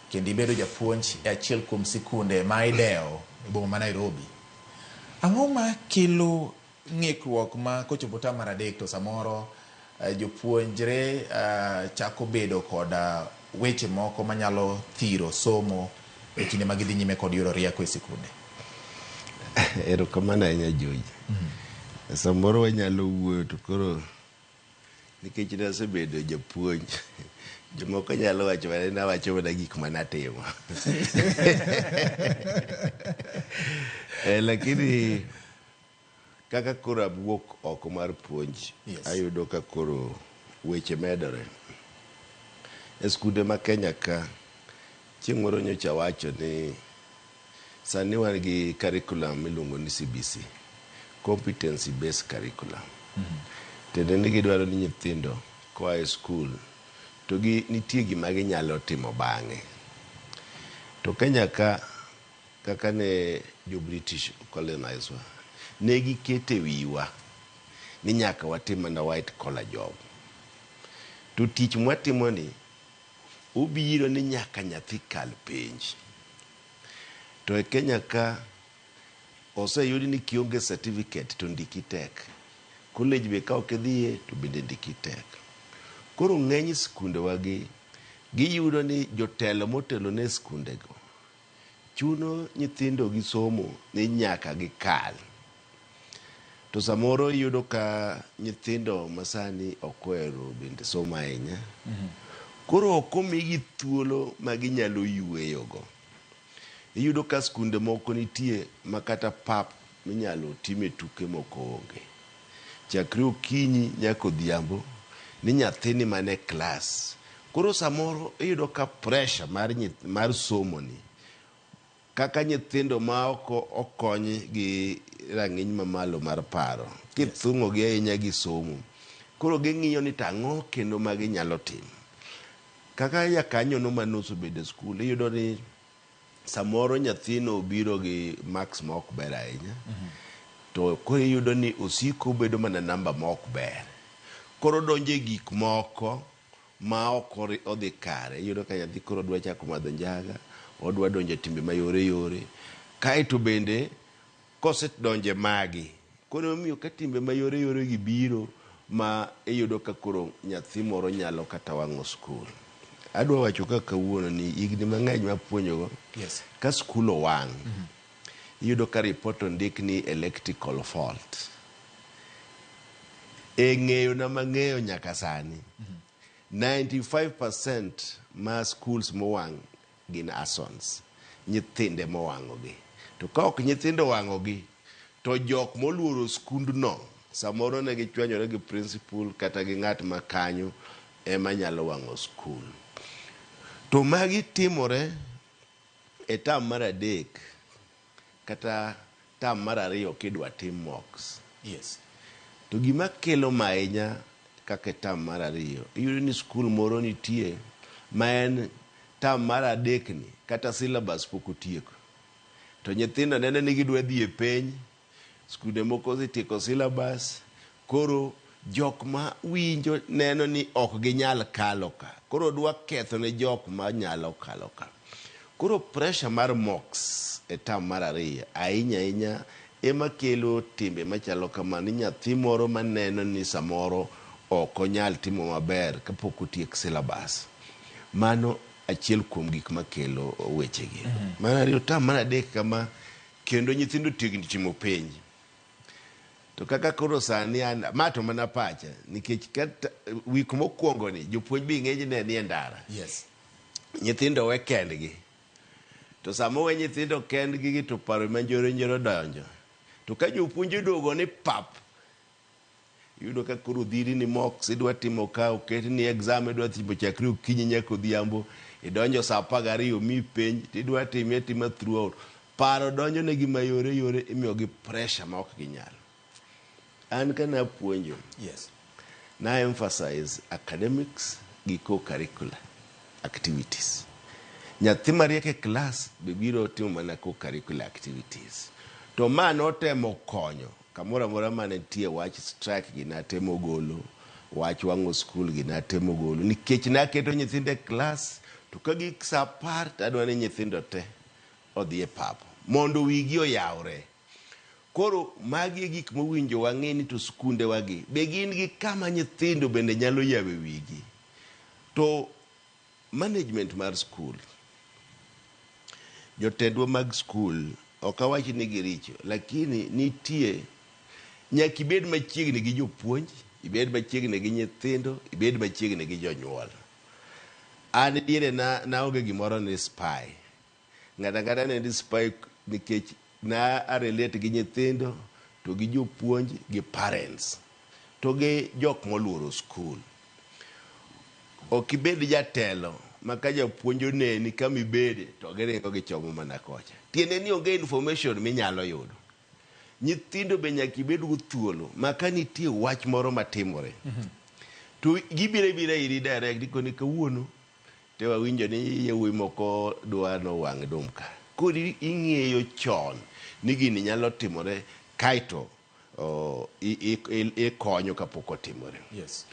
kendo ibedo japuonj e achiel kuom sikunde ma idewo e boma ma Nairobi. Ang'o ma kelo ng'ikruok ma kochopo ta mar adek to samoro jopuonjre chako bedo kod weche moko manyalo thiro somo e kinde ma gidhi nyime kod yudo rieko e sikunde? Erokamano ahinya George. Samoro wanyalo wuoyo to koro nikech nasebedo japuonj, jomoko nyalo wacho mana ni awacho mana gik manatimo. Lakini kaka koro awuok oko mar puonj, ayudo ka koro weche medore. E skunde ma Kenya ka, chieng' moro nyocha wacho ni sani wan gi curriculum miluongo ni CBC, competency based curriculum. Tende ni gidwaro ni nyithindo koa e skul to nitie gima ginyalo timo bang'e. To Kenya ka, kaka ne jo British colonizwa, ne gikete wiwa ni nyaka watim mana white collar job. To tich mwatimo ni ubiro ni nyaka nyathi kal penj. To e Kenya ka oseyudi ni kionge certificate to ndiki tek. College be ka ok idhiye to bende ndiki tek. Koro ng'eny skunde wagi giyudo ni jotelo motelo ne skundego chuno nyithindo gi somo ni nyaka gikal. To samoro iyudo ka nyithindo masani okwero bende somo ahinya. Koro ok omigi thuolo ma ginyalo yueyogo. Iyudo ka skunde moko nitie makata pap minyalo time tuke moko onge. Chakre okinyi nyaka odhiambo ni nyathini mane klas. Koro samoro iyudo ka pressure mar somo ni, kaka nyithindo ma okony gi rang'iny mamalo mar paro, kithung'o gi ahinya gi somo, koro ging'iyo ni tang'o kendo ma ginyalo timo. Kaka jakanyono manosebedo e skul, iyudo ni samoro nyathino obiro gi marks ma ok ber ahinya, to koro iyudo ni osiko bedo mana namba ma ok ber. Koro donjo e gik moko ma ok odhi kare. Iyudo ka nyathi koro dwa chako madho njaga, odwa donjo e timbe mayore yore. Kaeto bende kosedonjo e magi, koro omiyo ka timbe mayore yore gi biro, ma iyudo ka koro nyathi moro nyalo kata wang'o skul. Adwa wacho ka kawuono ni higni mang'eny mapuonjogo, ka skul owang', iyudo ka report ondik ni electrical fault. E ng'eyo na mang'eyo nyaka sani, 95% ma schools mowang' gin arsons, nyithinde mowang'ogi. To ka ok nyithindo wang'ogi, to jok moluoro skundno samoro ne gichwanyore gi principal kata gi ng'at ma kanyo ema nyalo wang'o skul. To magi timore e tam mar 3 kata tam mar 2 kidwa tim mocks. Yes. To gima kelo mahinya kaka tam mar 2, iyudo ni skul moro nitie ma en tam mar 3 ni kata syllabus pok otieko. To nyithindo nene ni gidwa dhi e penj, skunde moko osetieko syllabus, koro jok ma winjo neno ni ok ginyal kalo ka. Koro dwa ketho ne jok ma nyalo kalo ka. Koro pressure mar mocks e tam mar 2 ahinya ema kelo timbe machalo kama, ni nyathi moro maneno ni samoro ok onyal timo maber kapok otiek syllabus. Mano achiel kuom gik makelo wechegi. Mar 2, tam mar 3 kama kendo nyithindo tiegni timo penj. To kaka koro sani mato mana pacha, nikech kata wik mokwongo ni jopuonj bi ng'eny ne ni e ndara. Yes. Nyithindo we kendgi. To samo we nyithindo kendgi to paro manjoro donjo. To ka jopuonj odogo ni pap, yudo ka koro dhiri ni mocks idwa timo ka, oket ni exam idwa timo chakre okinyi nyaka odhiambo, idonjo saa 12 mi penj, tidwa time tima throughout. Paro donjo ne gi mayore imiyo gi pressure ma ok ginyal. An kana puonjo. Yes. Na emphasize academics gi co-curricular activities. Nyathi mariek e class bibiro timo mana co-curricular activities. To ma notemo konyo kamoro amora mane nitie wach strike gi natemo golo, wach wang'o skul gi natemo golo, nikech naketo nyithindo e class to ka gik saa 10 tadwa ni nyithindo te odhi e pap mondo wigi oyawre. Koro magi e gik mowinjo wang'e ni to skunde wagi be gin gi kama nyithindo bende nyalo yawe wigi. To management mar skul, jotendwa mag skul, ok awach ni giricho, lakini nitie nyaka ibed machiegni gi jopuonj, ibed machiegni gi nyithindo, ibed machiegni gi jonyuol. An diere naonge gimoro ni spy. Ng'ata ne ni spy nikech na arelate gi nyithindo to gi jopuonj gi parents to gi jok moluoro skul. Ok ibed jatelo ma ka japuonj oneni kama ibede to giringo gichomo mana kocha. Tiende ni onge information minyalo yudo. Nyithindo be nyaka ibed go thuolo ma ka nitie wach moro matimore to gibire iri direct ikoni kawuono te wawinjo ni yawuoyi moko dwa no wang' dum ka. Koro ing'eyo chon ni gini nyalo timore kaito ikonyo kapok otimore. Yes.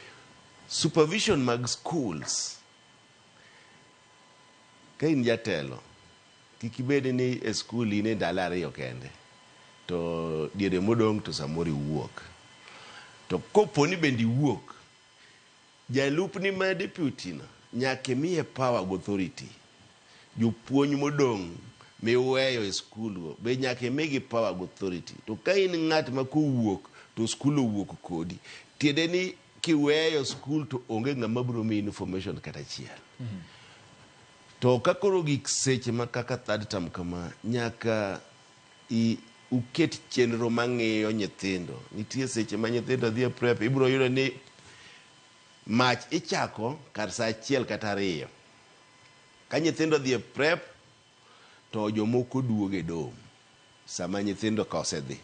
Supervision mag schools. Ka in jatelo, kik ibed ni e skul in e ndalo 2 kende, to diere modong' to samoro iwuok. To koponi bende iwuok, jalupni ma deputy no nyaka miye power of authority. Jopuonj modong' miweyo e skul go be nyaka migi power of authority. To ka in ng'at ma kowuok to skul owuok kodi, tiende ni kiweyo skul to onge ng'ama biro miyi information kata achiel. To kakoro gik seche ma kaka third term kama, nyaka uket chenro mang'iyo nyithindo. Nitie seche ma nyithindo dhi e prep, ibiro yudo ni mach ichako kar saa 1 kata 2. Ka nyithindo dhi e prep to jomoko duoge dom. Sama nyithindo ka osedhi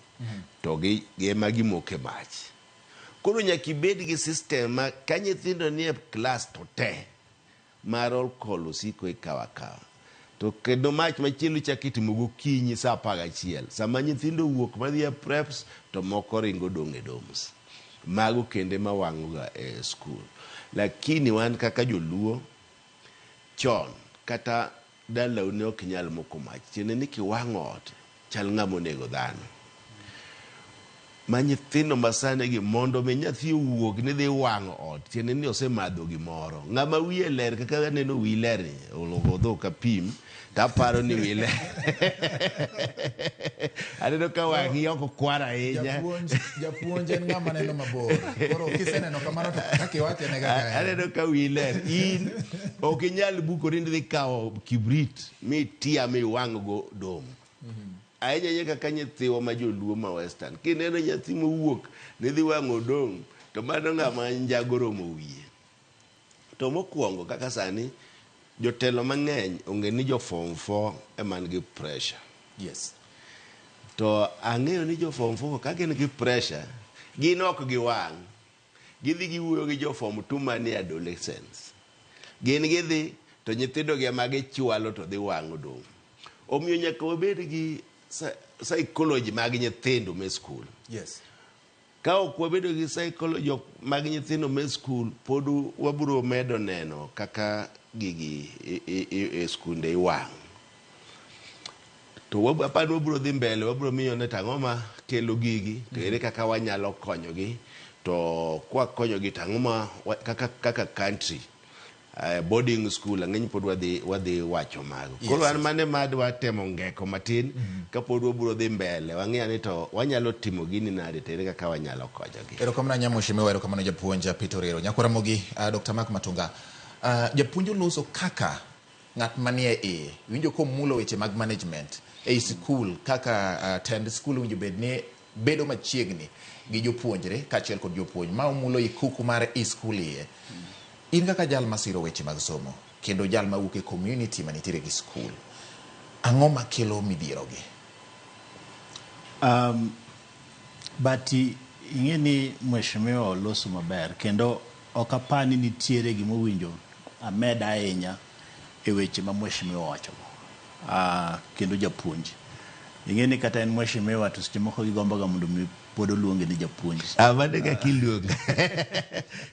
to gi ema gimoke mach. Koro nyaka ibed gi system ma ka nyithindo ni e class to te ma roll call osiko ikawa. To kendo mach machielo chako itimo gokinyi saa 11. Sama nyithindo wuok madhi e preps to moko ringo dong' e doms. Mago kende ma wang'oga e skul. Lakini wan kaka joluo chon kata dalau ne ok nyal moko mach. Tiende ni kiwang'o ot chal ng'ama onego dhano. ma nyithindo masane gi mondo mi nyathi owuok ni dhi wang'o ot tiende ni osemadho gimoro. Ng'ama wiye ler kaka aneno wi ler ni olodho ka pim taparo ni wi ler aneno ka wang'i ok kwara ahinya. Japuonj en ng'ama neno mabor, koro kiseneno kamano to kaka iwache ne kaka aneno ka wi ler in ok inyal bukori ni dhi kawo kibrit mi tia mi wang' go dom. Ahinya kaka nyithiwa ma joluo ma western kineno nyathi mowuok ni dhi wang'o dom to mano ng'ama njagoromo wiye. To mokwongo kaka sani jotelo mang'eny onge ni jo form 4 eman gi pressure. Yes. To ang'eyo ni jo form 4 ka gin gi pressure gin ok giwang', gidhi giwuoyo gi jo form 2 manie adolescence, gin gidhi to nyithindo gi ma gichwalo to dhi wang'o dom. Omiyo nyaka wabed gi psychology mag nyithindo me school. Yes. Ka ok wabedo gi psychology mag nyithindo me school, pod waburo medo neno kaka gigi e skunde iwang'. To apani waburo dhi mbele, waburo miyo ne tang'o ma kelo gigi, to ere kaka wanyalo konyogi, to kwa konyogi tang'o ma kaka country. Boarding school ang'eny pod wadhi wacho mago. Koro an mane madwa temo ngeko matin ka pod waburo dhi mbele wang'eya ni to wanyalo timo gini nade tere kaka wanyalo konyogi. Erokamano Nyamushime, erokamano japuonj Peter Orero. Nyakuramogi Dr. Mark Matunga. Japuonj loso kaka ng'at manie winjo komulo weche mag management e school, kaka tend school winjo bedo machiegni gi jopuonjre kaachiel kod jopuonj ma omulo ikuku mar school iye. In kaka jal masiro weche mag somo kendo jal mawuok e community manitiere gi school, ang'o makelo midhiero gi? Bati ing'e ni mheshimiwa oloso maber kendo ok apani nitiere gimowinjo amed ahinya e weche ma mheshimiwa wacho kendo japuonj. Ing'e ni kata en mheshimiwa to seche moko gigomboga mondo mi pod oluonge ni japuonj. Mane ka kiluonga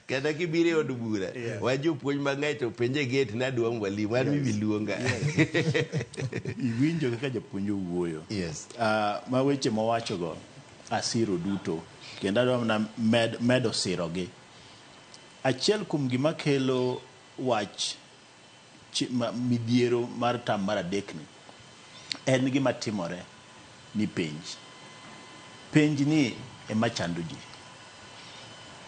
kata kibiro e od bura wajopuonj mang'eny to penje gate nadwa mwalimu an mimi luonga. Iwinjo kaka japuonj owuoyo. Ma weche mowachogo asiro duto kendo adwa na medo sirogi. Achiel kuom gima kelo wach midhiero mar tam mar adekni en gima timore ni penj ni ema chando ji.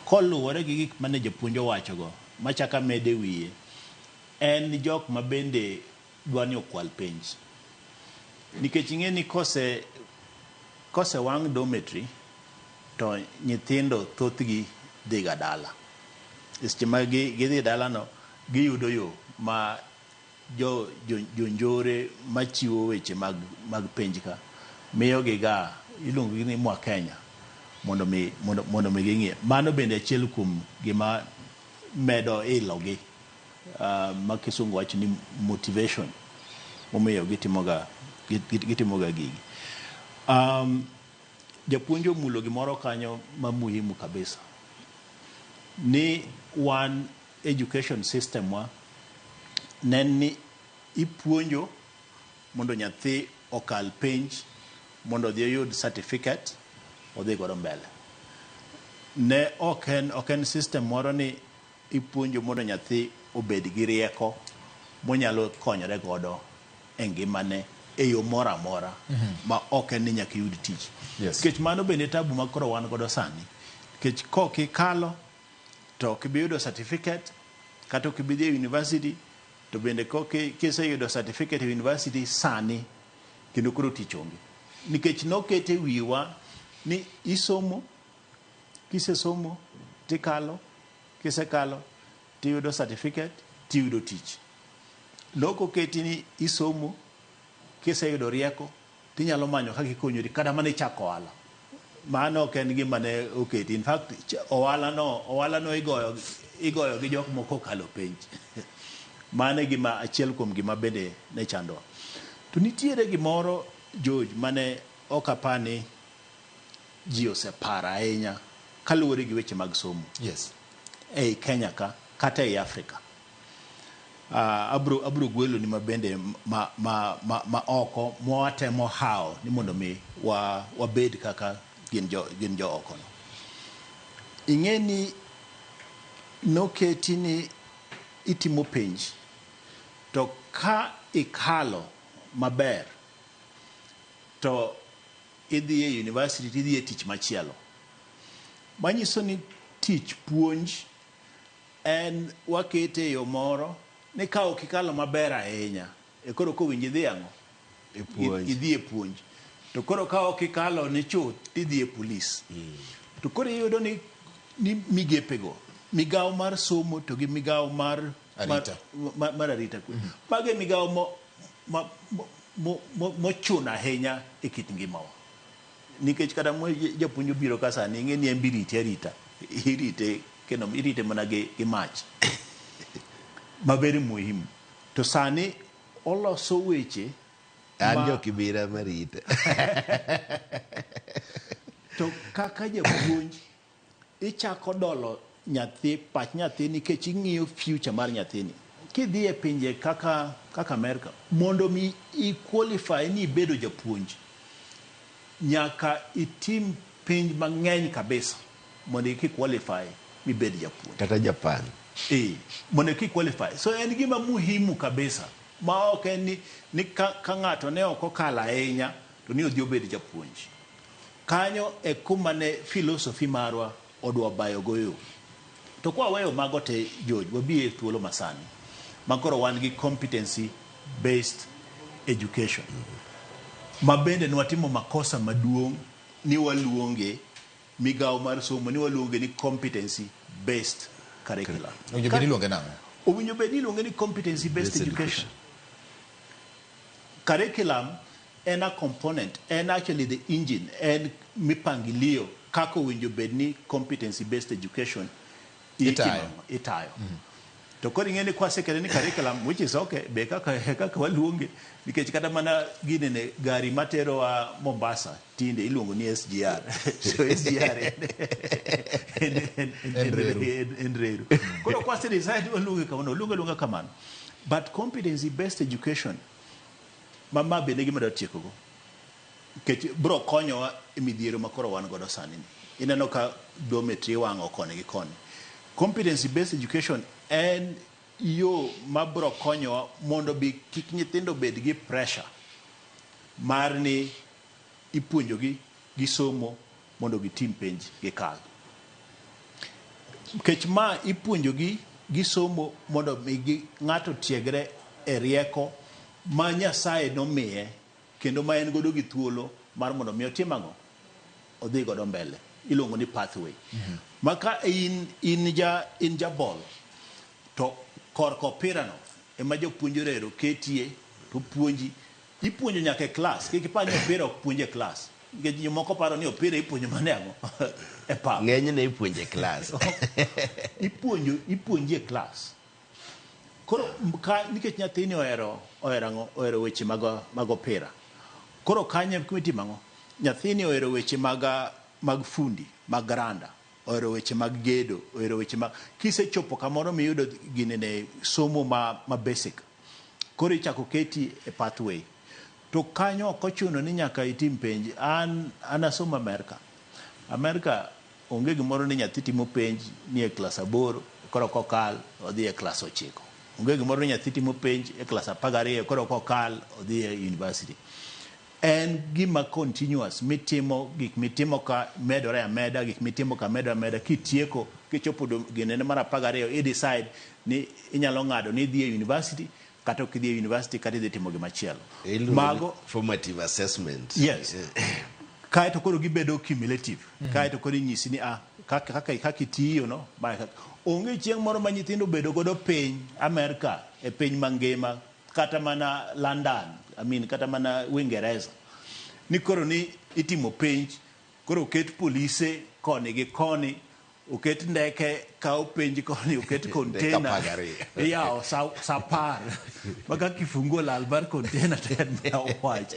Koluwore gi gik mane japuonj owachogo machaka mede wiye en jok ma bende dwa ni okwal penj. Nikech ing'e ni kose wang' dormitory to nyithindo thothgi dhiga dala. Seche ma gidhi dalano giyudo yo ma jonjore machiwo weche mag penj ka miyo giga iluongo ni mwa Kenya mondo mi ging'e. Mano bende achiel kuom gima medo ilogi ma kisungu wacho ni motivation momiyo gitimoga gigi. Japuonj omulo gimoro kanyo ma muhimu kabisa ni one education system wa nen ni ipuonjo mondo nyathi okal penj mondo odhi oyud certificate odhi godo mbele. Ne ok en system moro ni ipuonjo mondo nyathi obed gi rieko monyalo konyore godo e ngimane e yo moro amora ma ok en ni nyaka yud tich. Nikech mano bende tabu ma koro wan godo sani. Nikech kokikalo to kibiyudo certificate kata kibidhi e university to bende kiseyudo certificate e university sani kendo koro tich onge. Nikech nokete wiwa ni isomo, kisesomo tikalo, kisekalo tiyudo certificate tiyudo tich. Nokoketi ni isomo, kiseyudo rieko tinyalo manyo kaka ikonyori kata mana ichako ohala. Mano ok en gima ne oketi. In fact ohala no igoyo gi jok moko kalo penj. Mane gima achiel kuom gima bende ne chando. To nitiere gimoro George mane ok apani ji osepara ahinya kaluwore gi weche mag somo. Ei Kenya ka kata ei Afrika. Abro gwelo ni mabende ma oko mwatemo hao ni mondo mi wabed kaka gin jo oko no. Ing'eni noketi ni itimo penj to ka ikalo maber to idhi e university to idhi e tich machielo. Manyiso ni tich puonj en wakete e yo moro ni ka ok ikalo maber ahinya e koro kowinji idhi ang'o idhi e puonj, to koro ka ok ikalo ni chuth idhi e polis. To koro iyudo ni migepego, migawo mar somo to gi migawo mar arita kwe, mage migawo mochuno ahinya e kit ngimawa. Nikech kata japuonj obiro ka sani ing'e ni en biriti arita, irite kendo irite mana gi mach mabere muhimu. To sani oloso weche an jokibira marita to kaka japuonj ichako dolo nyathi, pach nyathi, nikech ing'iyo future mar nyathini. Kidhi e pinje kaka Amerika, mondo mi i-qualify ni ibedo japuonj, nyaka itim penj mang'eny kabisa mondo iki-qualify mibed japuonj. Kata Japan. Mondo iki-qualify. So en gima muhimu kabisa, ma ok en ni ka ng'ato ne ok okalo ahinya to ni odhi obed japuonj. Kanyo e kuma ne philosophy marwa odwa bayo goyo. To kwa weyo mago te George, wabi e thuolo masani makoro wan gi competency based education. Mabende nwatimo makosa maduong' ni waluonge migawo mar somo, ni waluonge ni competency based curriculum. Owinjo bed ni iluonge ni competency based education. Curriculum en a component, en actually the engine, en mipangilio kako owinjo bed ni competency based education itayo. To koro ing'eni kwasekere ni curriculum, which is okay, be kaka waluonge, nikech kata mana gine ne gari matero wa Mombasa tinde iluongo ni SGR. So SGR en reru. Koro kwase decide waluonge kamano, luonga kamano. But competency based education mama bende gima dwa tieko go. Nikech bro konyowa e midhiero makoro wan godo sani ni. Ineno ka dormitory wang'o koni gi koni. Competency based education en yo mabro konyowa mondo bi kik nyithindo bed gi pressure mar ni ipuonjogi gi somo mondo gitim penj gi kal. Nikech ma ipuonjogi gi somo mondo mi ng'ato tiegre e rieko ma Nyasaye nomiye kendo ma en godo gi thuolo mar mondo mi otim ang'o, odhi godo mbele. Iluongo ni pathway. Maka in jabol to korko opira no ema jopuonjorero ketie to puonji, ipuonjo nyaka e klas. Kik ipanyo opira ok puonje klas, nikech jomoko paro ni opira ipuonjo mane ang'o e pap. Ng'eny ne ipuonje klas. Ipuonji e klas. Koro nikech nyathini ohero weche mag opira, koro kanye kumitimo ang'o, nyathini ohero weche mag fundi, mag randa, ohero weche mag gedo, ohero weche mag kisechopo kamoro miyudo gine ne somo ma basic, koro ichako keti e pathway. To kanyo ok ochuno ni nyaka itim penj. An asomo Amerika onge gimoro ni nyathi timo penj ni e klas 8 koro kokal odhi e klas 9. Onge gimoro ni nyathi timo penj e klas 12 koro kokal odhi e university. En gima continuous, mitimo gik mitimo ka medore ameda, gik mitimo ka medore ameda, kitieko kichopo ginene mar 12 i decide ni inyalo ng'ado ni idhi e university kata ok idhi e university kata idhi timo gimachielo. Mago formative assessment. Yes. Kae to koro gibedo cumulative. Kae to koro inyisi ni kaka itiyo no. Onge chieng' moro ma nyithindo bedo godo piny Amerika e piny mangima kata mana London, kata mana Uingereza, ni koro ni itimo penj, koro oket polise koni gi koni, oket ndeke kao penj koni, oket container yao sapar maka kifungo lal bar container ten na wach.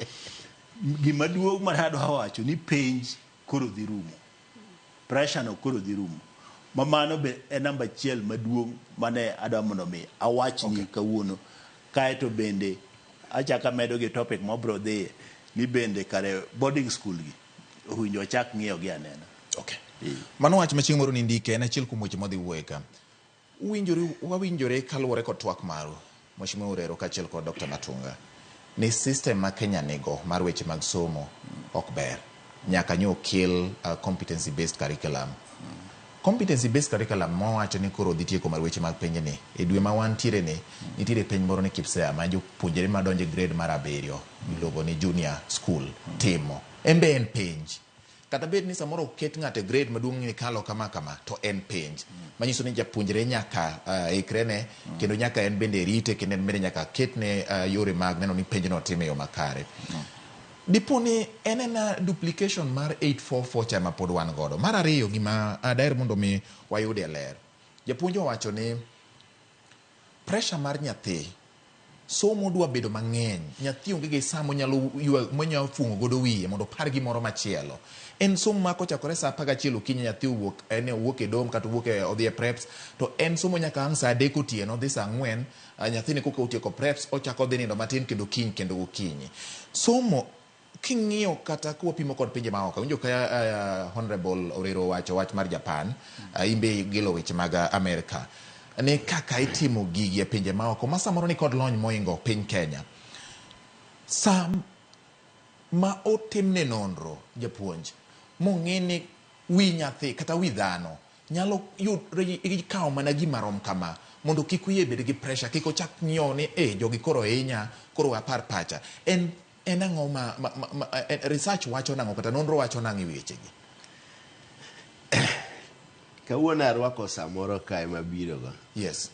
Gima duong' marado wacho ni penj koro dhi rumo, pressure no koro dhi rumo. Mamano be e namba chiel maduong' mane adwa mondo mi awachni kawuono. Kae to bende achaka medo gi topic mobro dhi ni bende kare boarding school gi owinjo chak ng'iyo gi anena. Okay. Mano wach machieng' moro nindike en achiel kuom weche modhi wuoye ka. Wawinjore kaluwore kod twak maru Mheshimiwa Urero kaachiel kod Dr. Matunga ni system ma Kenya nigo mar weche mag somo ok ber. Nyaka nyo okel competency based curriculum. Competency based curriculum mowacho ni koro dhi tieko mar weche mag penj ni e dwe ma wantiere ni nitiere penj moro ni KPSEA ma jopuonjre madonjo grade mar 7 miluongo ni junior school timo. Embe en penj. Kata bed ni samoro oket ng'ato grade maduong' ni kalo kama to en penj. Manyiso ni japuonjre nyaka ikrene kendo nyaka en bende rite kendo en bende nyaka ketne yore mag neno ni penj no time yo makare. Diponi enena duplication mar 844 chama pod wan godo. Mar ariyo gima daher mondo mi wayude ler. Japuonj owacho ni pressure mar nyathi somo dwa bedo mang'eny. Nyathi onge gi saa monyalo fungo godo wiye mondo par gimoro machielo. En somo ma kochakore saa 11 okinyi nyathi owuok e dom kata owuok odhi e preps to en somo nyaka ang' saa 3 otieno dhi saa 4 nyathini koka otieko preps ochako dhi nindo matin kendo kiny kendo okinyi. Somo king'iyo kata kuwapimo kod pinje maoko winjo ka Honorable Orero wacho wach mar Japan imbe gilo weche mag Amerika ne kaka itimo gigi e pinje maoko ma samoro ni kod lony moingo piny Kenya. Sam ma otimne nonro japuonj mong'eni wi nyathi kata wi dhano nyalo kawo mana gima rom kama mondo kik wiye bed gi pressure kik ochak ng'iyo ni jogi koro hinya koro apar pacha en ang'o research wacho nang'o kata nonro wacho nang'o e wechegi. Kawuono arwako samoro kae mabiro go. Yes.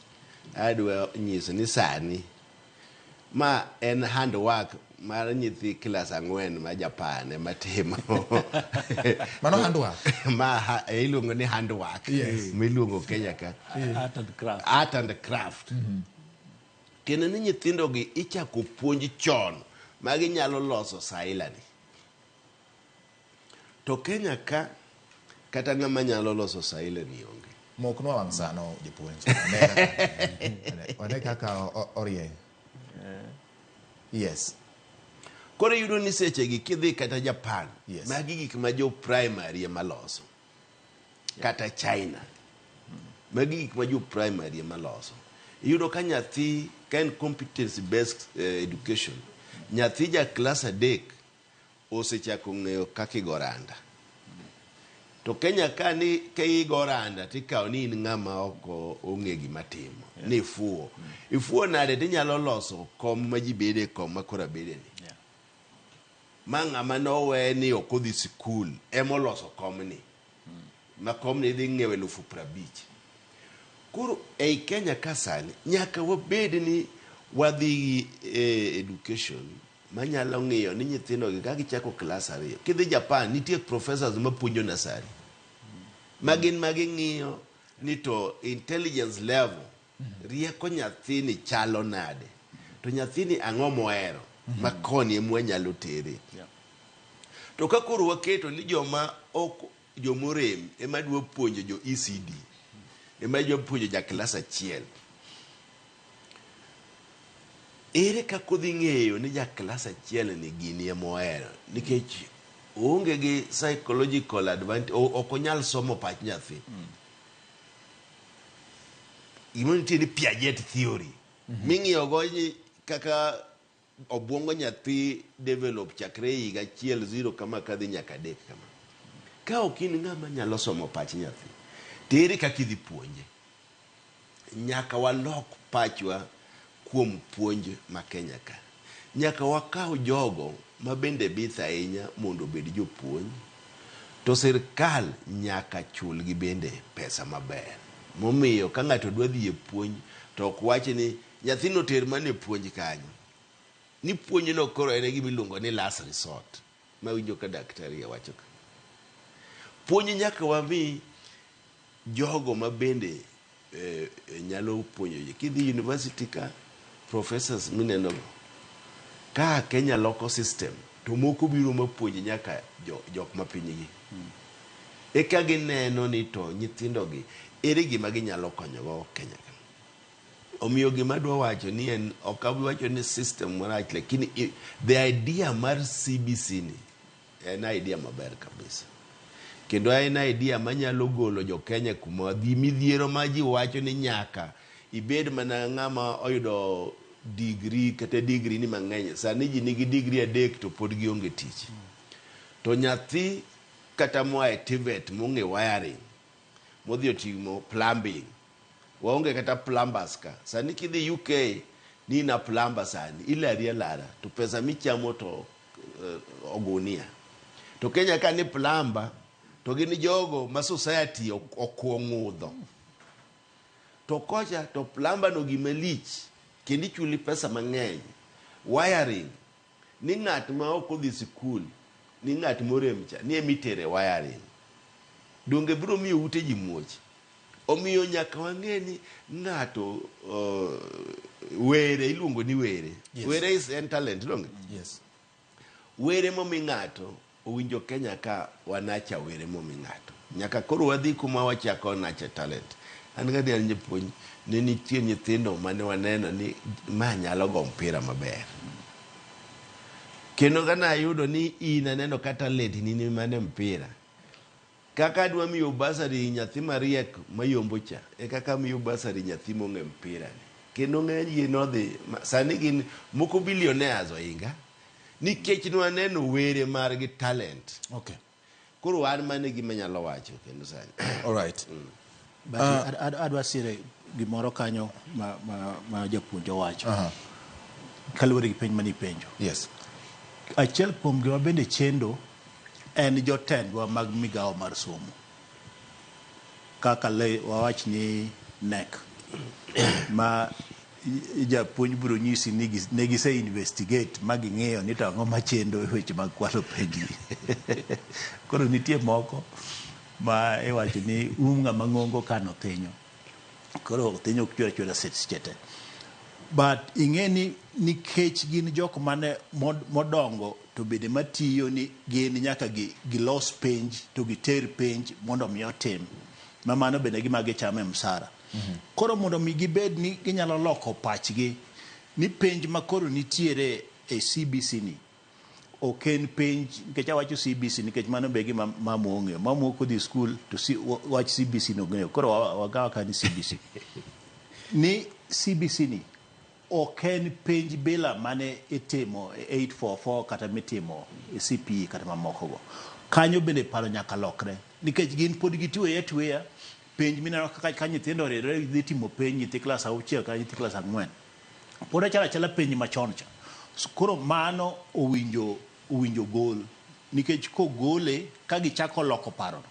Adwa nyiso ni sani ma en handwork mar nyithi class 4 ma Japan matimo. Mano handwork. Iluongo ni handwork. Yes. Miluongo Kenya ka. Art and craft. Art and craft. Kendo ni nyithindo gi ichako puonj chon ma ginyalo loso sailani. To Kenya ka kata ng'ama nyalo loso sailani onge. Mokno wang' sano japuonj. Wane kaka orieny. Yes. Koro yudo ni seche gi kidhi kata Japan, magi gik ma jo primary ema loso. Kata China. Magi gik ma jo primary ema loso. Yudo ka nyathi kan competency based education. Nyathi ja class 3 osechako ng'eyo kaka igoranda. To Kenya ka ni ka igoranda tikawo ni in ng'ama oko ong'e gima timo. Ni ifuo. Ifuo nade tinyalo loso kom ma ji bede kom ma kora bede ni. Ma ng'ama nowe ni ok odhi sikul ema oloso kom ni. Ma kom ni dhi ng'iewo 50,000. Koro ei Kenya ka sani nyaka wabed ni wadhi education manyalo ng'iyo ni nyithindo gi ka gichako class 2. Kidhi Japan nitie professors mapuonjo nasari. Magin ng'iyo ni to intelligence level rieko nyathini chalo nade. To nyathini ang'o mohero makoni ema nyalo tere. To ka koro waketo ni joma ok jomorem ema dwa puonjo jo ECD ema dwa puonjo ja class 1. Ere kako dhi ng'eyo ni ja class 1 ni gini ema ohero nikech onge gi psychological advantage ok onyal somo pach nyathi. Gima nitie ni Piaget theory ming'iyo go kaka obwongo nyathi develop chakre higa 1 kama kadhi nyaka 3 kama. Ka ok in ng'ama nyalo somo pach nyathi tere kaka idhi puonje. Nyaka walok pachwa kuom puonj ma Kenya ka. Nyaka wakaw jogo ma bende bith ahinya mondo bed jopuonj. To sirkal nyaka chul gi bende pesa maber. Momiyo ka ng'ato dwa dhi e puonj to ok wach ni nyathino ter mane puonj kanyo. Ni puonj no koro en gima iluongo ni last resort. Ma winjo ka daktari wacho ka. Puonj nyaka wami jogo ma bende nyalo puonjo. Kidhi university ka professors mineno ka Kenya local system to moko biro mapuonj nyaka jok mapinygi. Eka gineno ni to nyithindo gi ere gima ginyalo konyogo Kenya ka. Omiyo gima dwa wacho ni en ok abi wacho ni system marach lakini the idea mar CBC ni en idea maber kabisa, kendo en idea manyalo golo jo Kenya kuma dhi midhiero ma ji wacho ni nyaka ibed mana ng'ama oyudo digri kata digri ni mang'eny. Sani ji nigi digri 3 to pod gionge tich. To nyathi kata moa e TVET mong'e wiring, modhi otimo plumbing, waonge kata plumbers ka. Sani kidhi UK ni na plumber sani ilari alara to pesa michamo to ogunia. To Kenya ka ni plumber to gin jogo ma society okuong'udho. To kocha to plumber no gima lich kendo ichuli pesa mang'eny. Wiring ni ng'at ma ok odhi sikul ni ng'at moremcha ni emitere wiring. Donge biro miyo ute ji muoch. Omiyo nyaka wang'e ni ng'ato were iluongo ni were. Yes. Were is an talent, don't it? Yes. Were momi ng'ato owinjo Kenya ka wanacha were momi ng'ato. Nyaka koro wadhi kuma wachako nacha talent. An gadi an japuonj ne nitie nyithindo mane waneno ni ma nyalo go mpira maber. Kendo gana yudo ni ina neno ka talent ni mane mpira. Kaka adwa miyo basari nyathi mariek mayombo cha e kaka miyo basari nyathi mong'e mpira ni. Kendo ng'eny gi nodhi sani gin moko billionaires oinga nikech nwaneno were margi talent. Okay. Koro an mane gima nyalo wacho kendo sani. All right. But adwa sire gimoro kanyo ma japuonj owacho. Kaluwore gi penj mani penjo. Yes. Achiel kuom gima bende chendo en jotendwa mag migawo mar somo. Kaka wawach ni NEC ma japuonj biro nyisi ne gise investigate ma ging'eyo ni to ang'o machendo e weche mag kwalo penji. Koro nitie moko ma iwacho ni ng'ama ng'ongo kano thinyo. Koro thinyo ok chwera chwera sechete. But ing'e ni nikech gin jok mane modongo to bende matiyo ni gin nyaka gilos penj to giter penj mondo mi otim. Ma mano bende gima gichame msara. Koro mondo mi gibed ni ginyalo loko pachgi ni penj ma koro nitiere e CBC ni ok en penj nikech awacho CBC nikech mano be gima mamo ong'eyo. Mamo ok odhi skul to wach CBC no ong'eyo. Koro wagawa ka ni CBC. Ni CBC ni ok en penj bila mane itimo 844 kata mitimo CPE kata mamoko go. Kanyo bende paro nyaka lokre nikech gin pod gitwe yetweya penj mineno kaka nyithindo rere dhi timo penj nyithi klas 6 kata nyithi klas 4. Pod achala penj machon cha. Koro mano owinjo gol nikech kogole ka gichako loko paro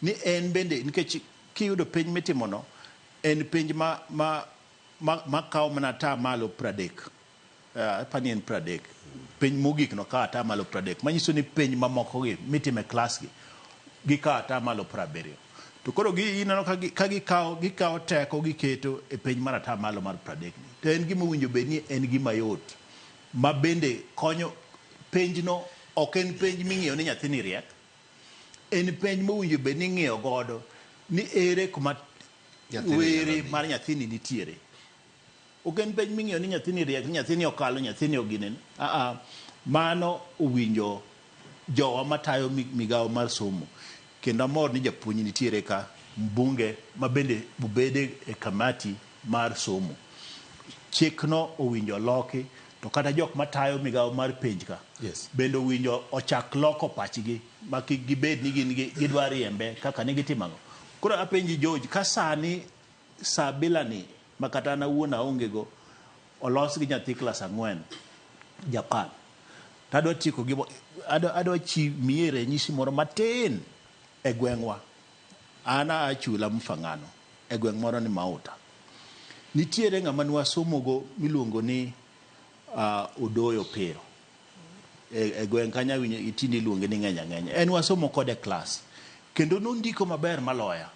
ni en bende nikech kiyudo penj mitimo no en penj ma kawo mana ta malo 30. Pani en 30. Penj mogik no kawo ta malo 30. Manyiso ni penj mamoko gi mitime klas gi kawo ta malo 70. To koro ineno ka gikawo teko giketo e penj mar ta malo mar 30. To en gima owinjo bed ni en gima yot ma bende konyo. Penj no ok en penj ming'iyo ni nyathini riek. En penj mowinjo bed ni ng'iyo godo ni ere kuma were mar nyathini nitiere. Ok en penj ming'iyo ni nyathini riek, ni nyathini okalo, nyathini oginen. Mano owinjo jowa matayo migawo mar somo. Kendo amor ni japuonj nitiere ka mbunge ma bende bubede e kamati mar somo. Chikno owinjo loki to kata jok matayo migawo mar penj ka. Yes. Bende owinjo ochak loko pachgi ma gibed ni gidwa riembe kaka ne gitimango. Koro apenji George ka sani saa bila ni makata na wuona onge go olos gi nyathi klas 4 Japan. Tadwa chiko gi adwa chi miere nyisi moro matin e gwengwa. Ana achula mfangano e gweng moro ni Mauta. Nitiere ng'ama nwasomo go miluongo ni Odoyo Pero. E gweng kanya winyo itini luonge ni ng'enya. En wasomo kode klas. Kendo nondiko maber maloya.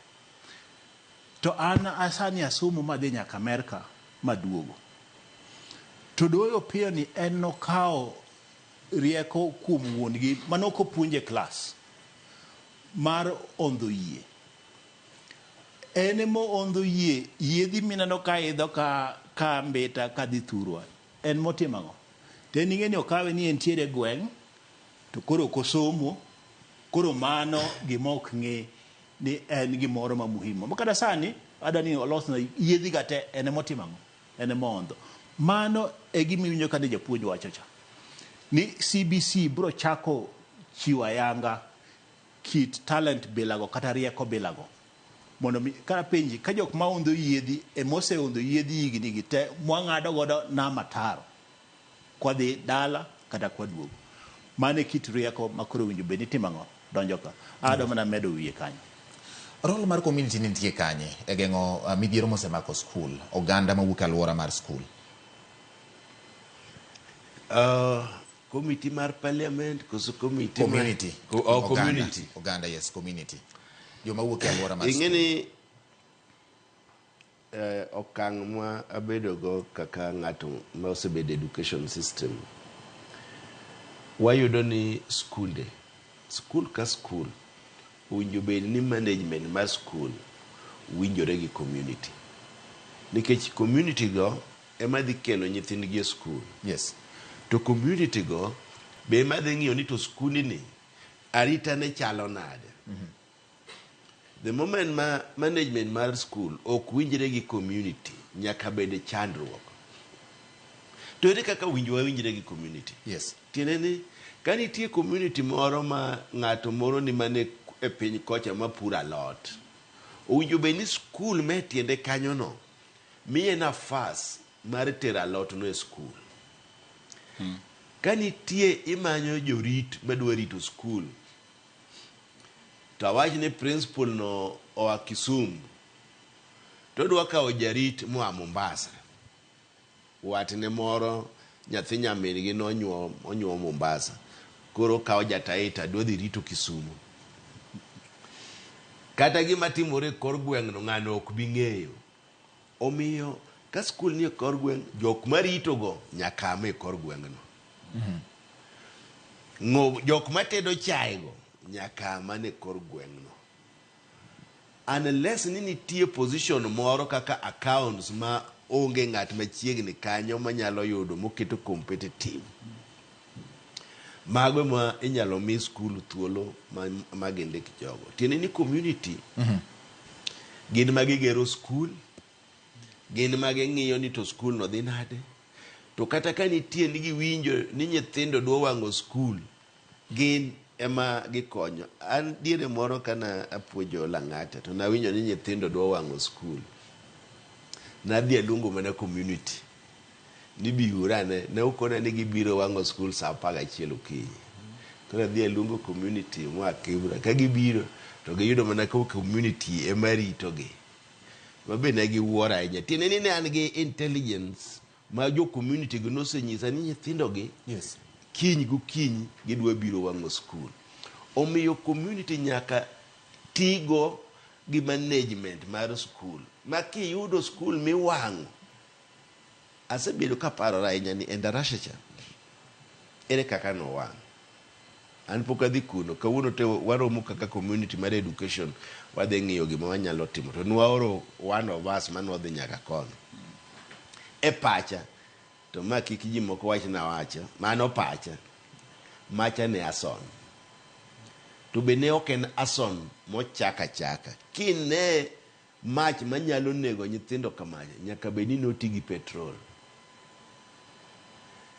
To an asani asomo madhi nyaka Amerika maduogo. To Odoyo Pero ni en nokao rieko kuom wuongi manoko puonje klas mar ondho yie. Enemo ondho yie dhi mineno ka idho ka mbeta ka dhi thurwa. En motimango. To en ing'e ni okawe ni entiere gweng' to koro kosomo koro mano gima ok ng'e ni en gimoro ma muhimu makata sani adani olosna yedhi gate ene motimango ene mondo mano e gimiwinjo kane japuonj wacho cha ni CBC bro chako chiwo ayanga kit talent bilago kata rieko bilago mondo kara penji ka jok ma ondo yedhi e mose ondo yedhi higni gi te mwang'ado godo na mataro kwadhi dala kata kwaduogo mane kit rieko makoro winjo be nitimango donjo ka ado mana medo wiye kanyo. Role mar community nitie kanye e geng'o midhiero mosemako school oganda mawuok alwora mar school? Committee mar parliament koso committee community community oganda yes community joma wuok e alwora mar ing'eni okang' ma abedogo kaka ng'ato ma osebedo education system wayudo ni school ka school winjo bed ni management mar school winjore gi community nikech community go ema dhi kelo nyithindgi e school. Yes. To community go be ema dhi ng'iyo ni to school ni arita ne chalo nade. The moment ma management mar school ok winjre gi community nyaka bede chandruok. To ere kaka winjre gi community? Yes. Tiene ni ka nitie community moro ma ng'ato moro ni mane e piny kocha ma pura lot owinjo be ni school me tiende kanyo no miye nafas mar tero alot no e school. Ka nitie imanyo jorit madwa rito school to awach ni principal no oa Kisumu to dwa kawo jarit moa Mombasa watne moro nyathi nyamingi no onyuo Mombasa koro kawo jataita dwa dhi rito Kisumu kata gima timore kor gweng' no ng'ano ok bi ng'eyo omiyo ka school ni kor gweng' jok marito go nyaka ame kor gweng' no jok matedo chai go nyaka mane kor gweng' no unless ni nitie position moro kaka accounts ma onge ng'at machiegni kanyo manyalo yudo moketo competitive mago ma inyalo mi school thuolo magende kijogo tiene ni community gin magigero school gin maging'iyo ni to school no dhi nade to kata ka nitie ni giwinjo ni nyithindo dwa wang'o school gin ema gikonyo. An diere moro kana apuojo Lang'ata to nawinjo ni nyithindo dwa wang'o school nadhi aluongo mana community ni biurane ne ukona ni gibiro wang'o school saa 11 okinyi koro dhi aluongo community moa Kibra ka gibiro to giyudo mana ka community ema ritogi mabe ne giwuoro ahinya tiene ni ne an gi intelligence ma jo community go nosenyisa ni nyithindo gi yes kiny gokinyi gidwa biro wang'o school omiyo community nyaka tigo gi management mar school ma kiyudo school miwang'o asebedo kaparo ahinya ni endarasha cha ere kaka no wang' an pok adhi kuno kawuono te waromo kaka community mar education wadhi ng'iyo gima wanyalo timo to nwaoro one of us manodhi nyaka kono e pacha to ma kik ji moko wach na wacha mano pacha macha ne ason to be ne ok en ason mochaka chaka kine mach manyalo nego nyithindo kamaja nyaka be ni noti gi petrol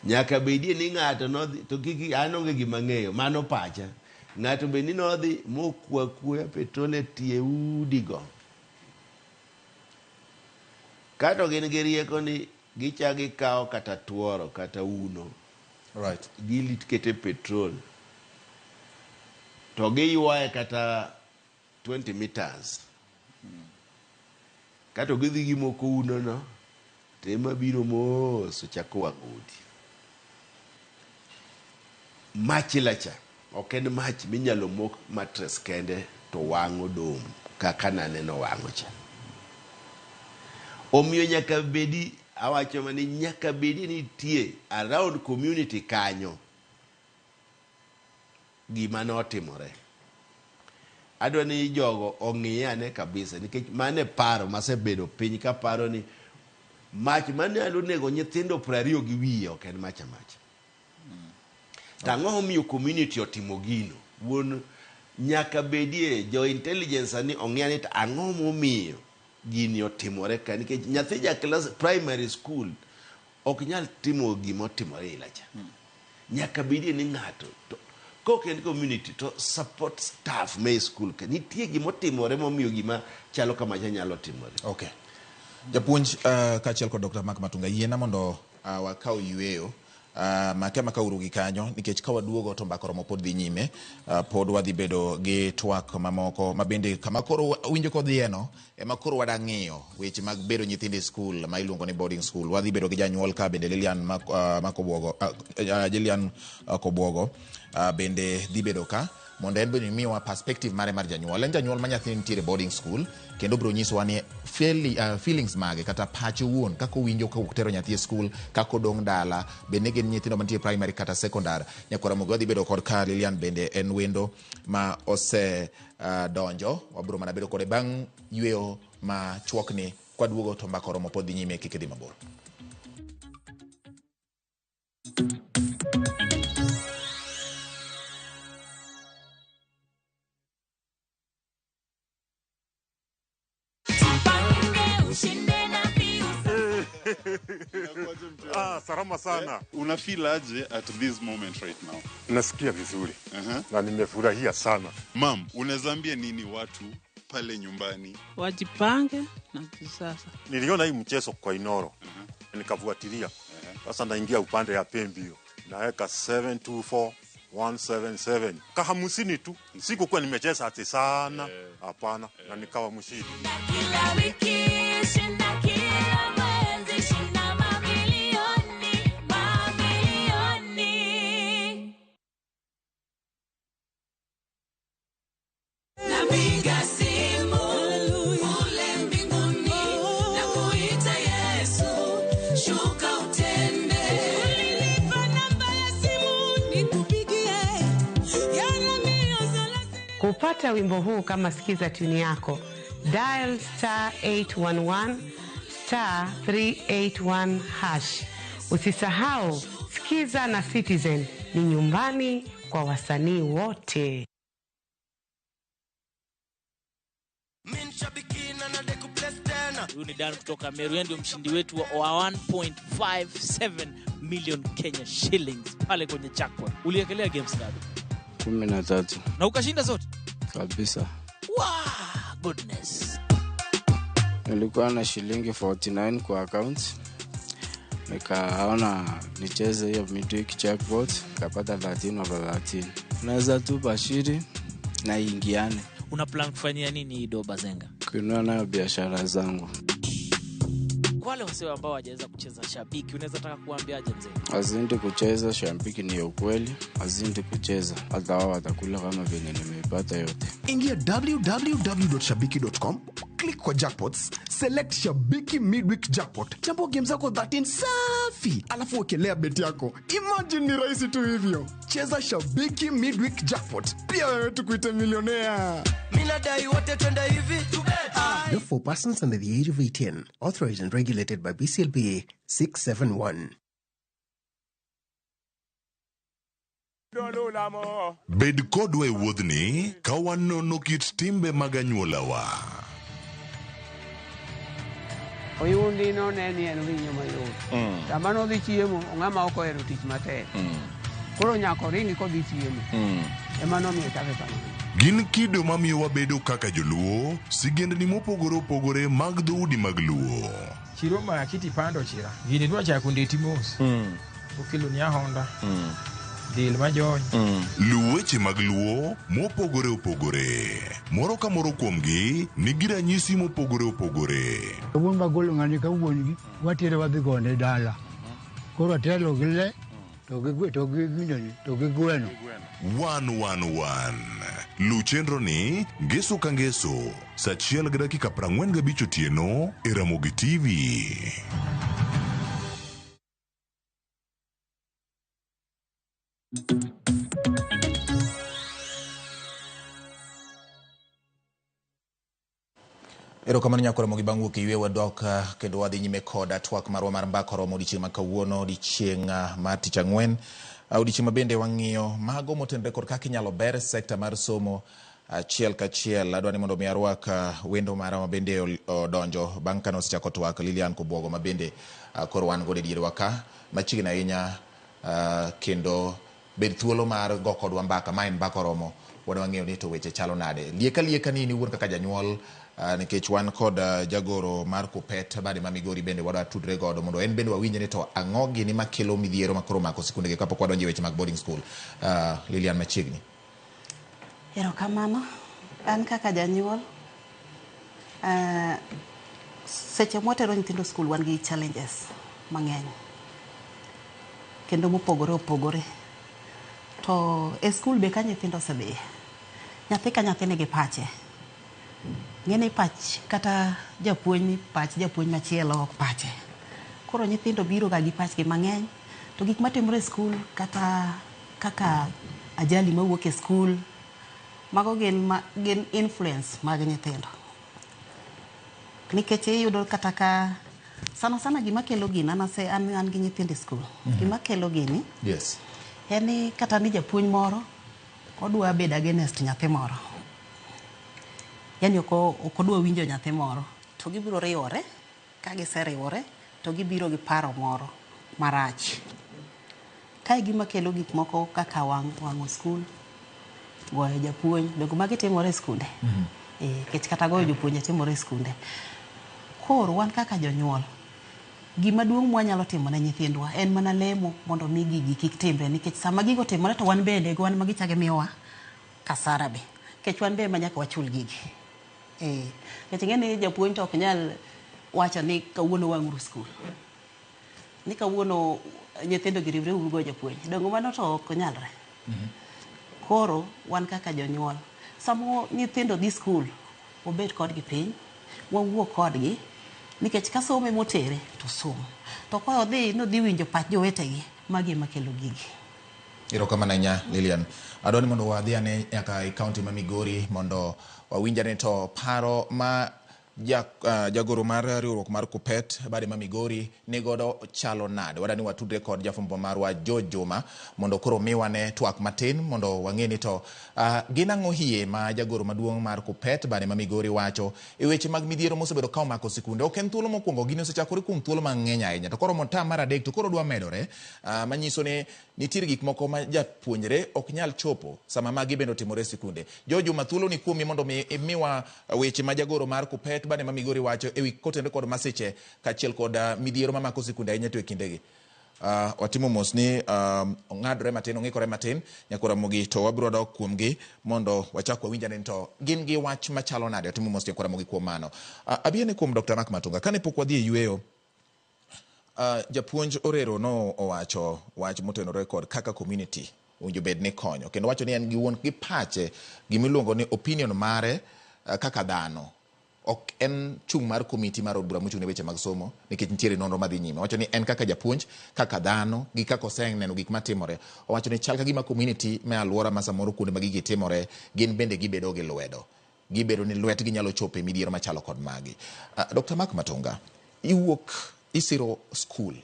nyaka bedie ni ng'ato nodhi to kiki anonge gima ng'eyo mano pacha ng'ato be ni nodhi mokwa petrol e tie udigo kato gin gi rieko ni gichagi kawo kata tuoro kata uno right gilit kete petrol to giywaye kata 20 meters kato gidhi gimoko uno no tema biro mos chako wang'udi machilacha ok en mach minyalo mok mattress kende to wang'o dom kaka naneno wang'o cha omiyo nyaka bedi awacho mani nyaka bedi nitie around community kanyo gima notimore adwa ni jogo ong'iyane kabisa nikech mane paro masebedo piny ka paro ni mach manyalo nego nyithindo 20 gi wiye ok en mach Tang'o miyo community otimo gino. Wuon nyaka bedie jo intelligence ani ong'e ni ang'o momiyo gini otimore ka, nikech nyathi ja class primary school ok nyal timo gima otimore ilacha. Nyaka bedie ni ng'ato to koken community to support staff me school ka nitie gima otimore momiyo gima chalo kama nyalo timore. Okay. Japuonj kaachiel kod Dr. Mark Matunga, yiena mondo wakaw yweyo make makauru gi kanyo, nikech ka waduogo to mbaka romo pod dhi nyime, pod wadhi bedo gi twak mamoko mabende kama koro winjo kodhieno ema koro wadang' ng'iyo weche mag bedo nyithindo skul ma iluongo ni boarding school. Wadhi bedo gi janyuol ka bende Lilian Kobuogo bende dhi bedo ka mondo en bende miwa perspective mare mar janyuol. En janyuol ma nyathi nitiere boarding school kendo bro nyisowa ni feelings mage kata pache wuon kako winjo ka tero nyathi e school, kako dong dala, bende gin nyithindo mantie primary kata secondary. Nyakora mogo dhi bedo kod ka Lilian bende en wendo ma ose donjo, wabro mana bedo kode bang' yweyo ma chwokni kwaduogo to mbaka romo pod dhi nyime kik dhi mabor. Salama sana. Una feel aje at this moment right now? Nasikia vizuri. Na nimefurahia sana. Mam, unaweza ambia nini watu pale nyumbani? Wajipange na kisasa. Niliona hii mchezo kwa Inoro. Nikafuatilia. Sasa naingia upande ya Pembio. Naweka 724177. Kahamusini tu. Sikuwa nimecheza ati sana. Hapana. Na nikawa mshindi. Kila wiki shinda kila mwezi shinda mamilioni. Napiga simu ule mbinguni na kuita Yesu, shuka utende. Ulinipa namba ya simu nikupigie. Kupata wimbo huu kama sikiza tuni yako, dial *811 *381 hash. Usisahau sikiza na Citizen ni nyumbani kwa wasanii wote. Huyu ni Dan kutoka Meru, ndio mshindi wetu wa 1.57 million Kenya shillings pale kwenye jackpot. Uliekelea games ngapi? 13. Na ukashinda zote? Kabisa. Wow, goodness. Nilikuwa na shilingi 49 kwa account. Nikaona nicheze hiyo midweek jackpot, nikapata 13/13. Naweza tu bashiri na ingiane. Una plan kufanyia nini Ido Bazenga? Kuinua nayo biashara zangu. Kwa wale wasio ambao hawajaweza kucheza Shabiki, unaweza taka kuambiaje mzee? Azindi kucheza Shabiki ni ukweli, azindi kucheza hata wao watakula kama vile nimeipata yote. Ingia www.shabiki.com, click kwa jackpots, select Shabiki midweek jackpot, champo game zako 13 safi, alafu wekelea bet yako. Imagine ni rahisi tu hivyo. Cheza Shabiki midweek jackpot, pia wewe tukuite milionea. Mina dai wote twenda hivi tubet. No, for persons under the age of 18, authorized and regulated by BCLBA 671. Bed kodwa e wuodhni ka wanono kit timbe mag anyuolawa. Oyundi no neni en winyo mayot. Sama no dhi chiemo, ng'ama ok ohero tich matek. Koro nyako ringi kodhi chiemo. Ema nomiyo chake kamano. Gin kido mamiyo wabedo kaka joluo, sigendni mopogore opogore mag dhoudi mag luo. Chiro ma kiti pando chira. Gini dwa chako ndeti mos. Okelo ni ahonda. Dil majony. Luweche mag luo mopogore opogore. Moro ka moro kuomgi nigi ranyisi mopogore opogore. Wuon magolo ng'ani ka wuongi watere wadhi gone dala. Koro atelo gile to gi gweno. 111 Luchenro ni ngeso ka ngeso saa 1:45 otieno e Ramogi TV. Erokamano nyakoro mogi bang' wuok ywe wadok kendo wadhi nyime koda twak marwa mar mbaka romo odiochieng' ma kawuono odiochieng' mar tich ang'wen Odiochieng' ma bende wang'iyo mago motenore kod kaka inyalo ber sekta mar somo achiel kachiel. Adwa ni mondo mi arwak wendo mara ma bende odonjo bang' kane osechako twak Lilian Kobuogo ma bende koro wan godo e dierwa ka machiegni ahinya, kendo bed thuolo mar go kodwa mbaka. Ma en mbaka oromo, wadwa ng'eyo ni to weche chalo nade. Lieka ni wuon kaka janyuol, nikech wan kod jagoro mar Kuppet bade ma Migori bende wadwa tudre godo mondo en bende wawinje ni to ang'o gini makelo midhiero makoro mako sikunde gi kapok wadonjo e weche mag boarding school. Lilian machiegni. Erokamano. An kaka janyuol, seche mwatero nyithindo skul wan gi challenges mang'eny kendo mopogore opogore. To e skul be ka nyithindo osedhi, nyathi ka nyathi nigi pache. Ng'eni pach kata japuonj ni pach japuonj machielo ok pache. Koro nyithindo biro ga gi pachgi mang'eny, to gik matimore e skul kata kaka ajali mawuok e skul, mago gin influence mag nyithindo. Nikech iyudo kata ka sana gima kelo gini, an gi nyithindo e skul. Gima kelo gini, yes, en ni kata ni japuonj moro odwa bedo against nyathi moro. Yani ok odwa winjo nyathi moro, to gibiro riwore. Ka giseriwore to gibiro gi paro moro marach. Kae gima kelo gik moko kaka wang'o skul, goyo japuonj, bego magi timore e skunde. Kech kata goyo jopuonje timore e skunde. Koro wan kaka jonyuol, gima duong' mwanyalo timo ne nyithindwa en mana lemo mondo mi gigi kik timre, nikech sama gigo timore to wan bende wan magichage miyowa kasara be. Kech wan be manyaka wachul gigi. Kech ng'eni japuonj to ok nyal wacho ni kawuono wang'uru skul, ni kawuono nyithindo gi riwre ugo japuonj. Dongo mano to ok nyalre. Koro wan kaka jonyuol, samo nyithindo dhi skul, obed kodgi piny, wawuo kodgi, nikech ka somo motere to somo. To ka nodhi winjo pach jowetegi, magi ema kelo gigi. Erokamano ahinya Lilian. Adwani mondo wadhi ane nyaka e kaunti ma Migori mondo wawinjane to paro ma jagoro mar riwruok mar Kuppet bade ma Migori nigodo chalo nade. Wadani watudre kod jafumbo marwa George Juma mondo koro miwane twak matin mondo wang'eni to gin ang'o hie ma jagoro maduong' mar Kuppet bade ma Migori wacho e weche mag midhiero mosebedo ka omako sikunde. Ok en thuolo mokwongo, gini osechakore kuom thuolo mang'eny ahinya, to koro monta mar adek to koro dwa medore, manyiso ni nitiere gik moko ma japuonjre ok nyal chopo sama magi bende otimore e sikunde. George Juma, thuolo ni kuomi mondo miwa weche ma jagoro mar Kuppet bade ma Migori wacho ewi kotenore kod masiche kachiel kod midhiero mamako sikunde ahinya to e kindegi. Watimo mos ni ong'adre matin, ong'ikore matin nyakora mogi to wabiro dok kuomgi mondo wachak wawinjane to gin gi wach machalo nade. Watimo mos nyakora mogi kuom mano. Abiene kuom Dr. Mark Matunga. Kane pok wadhi e yueyo, japuonj Orero no owacho wach motenore kod kaka community owinjo bed ni konyo, kendo wacho ni en gi wuon gi pache gimiluongo ni opinion mare kaka dhano. Ok en chung' mar komiti mar od bura mochung' ne weche mag somo, nikech nitiere nonro madhi nyime. Wacho ni en kaka japuonj, kaka dhano, gi kaka oseneno gik matimore. Owacho ni chal ka gima community me alwora ma samoro kuonde ma gigi timore, gin bende gibedo gi lwedo. Gibedo ni lwetgi nyalo chopo e midhiero machalo kod magi. Dr. Mark Matunga, isiro skul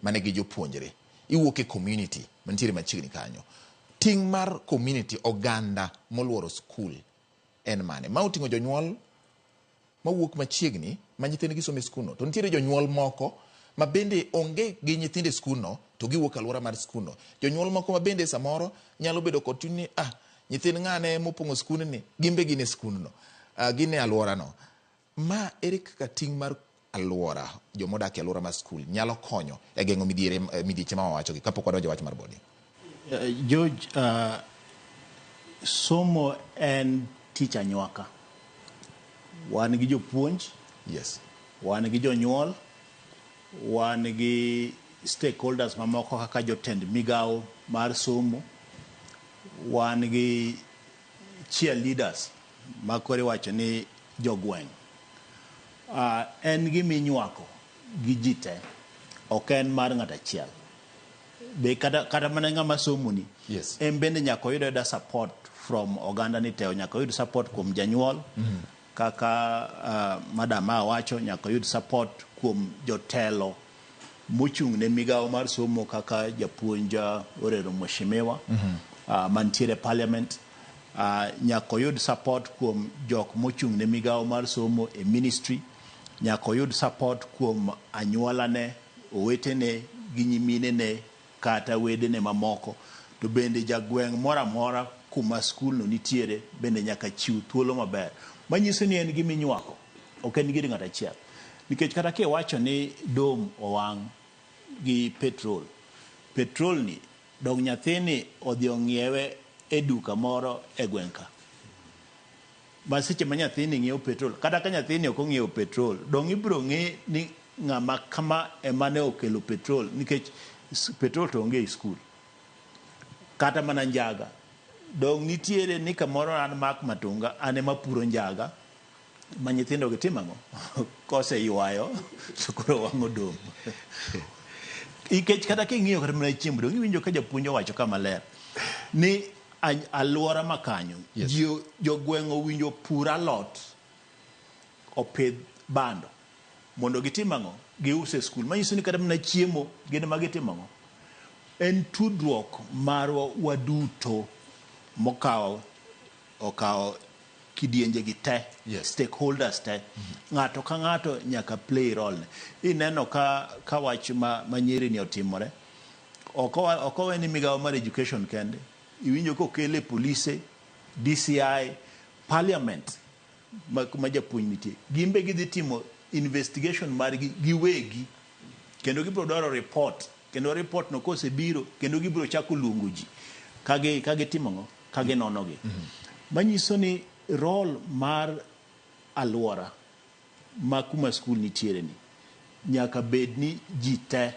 mane gi jopuonjre, iwuok e community mantiere machiegni kanyo. Ting' mar community, oganda moluoro skul en mane? Ma oting'o jonyuol mawuok machiegni ma nyithindgi somo e skulno, to nitiere jonyuol moko ma bende onge gi nyithinde skulno to giwuok alwora mar skulno. Jonyuol moko ma bende samoro nyalo bedo kod chuny ni nyithind ng'ane mopong'o skundni, gimbe gin e skundno, gin e alworano. Ma ere kaka ting' mar alwora, jomodak e alwora mar skul nyalo konyo e geng'o midhieche ma wawachogi kapok wadonjo wach mar bodi? George, somo en tich anywaka. Wan gi jopuonj, yes, wan gi jonyuol, wan gi stakeholders mamoko kaka jotend migao mar somo, wan gi cheerleaders ma kore wacho ni jogweng'. En giminywako gi ji te, ok en mar ng'at achiel. Be kata mana ng'ama somoni, yes, en bende nyaka oyud support from oganda ni teo, nyaka oyud support kuom janyuol, kaka Madam wacho, nyaka yud support kuom jotelo mochung' ne migawo mar somo kaka japuonja Orero Mheshimiwa mantiere parliament, nyaka oyud support kuom jok mochung' ne migawo mar somo e ministry, nyaka oyud support kuom anyuolane, owetene gi nyiminene kata wedene mamoko, to bende jagweng' moro amora kuma skul no nitiere bende nyaka chiw thuolo maber. Manyiso ni en gima inywako, ok en gir ng'ato achiel. Nikech kata kiwacho ni dom owang' gi petrol ni dong nyathini odhi ong'iewe e duka moro e gweng' ka. Ma seche ma nyathini ng'iewo petrol, kata ka nyathini ok ong'iewo petrol, dong ibiro ng'e ni ng'ama kama ema ne okelo petrol, nikech petrol to onge e skul. Kata mana njaga. Dong nitiere ni kamoro an mak matunga, an ema puro njaga, ma nyithindo gitimo ang'o? Kose ywayo, to koro wang'o dom. Ikech kata king'iyo kata mana chiemb dong, iwinjo ka japuonj owacho kama ler ni alwora makanyo, jogweng' owinjo pur alot, opidh bando, mondo gitim ang'o? Giuse skul. Manyiso ni kata mana chiemo, gin ma gitimo ang'o? En tudruok marwa waduto mokawo kidienje gi te, stakeholders te. Ng'ato ka ng'ato nyaka play role ne. Ineno ka wach manyiri ni otimore. Okowe ni migawo mar education kende. Iwinjo kokele polise, DCI, parliament, ma japuonj nitie. Gimbe gidhi timo investigation margi giwegi, kendo gibiro dwaro report, kendo report no kosebiro, kendo gibiro chako luongo ji kage timo ang'o? Kage nonogi. Manyiso ni role mar alwora ma kuma skul nitiere ni nyaka bed ni ji te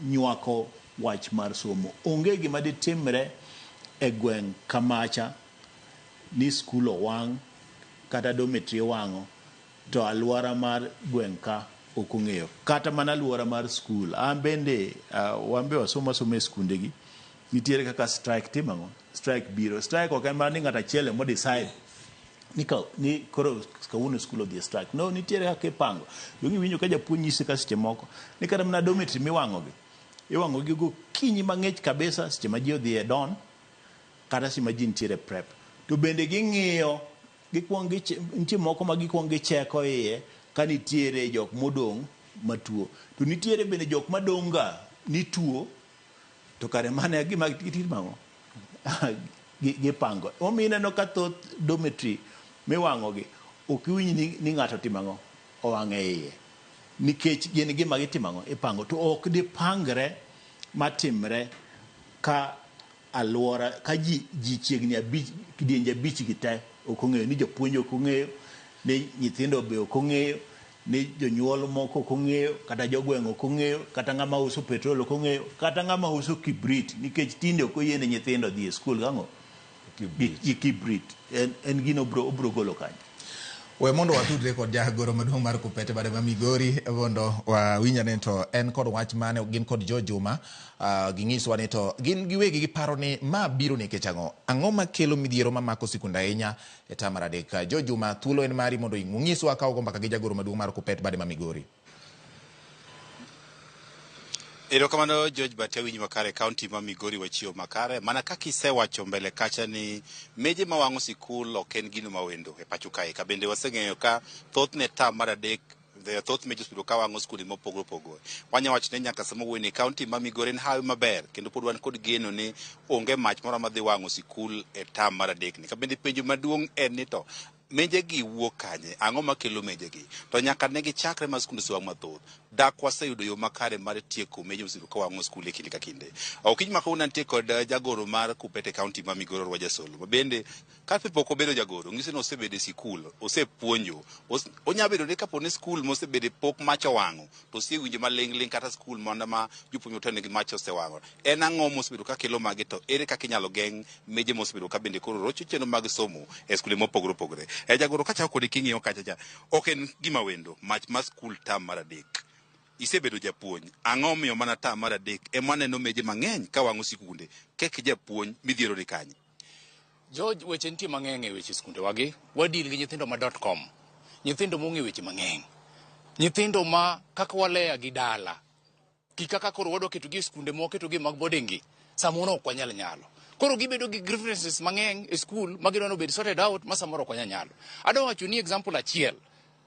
nywako wach mar somo. Onge gima ditimre e gweng' kamacha ni skul owang' kata dormitory wang'o to alwora mar gweng' ka ok ong'eyo. Kata mana alwora mar skul. An bende wambe wasomo e skundegi. Nitiere kaka strike timo ang'o? Strike biro. Strike ok en mana ni ng'ato achiel emo decide ni koro kawuono skul odhi strike. No, nitiere kaka ipango. Dong iwinjo ka japuonj nyisi ka seche moko ni kata mana dormitory iwang'ogi gokinyi mang'ich kabisa, seche ma ji odhi e don kata seche ma ji nitiere prep. To bende ging'iyo, nitie moko ma gikwong gicheko iye ka nitiere jok modong' matuo. To nitiere bende jok madong' ga ni tuo, to kare mane gima gitimo ang'o? Gipango. Omiyo ineno ka thoth dormitory miwang'ogi ok iwinj ni ng'ato timo ang'o? Owang'e iye. Nikech gin gima gitimo ang'o? Ipango. To ok dipangre matimre ka alwora, ka ji chiegni kidienje abich gi te ok ong'eyo, ni japuonj ok ong'eyo, ni nyithindo be ok ong'eyo, ni jonyuol moko ok ong'eyo, kata jogweng' ok ong'eyo, kata ng'ama uso petrol ok ong'eyo, kata ng'ama uso kibrit, nikech tinde ok oyiene nyithindo dhi e skul gang'o? Gi kibrit. En gino obro golo kanyo. We mondo watudre kod jagoro maduong' mar Kupete bade ma Migori mondo wawinjane to en kod wach mane gin kod Jo Juma ging'iswa ni to gin giwegi giparo ni ma biro nikech ang'o makelo midhiero mamako sikund ahinya e tam mar adek. Jo Juma, thuolo en mari mondo ing'iswa ka ogomba ka gi jagoro maduong' mar Kupete bade ma Migori. Erokamano George Batewinyi makare kaunti ma Migori wachio makare mana kaka isewacho mbele kacha ni meje mawang'o sikul ok en gino mawendo e pacho kae. Ka bende waseng'eyo ka thothne tam mar adek thoth mejo sudo ka wang'o skunde mopogore opogore. Wanyawach ne nyaka sama wuoyni kaunti ma Migori en hawi maber kendo pod wan kod geno ni onge mach moro madhi wang'o sikul e tam mar adek ni. Ka bende penjo maduong' en ni to meje gi wuok kanye? Ang'o makelo meje gi? To nyaka ne gichakre ma skunde osewang' mathoth. Dak waseyudo yo makare mar tieko meje osiro ka wang'o skul e kinde ka kinde. Okiny ma kawuono nitie kod jagoro mar Kupete kaunti ma Migori Rwajasolo. Bende ka pok obedo jagoro, ng'ise ni osebedo e sikul, osepuonjo. Onya bedo ni kapo ni skul mosebedo pok mach owang'o, to osewinjo maling' kata skul mondo ma jopuonj otene gi mach osewang'o. En ang'o mosebedo ka kelo magi, to ere kaka inyalo geng' meje mosebedo ka bende koro rocho chenro mag somo e skunde mopogore opogore. Jagoro kachako kod king'iyo kacha ok en gima wendo mach mar skul tam mar adek. Isebedo japuonj, ang'o miyo mana tam mar adek ema neno meje mang'eny ka wang'o sikunde? Kek japuonj midhiero ni kanye? George, weche nitie mang'eny e weche skunde wagi. Wadil gi nyithindo ma .com. Nyithindo mong'e weche mang'eny. Nyithindo ma kaka waleya gi dala. kikaka koro wadwa ketogi e skunde moko ketogi mag boarding gi samoro ok wanyal nyalo. Koro gibedo gi grievances mang'eny e school magidwano bed sorted out ma samoro ok wanyal nyalo. Adwa wacho ni example achiel.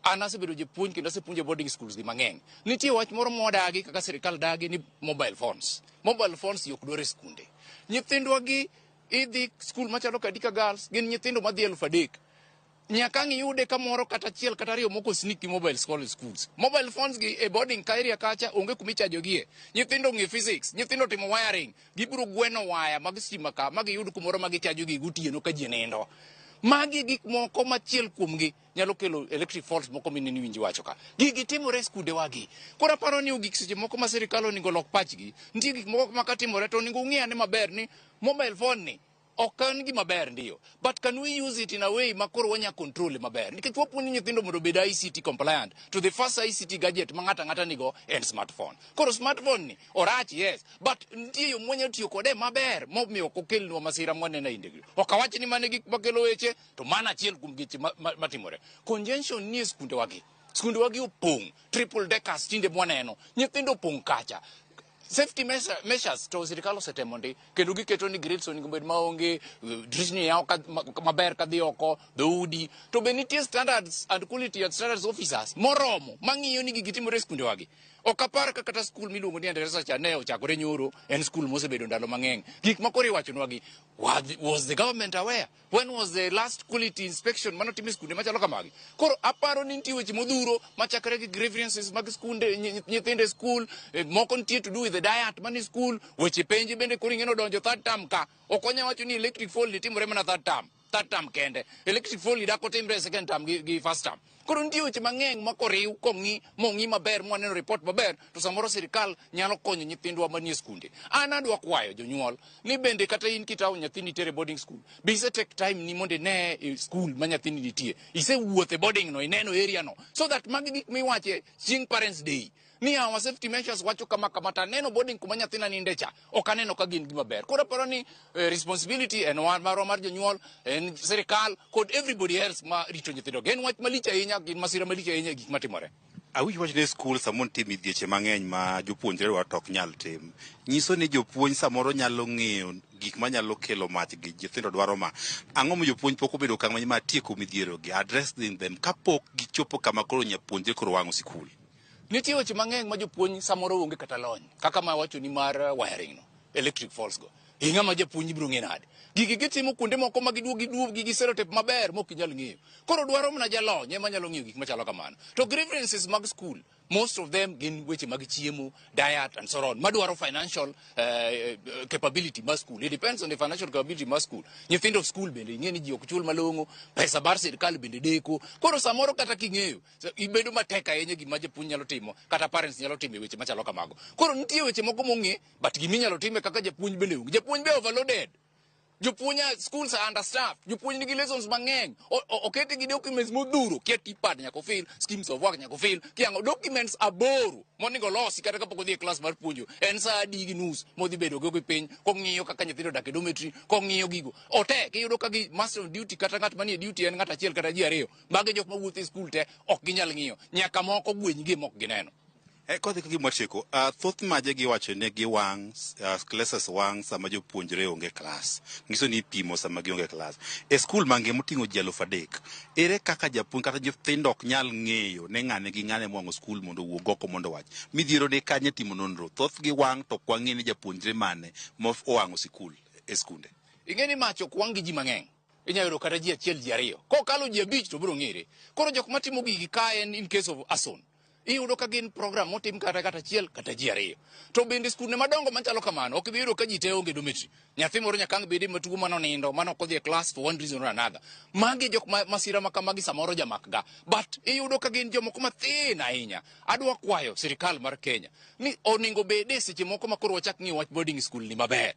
An asebedo japuonj kendo asepuonjo boarding schools gi mang'eny. Nitie wach moro modagi kaka sirikal dagi ni mobile phones. Mobile phones yok dware skunde. Nyithindwa gi idhi school machalo Kadika Girls gin nyithindo madhi 3,000. Nyaka ng'iyude kamoro kata achiel kata ariyo moko sneaky mobile schools. Mobile phones gi e boarding ka area kacha onge kumichajo gie. Nyithindo ng'e physics, nyithindo timo wiring, gibiro gweno waya mag stima ka magiyud kumoro magichajo gi gotieno ka ji nindo. Magi gik moko machiel kuomgi nyalo kelo electric faults moko mineni winji wacho ka. Gigi timore skunde wagi. Koro aparo ni gik seche moko ma sirikal onego lok pachgi. Nitie gik moko ma katimore to onego ung'e ane maber ni mobile phone ni ok en gima ber ndiyo, but can we use it in a way makoro wanya control maber? Nikech wapuonjo nyithindo mondo obed ICT compliant to the first ICT gadget ma ng'ata nigo en smartphone. Koro smartphone ni orach, yes, but nitie yo mwanya tiyo kode maber momiyo ok okelnwa masira mwaneno e ndege. Ok awach ni mane gik makelo weche to mana achiel kuom gik matimore. Congestion ni e skunde wagi opong', triple deckers tinde mwaneno, nyithindo opong' kacha. Safety measures to sirikal osetemo ndi kendo giketo ni grades onego bed maonge, dirisni yao maber kadhi oko, dhoudi to be nitie standards and quality and standards officers moromo mang'iyo ni gigi timore skunde wagi. Ok apar ka kata skul miluongo ni Endereza cha ne ochakore nyoro, en skul mosebedo ndalo mang'eny. Gik makoro iwachonwagi, was the government aware? When was the last quality inspection manotim e skunde machalo kamagi? Koro aparo ni nitie weche modhuro machakore gi grievances mag skunde, nyithinde skul, moko nitie to do with the diet man school, weche penje bende koro ing'eno donjo third term ka. Ok onya wacho ni electric fall ni timore mana third term kende. Electric fall ni dako timre second term gi first term. Koro nitie weche mang'eny makoriw mong'i maber mwaneno report maber to samoro sirikal nyalo konyo nyithindwa manie skunde. An adwa kwayo jonyuol ni bende kata in kitawo nyathini tere boarding school, be ise take time ni mondo ine e school ma nyathini nitie. Ise wuothe boarding no, ineno area no, so that magi gik miwache chieng' Parents Day ni our safety measures wacho kama ta neno boarding kuma nyathina ninde cha ok aneno ka gin gima ber. Koro paro ni responsibility en marwa mar jonyuol, en sirikal kod everybody else ma rito nyithindo. Gen wach malich ahinya, gin masira malich ahinya gik matimore. Awinj wach ne skul samon tim midhieche mang'eny ma jopuonjre wa tok nyal tim. Nyiso ni jopuonj samoro nyalo ng'eyo gik manyalo kelo mach gi nyithindo dwaro ma. Ang'o ma jopuonj pok obedo kama ma tieko midhiero gi addressing them kapok gichopo kama koro nyapuonjre koro wang'o sikul. Nitie weche mang'eny ma jopuonj samoro onge kata lony, kaka ma wacho ni mar wiring no, electric faults go. Ing'a ma japuonj biro ng'e nade. Gigi gitimo kuonde moko ma giduogo gi selotep maber mok inyal ng'eyo. Koro dwaro mana jalony ema nyalo ng'eyo gik machalo kamano. To grievances mag school, most of them gin weche mag chiemo, diet and so on. Madwaro financial capability mar school. It depends on the financial capability mar school. Nyithindo school bende ing'e ni ji ok chul malong'o, pesa bar sirikal bende deko. Koro samoro kata king'eyo, ibedo matek ahinya gima japuonj nyalo timo, kata parents nyalo timo weche machalo kamago. Koro nitie weche moko mong'e, but giminyalo time kaka japuonj bende onge. Japuonj be overloaded. Jopuonja schools are understaffed. Jopuonj nigi lessons mang'eny. Okete gi documents modhuro. Kia tipad nyako fill, schemes of work nyako fill. Kiango documents aboro monego losi kata kapok odhi e class mar puonjo. En saa adi gi nus modhi bedo go piny kong'iyo kaka nyithindo dak e dormitory, kong'iyo gigo. Ote kiyudo ka gi master of duty kata ng'at manie duty en ng'at achiel kata ji ariyo. Mage jok mawuotho e school te ok ginyal ng'iyo. Nyaka moko gweny gi mok gineno. Kodhi ka gima tieko, thoth maje giwacho ne giwang', classes wang' sama jopuonjre onge klas. Nyiso ni ipimo sama gionge klas. E skul mangima moting'o ji 3,000, ere kaka japuonj kata nyithindo ok nyal ng'eyo ne ng'ane gi ng'ane mwang'o skul mondo owuog oko mondo wach. Midhiero ne kanye timo nonro. Thoth giwang' to ok wang'e ni japuonjre mane mowang'o sikul e skunde. Ing'e ni mach ok wang' gi ji mang'eny. Inyalo yudo kata ji achiel ji ariyo. Kokalo ji 5 to biro ng'ere. Koro jok matimo gigi ka en in case of arson. Iyudo ka gin program motim kata achiel kata ji ariyo. To bende skunde madongo machalo kamano ok biyudo ka ji te onge dormitory. Nyathi moro nyaka ang' bede matugo manonindo manok odhi e class for one reason or another. Magi jok masira makamagi samoro jamak ga. But iyudo ka gin jomoko mathin ahinya. Adwa kwayo sirikal mar Kenya ni onego bede seche moko makoro wachak ng'iyo wach boarding school ni maber.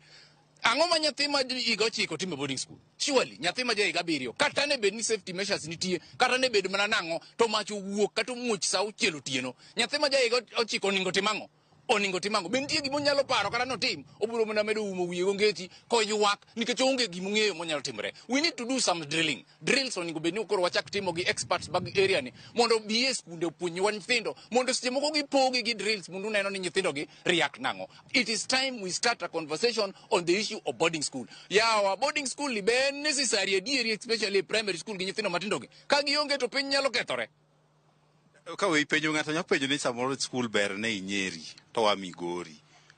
Ang'o ma nyathi ma higa 9 time boarding school? Surely nyathi ma higa 7 kata ne bed ni safety measures nitie, kata ne bed mana nang'o to mach owuok kata muoch sa 6 otieno. Nyathi ma higa 9 oningo timang'o? oningo timango bentie gimo nyalo paro kata no tim oburo mana medo umo wiye ongeti ko yuak nikech onge gimo ng'eyo monyalo timre. We need to do some drills oningo bedni koro wachak timo gi experts bag area ni mondo biye skunde opuonjwa nyithindo mondo seche moko gipogi gi drills mondo neno ni nyithindo gi react nango. It is time we start a conversation on the issue of boarding school. Yawa boarding school li be necessary adieri especially primary school gi nyithindo matindo gi ka gionge to piny nyalo kethore. Ka we penjo ng'ato nyalo penjo ni samoro school ber ne Nyeri to wa Migori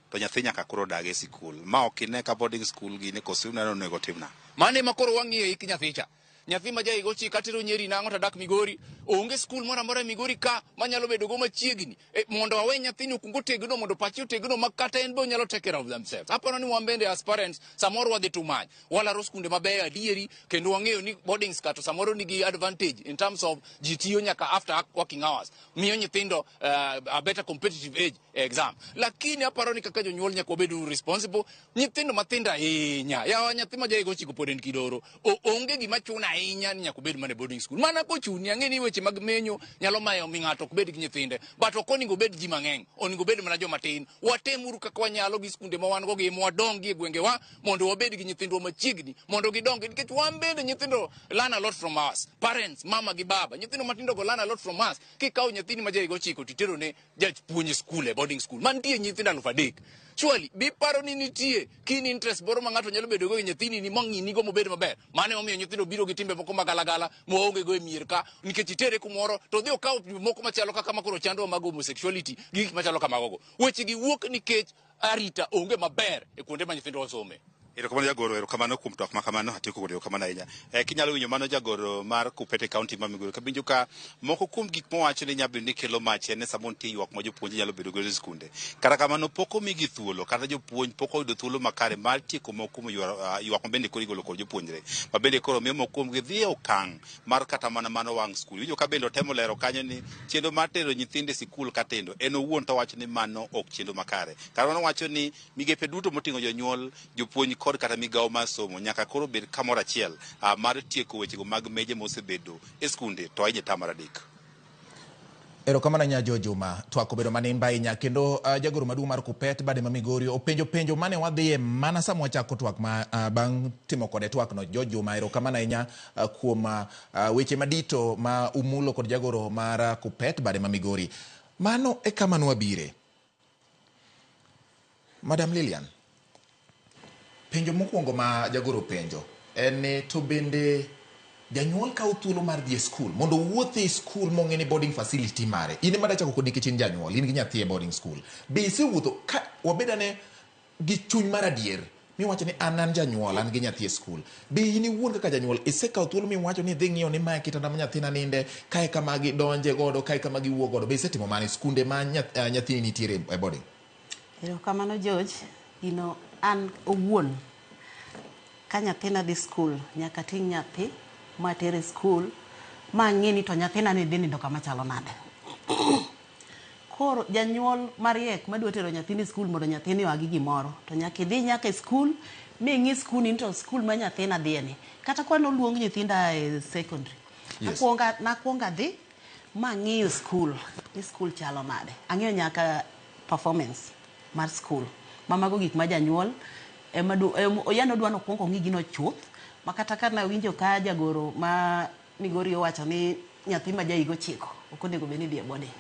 to nyathi nyaka koro dage sikul ma ok ine ka boarding school gi ne kosim nano nego timna mane makoro wang'iyo ik nyathicha nyathi ma jaigo chi katero Nyeri nango to dak Migori onge school moro amora Migori ka manyalo bedo go machiegni mondo awe nyathini okungo tegno mondo pachi otegno makata en bo nyalo take care of themselves. Aparo ni wambende as parents samoro wadhi too much walaro skunde mabeyo adieri kendo wang'eyo ni boarding skato samoro nigi advantage in terms of jitiyo nyaka after working hours miyo nyithindo a better competitive age exam. Lakini aparo ni kaka jonyuol nyaka obedo responsible nyithindo mathinda ahinya yawa nyathi ma jaigo chiko pod en kidoro onge gima chuna ahinya ni nyaka obed mana boarding school mana kochuni ang'eni weche mag menyo nyalo mayo mi ng'ato ok bed gi nyithinde but ok oningo bed ji mang'eny oningo bed mana joma tin. Watemuru kaka wanyalo gi skunde ma wan go gi mwadongi e gwengewa mondo wabed gi nyithindwa machiegni mondo gidongi nikech wan bende nyithindo learn a lot from us parents mama gi baba nyithindo matindo go learn a lot from us. Kikawo nyathini ma jaigo chiko titero ne japuonj skul e boarding school mantie nyithindo 3,000 surely bi paro ni nitie keen interest moro ma ng'ato nyalo bedo go e nyathini ni mang'ini go mobed maber mane omiyo nyithindo biro gi timbe moko magalagala moonge go e mier ka nikech itere kumoro to dhi okawo moko machalo kaka makoro chando mag homosexuality gi gik machalo kamago. Weche gi wuok nikech arita onge maber e kuonde ma nyithindo osome. Erokamano jagoro, erokamano kuom twak ma kamano, atieko kod erokamano ahinya. Kinyalo winjo mano jagoro mar Kupete County ma Migori. Kabinjo ka moko kuom gik mowacho ni nyabedo ni kelo mach en sama nitie ywak ma jopuonj nyalo bedo go e skunde. Kata kamano pok omigi thuolo kata jopuonj pok oyudo thuolo makare mar tieko moko kuom ywak ma bende koro igolo kod jopuonjre. Ma bende koro miyo moko kuom gi dhi e okang' mar kata mana mano wang' skul. Winjo ka bende otemo lero kanyo ni chenro mar tero nyithinde sikul katendo en owuon to wacho ni mano ok chenro makare. Kata wacho ni migepe duto moting'o jonyuol, jopuonj kod kata migawo mar somo nyaka koro bed kamoro achiel mar tieko wechego mag meje mosebedo e skunde to ahinya tamar adek. Erokamano nya Jojuma twak obedo manimba ahinya kendo jagoro maduong' mar Kupet bade ma Migori openjo mane wadhiye mana sama wachako twak ma bang' timo kode twak no Jojuma. Erokamano ahinya kuom weche madito ma umulo kod jagoro mar Kupet bade ma Migori. Mano e kama nwabire. Madam Lilian, penjo mokwongo ma jagoro penjo en ni to bende janyuol kawo thuolo mar dhi e skul mondo wuothi e skul mong'e ni boarding facility mare in ema dachako kod nikech in janyuol in gi nyathi e boarding school be isewuotho ka wabedane gi chuny mar adier miwacho ni an janyuol an gi nyathi e skul be in iwuon kaka janyuol isekawo thuolo miwacho ni dhi ng'iyo ni mae kitanda ma nyathina ninde kae kama gidonje godo kae kama giwuok godo be isetimo mane skunde ma nyathini nitiere e boarding? Erokamano George, an owuon ka nyathina dhi skul nyaka ting' nyathi matere skul ma ng'eni to nyathina ne dhi nindo kama chalo nade. Koro janyuol mariek madwa tero nyathini skul mondo nyathini wagi gimoro to nyaka idhi nyaka e skul ming'i skul ni to skul ma nyathina dhieni kata kwa noluong nyithinda e secondary nakwonga dhi ma ng'iyo skul ni skul chalo nade ang'eyo nyaka performance mar skul mamago gik ma janyuol oyano dwano kwongo ng'i gino chuth makata kana winjo ka jagoro ma Migori owacho ni nyathi ma jaigo chiko ok onego bed ni dhi e boarding.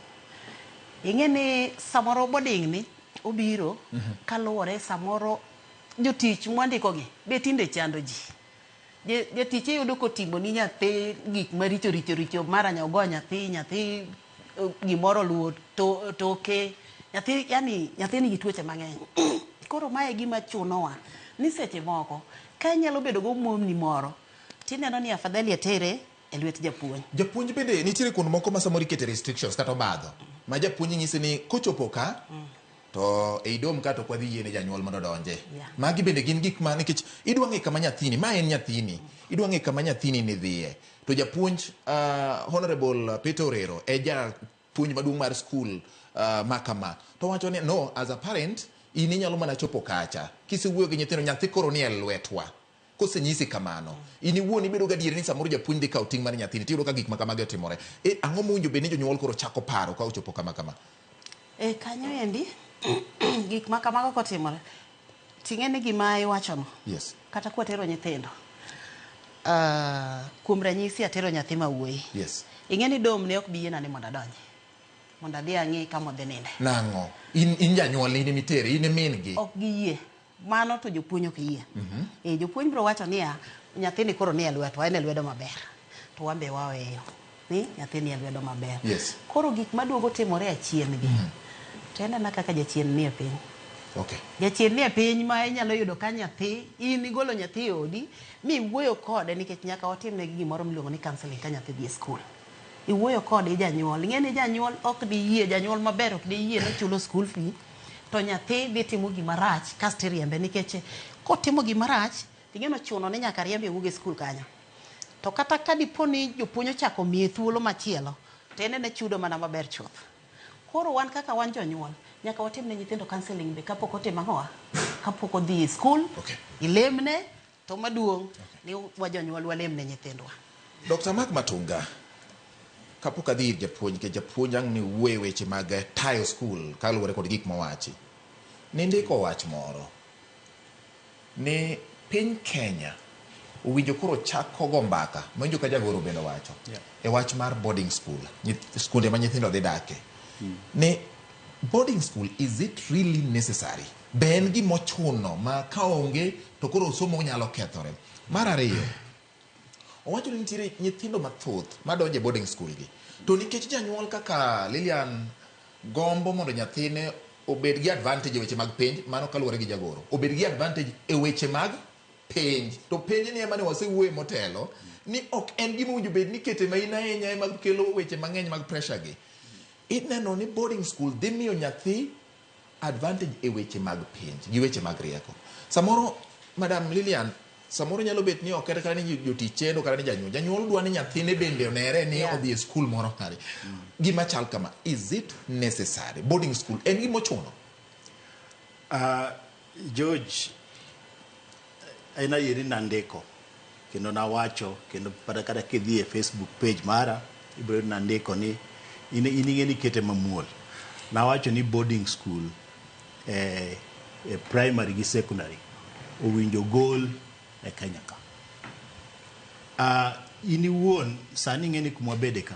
Ing'e ni samoro boarding ni obiro kaluwore samoro jotich mwandikogi be tinde chando ji. Jatich iyudo kotimo ni nyathi gik maricho mara nyogo nyathi gimoro luwo toke nyathi nigi tuoche mang'eny. Koro mae gima chunowa ni seche moko ka nyalo bedo go muomni moro tineno ni afadhali atere e lwet japuonj. Japuonj bende nitiere kuond moko ma samoro ikete restrictions kata obadho ma japuonj nyisi ni kochopo ka to e idom ka to kwadhi yiene janyuol mondo donje. Magi bende gin gik ma nikech idwa ng'e kama nyathini ma en nyathini idwa ng'e kama nyathini ni dhiye to japuonj Honorable Peter Orero e japuonj maduong' mar skul makama to wacho ni no as a parent in inyalo mana chopo kacha kisewuoyo gi nyithindo nyathi koro ni e lwetwa kosenyisi kamano in iwuon ibedo gadier ni samoro japuonj dhi kawo ting' mar nyathini tiyudo ka gik ma kamagi otimore ang'o mowinjo bed ni jonyuol koro chako paro ka ochopo kama kanyo endi gik ma kamago kotimore ting'e ni gima iwachono Yes. kata kwatero nyithindo kuom ranyisi atero nyathi ma wuoyi Yes. ing'e ni dom ne ok biyena ni mondo adonji mondo adhi ang'i kama odhi ninde Nang'o? In janyuol ni mitere, in min gi. ok giyie mano to jopuonj ok yie jopuonj biro wacho niya nyathini koro ni e lweto en e lwedo maber to wambe waweyo ni nyathini e lwedo maber Yes. koro gik maduogo timore achien gi to enena kaka jachien ni e piny Okay. jachien ni e piny ma inyalo yudo ka nyathi in igolo nyathi e odi mi wuoyo kode nikech nyaka watimne gimoro miluongo ni counseling ka nyathi dhi e skul iwuoyo kode janyuol ing'eni janyuol ok di yie janyuol maber ok di yie ni chulo school fee to nyathi dhi timo gima rach kasto iriembe nikech kotimo gima rach ting'eno chuno ni nyaka riembe wuog e skul kanyo to kata ka dipo ni jopuonj ochako miye thuolo machielo to en chudo mana maber chuth koro wan kaka wan jonyuol nyaka watim ne nyithindo counseling be kapok otimo ang'owa kapok odhi e skul ilemne to maduong' ni wajonyuol walem ne nyithindwa. Dr. Mark Matunga, kapok adhi ir japuonj ke japuonj ang' ni wuoye weche mag tayo skul kaluwore kod gik mowachi nindiko wach moro ni piny Kenya owinjo koro chako go mbaka mawinjo ka jagoro bende wacho e wach mar boarding school skunde ma nyithindo dhi dake ni boarding school, is it really necessary? Be en gima ochuno ma ka onge to koro somo nyalo kethore. Mar ariyo, owacho ni nitiere nyithindo mathoth madonjo e boarding school gi to nikech janyuol kaka Lilian gombo mondo nyathine obed gi advantage e weche mag penj, mano kaluwore gi jagoro, obed gi advantage e weche mag penj, to penj ni ema ne wasewuoye motelo ni ok en gima owinjo bed ni kete maina ahinya ema kelo weche mang'eny mag pressure gi. Ineno ni boarding school dhi miyo nyathi advantage e weche mag penj gi weche mag rieko. Samoro Madam Lilian, samoro nyalo bet ni ok kata ni jotich chendo kata ni janyuol dwa ni nyathine bende onere ni odhi e skul moro kare. Gima chal kama, is it necessary? Boarding school en gima ochuno? George, aina yeri nandiko kendo nawacho kendo kata kidhi e Facebook page mara ibiro nandiko ni ing'eni kete mamuol. Nawacho ni boarding school primary gi secondary owinjo gol e Kenya ka. In iwuon sani ing'eni kuma wabede ka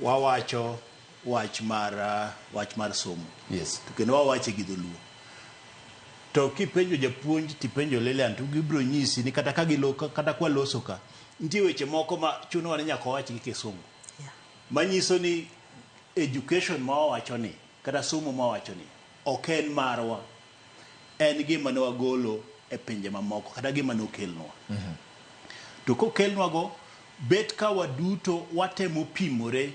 wawacho wach mar somo. Yes. To kendo wawache gi dholuo. To kipenjo japuonj tipenjo Lilian to gibiro nyisi ni kata kata kwa loso ka nitie weche moko ma chuno ni nyaka wach gi kisungu. Manyiso ni education ma wawacho ni kata somo ma wawacho ni ok en marwa, en gima ne wagolo e pinje mamoko kata gima ne okelnwa. To kokelnwa go bet ka waduto watemo pimore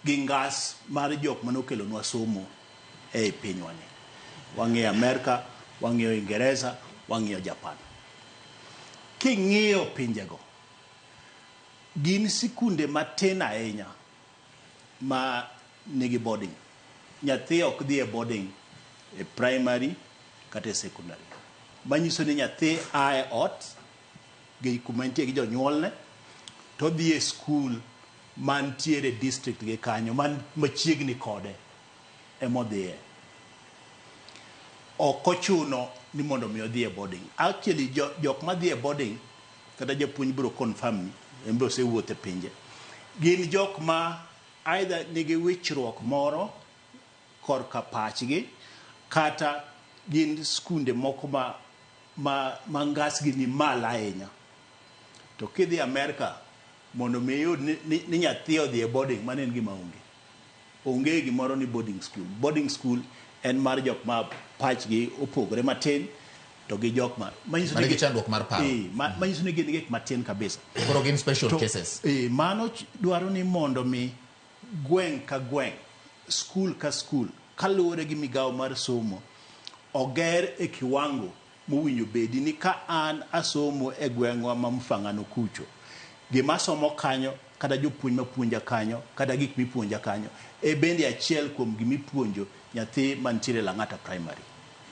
gi ngas mar jok mane okelonwa somo e pinywa ni. Wang'eyo Amerika, wang'eyo Ingereza, wang'eyo Japan. King'iyo pinjego gin sikunde matin ahinya ma nigi boarding. Nyathi ok dhi e boarding e primary kata e secondary. Manyiso ni nyathi ae ot gi kuma nitie gi jonyuolne to dhi e skul mantiere district gi kanyo man machiegni kode emodhiye. Ok ochuno ni mondo mi odhi e boarding. Actually jok ma dhi e boarding kata japuonj biro confirm ni embro se wuothe pinje gin jok ma either nigi wichruok moro korka pachgi kata gin skunde moko ma ngasgi ni malo ahinya. To kidhi Amerika mondo mi yud ni nyathi odhi e boarding mano en gima onge gimoro ni boarding school. Boarding school en mar jok ma pachgi opogore matin to gi jok ma manyiso ni chandruok mar paro. Manyiso ni gin gik matin kabisa. Koro gin special cases. Mano dwaro ni mondo mi gweng' ka gweng', skul ka skul, kaluwore gi migawo mar somo oger e kiwango mowinjo bedi ni ka an asomo e gweng'wa ma Mfangano kucho, gima somo kanyo kata jopuonj mapuonja kanyo kata gik mipuonja kanyo e bende achiel kuom gimipuonjo nyathi mantiere Lang'ata primary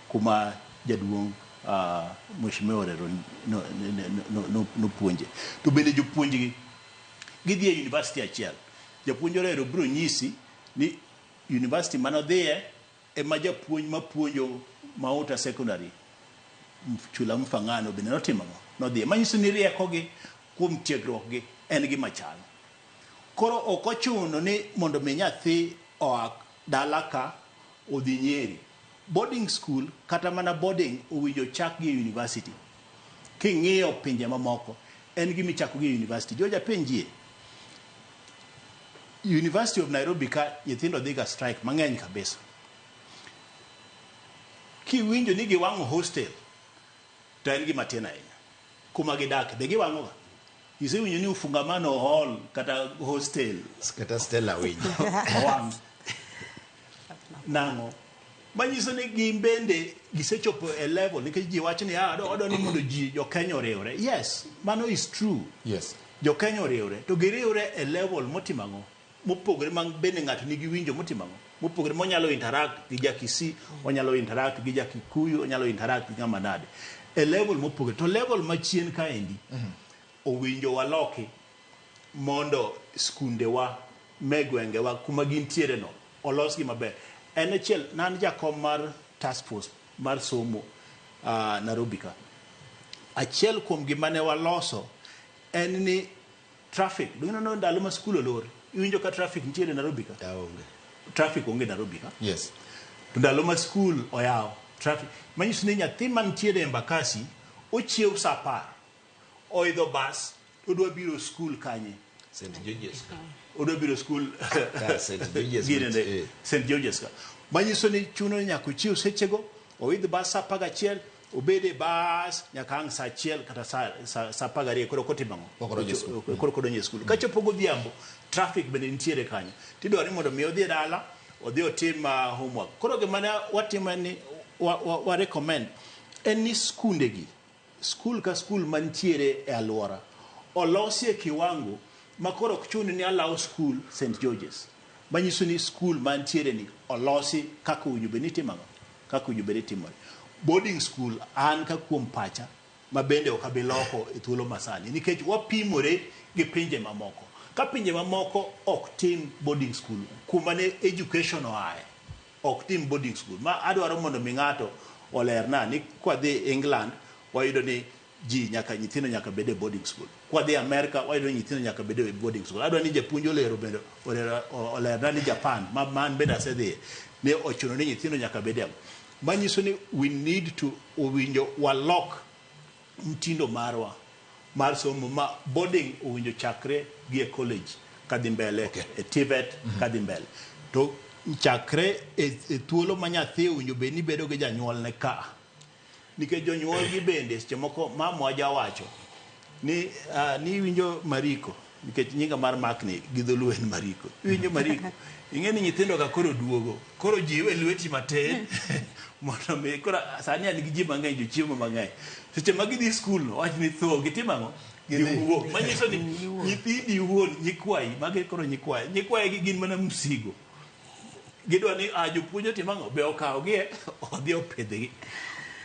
kuma jaduong' Mheshimiwa Orero no puonje. To bende jopuonjgi gidhi e university achiel. Japuonj Orero biro nyisi ni university manodhiye ema japuonj mapuonjo Mauta Secondary Chula Mfangano bende notimo nodhi manyiso ni riekogi kuom tiegruokgi en gima chalo. Koro ok ochuno ni mondo mi nyathi oa dala ka odhi Nyeri. Boarding school kata mana boarding owinjo chak gi university. King'iyo pinje mamoko en gima ichako gi university. Joja penjie University of Nairobi ka nyithindo dhiga strike mang'eny kabisa. Kiwinjo ni giwang'o hostel to en gima tin ahinya. Kuma gidak be giwang'oga. Isewinjo ni Ufungamano Hall kata hostel kata Stella winjo wang' nang'o manyiso ni gimbende gisechopo a level nikech ji wacho ni adwa ni mondo ji jo Kenya oriwre. Yes, mano is true. Yes. Jo Kenya oriwre to giriwre a level motimang'o mopogore mang bende ng'ato nigi winjo motimang'o mopogore monyalo interact gi Jakisi, onyalo interact gi Jakikuyu, onyalo interact gi ng'ama nade a level mopogore to level machien kaendi owinjo waloki mondo skundewa megwengewa kuma gintiere no olosgi maber. En achiel nan jakom mar task force mar somo Nairobi ka. Achiel kuom gima ne waloso en ni traffic. No ndalo ma skul olor. Iwinjo ka traffic nitiere Nairobi ka? Traffic onge Nairobi ka? Yes. To ndalo ma skul oyaw traffic. Manyiso ni nyathi mantiere Embakasi ochiew saa 10. Oidho bus odwa biro skul kanye? St. George's. Odwa biro skul St. George's. St. George's ka. Manyiso ni chuno nyaka ochiew sechego, oidh bus saa 11, obede bus nyaka ang' saa 1 kata saa 12 koro kotimang'o. Koro kodonje skul. Kachopo godhiambo traffic bende nitiere kanyo. Tidwa ni mondo mi odhi dala, odhi otim homework. Koro gima ne watimo ni wa recommend en ni skundegi, skul ka skul mantiere e alwora olosi e kiwango makoro ok chuni ni allow school St. George's. Manyiso ni skul mantiere ni olosi kaka owinjo bed ni timang'o, kaka owinjo bed ni timore. Boarding school an ka kuom pacha ma bende ok abiloko e thuolo masani nikech wapimore gi pinje mamoko. Ka pinje mamoko ok tim boarding school kuma ne education oae ok tim boarding school. Ma adwaro mondo mi ng'ato olerna ni kwadhi England wayudo ni ji nyaka nyithindo nyaka bede boarding school. Kwadhi America wayudo nyithindo nyaka bede boarding school. Adwaro ni japuonj olero bende olerna ni Japan ma man bende asedhi ne ochuno ni nyithindo nyaka bede. Manyiso ni we need to owinjo walok mtindo marwa mar somo ma boarding owinjo chakre gi e college kadhi mbele e TVET kadhi mbele to chakre e thuolo ma nyathi owinjo bed ni bedo gi janyuol ne ka nikech jonyuol gi bende seche moko mamwa jawacho ni winjo Mariko nikech nyinga mar makni gi dholuo en Mariko. Winjo Mariko ing'e ni nyithindo ka koro duogo koro jiwe lweti matin mondo mi koro sani an gi ji mang'eny jochiemo mang'eny seche ma gidhi skul wach ni tho gitimang'o giwuok manyiso ni nyithindi wuon nyikwayi magi koro nyikwayi gi gin mana msigo gidwa ni jopuonj otimang'o be okawgi odhi opidhgi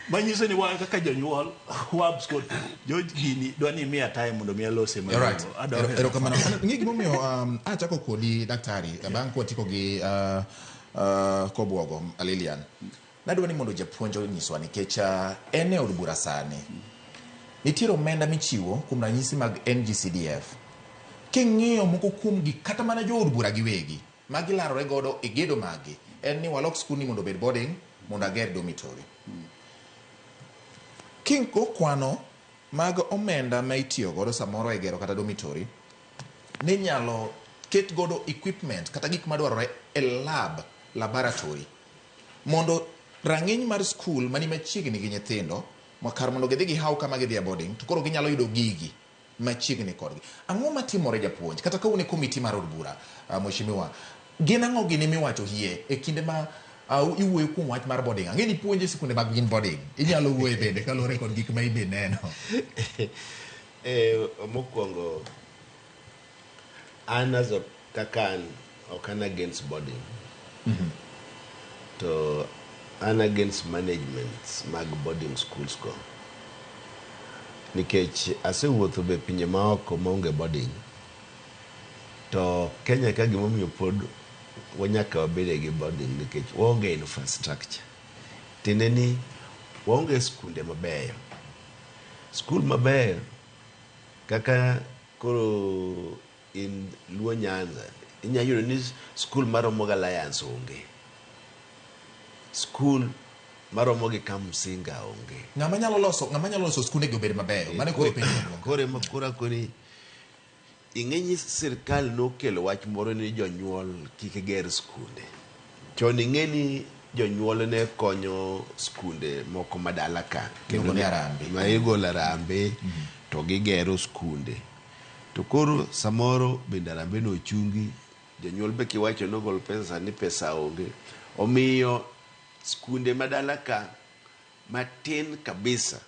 manyiso ni wan kaka jonyuol wabs kod George gini dwa ni miya time mondo mi alose erokamano. Ng'e gimomiyo achako kodi daktari bang' kwatiko gi Kobwogo Lilian nadwa ni mondo japuonj onyiswa nikech en e od bura sani nitiere omenda michiwo kuom ranyisi mag NGCDF. King'iyo moko kuomgi kata mana jo od bura giwegi magilarore godo e gedo magi en ni walok skul ni mondo bed boarding mondo ager dormitory. King kwano mag omenda ma itiyo godo samoro e gero kata dormitory ne nyalo ket godo equipment kata gik madwarore e laboratory mondo rang'iny mar skul mani machiegni gi nyithindo makar mondo gidhi gihaw kama gidhi e boarding to koro ginyalo yudo gigi machiegni kodgi. Ang'o matimore japuonj kata kawune komiti mar od bura mheshimiwa gin ang'o gini miwacho hie e kinde ma iwuoyo kuom wach mar boarding? Ang'e ni puonje sikunde mag gin boarding inyalo wuoye bende kalure kod gik ma ibe neno. Mokwongo an as kaka ok an against boarding to an against management mag boarding schools go nikech asewuotho be pinje maoko maonge boarding to Kenya ka gimomiyo pod wanyaka wabede gi boarding nikech waonge infrastructure. Tiende ni waonge skunde mabeyo. Skul mabeyo kaka koro in Luo Nyanza inya yudo ni skul maromo gi Alliance onge. Skul maromo gi Kamsinga onge. Ng'ama nyalo loso skunde gi obed mabeyo. Mane kore penjo. Kore makura koni ing'enyi sirkal nokelo wach moro ni jonyuol kik ger skunde. Chon ing'eni jonyuol ne konyo skunde moko madala ka. Kendo ni arambe. Ma igolo arambe to gigero skunde. To koro samoro bende arambe no chungi. Jonyuol be kiwacho nogol pesa ni pesa onge. Omiyo skunde madala ka matin kabisa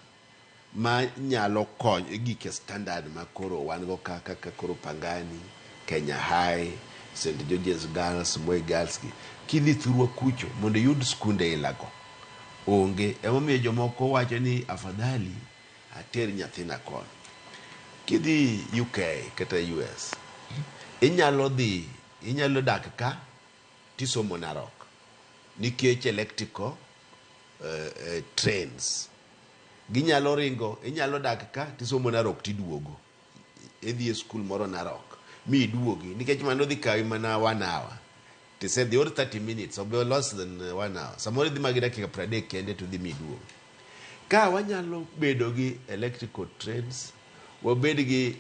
ma nyalo konyo gike standard ma koro wan go kaka koro Pangani, Kenya High, St. George's Girls, Moi Girls kidhi thurwa kucho mondo yud skunde ilago onge. Emomiyo jomoko wacho ni afadhali ater nyathina kon. Kidhi UK kata US inyalo dak ka tisomo Narok nikech electrical trains ginyalo ringo. Inyalo dak ka tisomo Narok tiduogo. Idhi e skul moro Narok mi duogi nikech mano dhi kawi mana 1 hour. They said the other 30 minutes or less than 1 hour. Samoro dhi magi dakika 30 kende to dhi mi duogo. Ka wanyalo bedo gi electrical trains, wabed gi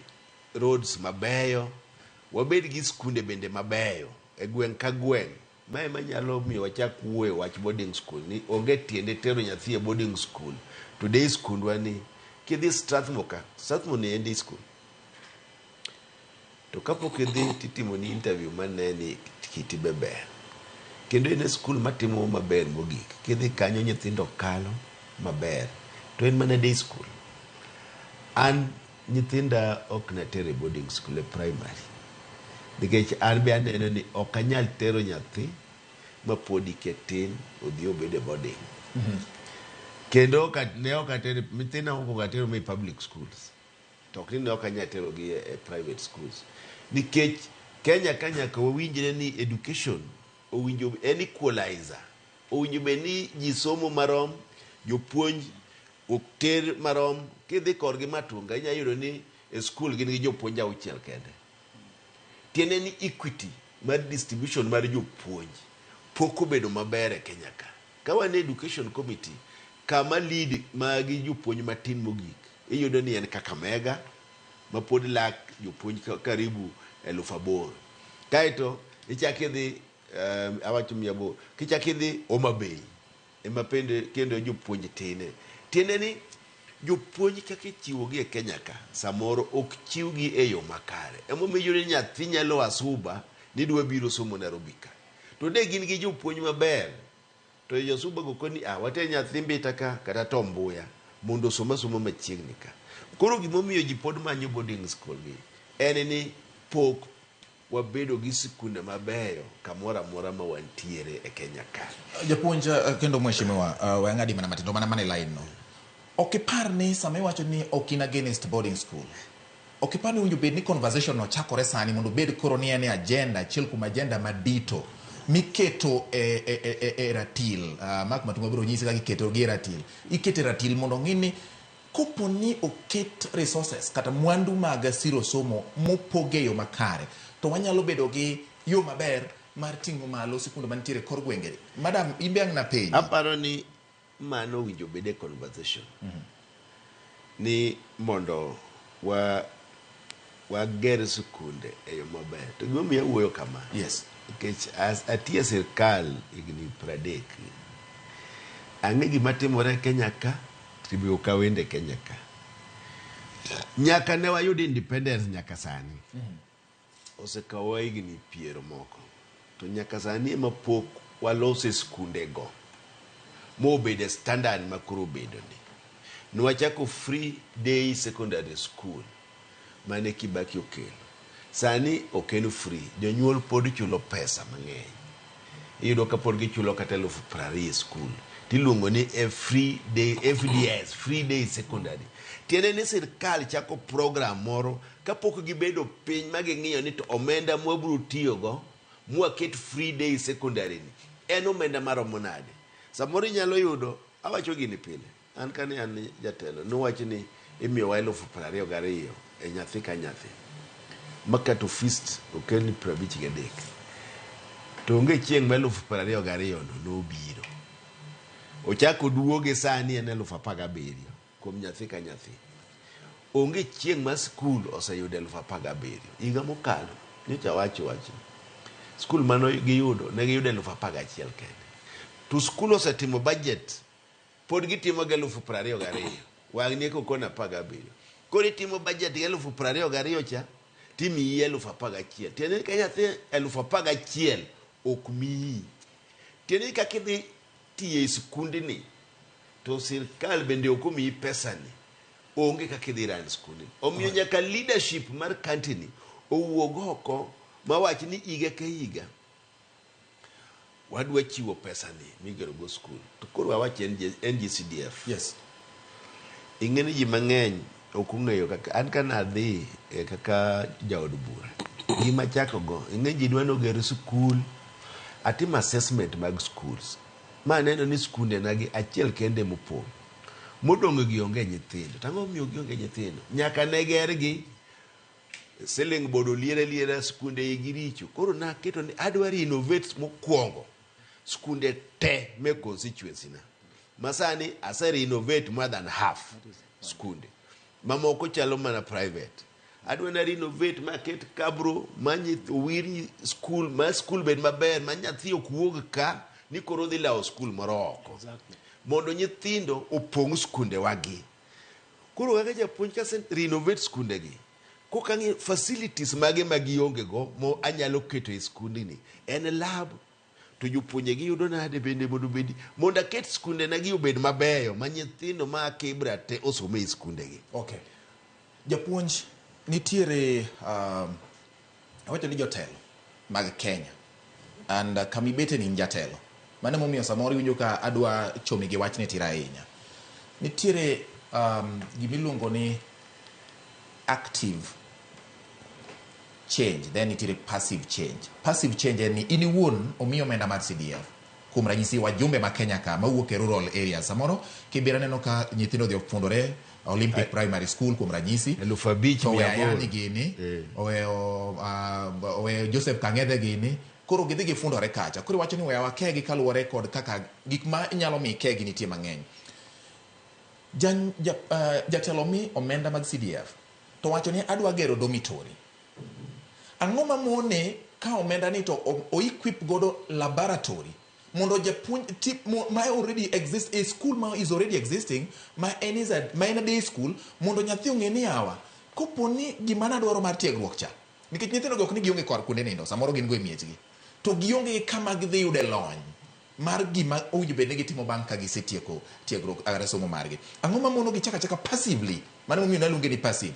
roads mabeyo, wabed gi skunde bende mabeyo e gweng' ka gweng'. Mae manyalo miyo wachak wuoye wach boarding school ni onge tiende tero nyathi e boarding school. Today skundwa ni kidhi Strathmore ni endi school. To kapok idhi titimo ni interview maneni kiti beber. Kendo en skul matimo maber mogik. Kidhi kanyo nyithindo kalo maber. To en mana day school. An nyithinda ok natere boarding school e primary. Nikech an be aneno ni ok anyal tero nyathi ma pod iketin odhi obede boarding. Kendo ne ok atero nyithinda ok atero me public schools. To ok ni ok anyal tero gi e private schools. Nikech Kenya ka wawinjre ni education owinjo en equalizer. Owinjo be ni ji somo marom, jopuonj okter marom. Kidhi korgi Matunga inya yudo ni e skul gin gi jopuonj 6 kende. Tiene ni equity mar distribution mar jopuonj pok obedo maber e Kenya ka. Ka wan education committee kama lead magi jopuonj matin mogik iyudo ni en Kakamega ma pod lak jopuonj karibu 8,000. Kaito ichaki dhi awacho 100. Kichaki dhi Homa Bay ema pende kendo jopuonj tine. Tiene ni jopuonj kaka chiwogi e Kenya ka samoro ok chiwgi e yo makare. Emomiyo ni nyathi nyalo asuba ni dwa biro somo Nairobi ka. To ne gin gi jopuonj maber. To josuba go koni wate nyathi mbita ka kata Tombuya mondo somo machiegni ka. Koro gimomiyo ji pod manyo boarding school gi en ni pok wabedo gi sikunde mabeyo kamora mora ma wantiere e Kenya ka. Japuonj kendo mheshimiwa wang'adi mana matindo mana line no. Okipar ni sama iwacho ni ok in against boarding school. Okipar ni unjo bed ni conversation no chakore sani mondo bed koro ni ene agenda achiel kuom agenda madito miketo e ratil. Mak Matunga biro nyisi kaka iketo gi ratil. Ikete ratil mondo ng'ini kopo ni oket resources kata mwandu mag siro somo mopoge yo makare to wanyalo bedo gi yo maber mar ting'o malo sikunde mantiere kor gwenge. Madam imbe na penj. Aparo ni mano winjo bede conversation. Ni mondo wager sikunde e yo maber. To gimomiyo wuoyo kama. Yes. Nikech atie sirkal igni 30. Ang'e gima timore Kenya ka tribu kawende Kenya ka. Nyaka ne wayud independence nyaka sani. Osekawa igni 20 moko. To nyaka sani ema pok walose skunde go. Mo bede standard makuru bedo ni. Nwachako free day secondary school. Mane Kibaki okelo. Sani okeno free. Jonyuol pod chulo pesa mang'eny. Iyudo ka pod gichulo kata 20,000 school. Tiluongo ni free day FDS, free day secondary. Tiene ni sirkal chako program moro kapok gibedo piny ma ging'iyo ni to omenda mwabro tiyo go mwaket free day secondary ni en omenda maromo nade. Samoro inyalo yudo awacho gini pile an kani an jatelo nowacho ni imiyowa 22,000 e nyathi ka nyathi makato fist okel ni 53 to onge chieng' ma 22,000 no nobiro ochako duoge sani en 17,000 kuom nyathi ka nyathi. Onge chieng' ma skul oseyudo 17,000 higa mokalo nyocha wacho skul mano giyudo ne giyudo 11,000 kende to skul osetimo budget pod gitimo gi 22,000 wang' nie kokona 17 koro itimo budget gi 22,000 cha timiyi 11,000 tiende ka nyathi 11,000 ok miyi tiende kaka idhi tiye skundni to sirkal bende ok omiyi pesani onge kaka idhi ran skundni omiyo nyaka leadership mar county owuog oko mawach ni higa ka higa wadwa chiwo pesani migero go skul to koro awach NGCDF yes ing'eni ji mang'eny ok ong'eyo kaka an kana adhi kaka jaod bura gima chako go ing'eni ji dwa noger skul atimo assessment mag schools ma neno ni skunde nagi achiel kende mopong' modong' gi onge nyithindo tang'o miyo gi onge nyithindo nyaka ne gergi siling bodo liere skunde igi richo koro naketo ni adwa renovate mokwongo skunde te me constituency na masani ase renovate more than half skunde mamoko chalo mana private adwa na renovate maket kabro wir school ma school bed maber ma nyathi ok wuog ka ni koro dhi lawo skul moro oko mondo nyithindo opong' skunde wagi koro kaka japuonj ka renovate skunde gi kokang'e facilities mage magionge go mo anyalo keto e skundni en lab to jopuonje gi yudo nade bende mondo aket skunde nagi obed mabeyo ma nyithindo ma Kibra te osome e skunde gi. Okay, japuonj nitiere awacho ni jotelo mag Kenya and kamibete ni jatelo mane momiyo samoro winjo ka adwa chomi gi wachne tira ahinya nitiere gimiluongo ni active change then nitiere passive change en ni in iwuon omiyo omenda mar CDF kuom ranyisi wajumbe ma Kenya ka mawuok e rural areas samoro kibira neno ka nyithindo dhi ofundore Olympic Primary School kuom ranyisi 5,500 gini oweyo Joseph Kang'ethe gini koro gidhi gifundore kacha koro wacho ni wewa kegi kaluwore kod kaka gik ma inyalo mi kegi nitie mang'eny jatelo mi omenda mag CDF to wacho ni adwa gero dormitory ang'o mamone ka omenda ni to o-equip godo laboratory mondo japuonj ma already exist a school ma is already existing ma en day school mondo nyathi ong'e ni awa koponi gima nadwaro mar tiegruok cha nikech nyithindo ok ni gionge kor kuonde nindo samoro gin go e miechgi to gionge kama gidhi yude lony mar gima owinjo bed ni gitimo bang' ka gisetieko tiegruok somo margi ang'o mamono gichaka chaka passively mano momiyo naluonge ni passive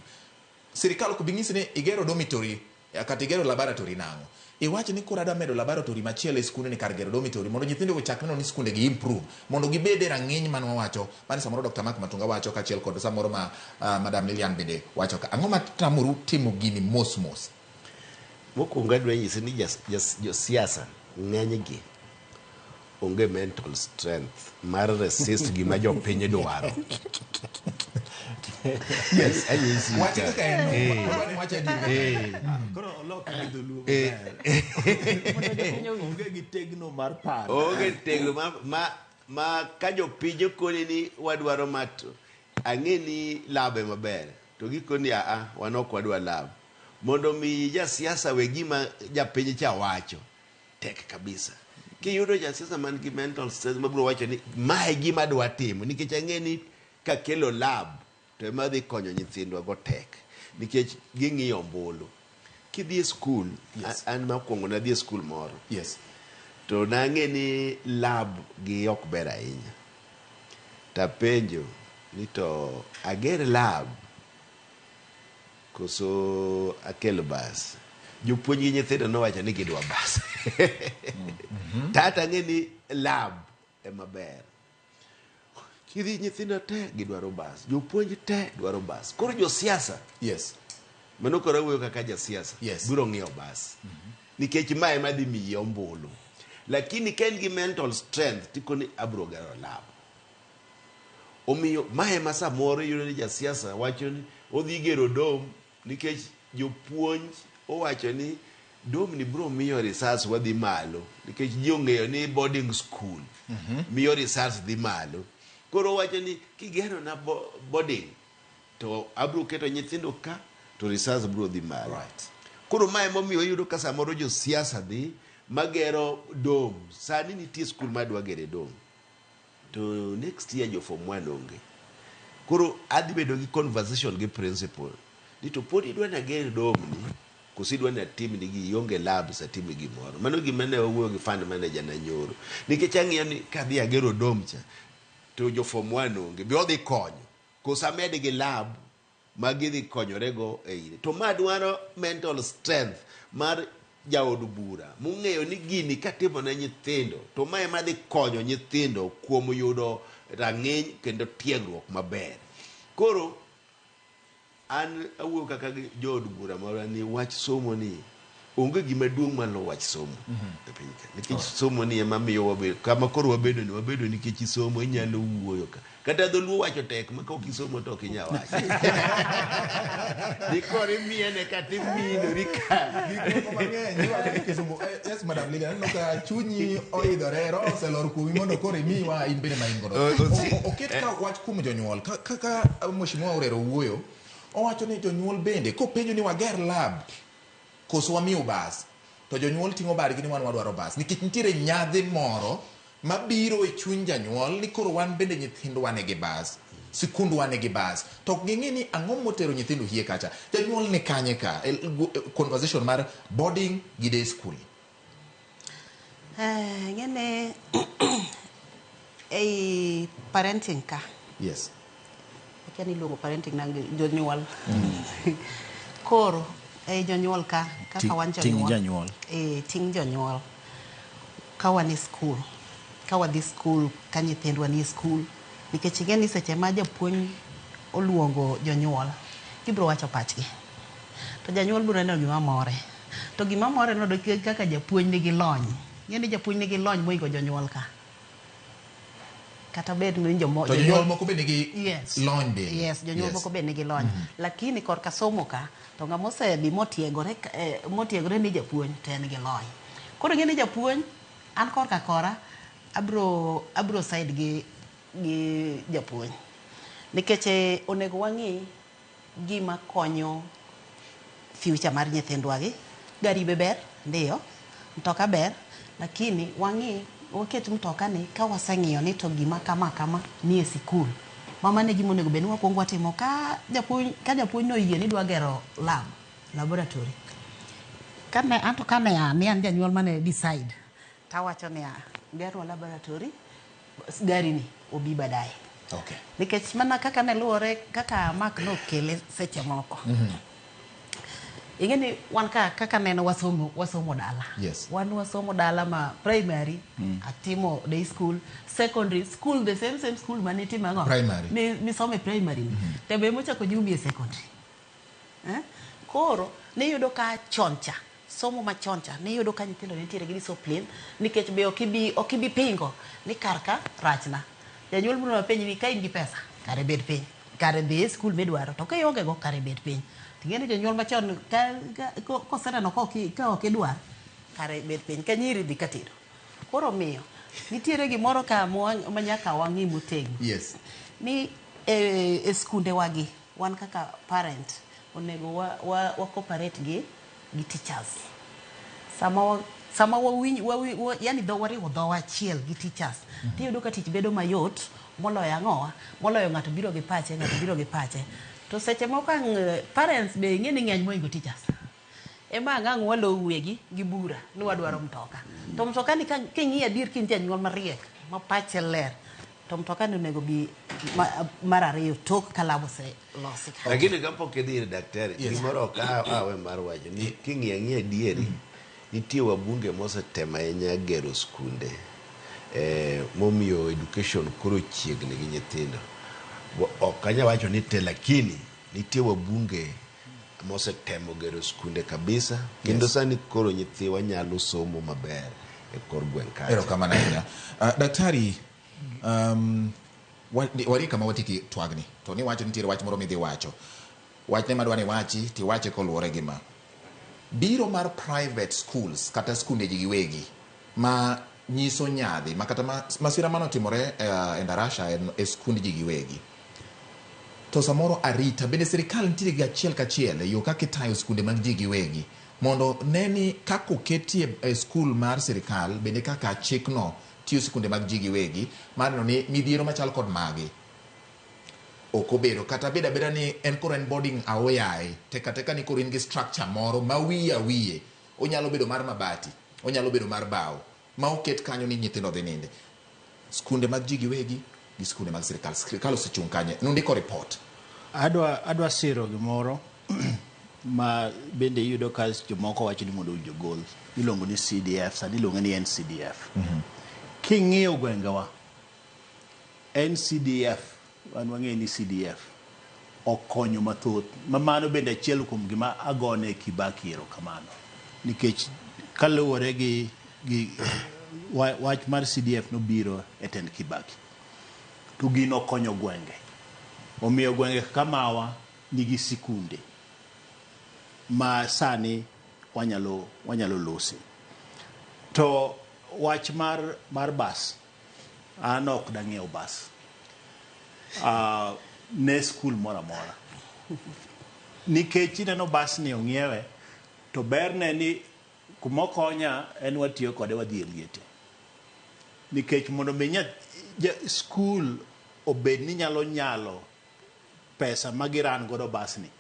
sirikal ok bing'isi ni igero dormitory kata igero laboratory nang'o iwacho ni koro adwa medo laboratory machielo e skunde ni kar gero dormitory mondo nyithindo ochak neno ni skunde gi improve mondo gibed e rang'iny man wawacho mane samoro Dr. Mark Matunga wacho kaachiel kod samoro ma Madam Lilian bende wacho ka ang'o matamoru timo gini mos mokwongo adwa nyisi ni josiasa ng'enygi onge mental strength mar resist gima jopiny dwaro. Yes, wacha kaka en wacha di koro olok gi dholuo onge gi tegno mar paro onge tegno ma ka jopiny koni ni wadwaro mato ang'e ni labe maber to gikoni wan ok wadwa lab mondo mi jasiasa we gima japiny cha wacho tek kabisa kiyudo jasiasa man gi mental stress mabiro wacho ni mae gima dwa timo nikech ang'e ni kakelo lab to ema dhi konyo nyithindwa go tek nikech ging'iyo ombulu kidhi e skul an makwongo nadhi e skul moro to nang'e ni lab gi ok ber ahinya tapenjo ni to ager lab koso akel bas jopuonj gi nyithindo nowacho ni gidwa bas tata ng'e ni lab ema ber kidhi nyithindo te gidwaro bas jopuonj te dwaro bas koro josiasa mano koro wuoyo kaka jasiasa biro ng'iyo bas nikech mae madhi miyi ombulu. Lakini ken gi mental strength tikoni abro gero lab. Omiyo mae ma samoro yudo ni jasiasa wacho ni odhi gero dom nikech jopuonj owacho ni dom ni bro miyo research wadhi malo nikech ji ong'eyo ni boarding school miyo research dhi malo. Koro wacho ni kigero na boarding to abro keto nyithindo ka to research bro dhi malo. Koro mae momiyo yudo ka samoro josiasa dhi magero dom. Sani nitie school madwa gere dom to next year jo form 1 onge. Koro adhi bedo gi conversation gi principal ni to pod idwa na ger dom ni kosidwa na tim ni gi onge lab sa tim gi moro. Mano gima ne owuoyo gi fund manager na nyoro nikech ang'iyo ni kadhi agero dom cha to jo form 1 onge bi odhi konyo kosa med gi lab magidhi konyorego e ire. To ma dwaro mental strength mar jaod bura mung'eyo ni gini katimo ne nyithindo to mae madhi konyo nyithindo kuom yudo rang'iny kendo tiegruok maber. Koro an awuoyo kaka jood bura moro ni wach somo ni onge gima duong' malo wach somo e piny ka nikech somo ni ema miyo wabedo kama koro wabedo nikech somo inyalo wuoyo ka kata dholuo wacho tek ma kok isomo to ok inyal wacho dikore miene kata imino ka gik mang'eny iwacho ni kisomo. Yes madam Lilian, aneno ka chunyi oidhore roho oselor kuomi mondo koro imiwa in bende ma in godo. Oket ka wach kuom jonyuol kaka mheshimiwa Urero wuoyo owacho ni jonyuol bende kopenjo ni wager lab koso wamiyo bas to jonyuol ting'o bargi ni wan wadwaro bas nikech nitiere nyadhi moro mabiro e chuny janyuol ni koro wan bende nyithindo wane gi bas, sikund wane gi bas, to ging'e ni ang'o motero nyithindo hie kacha. Janyuol ni kanye ka conversation mar boarding gi day school. Ngene ei parenting ka. Yes. Kiani luongo parenting na jonyuol. Koro ei jonyuol ka kaka wan jonyuol. Ting jonyuol. Ka wan e school. Ka wadhi school ka nyithindwa ni school. Nikech ing'e ni seche ma japuonj oluongo jonyuol gibiro wacho pachgi. To janyuol biro neno gima more. To gima more no kaka japuonj nigi lony. Ng'e japuonj nigi lony moingo jonyuol ka. Kata bed ni jonyuol moko be nigi lony be. Yes, jonyuol moko be nigi lony. Lakini korka somo ka to ng'ama osebi motiegore ni japuonj to en gi lony. Koro ng'e ni japuonj an korka kora abro side gi japuonj. Nikech onego wang'i gima konyo future mar nyithindwa gi. Gari be ber, ndio. Mtoka ber, lakini wang'i waket mtoka ni ka waseng'iyo ni to gima kama ni e sikul. Mama ne gima onego bed ni wakwongo watimo ka japuonj no yie ni dwa gero laboratory. Kane an janyuol mane decide tawacho ni gero laboratory gari ni obi badaye. Okay. Nikech mana kaka ne luore kaka Mark no kele seche moko. Ingeni wan kaka neno wasomo dala. Yes. Wan wasomo dala ma primary atimo day school, secondary school the same school maniti mango. Primary. Mi some primary. Tebe mochako nyumi e secondary. Koro ne yudo ka choncha. Somo ma choncha ne yudo ka nyithindo nitiere gi discipline nikech be okibi pingo ni karka rachna. Janyuol biro penji ni ka in gi pesa kare bed piny. Kare dhi school midwaro to ka ionge go kare bed piny. Ting'eni jonyuol machon koseneno ka ok idwar kare bed piny ka nyiri dhi katedo. Koro miyo nitiere gimoro ka manyaka wang'i motegno. Yes. Ni e skunde wagi wan kaka parent onego wa cooperate gi teachers. Sama yani dho wariwo dho achiel gi teachers. Tiyudo ka tich bedo mayot moloyo ang'owa, moloyo ng'ato biro gi pache. To seche moko parents be ng'e ni ng'eny moingo teachers. Ema ang' walo wegi gi bura ni wadwaro mtoka. To mtoka ni king'i adier kin janyuol mariek ma pache ler. To mtoka ni onego bi mar ariyo tok kalabo se losi. Lakini kapok idhi daktari gimoro ka awe mar wacho ni king'i adieri nitie wabunge mosetema ahinya gero skunde momiyo education koro chiegni gi nyithindo. Ok anya wacho ni te lakini nitie wabunge mosetemo gero skunde kabisa kendo sani koro nyithiwa nyalo somo maber e kor gweng' kacha. Erokamano ahinya. Daktari, wari kama watiki twagni to ni wacho nitiere wach moro midhi wacho. Wachne madwa ni wachi tiwache koluwore gi ma. Biro mar private schools kata skunde ji giwegi ma nyiso nyadhi ma kata masira manotimore e Ndarasha e skunde ji giwegi. To samoro arita bende sirikal nitiere gi achiel kachiel yo kaka itayo skunde mag ji giwegi mondo neni kako ketie e skul mar sirikal bende kaka chikno tiyo skunde mag ji giwegi mar ni midhiero machal kod magi okobedo kata beda ni en koro en boarding aoyaye teka ni koro in gi structure moro ma wiye onyalo bedo mar mabati onyalo bedo mar bao ma oket kanyo ni nyithindo dhi ninde. Skunde mag ji giwegi gi skunde mag sirikal osechung' kanye nundiko report. Adwa siro gimoro ma bende yudo ka jomoko wacho ni mondo jogol iluongo ni CDF sani iluongo ni NCDF. King'iyo gwengewa NCDF wan wang'eyo ni CDF okonyo mathoth ma mano bende achiel kuom gima agone Kibaki erokamano nikech kaluwore gi wach mar CDF nobiro e tend Kibaki to gino konyo gwenge omiyo gwenge kamawa nigi sikunde ma sani wanyalo losi. To wach mar bas an ok dang'iew bas ne skul mora mora nikech ineno bas ni ong'iewe to berne ni kumokonya en watiyo kode wadhi e liete nikech mondo mi skul obed ni nyalo pesa magiran godo bas ni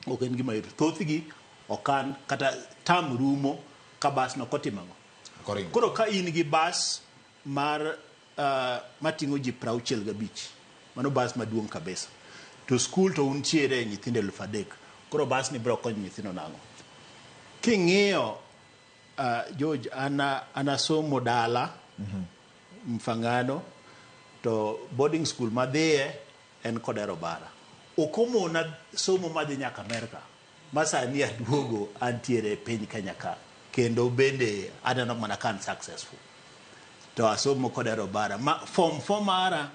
ok en gima yot. Thothgi okan kata tam rumo ka bas no kotimango. Koro ka in gi bas mar matingo ji 65 mano bas maduong' kabisa to skul to untiere nyithindo 3,000 koro bas ni bro konyo nyithindo nango. King'iyo George anasomo dala Mfangano to boarding school madhiye en Kodero Bara. Okomona somo madhi nyaka Amerika masani aduogo antiere piny Kenya ka kendo bende adano mana kan successful to asomo Kodero Bara form 4 mara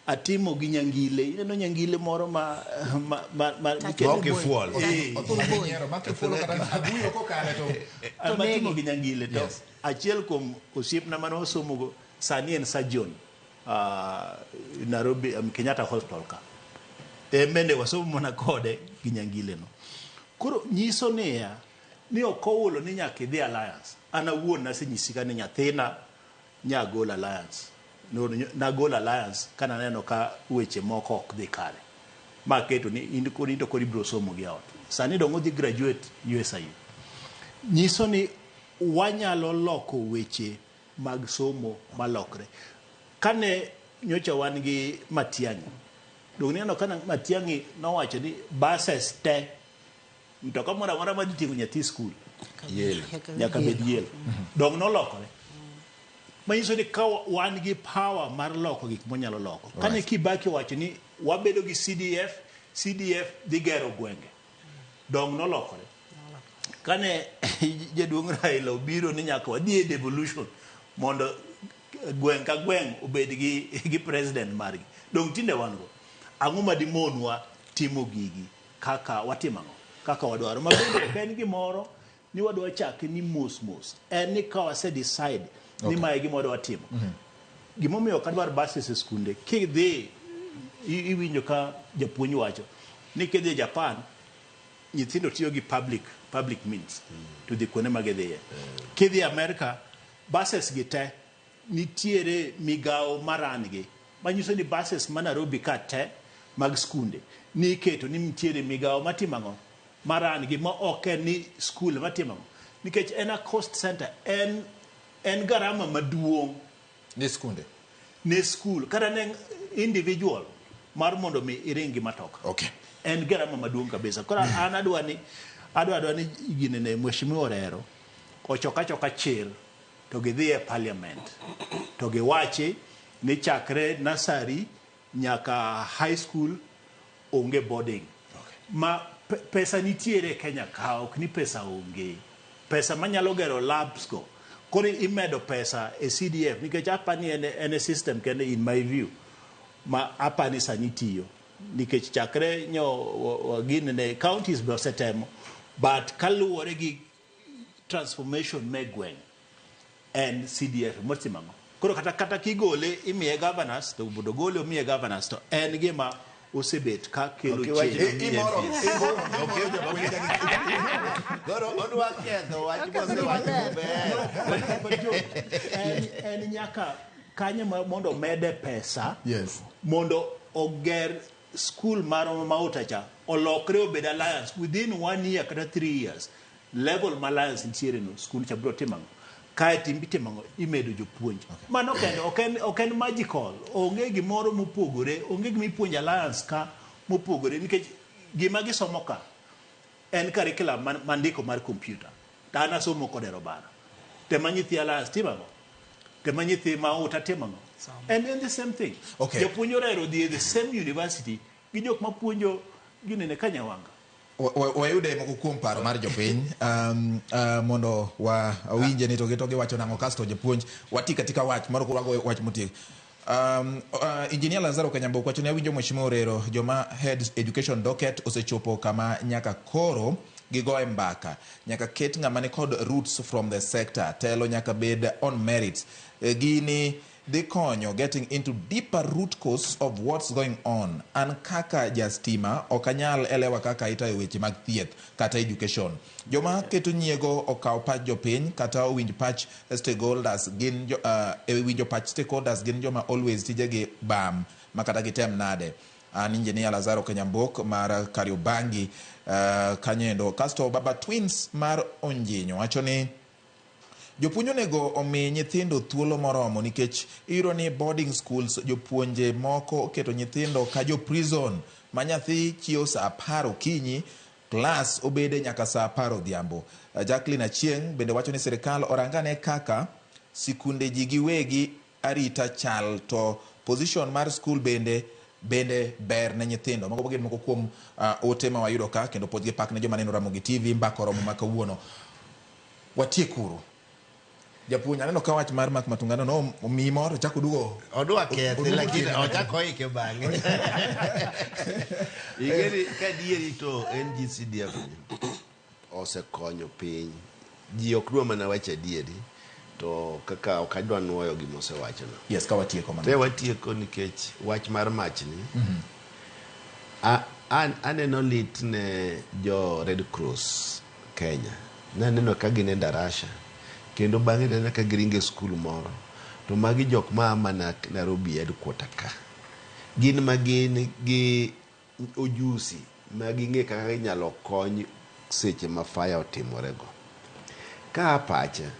atimo gi Nyangile. Ineno Nyangile moro ma fuol atimo gi Nyangile to achiel kuom osiepna mane osomogo sani en surgeon Nairobi Kenyatta Hospital ka mende wasomo mana kode gi Nyangile no. Koro nyiso niya ni okowulo ni nyaka idhi Alliance. Ana wuon nasenyisika ni nyathina nyagol Alliance. Nagol Alliance kana neno ka weche moko ok dhi kare ma keto ni into kori bro somo gi ot. Sani dongo dhi graduate USIU. Nyiso ni wanyalo loko weche mag somo malokre. Kane nyocha wan gi Matiang'i dong neno kana Matiang'i nowacho ni buses te mtoka mora mora maditigo nyathi skul nyaka bed Yale dong nolokore. Manyiso ni ka wan gi power mar loko gik monyalo loko. Kane Kibaki wacho ni wabedo gi CDF dhi gero gwenge dong nolokore. Kane jaduong' Raila obiro ni nyaka wadhi e devolution mondo gweng' ka gweng' obed gi president margi dong tinde wan go ang'o madimonwa timo gigi kaka watimango kaka wadwaro mabende en gimoro ni wadwa chake ni mos en ni ka wase decide ni mae gima wadwa timo gimomiyo kadwar buses e skunde kidhi iwinjo ka japuonj wacho ni kidhi Japan nyithindo tiyo gi public means to the kuonde magidhiye. Kidhi Amerika buses gi te nitiere migawo marangi manyiso ni buses ma Nairobi ka te mag skunde ni keto ni nitiere migawo matimango marangi ma ok ni skul matimango nikech en a cost center en garama maduong' ne skul kada ne individual mar mondo mi iringi matoka en garama maduong' kabisa. Kora an adwa ni ginene mheshimiwa Orero ochoka chir to gidhi e parliament to giwachi ni chakre nursery nyaka high school onge boarding ma pesa nitiere Kenya ka, ok ni pesa onge. Pesa manyalo gero labs go. Koro imedo pesa e CDF nikech apani en a system kende in my view ma apani sani tiyo nikech chakre nyo gin ne counties be osetemo but kaluwore gi transformation megweng and CDF motimango. Koro kata kigole imiye governors to budo gole imiye governors to en gima osebet ka kelo en nyaka kanye mondo mede pesa mondo oger school maro mautacha olokre obed alliance within 1 year kata 3 years level ma alliance ntiere no school cha bro timango kae timbitimango imedo jopuonj mano kendo oken magical onge gimoro mopogore onge gimipuonj alliance ka mopogore nikech gima gisomo ka en curriculum mandiko mar computer tana somo kodero bara temanyithi alliance timango temanyithi mauta timango and then the same thing jopuonjo rero the same university gi jok mapuonjo ginene Kanyawanga. Wayude moko kuom paro mar jopiny mondo wawinje ni togi wacho nang'o kasto japuonj wati katika wach moro kwago wach motiek. Engineer Lazaro Kanyambo kwacho ne winjo Mheshimiwa Orero joma head education docket osechopo kama nyaka koro gigoe mbaka nyaka ket ng'ama ni kod roots from the sector telo nyaka bed on merits gini dhi konyo getting into deeper root cause of what's going on. An kaka jastima okanyal elewa kaka itayo weche mag thieth kata education. Joma keto nyiego okaw pach jopiny kata winj pach stakeholders gin winjo pach stakeholders gin joma always tijegi bam makata gitem nade. An Engineer Lazaro Kanyambok mar Kariobangi kanyendo kasto Baba Twins mar Onjinyo wacho ni jopuonjo nego omi nyithindo thuolo moromo nikech iro ni boarding schools jopuonje moko keto nyithindo ka jo prison ma nyathi chiew saa 10 okinyi class obede nyaka saa 10 odhiambo. Jacqueline Achieng bende wacho ni serikal orangane kaka sikunde ji giwegi arita chal to position mar school bende ber ne nyithindo. Mago gin moko kuom ote ma wayudo ka kendo pod gipak ne joma neno Ramogi TV mbako romo ma kawuono. Watiekuru japuonja neno ka wach mar mak matungano no mi moro chako dugo odwa kethi lakini ochako ike bang'e igeni ka dieri to NGCDF osekonyo piny ji ok dwa mana wacha dieri to kaka ok adwa nuoyo gima osewacho no yes ka watieko mana te watieko nikech wach mar mach ni aneno lit ne jo Red Cross Kenya naneno ka gin e darasha kendo bang'e nena ka giringe skul moro to magi jok ma mana Nairobi headquarter ka gin magin gi ojusi maging'e kaka inyalo kony seche ma fire otimorego ka pacha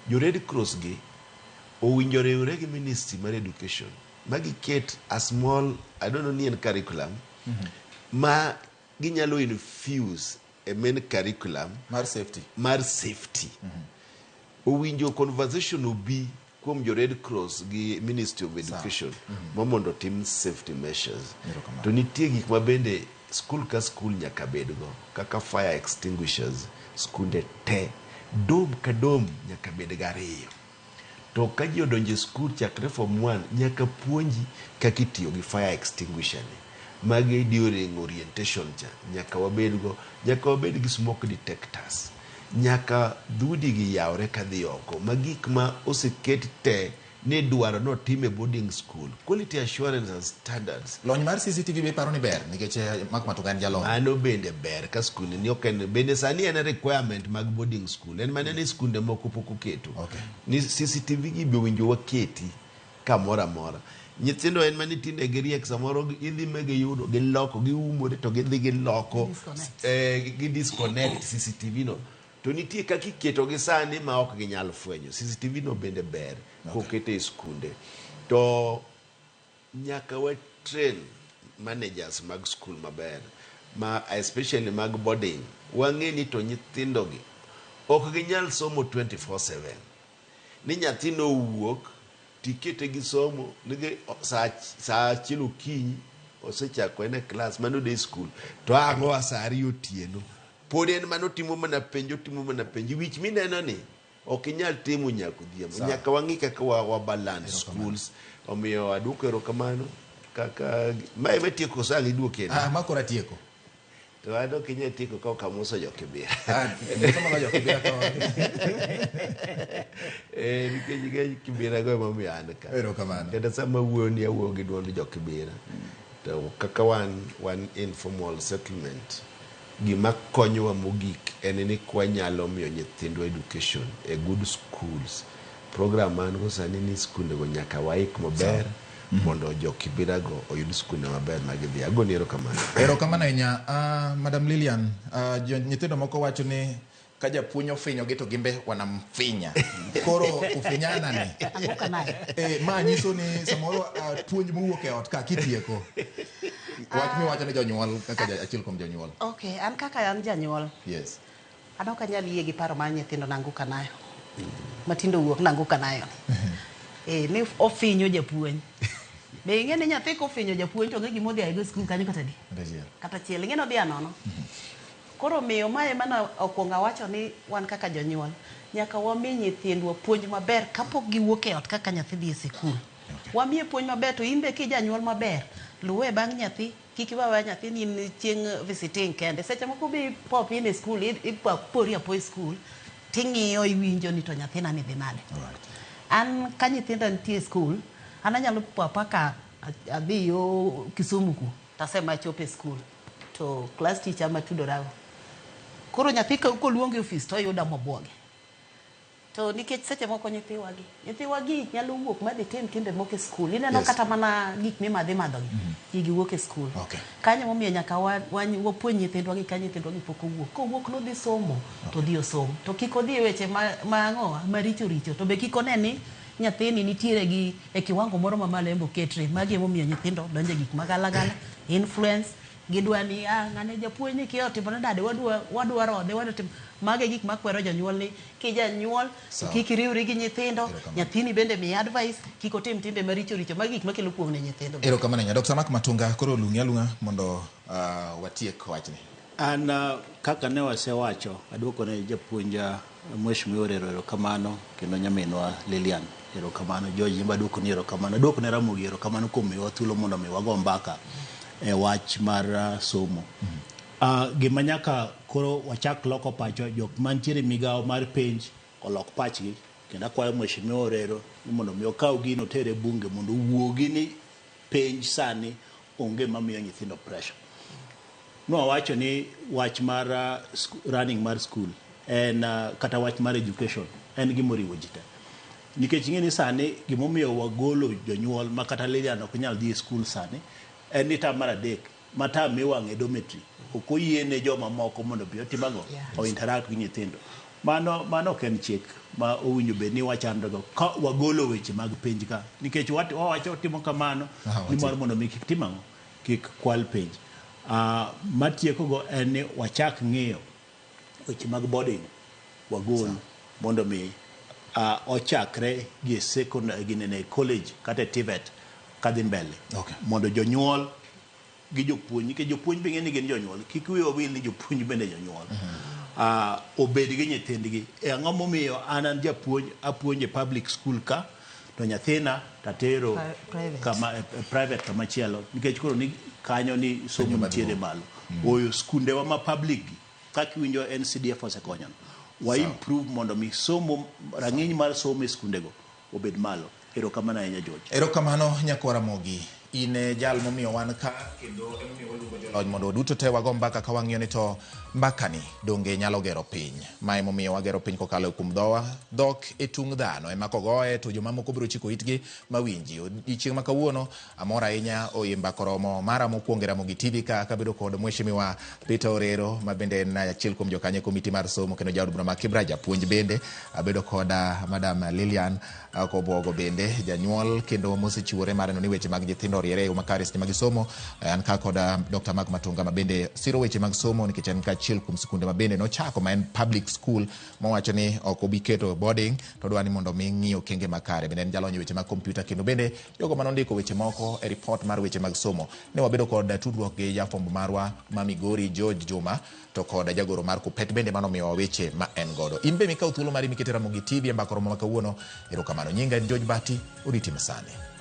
jo Red Cross gi owinjo riwre gi Ministry mar Education magiket a small I don't know ni en curriculum ma ginyalo infuse a main curriculum mar safety owinjo conversation obi kuom jo Red Cross gi Ministry of Education mondo tim safety measures to nitie gik ma bende school ka school nyaka bedgo kaka fire extinguishers skunde te dom ka dom nyaka bed gariyo to ka ji odonje school chakre form 1 nyaka puonji kaka itiyo gi fire extinguisher magi during orientation cha nyaka wabed gi smoke detectors nyaka dhudi gi yawre ka dhi oko magik ma oseket te ne dwaro no time boarding school quality assurance and standards lony mar CCTV be paro ni ber nikech mak matukan jalony ano bende ber ka school ni oken bende sani en requirement mag boarding school en manene skunde moko pok oketo ni CCTV gi be winjo waketi kamora mora nyithindo en mani tinde giriek samoro idhi mege yudo gi loko gi umore to gidhi gi loko gi disconnect CCTV no to nitie kaka iketo gi sani ma ok ginyal fwenyo CCTV no bende ber kokete e skunde to nyaka we train managers mag school maber ma especially mag boarding wang'e ni to nyithindo gi ok ginyal somo 24/7 ni nyathino wuok tikete gi somo nige saa achiel okinyi osechako en e klas mano de skul to ang'o sa 2 otieno pod en mano timo mana penjo wich mineno ni ok inyal timo nyaka odhiambo nyaka wang'i kaka wa balance schools omiyo aduoko erokamano kaka mae tieko sang' iduoke makora tieko to ado kinyal tieko ka okamuso jokibira nikech kibira go emomiyo an ka kata sama wuoni awuoyo gi duond jokibira to kaka wan informal settlement gima konyowa mogik en ni kwanyalo miyo nyithindwa education e good schools program man go sani ni skundego nyaka waik maber mondo jokibirago oyud skunde maber magidhi agoni erokamano ahinya Madam Lilian nyithindo moko wacho ni ka japuonj ofinyo gi to gimbe wanamfinya koro ufinyana ni ma nyiso ni samoro puonj mowuok e ot ka kitieko wach miwacho ne jonyuol kaka achiel kuom jonyuol. Okay, an kaka an janyuol. Yes. An ok anyal yie gi paro mar nyithindo nanguka nayo. Matindo wuok nanguka nayo. Ni ofinyo japuonj. Be ing'e ni nyathi kofinyo japuonj to ng'e gimodhi ahigo skul kanyo kata di? Kata chiel, ing'e nodhi anono. Koro miyo mae mana okwonga wacho ni wan kaka jonyuol nyaka wami nyithindwa puonj maber kapok giwuok e ot kaka nyathi dhi e sikul. Wamiye puonj maber to imbe ki janyuol maber. Luwe bang' nyathi kik iwawa nyathi ni chieng' visiting kende seche moko bi pop in e skul ipori apoyi skul ting'iyo iwinjo ni to nyathina ni dhi nade. An ka nyithinda nitie skul an anyalo papa ka adhi yo Kisumu ku tasema achopo e skul to class teacher matudora koro nyathi koluonge office to yuda mobuoge to nikech seche moko nyithiwagi nyalo wuok madhi tim timbe moko e skul ineno kata mana gik mimadhi madhogi igi wuok e skul kanyo momiyo nyaka wapuonj nyithindwa gi ka nyithindwa gi pok owuok kowuok nodhi somo to dhi osom to kik odhi e weche maricho to be kik one ni nyathini nitiere gi e kiwango moro mamalo embo ketre magi emomiyo nyithindo donjo gik magalagala influence gidwa ni ng'ane japuonj ni kiyo timo nade wadwaro timo mage gik makwero jonyuol ni kijanyuol kik riwri gi nyithindo nyathini bende mi advice kik otim timbe maricho magi gik makelo kuom ne nyithindo. Erokamano nya Dr. Mark Matunga koro lunga mondo watiek wachni. An kaka ne wasewacho aduoko ne japuonja Mheshimiwa Orero erokamano kendo nyaminwa Lilian erokamano George baduoko ni erokamano aduoko ne Ramogi erokamano kuom miwa thuolo mondo mi wago mbaka e wach mar somo. Gima nyaka koro wachak loko pacho jok mantiere migawo mar penj olok pachgi kendo akwayo Mheshimiwa Orero ni mondo mi okaw gino tere bunge mondo wuogi ni penj sani onge mamiyo nyithindo pressure. No wacho ni wach mar running mar school en kata wach mar education en gimoriwo jita nikech ing'e ni sani gimomiyo wagolo jonyuol ma kata Lilian ok nyal dhi e school sani en ni tam mar adek mata miwang'e dormitory ok oyiene joma moko mondo bi otimago o interact gi nyithindo mano ok en chik ma owinjo bed ni wachandogo ka wagolo weche mag penj ka nikech wawacho timo kamano ni mar mondo mi kik timang'o kik kwal penj. Matiekogo en ni wachak ng'iyo weche mag boarding wagol mondo mi ochakre gi secondary gi college kata TVET kadhi mbele mondo jonyuol gi jopuonj nikech jopuonj be ng'eni gin jonyuol kik wiyo wil ni jopuonj bende jonyuol obed gi nyithindgi ang'o momiyo an japuonj apuonje public school ka to nyathina tatero kama private kama chielo nikech koro ni kanyo ni somo nitiere malo oyo skundewa ma public kaka winjo NCDF osekonyo wa improve mondo mi somo rang'iny mar somo e skundego obed malo. Erokamano ahinya George. Erokamano nyakwara Mogi ine jal momiyo wan ka kendo emomiyo waluongo jolony mondo duto te wago mbaka ka wang'iyo ni to mbakani donge nyalo gero piny ma emomiyo wagero piny kokalo kuom dhok e tung dhano ema kogoye to jomamoko biro chiko itgi mawinji odiochieng' ma kawuono amor ahinya oye mbaka romo mara mokwongo e Ramogi TV ka kabedo kod Mheshimiwa Peter Orero ma bende en achiel kuom jokanyo komiti mar somo kendo jaod bura ma Kibra japuonj bende abedo koda Madam Lilian Kobuogo bende janyuol kendo mosechiwore mar neno ni weche mag nyithindo nyithindo oriere makare seche mag somo. An ka kod Dr. Mark Matunga mabende siro weche mag somo nikech en kaachiel kuom sikunde mabende nochako ma en public school mowacho ni ok obi keto boarding to dwani mondo mi ng'iyo kenge makare. Bende en jalony weche mag kompyuta kendo bende jogo manondiko weche moko e report mar weche mag somo. Ne wabedo kod tudruok gi jafwambo marwa ma Migori George Juma to kod jagoro mar Kupet bende manomiyo weche ma en godo. In be mikaw thuolo mari mikete Ramogi TV e mbaka romo ma kawuono. Erokamano. Nyinga en George Bati, oriti masane.